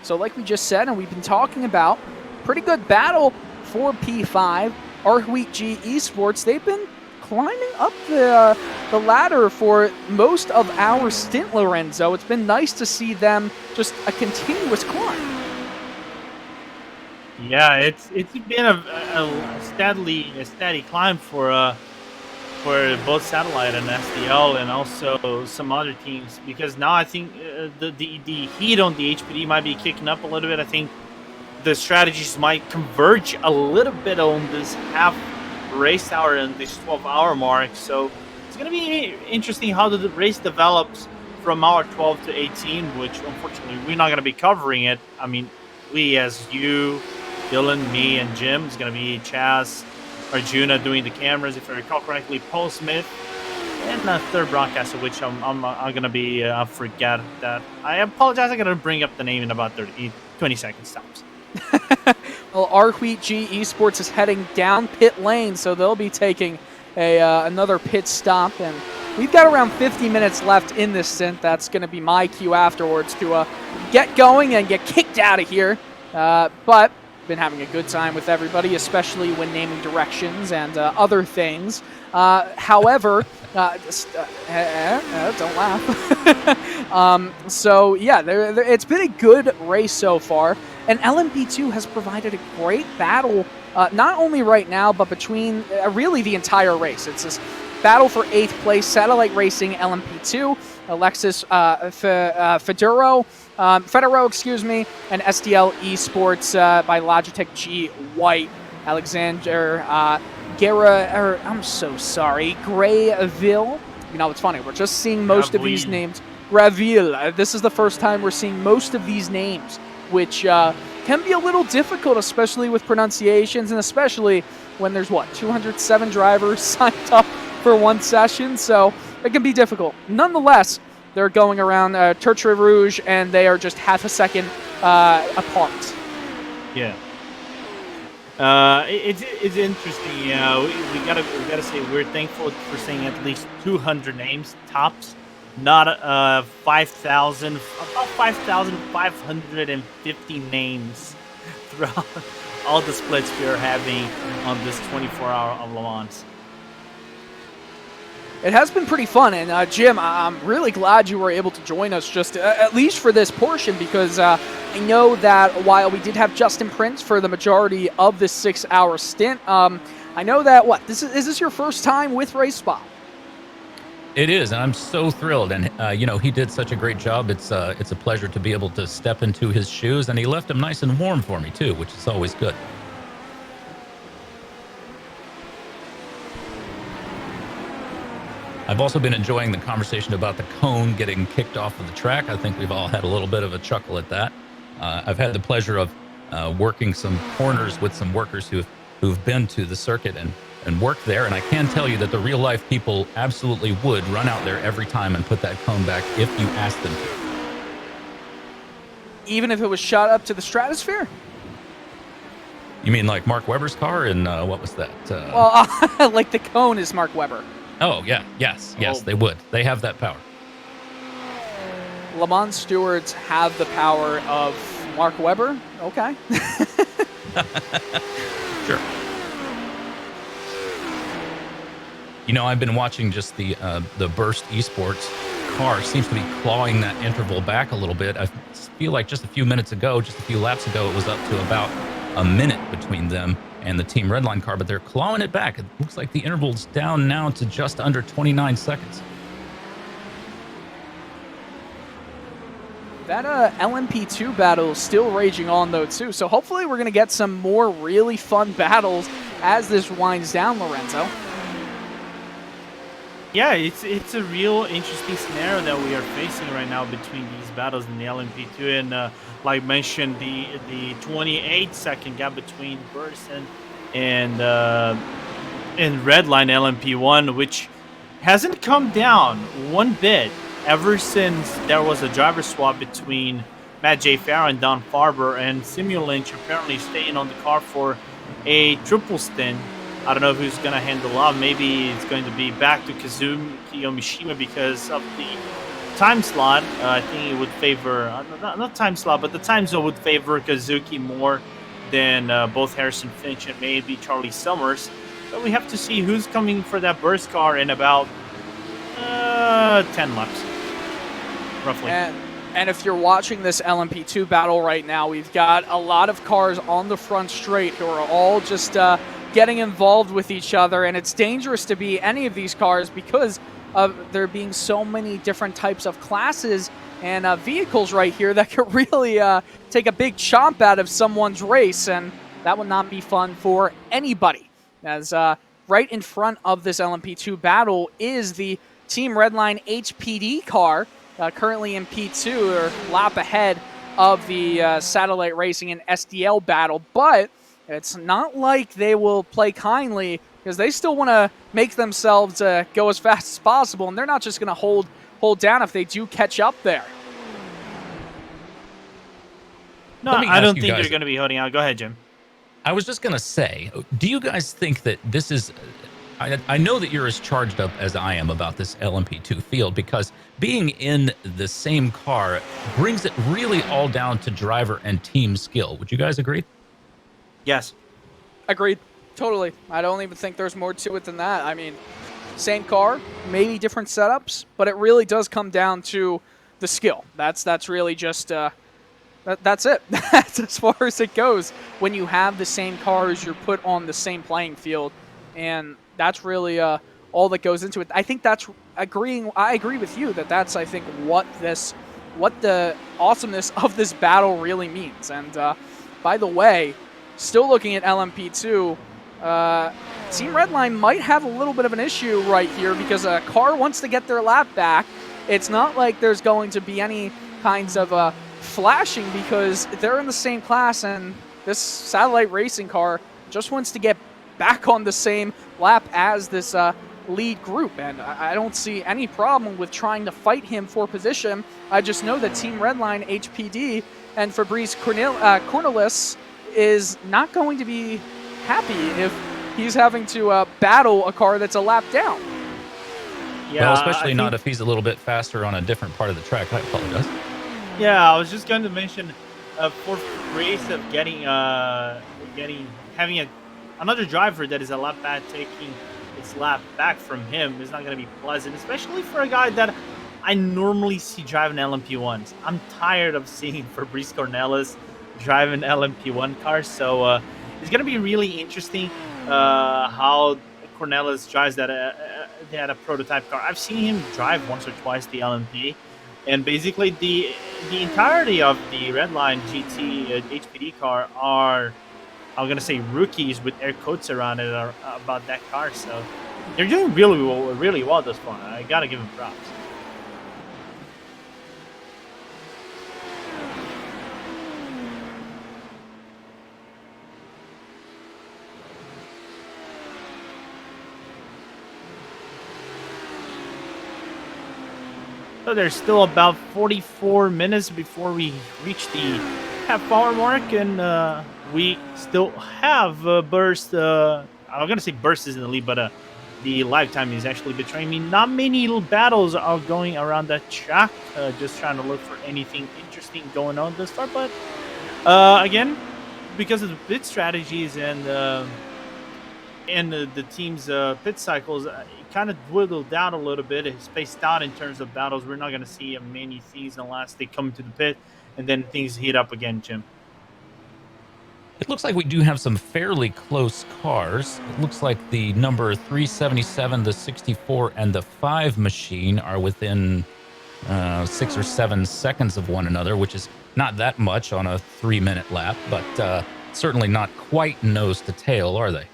So like we just said, and we've been talking about, pretty good battle for P5. Our Wheat G Esports, they've been climbing up the ladder for most of our stint, Lorenzo. It's been nice to see them just a continuous climb. Yeah, it's been a steady climb for both Satellite and SDL, and also some other teams, because now I think the heat on the HPD might be kicking up a little bit. I think the strategies might converge a little bit on this half race hour and this 12-hour mark. So it's going to be interesting how the race develops from our 12 to 18, which unfortunately we're not going to be covering it. I mean, we as you, Dylan, me, and Jim is going to be Chaz, Arjuna doing the cameras, if I recall correctly, Paul Smith, and a third broadcaster, which I'm going to be, I forget that. I apologize, I'm going to bring up the name in about 20 seconds tops. Well, Arwheat G Esports is heading down pit lane, so they'll be taking another pit stop, and we've got around 50 minutes left in this stint. That's going to be my cue afterwards to get going and get kicked out of here. But been having a good time with everybody, especially when naming directions and other things. However, don't laugh. So yeah, it's been a good race so far, and LMP2 has provided a great battle, not only right now, but between really the entire race. It's this battle for 8th place, Satellite Racing LMP2, Alexis Federo, and SDL Esports by Logitech G White, Alexander I'm so sorry, Grayville. You know, it's funny, we're just seeing most of these names. Graville. This is the first time we're seeing most of these names, which can be a little difficult, especially with pronunciations, and especially when there's, 207 drivers signed up for one session, so it can be difficult. Nonetheless, they're going around Tertre Rouge, and they are just half a second apart. Yeah. It's interesting. We gotta say we're thankful for seeing at least 200 names tops, not 5,000, about 5,550 names throughout all the splits we are having on this 24-hour of Le Mans. It has been pretty fun, and Jim, I'm really glad you were able to join us just at least for this portion, because I know that while we did have Justin Prince for the majority of this 6-hour stint, I know that, is this your first time with RaceSpot? It is, and I'm so thrilled, and he did such a great job. It's a pleasure to be able to step into his shoes, and he left them nice and warm for me too, which is always good. I've also been enjoying the conversation about the cone getting kicked off of the track. I think we've all had a little bit of a chuckle at that. I've had the pleasure of working some corners with some workers who've been to the circuit and worked there, and I can tell you that the real-life people absolutely would run out there every time and put that cone back if you asked them to. Even if it was shot up to the stratosphere? You mean like Mark Webber's car, and what was that? Well, like the cone is Mark Webber. Oh, yeah. Yes, they would. They have that power. Le Mans stewards have the power of Mark Webber? Okay. Sure. I've been watching just the Burst Esports car seems to be clawing that interval back a little bit. I feel like just a few laps ago, it was up to about a minute between them and the Team Redline car, but they're clawing it back. It looks like the interval's down now to just under 29 seconds. That LMP2 battle is still raging on, though, too. So hopefully we're going to get some more really fun battles as this winds down, Lorenzo. Yeah, it's a real interesting scenario that we are facing right now between these battles in the LMP2, and like mentioned, the 28-second gap between Burst and Redline LMP1, which hasn't come down one bit ever since there was a driver swap between Matt J. Farah and Don Farber, and Simulink apparently staying on the car for a triple stint. I don't know who's going to handle off. Maybe it's going to be back to Kazuki Yomishima because of the time slot. I think it would favor, not time slot, but the time zone would favor Kazuki more than both Harrison Finch and maybe Charlie Summers. So we have to see who's coming for that burst car in about 10 laps, roughly. And if you're watching this LMP2 battle right now, we've got a lot of cars on the front straight who are all just getting involved with each other, and it's dangerous to be any of these cars because of there being so many different types of classes and vehicles right here that could really take a big chomp out of someone's race, and that would not be fun for anybody. As right in front of this LMP2 battle is the Team Redline HPD car, currently in P2, or lap ahead of the Satellite Racing and SDL battle, but it's not like they will play kindly, because they still want to make themselves go as fast as possible, and they're not just going to hold down if they do catch up there. No, Let me I ask don't you think guys- they're going to be holding out. Go ahead, Jim. I was just going to say, do you guys think that this is... I know that you're as charged up as I am about this LMP2 field, because being in the same car brings it really all down to driver and team skill. Would you guys agree? Yes. Agreed. Totally. I don't even think there's more to it than that. I mean, same car, maybe different setups, but it really does come down to the skill. That's really just... That's it. That's as far as it goes. When you have the same cars, you're put on the same playing field, and that's really all that goes into it. I think that's I agree with you that that's, I think, what the awesomeness of this battle really means. And by the way, still looking at LMP2, Team Redline might have a little bit of an issue right here, because a car wants to get their lap back. It's not like there's going to be any kinds of flashing, because they're in the same class, and this Satellite Racing car just wants to get back on the same lap as this lead group, and I don't see any problem with trying to fight him for position. I just know that Team Redline, HPD, and Fabrice Cornelis is not going to be happy if he's having to battle a car that's a lap down. Yeah, well, especially not if he's a little bit faster on a different part of the track. I apologize. Yeah, I was just going to mention for Fabrice of having another driver that is a lap back, taking its lap back from him is not going to be pleasant, especially for a guy that I normally see driving LMP1s. I'm tired of seeing Fabrice Cornelis driving LMP1 cars, so it's going to be really interesting how Cornelis drives that a prototype car. I've seen him drive once or twice the LMP, and basically the entirety of the Redline GT HPD car are, I'm going to say, rookies with air quotes around it about that car. So they're doing really well thus far. I got to give them props. So there's still about 44 minutes before we reach the half-hour mark, and we still have Burst. I'm going to say Burst is in the lead, but the live time is actually betraying me. Not many little battles are going around that track. Just trying to look for anything interesting going on this far. But again, because of the pit strategies and the team's pit cycles, it kind of dwindled down a little bit. It's spaced out in terms of battles. We're not going to see many things unless they come to the pit, and then things heat up again, Jim. It looks like we do have some fairly close cars. It looks like the number 377, the 64, and the 5 machine are within 6 or 7 seconds of one another, which is not that much on a 3-minute lap, but certainly not quite nose to tail, are they?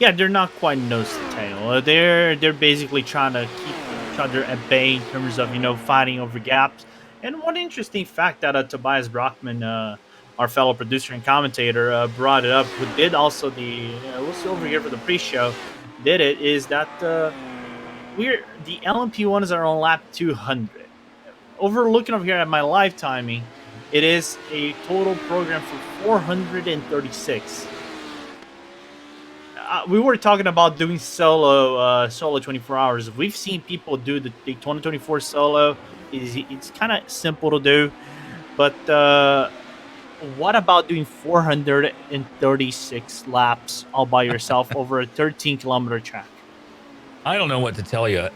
Yeah, they're not quite nose to tail. They're basically trying to keep each other at bay in terms of, fighting over gaps. And one interesting fact that Tobias Brockman, our fellow producer and commentator, brought it up, who did also we'll see over here for the pre-show, did it, is that the LMP1s are on lap 200. Overlooking over here at my live timing, it is a total program for 436. We were talking about doing solo 24 hours. We've seen people do the 2024 solo. It's kind of simple to do, but what about doing 436 laps all by yourself over a 13-kilometer track? I don't know what to tell you.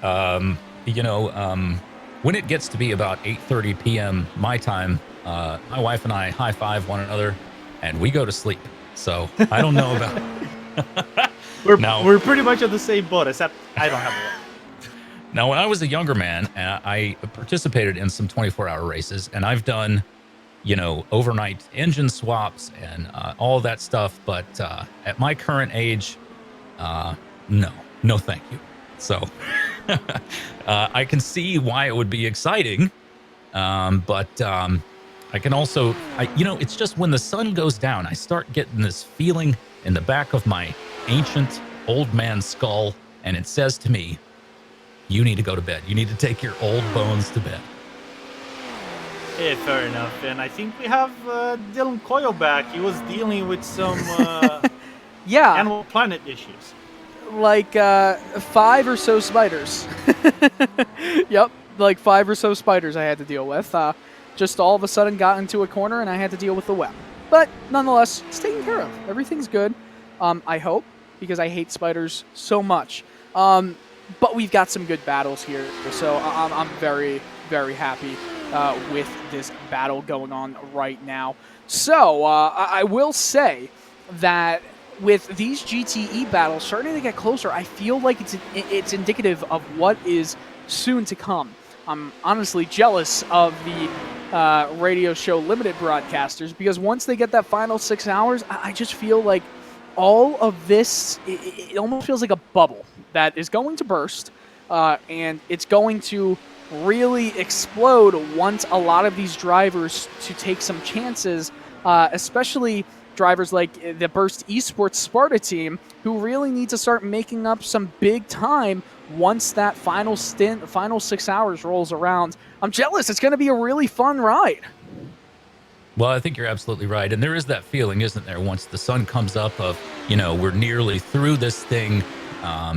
When it gets to be about 8:30 p.m. my time, my wife and I high-five one another, and we go to sleep. So I don't know about... We're pretty much on the same boat, except I don't have a watch. Now, when I was a younger man, I participated in some 24-hour races, and I've done, overnight engine swaps and all that stuff. But at my current age, no, thank you. So I can see why it would be exciting, but I can also, it's just when the sun goes down, I start getting this feeling in the back of my ancient old man skull, and it says to me, you need to go to bed. You need to take your old bones to bed. Yeah, fair enough. And I think we have Dylan Coyle back. He was dealing with some Yeah, Animal Planet issues. like 5 or so spiders. Yep, like 5 or so spiders I had to deal with. Just all of a sudden got into a corner and I had to deal with the web. But nonetheless, it's taken care of. Everything's good. I hope, because I hate spiders so much. But we've got some good battles here, so I'm very, very happy with this battle going on right now. So I will say that with these GTE battles starting to get closer, I feel like it's indicative of what is soon to come. I'm honestly jealous of the radio show limited broadcasters, because once they get that final 6 hours, I just feel like all of this, it almost feels like a bubble that is going to burst, and it's going to really explode once a lot of these drivers to take some chances, especially drivers like the Burst Esports Sparta team, who really need to start making up some big time once that final 6 hours rolls around. I'm jealous. It's going to be a really fun ride. Well, I think you're absolutely right. And there is that feeling, isn't there, once the sun comes up of, we're nearly through this thing.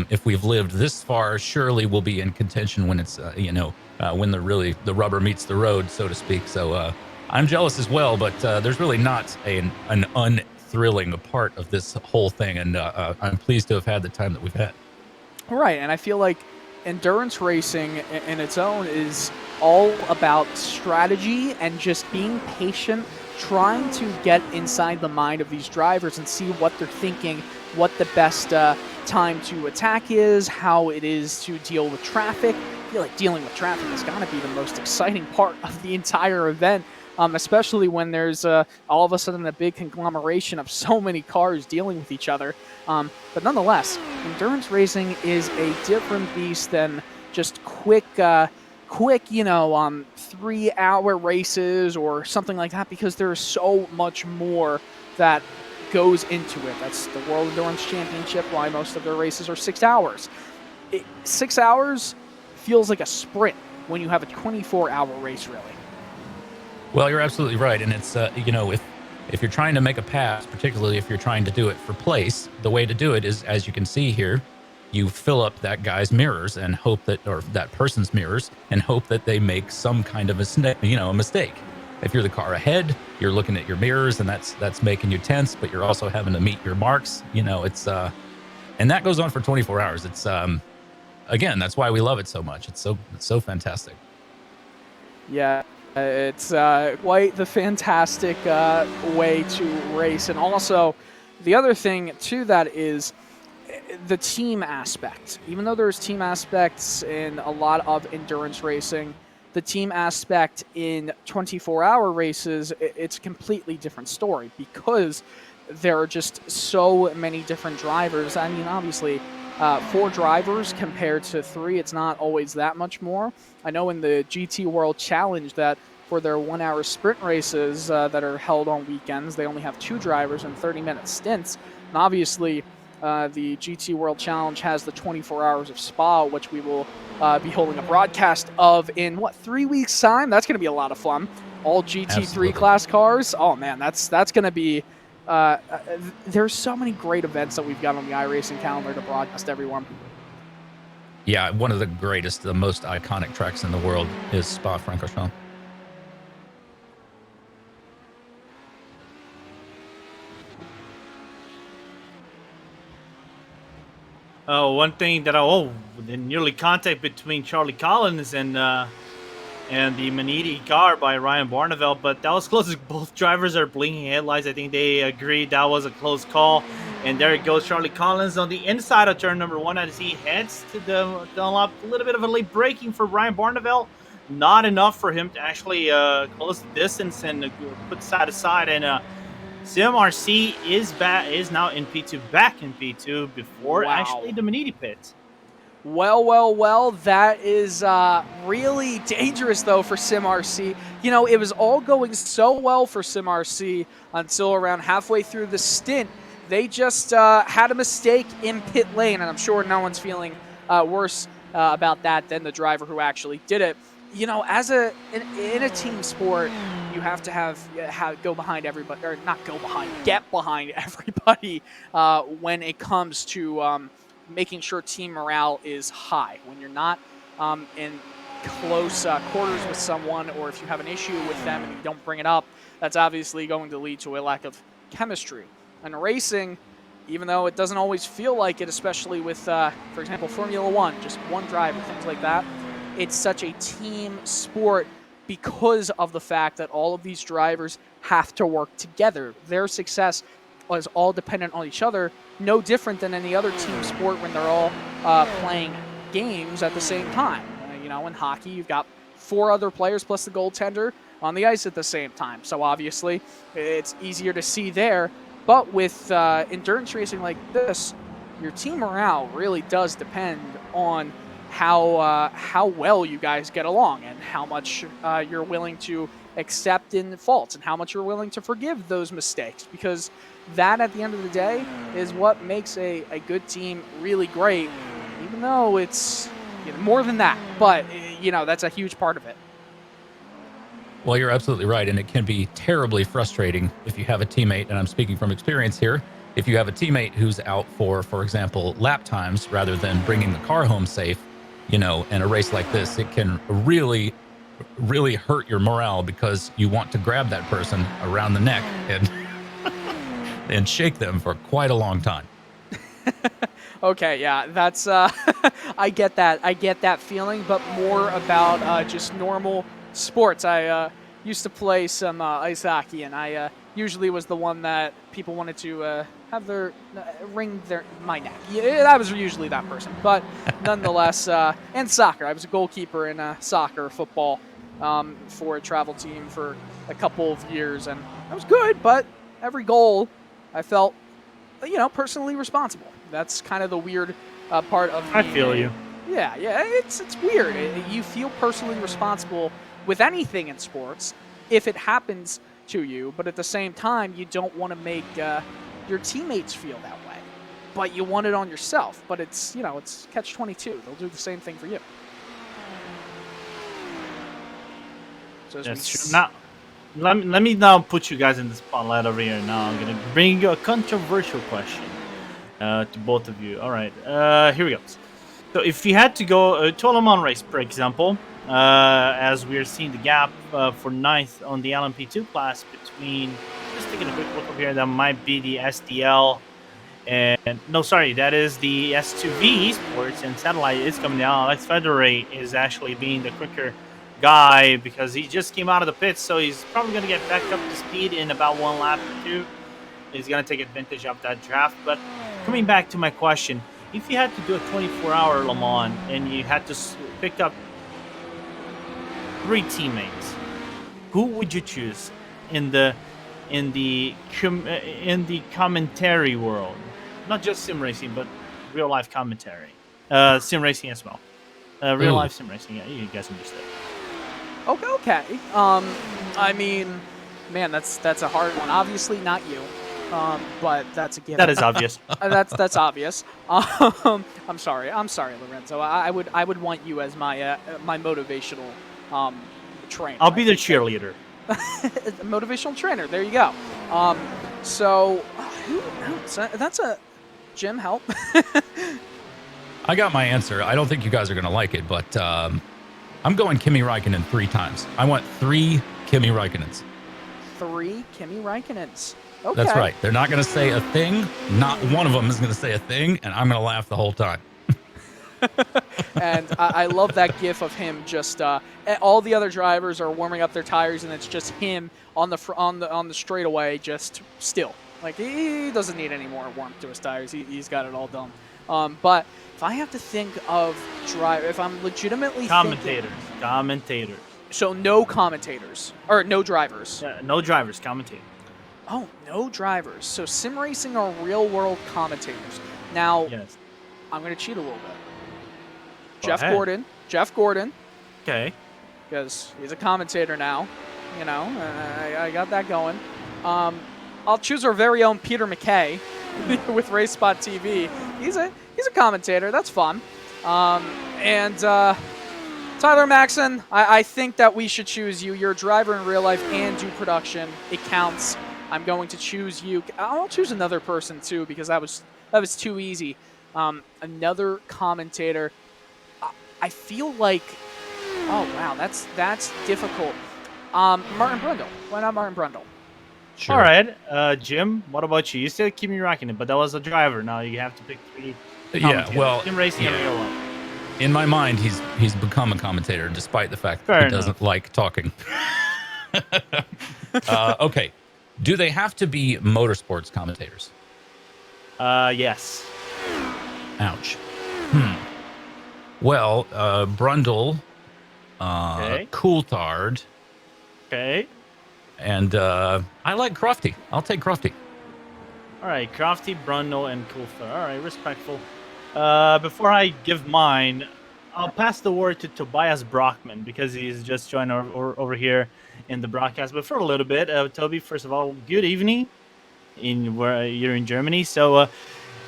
If we've lived this far, surely we'll be in contention when it's, when the rubber meets the road, so to speak. So I'm jealous as well, but there's really not an unthrilling part of this whole thing. And I'm pleased to have had the time that we've had. Right, and I feel like endurance racing in its own is all about strategy and just being patient, trying to get inside the mind of these drivers and see what they're thinking, what the best time to attack is, how it is to deal with traffic. I feel like dealing with traffic has got to be the most exciting part of the entire event, especially when there's all of a sudden a big conglomeration of so many cars dealing with each other. But nonetheless, endurance racing is a different beast than just quick 3-hour races or something like that, because there's so much more that goes into it. That's the World Endurance Championship, why most of their races are 6 hours. 6 hours feels like a sprint when you have a 24-hour race, really. Well, you're absolutely right. And it's, if you're trying to make a pass, particularly if you're trying to do it for place, the way to do it is, as you can see here, you fill up that guy's mirrors and hope that, or that person's mirrors, and hope that they make some kind of a mistake. If you're the car ahead, you're looking at your mirrors, and that's making you tense, but you're also having to meet your marks. It's and that goes on for 24 hours. It's again, that's why we love it so much. It's so fantastic. Yeah. It's quite the fantastic way to race. And also, the other thing to that is the team aspect. Even though there's team aspects in a lot of endurance racing, the team aspect in 24-hour races, it's a completely different story, because there are just so many different drivers. I mean, obviously, 4 drivers compared to 3, it's not always that much more. I know in the GT World Challenge that for their 1-hour sprint races that are held on weekends, they only have 2 drivers in 30-minute stints. And obviously, the GT World Challenge has the 24 hours of Spa, which we will be holding a broadcast of in, 3 weeks' time? That's going to be a lot of fun. All GT3 Absolutely. class cars. Oh, man, that's going to be... there's so many great events that we've got on the iRacing calendar to broadcast, everyone. Yeah, one of the greatest, the most iconic tracks in the world is Spa-Francorchamps. One thing that the nearly contact between Charlie Collins and the Maniti car by Ryan Barneveld, but that was close. Both drivers are blinking headlights. I think they agreed that was a close call. And there it goes, Charlie Collins on the inside of turn number 1 as he heads to the unlock. A little bit of a late braking for Ryan Barneveld. Not enough for him to actually close the distance and put side to side. And CMRC is now in P2, back in P2 before actually the Maniti pit. Well, that is really dangerous, though, for SimRC. You know, it was all going so well for SimRC until around halfway through the stint. They just had a mistake in pit lane, and I'm sure no one's feeling worse about that than the driver who actually did it. You know, in a team sport, you have to go behind everybody, or not go behind, get behind everybody when it comes to making sure team morale is high. When you're not in close quarters with someone, or if you have an issue with them and you don't bring it up, that's obviously going to lead to a lack of chemistry. And racing, even though it doesn't always feel like it, especially with, for example, Formula One, just one driver, things like that, it's such a team sport because of the fact that all of these drivers have to work together. Their success is all dependent on each other, no different than any other team sport when they're all playing games at the same time. You know, in hockey, you've got 4 other players plus the goaltender on the ice at the same time. So obviously, it's easier to see there. But with endurance racing like this, your team morale really does depend on how well you guys get along and how much you're willing to accept in faults and how much you're willing to forgive those mistakes, because that at the end of the day is what makes a good team really great, even though it's more than that, but that's a huge part of it. Well, you're absolutely right, and it can be terribly frustrating if you have a teammate, and I'm speaking from experience here, if you have a teammate who's out for example, lap times rather than bringing the car home safe. In a race like this, it can really, really hurt your morale because you want to grab that person around the neck and shake them for quite a long time. Okay, yeah, that's I get that feeling, but more about just normal sports. I used to play some ice hockey, and I usually was the one that people wanted to have their my neck. Yeah, that was usually that person. But nonetheless, and soccer. I was a goalkeeper in soccer, football, for a travel team for a couple of years, and I was good. But every goal, I felt, personally responsible. That's kind of the weird part of. I feel you. Yeah, it's weird. You feel personally responsible with anything in sports if it happens to you, but at the same time, you don't want to make your teammates feel that way, but you want it on yourself. But it's it's catch-22. They'll do the same thing for you. So that's true. Now, let me now put you guys in the spotlight over here. Now I'm gonna bring you a controversial question to both of you. All right, here we go. So if you had to go to a Le Mans race, for example, as we're seeing the gap for 9th on the LMP2 class between, just taking a quick look over here, that might be the SDL and, no, sorry, that is the S2V Esports, and Satellite is coming down. Alex Federer is actually being the quicker guy because he just came out of the pits, so he's probably going to get back up to speed in about 1 lap or 2. He's going to take advantage of that draft. But coming back to my question, if you had to do a 24-hour Le Mans and you had to pick up 3 teammates, who would you choose in the commentary world? Not just sim racing, but real life commentary, sim racing as well. Real life sim racing. Yeah, you guys understood. Okay. I mean, man, that's a hard one. Obviously, not you. But that's a given. That is obvious. That's obvious. I'm sorry, Lorenzo. I would want you as my my motivational trainer. I'll be the cheerleader. Motivational trainer. There you go. So who else? That's a Jim. Help. I got my answer. I don't think you guys are going to like it, but I'm going Kimi Räikkönen 3 times. I want 3 Kimi Räikkönens. 3 Kimi Räikkönens. Okay. That's right. They're not going to say a thing. Not one of them is going to say a thing, and I'm going to laugh the whole time. And I love that gif of him just all the other drivers are warming up their tires, and it's just him on the straightaway, just still. Like, he doesn't need any more warmth to his tires. He's got it all done. But if I have to think of if I'm legitimately commentators. So no commentators or no drivers. No drivers, commentators. Oh, no drivers. So sim racing are real world commentators. Now, yes. I'm going to cheat a little bit. Jeff ahead. Gordon. Jeff Gordon, Okay. because he's a commentator now. You know, I got that going. I'll choose our very own Peter McKay with Race Spot TV. He's a commentator. That's fun. And Tyler Maxon, I think that we should choose you. You're a driver in real life and do production. It counts. I'm going to choose you. I'll choose another person too because that was too easy. Another commentator. I feel like, oh wow, that's difficult. Martin Brundle. Why not Martin Brundle? Sure. All right, Jim. What about you? You still keep me rocking it, but that was a driver. Now you have to pick 3. Yeah, well, Sim racing and real life. in my mind, he's become a commentator despite the fact that Fair he enough. doesn't like talking. Okay. Do they have to be motorsports commentators? Yes. Ouch. Well, Brundle, Okay. Coulthard, Okay. and I like Crofty. I'll take Crofty. All right, Crofty, Brundle, and Coulthard. All right, respectful. Before I give mine, I'll pass the word to Tobias Brockman because he's just joined over here in the broadcast. But for a little bit, Toby, first of all, good evening. Where you're in Germany. So,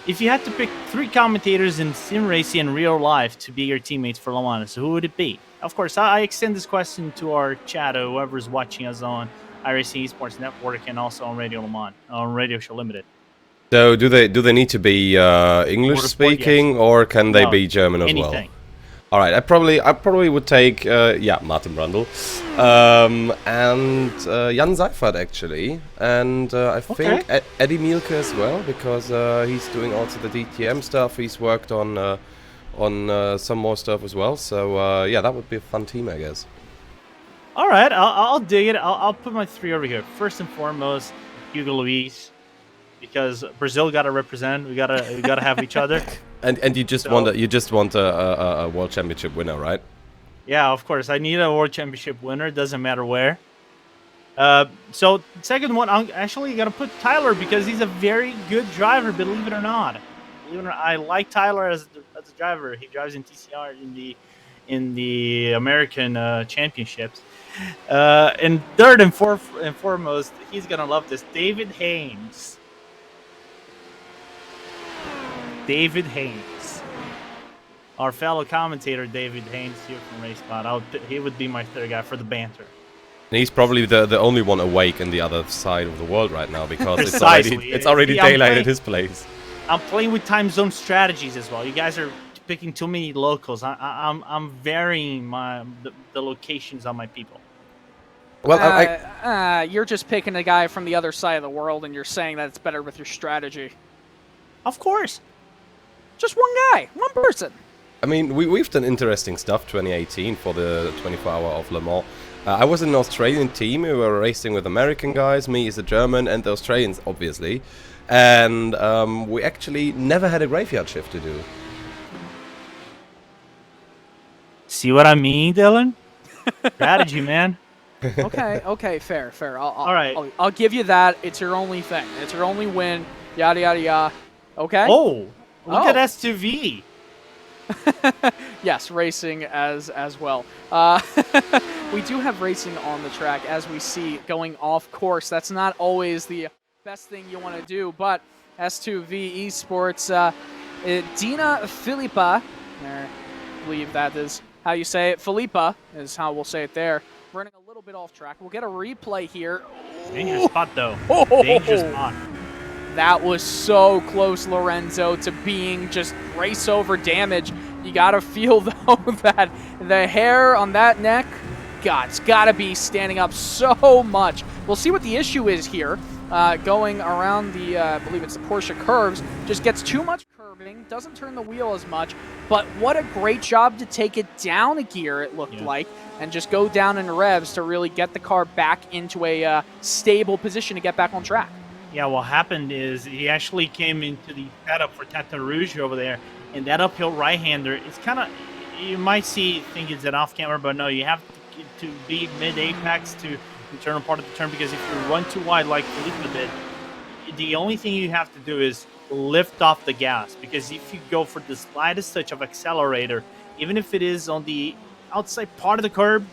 if you had to pick 3 commentators in sim racing and real life to be your teammates for Le Mans, who would it be? Of course, I extend this question to our chat, whoever's watching us on iRacing Esports Network and also on Radio Le Mans, on Radio Show Limited. So do they need to be English speaking, or can they No, be German as well? anything. All right, I probably would take Martin Brundle, and Jan Seifert actually, and I think Eddie Mielke as well because he's doing also the DTM stuff. He's worked on some more stuff as well. So yeah, that would be a fun team, I guess. All right, I'll dig it. I'll put my 3 over here. First and foremost, Hugo Luis, because Brazil got to represent. We gotta have each other. And you just want a world championship winner, right? Yeah, of course. I need a world championship winner. Doesn't matter where. So second one, I'm actually gonna put Tyler because he's a very good driver. Believe it or not. I like Tyler as a driver. He drives in TCR in the American championships. And third and foremost, he's gonna love this. David Haynes. David Haynes. Our fellow commentator, David Haynes, here from Race Spot. He would be my third guy for the banter. And he's probably the only one awake in the other side of the world right now because Precisely. it's already daylight at his place. I'm playing with time zone strategies as well. You guys are picking too many locals. I'm varying the locations on my people. Well, you're just picking a guy from the other side of the world, and you're saying that it's better with your strategy. Of course. Just one guy, one person. I mean, we've done interesting stuff 2018 for the 24-hour of Le Mans. I was in an Australian team who were racing with American guys, me as a German, and the Australians, obviously. And we actually never had a graveyard shift to do. See what I mean, Dylan? Strategy, man. Okay, fair. All right. I'll give you that. It's your only thing. It's your only win. Yada yada yada. Okay. Oh, look at Oh. S2V. Yes, racing as well. We do have racing on the track, as we see, going off course. That's not always the best thing you want to do, but S2V Esports, Dina Filippa, I believe that is how you say it. Filippa is how we'll say it there. Running a little bit off track. We'll get a replay here. Dangerous spot, though. Oh. Dangerous spot. That was so close, Lorenzo, to being just race over damage. You gotta feel, though, that the hair on that neck, God, it's gotta be standing up so much. We'll see what the issue is here. Going around the, I believe it's the Porsche curves, just gets too much curving, doesn't turn the wheel as much, but what a great job to take it down a gear, it looked like, and just go down in revs to really get the car back into a stable position to get back on track. Yeah, what happened is he actually came into the setup for Tata Rouge over there, and that uphill right-hander, it's kind of, you might think it's an off-camera, but no, you have to be mid-apex to internal part of the turn, because if you run too wide like Felipe did, the only thing you have to do is lift off the gas, because if you go for the slightest touch of accelerator, even if it is on the outside part of the curb,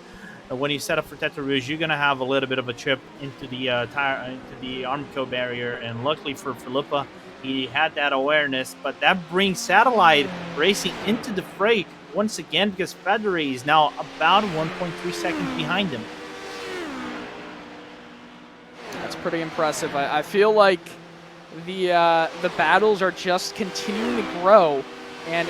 when you set up for Tetra Rouge, you're gonna have a little bit of a chip into the into the Armco barrier. And luckily for Filippa, he had that awareness, but that brings Satellite Racing into the fray once again, because Federer is now about 1.3 seconds behind him. That's pretty impressive. I feel like the battles are just continuing to grow, and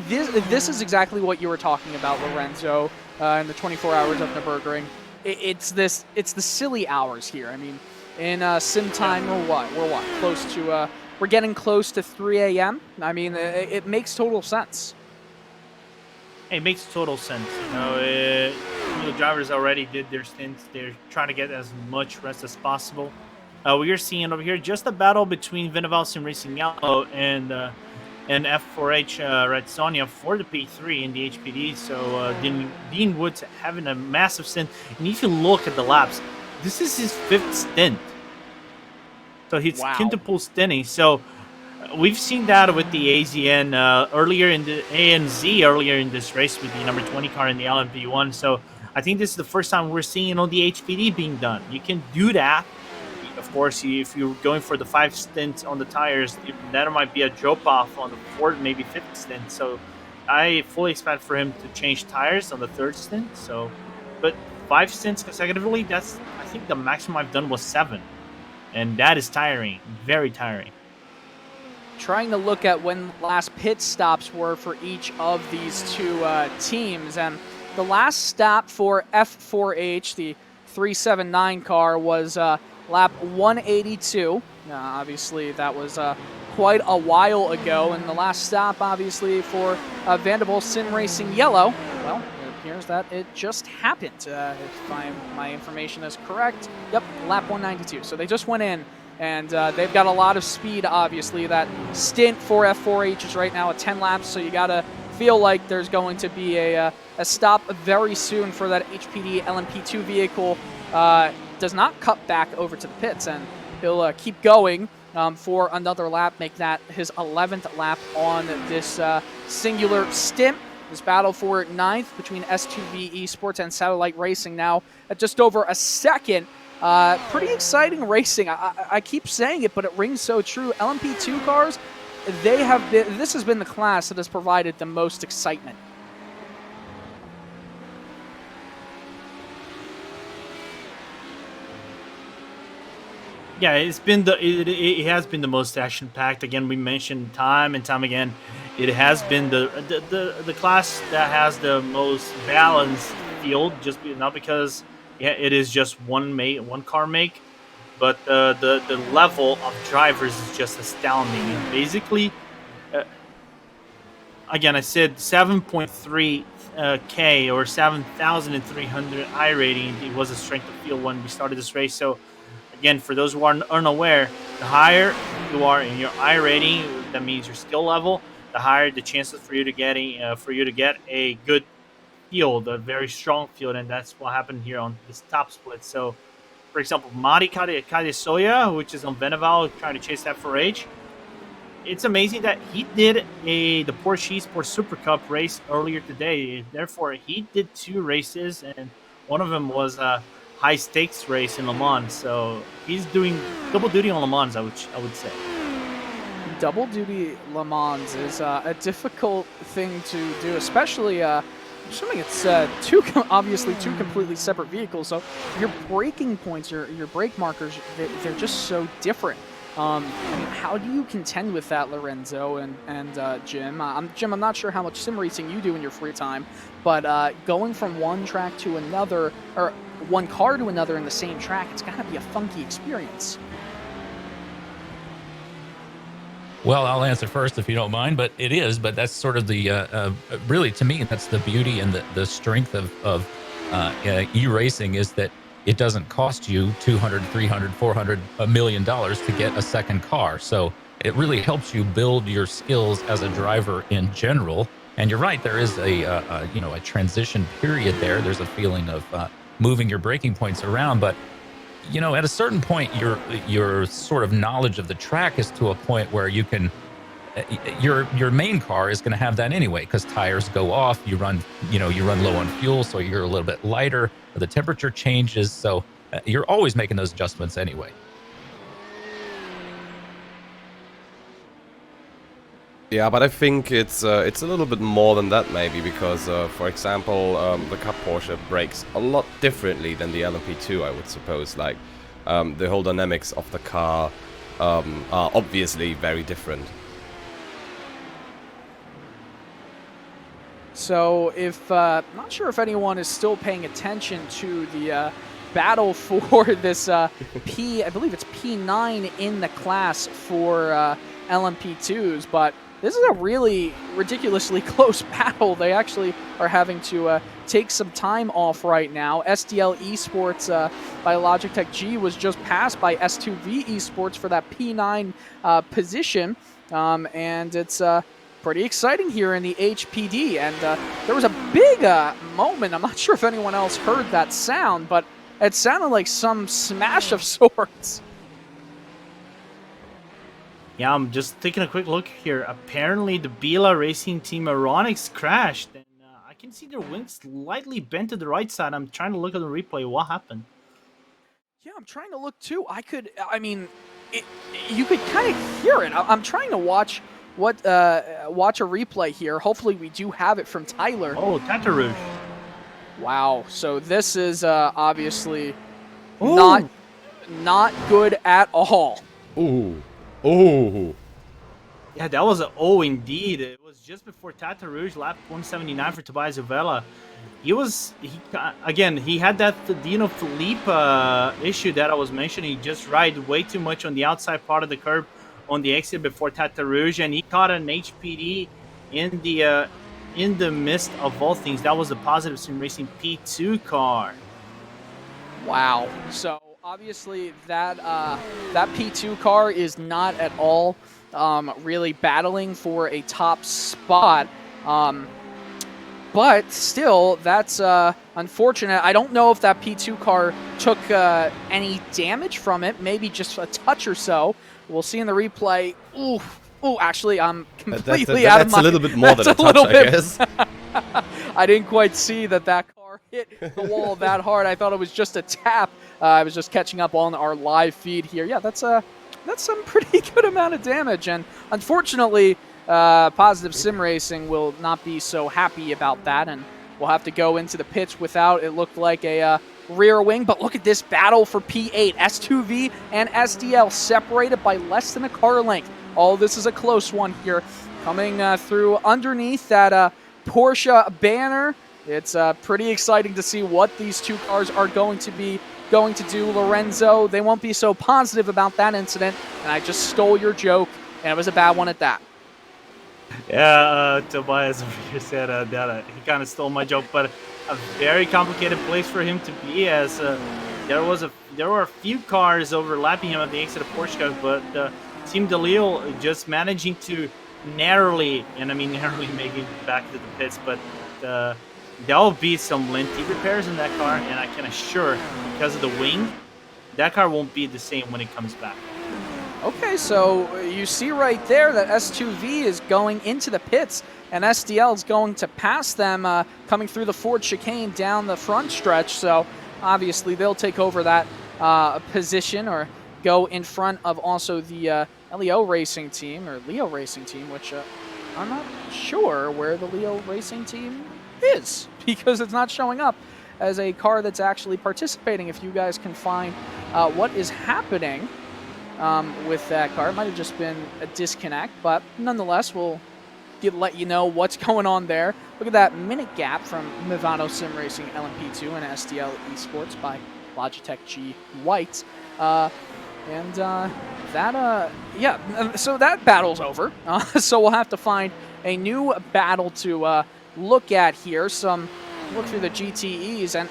this is exactly what you were talking about, Lorenzo, in the 24 hours of Nürburgring. It's the silly hours here. I mean, in sim time, we're close to we're getting close to 3 a.m. I mean, it makes total sense. It makes total sense. You know, some of the drivers already did their stints. They're trying to get as much rest as possible. We are seeing over here just a battle between Vinaval Sim Racing Yellow and F4H Red Sonia for the P3 in the HPD. So Dean Woods having a massive stint. And if you look at the laps, this is his 5th stint. So he's quintuple stinting. So we've seen that with the AZN earlier in the ANZ earlier in this race with the number 20 car in the LMP1. So I think this is the first time we're seeing it on the HPD being done. You can do that. Of course, if you're going for the 5 stints on the tires, that might be a drop off on the 4th, maybe 5th stint. So I fully expect for him to change tires on the 3rd stint. So, but 5 stints consecutively, I think the maximum I've done was 7. And that is tiring, very tiring. Trying to look at when last pit stops were for each of these two teams, and the last stop for F4H, the 379 car, was lap 182. Obviously, that was quite a while ago, and the last stop, obviously, for Vanderbilt Sim Racing Yellow, well, it appears that it just happened, if my information is correct. Yep, lap 192. So they just went in. And they've got a lot of speed, obviously. That stint for F4H is right now at 10 laps, so you got to feel like there's going to be a stop very soon for that HPD LMP2 vehicle. Does not cut back over to the pits, and he'll keep going for another lap, make that his 11th lap on this singular stint. This battle for 9th between S2V Esports and Satellite Racing now at just over a second. Pretty exciting racing. I keep saying it, but it rings so true. LMP2 cars, this has been the class that has provided the most excitement. Yeah, it has been the most action packed. Again, we mentioned time and time again, it has been the class that has the most balanced field, just not because it is just one car make, but the level of drivers is just astounding. And basically, again, I said 7.3 K or 7,300 I rating. It was a strength of field when we started this race. So again, for those who are unaware, the higher you are in your I rating, that means your skill level, the higher the chances for you to get a good field, a very strong field, and that's what happened here on this top split. So, for example, Mari Cadesoya, which is on Beneval, trying to chase F4H. It's amazing that he did the Porsche Esport Super Cup race earlier today. Therefore, he did 2 races, and one of them was a high stakes race in Le Mans. So he's doing double duty on Le Mans, I would say. Double duty Le Mans is a difficult thing to do, especially. Assuming it's obviously 2 completely separate vehicles, so your braking points, your brake markers, they're just so different. I mean, how do you contend with that, Lorenzo and Jim? Jim, I'm not sure how much sim racing you do in your free time, but going from one track to another, or one car to another in the same track, it's got to be a funky experience. Well, I'll answer first if you don't mind, but it is. But that's sort of the really, to me, that's the beauty and the strength of e-racing, is that it doesn't cost you $200, $300, $400, $1 million to get a second car. So it really helps you build your skills as a driver in general. And you're right, there is a transition period there. There's a feeling of moving your braking points around, but you know, at a certain point, your sort of knowledge of the track is to a point where you can, your main car is going to have that anyway, because tires go off, you run low on fuel, so you're a little bit lighter, the temperature changes, so you're always making those adjustments anyway. Yeah, but I think it's a little bit more than that maybe, because for example, the Cup Porsche brakes a lot differently than the LMP2, I would suppose. Like the whole dynamics of the car are obviously very different. So if not sure if anyone is still paying attention to the battle for this I believe it's P9 in the class for LMP2s, but this is a really ridiculously close battle. They actually are having to take some time off right now. SDL Esports by Logitech G was just passed by S2V Esports for that P9 position, and it's pretty exciting here in the HPD. And there was a big moment. I'm not sure if anyone else heard that sound, but it sounded like some smash of sorts. Yeah, I'm just taking a quick look here. Apparently, the Bila Racing Team Aeronix crashed, and I can see their wings slightly bent to the right side. I'm trying to look at the replay. What happened? Yeah, I'm trying to look too. You could kind of hear it. I'm trying to watch watch a replay here. Hopefully, we do have it from Tyler. Oh, Tata Rouge. Wow. So this is obviously not good at all. Ooh. Oh. Yeah, that was an O indeed. It was just before Tata Rouge, lap 179 for Tobias Uvela. He had that Dino Philippe issue that I was mentioning. He just ride way too much on the outside part of the curb on the exit before Tata Rouge, and he caught an HPD in the midst of all things. That was the Positive Sim Racing P2 car. Wow. So obviously that P2 car is not at all really battling for a top spot. But still, that's unfortunate. I don't know if that P2 car took any damage from it, maybe just a touch or so. We'll see in the replay. Ooh, actually, I'm completely out of my... That's a little bit more than a touch, I guess. I didn't quite see that car hit the wall that hard. I thought it was just a tap. I was just catching up on our live feed here. Yeah, that's some pretty good amount of damage, and unfortunately, Positive Sim Racing will not be so happy about that, and we'll have to go into the pits without, it looked like, a rear wing. But look at this battle for P8. S2V and SDL separated by less than a car length. Oh, this is a close one here. Coming through underneath that Porsche banner. It's pretty exciting to see what these two cars are going to do. Lorenzo, they won't be so positive about that incident, and I just stole your joke, and it was a bad one at that. Yeah, Tobias over here said that he kind of stole my joke, but a very complicated place for him to be, as there were a few cars overlapping him at the exit of Porsche cars, but Team DeLille just managing to narrowly making it back to the pits, but there will be some lengthy repairs in that car, and I can assure, because of the wing, that car won't be the same when it comes back. Okay, so you see right there that S2V is going into the pits, and SDL is going to pass them coming through the Ford chicane down the front stretch. So obviously they'll take over that position, or go in front of also the Leo Racing Team, which I'm not sure where the Leo Racing Team is, because it's not showing up as a car that's actually participating. If you guys can find what is happening with that car. It might have just been a disconnect, but nonetheless, we'll let you know what's going on there. Look at that minute gap from Movado Sim Racing LMP2 and SDL Esports by Logitech G White. So that battle's over. So we'll have to find a new battle to look at here. Look through the GTEs, and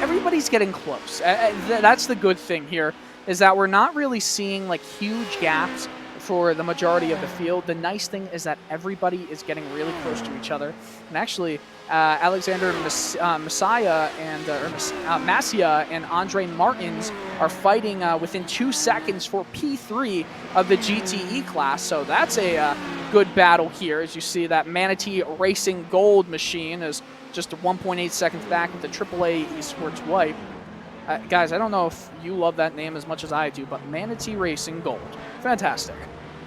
everybody's getting close. That's the good thing here, is that we're not really seeing like huge gaps for the majority of the field. The nice thing is that everybody is getting really close to each other. And actually, Alexander Masia and Andre Martins are fighting within 2 seconds for P3 of the GTE class. So that's a good battle here. As you see, that Manatee Racing Gold machine is just 1.8 seconds back with the AAA Esports White. Guys, I don't know if you love that name as much as I do, but Manatee Racing Gold. Fantastic.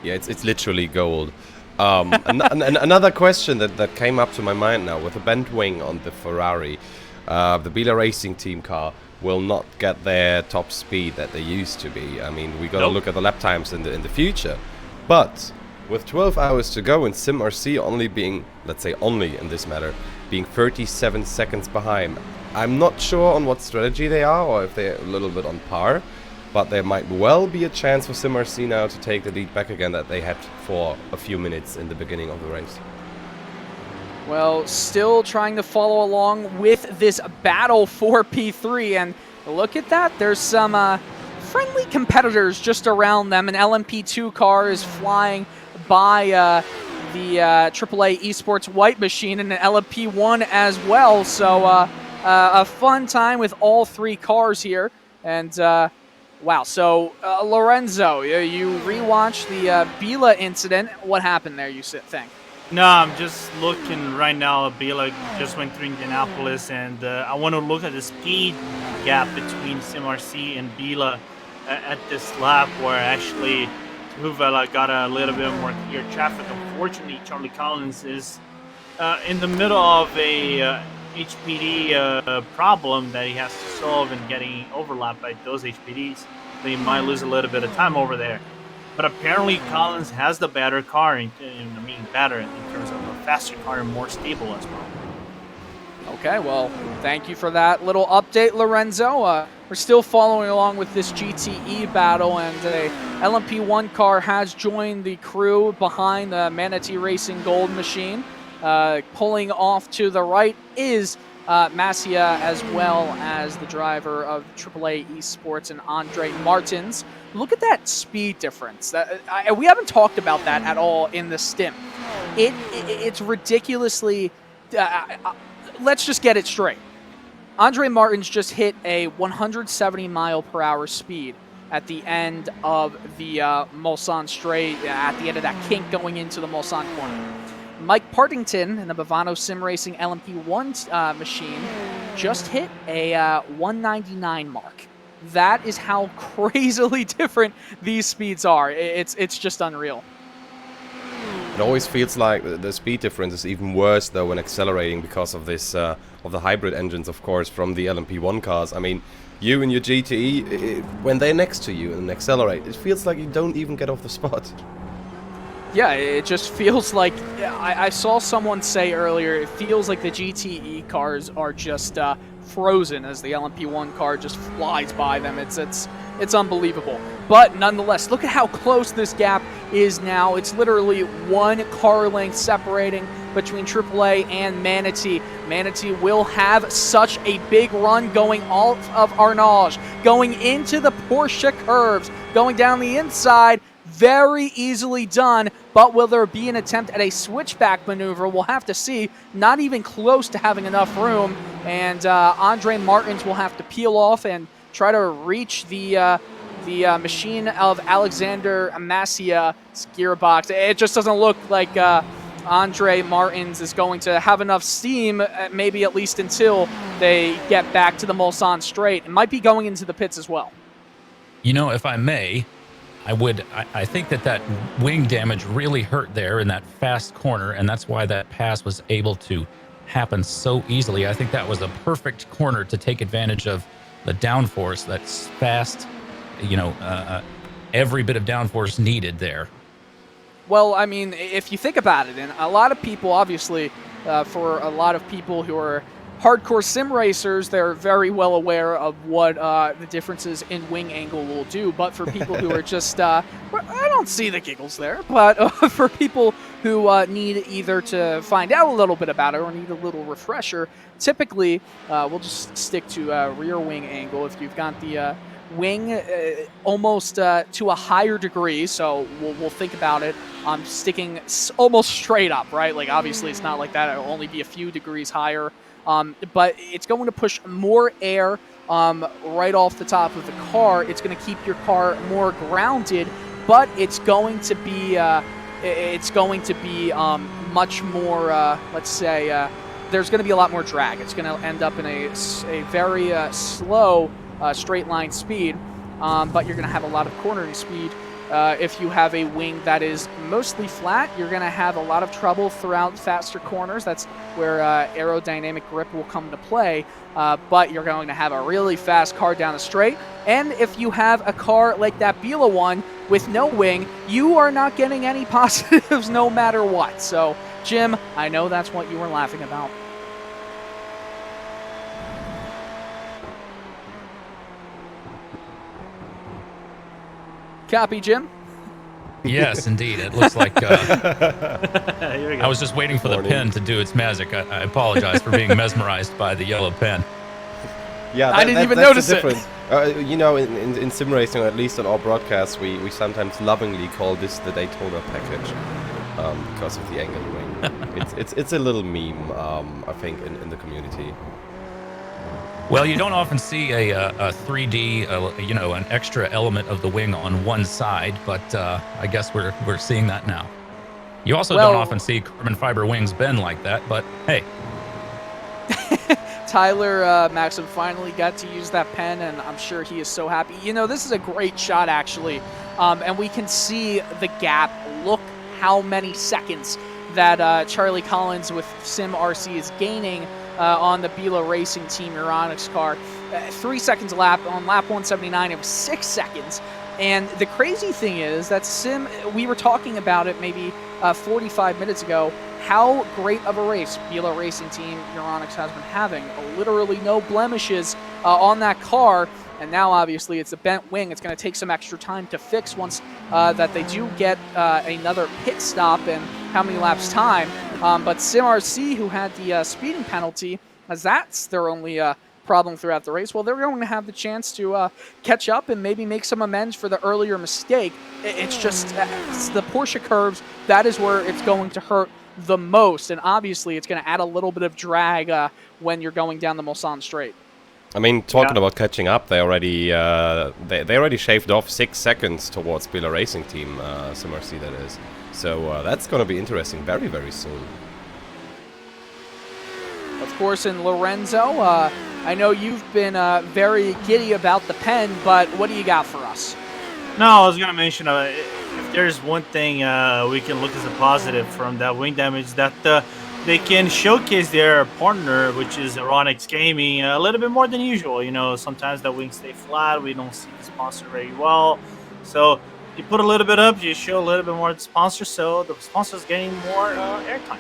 Yeah, it's literally gold. Another question that came up to my mind now, with the bent wing on the Ferrari, the Biela Racing team car will not get their top speed that they used to be. I mean, we got to look at the lap times in the future. But with 12 hours to go and SimRC only being, let's say only in this matter, being 37 seconds behind, I'm not sure on what strategy they are, or if they're a little bit on par, but there might well be a chance for SimRC now to take the lead back again that they had for a few minutes in the beginning of the race. Well, still trying to follow along with this battle for P3, and look at that, there's some friendly competitors just around them. An LMP2 car is flying by the AAA Esports White machine, and an LMP1 as well, so a fun time with all three cars here. And wow, so Lorenzo, you rewatched the Biela incident. What happened there, you think? No, I'm just looking right now. Biela just went through Indianapolis, and I want to look at the speed gap between SimRC and Biela at this lap, where actually Huvela got a little bit more clear traffic. Unfortunately, Charlie Collins is in the middle of a HPD problem that he has to solve, and getting overlapped by those HPDs. They might lose a little bit of time over there. But apparently Collins has the better car, better in terms of a faster car and more stable as well. Okay, well, thank you for that little update, Lorenzo. We're still following along with this GTE battle, and a LMP1 car has joined the crew behind the Manatee Racing Gold machine. Pulling off to the right is Masia, as well as the driver of AAA Esports and Andre Martins. Look at that speed difference. We haven't talked about that at all in the stim. It's ridiculously... let's just get it straight. Andre Martins just hit a 170 mile per hour speed at the end of the Mulsanne straight, at the end of that kink going into the Mulsanne corner. Mike Partington in the Bavano Sim Racing LMP1 machine just hit a 199 mark. That is how crazily different these speeds are. It's just unreal. It always feels like the speed difference is even worse though when accelerating, because of this of the hybrid engines, of course, from the LMP1 cars. I mean, you and your GTE, when they're next to you and accelerate, it feels like you don't even get off the spot. Yeah, it just feels like, I saw someone say earlier, it feels like the GTE cars are just frozen as the LMP1 car just flies by them. It's unbelievable. But nonetheless, look at how close this gap is now. It's literally one car length separating between AAA and Manatee. Manatee will have such a big run going off of Arnage, going into the Porsche curves, going down the inside. Very easily done, but will there be an attempt at a switchback maneuver? We'll have to see. Not even close to having enough room, and Andre Martins will have to peel off and try to reach the machine of Alexander Masia's gearbox. It just doesn't look like Andre Martins is going to have enough steam, maybe at least until they get back to the Mulsanne straight. It might be going into the pits as well. You know, if I may, I think that wing damage really hurt there in that fast corner, and that's why that pass was able to happen so easily. I think that was a perfect corner to take advantage of the downforce. That's fast, every bit of downforce needed there. Well, I mean, if you think about it, and a lot of people, obviously, for a lot of people who are hardcore sim racers, they're very well aware of what the differences in wing angle will do. But for people who are just, I don't see the giggles there, but for people who need either to find out a little bit about it or need a little refresher, typically we'll just stick to rear wing angle. If you've got the wing almost to a higher degree. So we'll think about it sticking almost straight up, right? Like obviously it's not like that. It'll only be a few degrees higher. But it's going to push more air right off the top of the car. It's going to keep your car more grounded, but it's going to be much more. Let's say there's going to be a lot more drag. It's going to end up in a very slow straight line speed, but you're going to have a lot of cornering speed. If you have a wing that is mostly flat, you're going to have a lot of trouble throughout faster corners. That's where aerodynamic grip will come to play, but you're going to have a really fast car down the straight. And if you have a car like that Bila one with no wing, you are not getting any positives no matter what. So, Jim, I know that's what you were laughing about. Copy, Jim? Yes, indeed. It looks like I was just waiting for the pen to do its magic. I apologize for being mesmerized by the yellow pen. Yeah, I didn't even notice it. You know, in sim racing, or at least on our broadcasts, we sometimes lovingly call this the Daytona package because of the angled wing. it's a little meme, I think, in the community. Well, you don't often see a 3D, you know, an extra element of the wing on one side, but I guess we're seeing that now. You also don't often see carbon fiber wings bend like that, but hey. Tyler Maxim finally got to use that pen, and I'm sure he is so happy. You know, this is a great shot, actually, and we can see the gap. Look how many seconds that Charlie Collins with Sim RC is gaining on the Bila Racing Team Euronics car. 3 seconds a lap. On lap 179, it was 6 seconds. And the crazy thing is that Sim, we were talking about it maybe 45 minutes ago, how great of a race Bila Racing Team Euronics has been having. Literally no blemishes on that car. And now, obviously, it's a bent wing. It's going to take some extra time to fix once that they do get another pit stop in how many laps time. But SimRC, who had the speeding penalty, as that's their only problem throughout the race, well, they're going to have the chance to catch up and maybe make some amends for the earlier mistake. It's just it's the Porsche curves, that is where it's going to hurt the most. And obviously, it's going to add a little bit of drag when you're going down the Mulsanne Straight. I mean, talking about catching up, they already they already shaved off 6 seconds towards Bila Racing Team, SimRC that is. So that's going to be interesting very, very soon. Of course, in Lorenzo, I know you've been very giddy about the pen, but what do you got for us? No, I was going to mention if there's one thing we can look as a positive from that wing damage, that they can showcase their partner, which is Euronics Gaming, a little bit more than usual. You know, sometimes the wings stay flat. We don't see the sponsor very well. So you put a little bit up, you show a little bit more of the sponsor, so the sponsor's getting more airtime.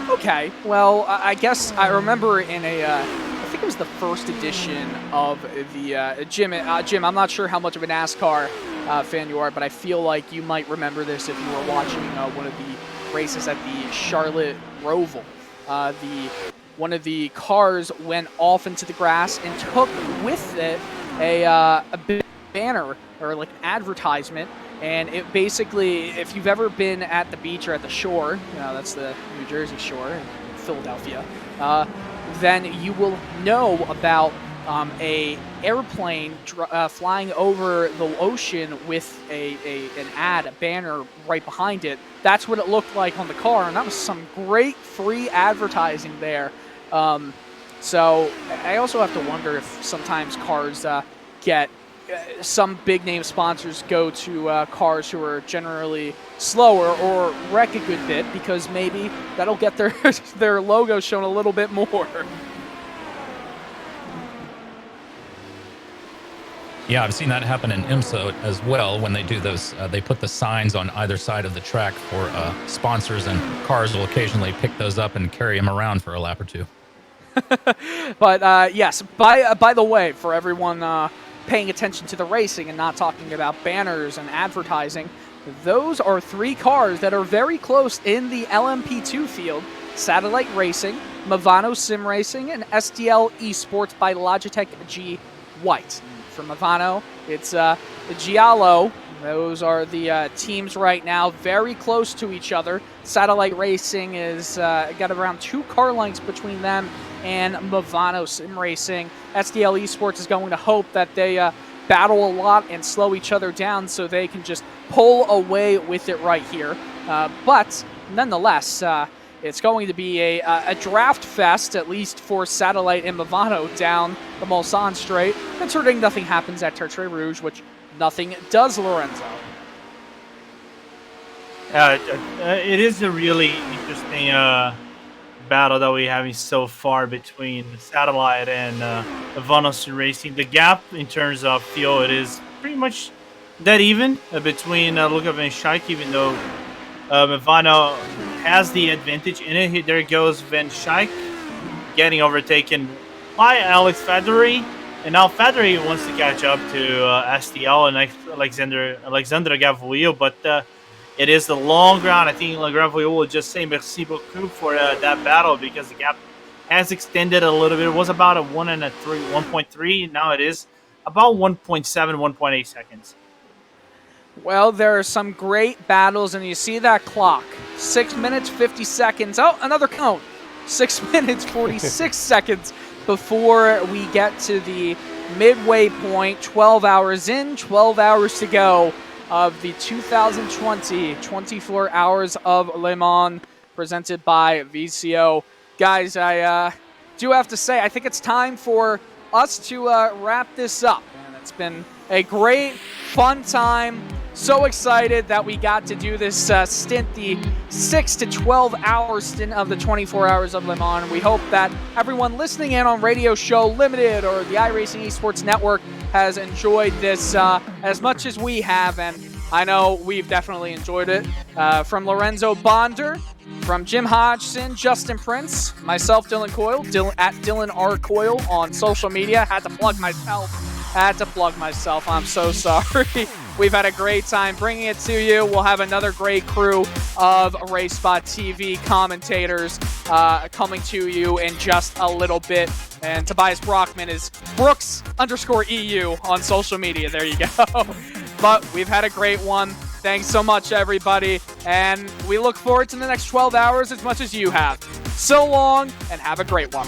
Okay, well, I guess I remember in I think it was the first edition of the Jim, I'm not sure how much of a NASCAR fan you are, but I feel like you might remember this if you were watching one of the races at the Charlotte Roval. One of the cars went off into the grass and took with it a big banner or like an advertisement, and it basically, if you've ever been at the beach or at the shore, that's the New Jersey shore in Philadelphia, then you will know about a airplane flying over the ocean with an ad, a banner right behind it. That's what it looked like on the car, and that was some great free advertising there. So I also have to wonder if sometimes cars get some big name sponsors go to cars who are generally slower or wreck a good bit, because maybe that'll get their logo shown a little bit more. Yeah, I've seen that happen in IMSA as well. When they do those, they put the signs on either side of the track for sponsors, and cars will occasionally pick those up and carry them around for a lap or two. But yes, by the way, for everyone paying attention to the racing and not talking about banners and advertising, those are 3 cars that are very close in the LMP2 field: Satellite Racing, Movano Sim Racing, and SDL Esports by Logitech G White. For Movano, it's the Giallo. Those are the teams right now, very close to each other. Satellite Racing is got around 2 car lengths between them and Movano Sim Racing. SDL Esports is going to hope that they battle a lot and slow each other down so they can just pull away with it right here. But nonetheless, it's going to be a draft fest, at least for Satellite and Movano down the Mulsanne Strait, considering nothing happens at Tertre Rouge, which nothing does, Lorenzo. It is a really interesting battle that we're having so far between Satellite and Movano Sim Racing. The gap in terms of fuel, it is pretty much dead even between Luka and Scheik, even though Movano has the advantage in it. There goes Van Scheik getting overtaken by Alex Federi. And now Federi wants to catch up to STL and Alexandre Gavouille, but it is the long ground. I think Gavouille will just say merci beaucoup for that battle because the gap has extended a little bit. It was about a 1.3. Now it is about 1.7, 1.8 seconds. Well, there are some great battles, and you see that clock. 6 minutes, 50 seconds. Oh, another cone. 6 minutes, 46 seconds before we get to the midway point. 12 hours in, 12 hours to go of the 2020 24 Hours of Le Mans presented by VCO. Guys, I do have to say, I think it's time for us to wrap this up. And it's been a great, fun time. So excited that we got to do this stint, the 6 to 12 hour stint of the 24 Hours of Le Mans. We hope that everyone listening in on Radio Show Limited or the iRacing Esports Network has enjoyed this as much as we have, and I know we've definitely enjoyed it. From Lorenzo Bonder, from Jim Hodgson, Justin Prince, myself, Dylan Coyle, at Dylan R. Coyle on social media. Had to plug myself. I'm so sorry. We've had a great time bringing it to you. We'll have another great crew of RaceSpot TV commentators coming to you in just a little bit. And Tobias Brockman is Brooks_EU on social media. There you go. But we've had a great one. Thanks so much, everybody. And we look forward to the next 12 hours as much as you have. So long, and have a great one.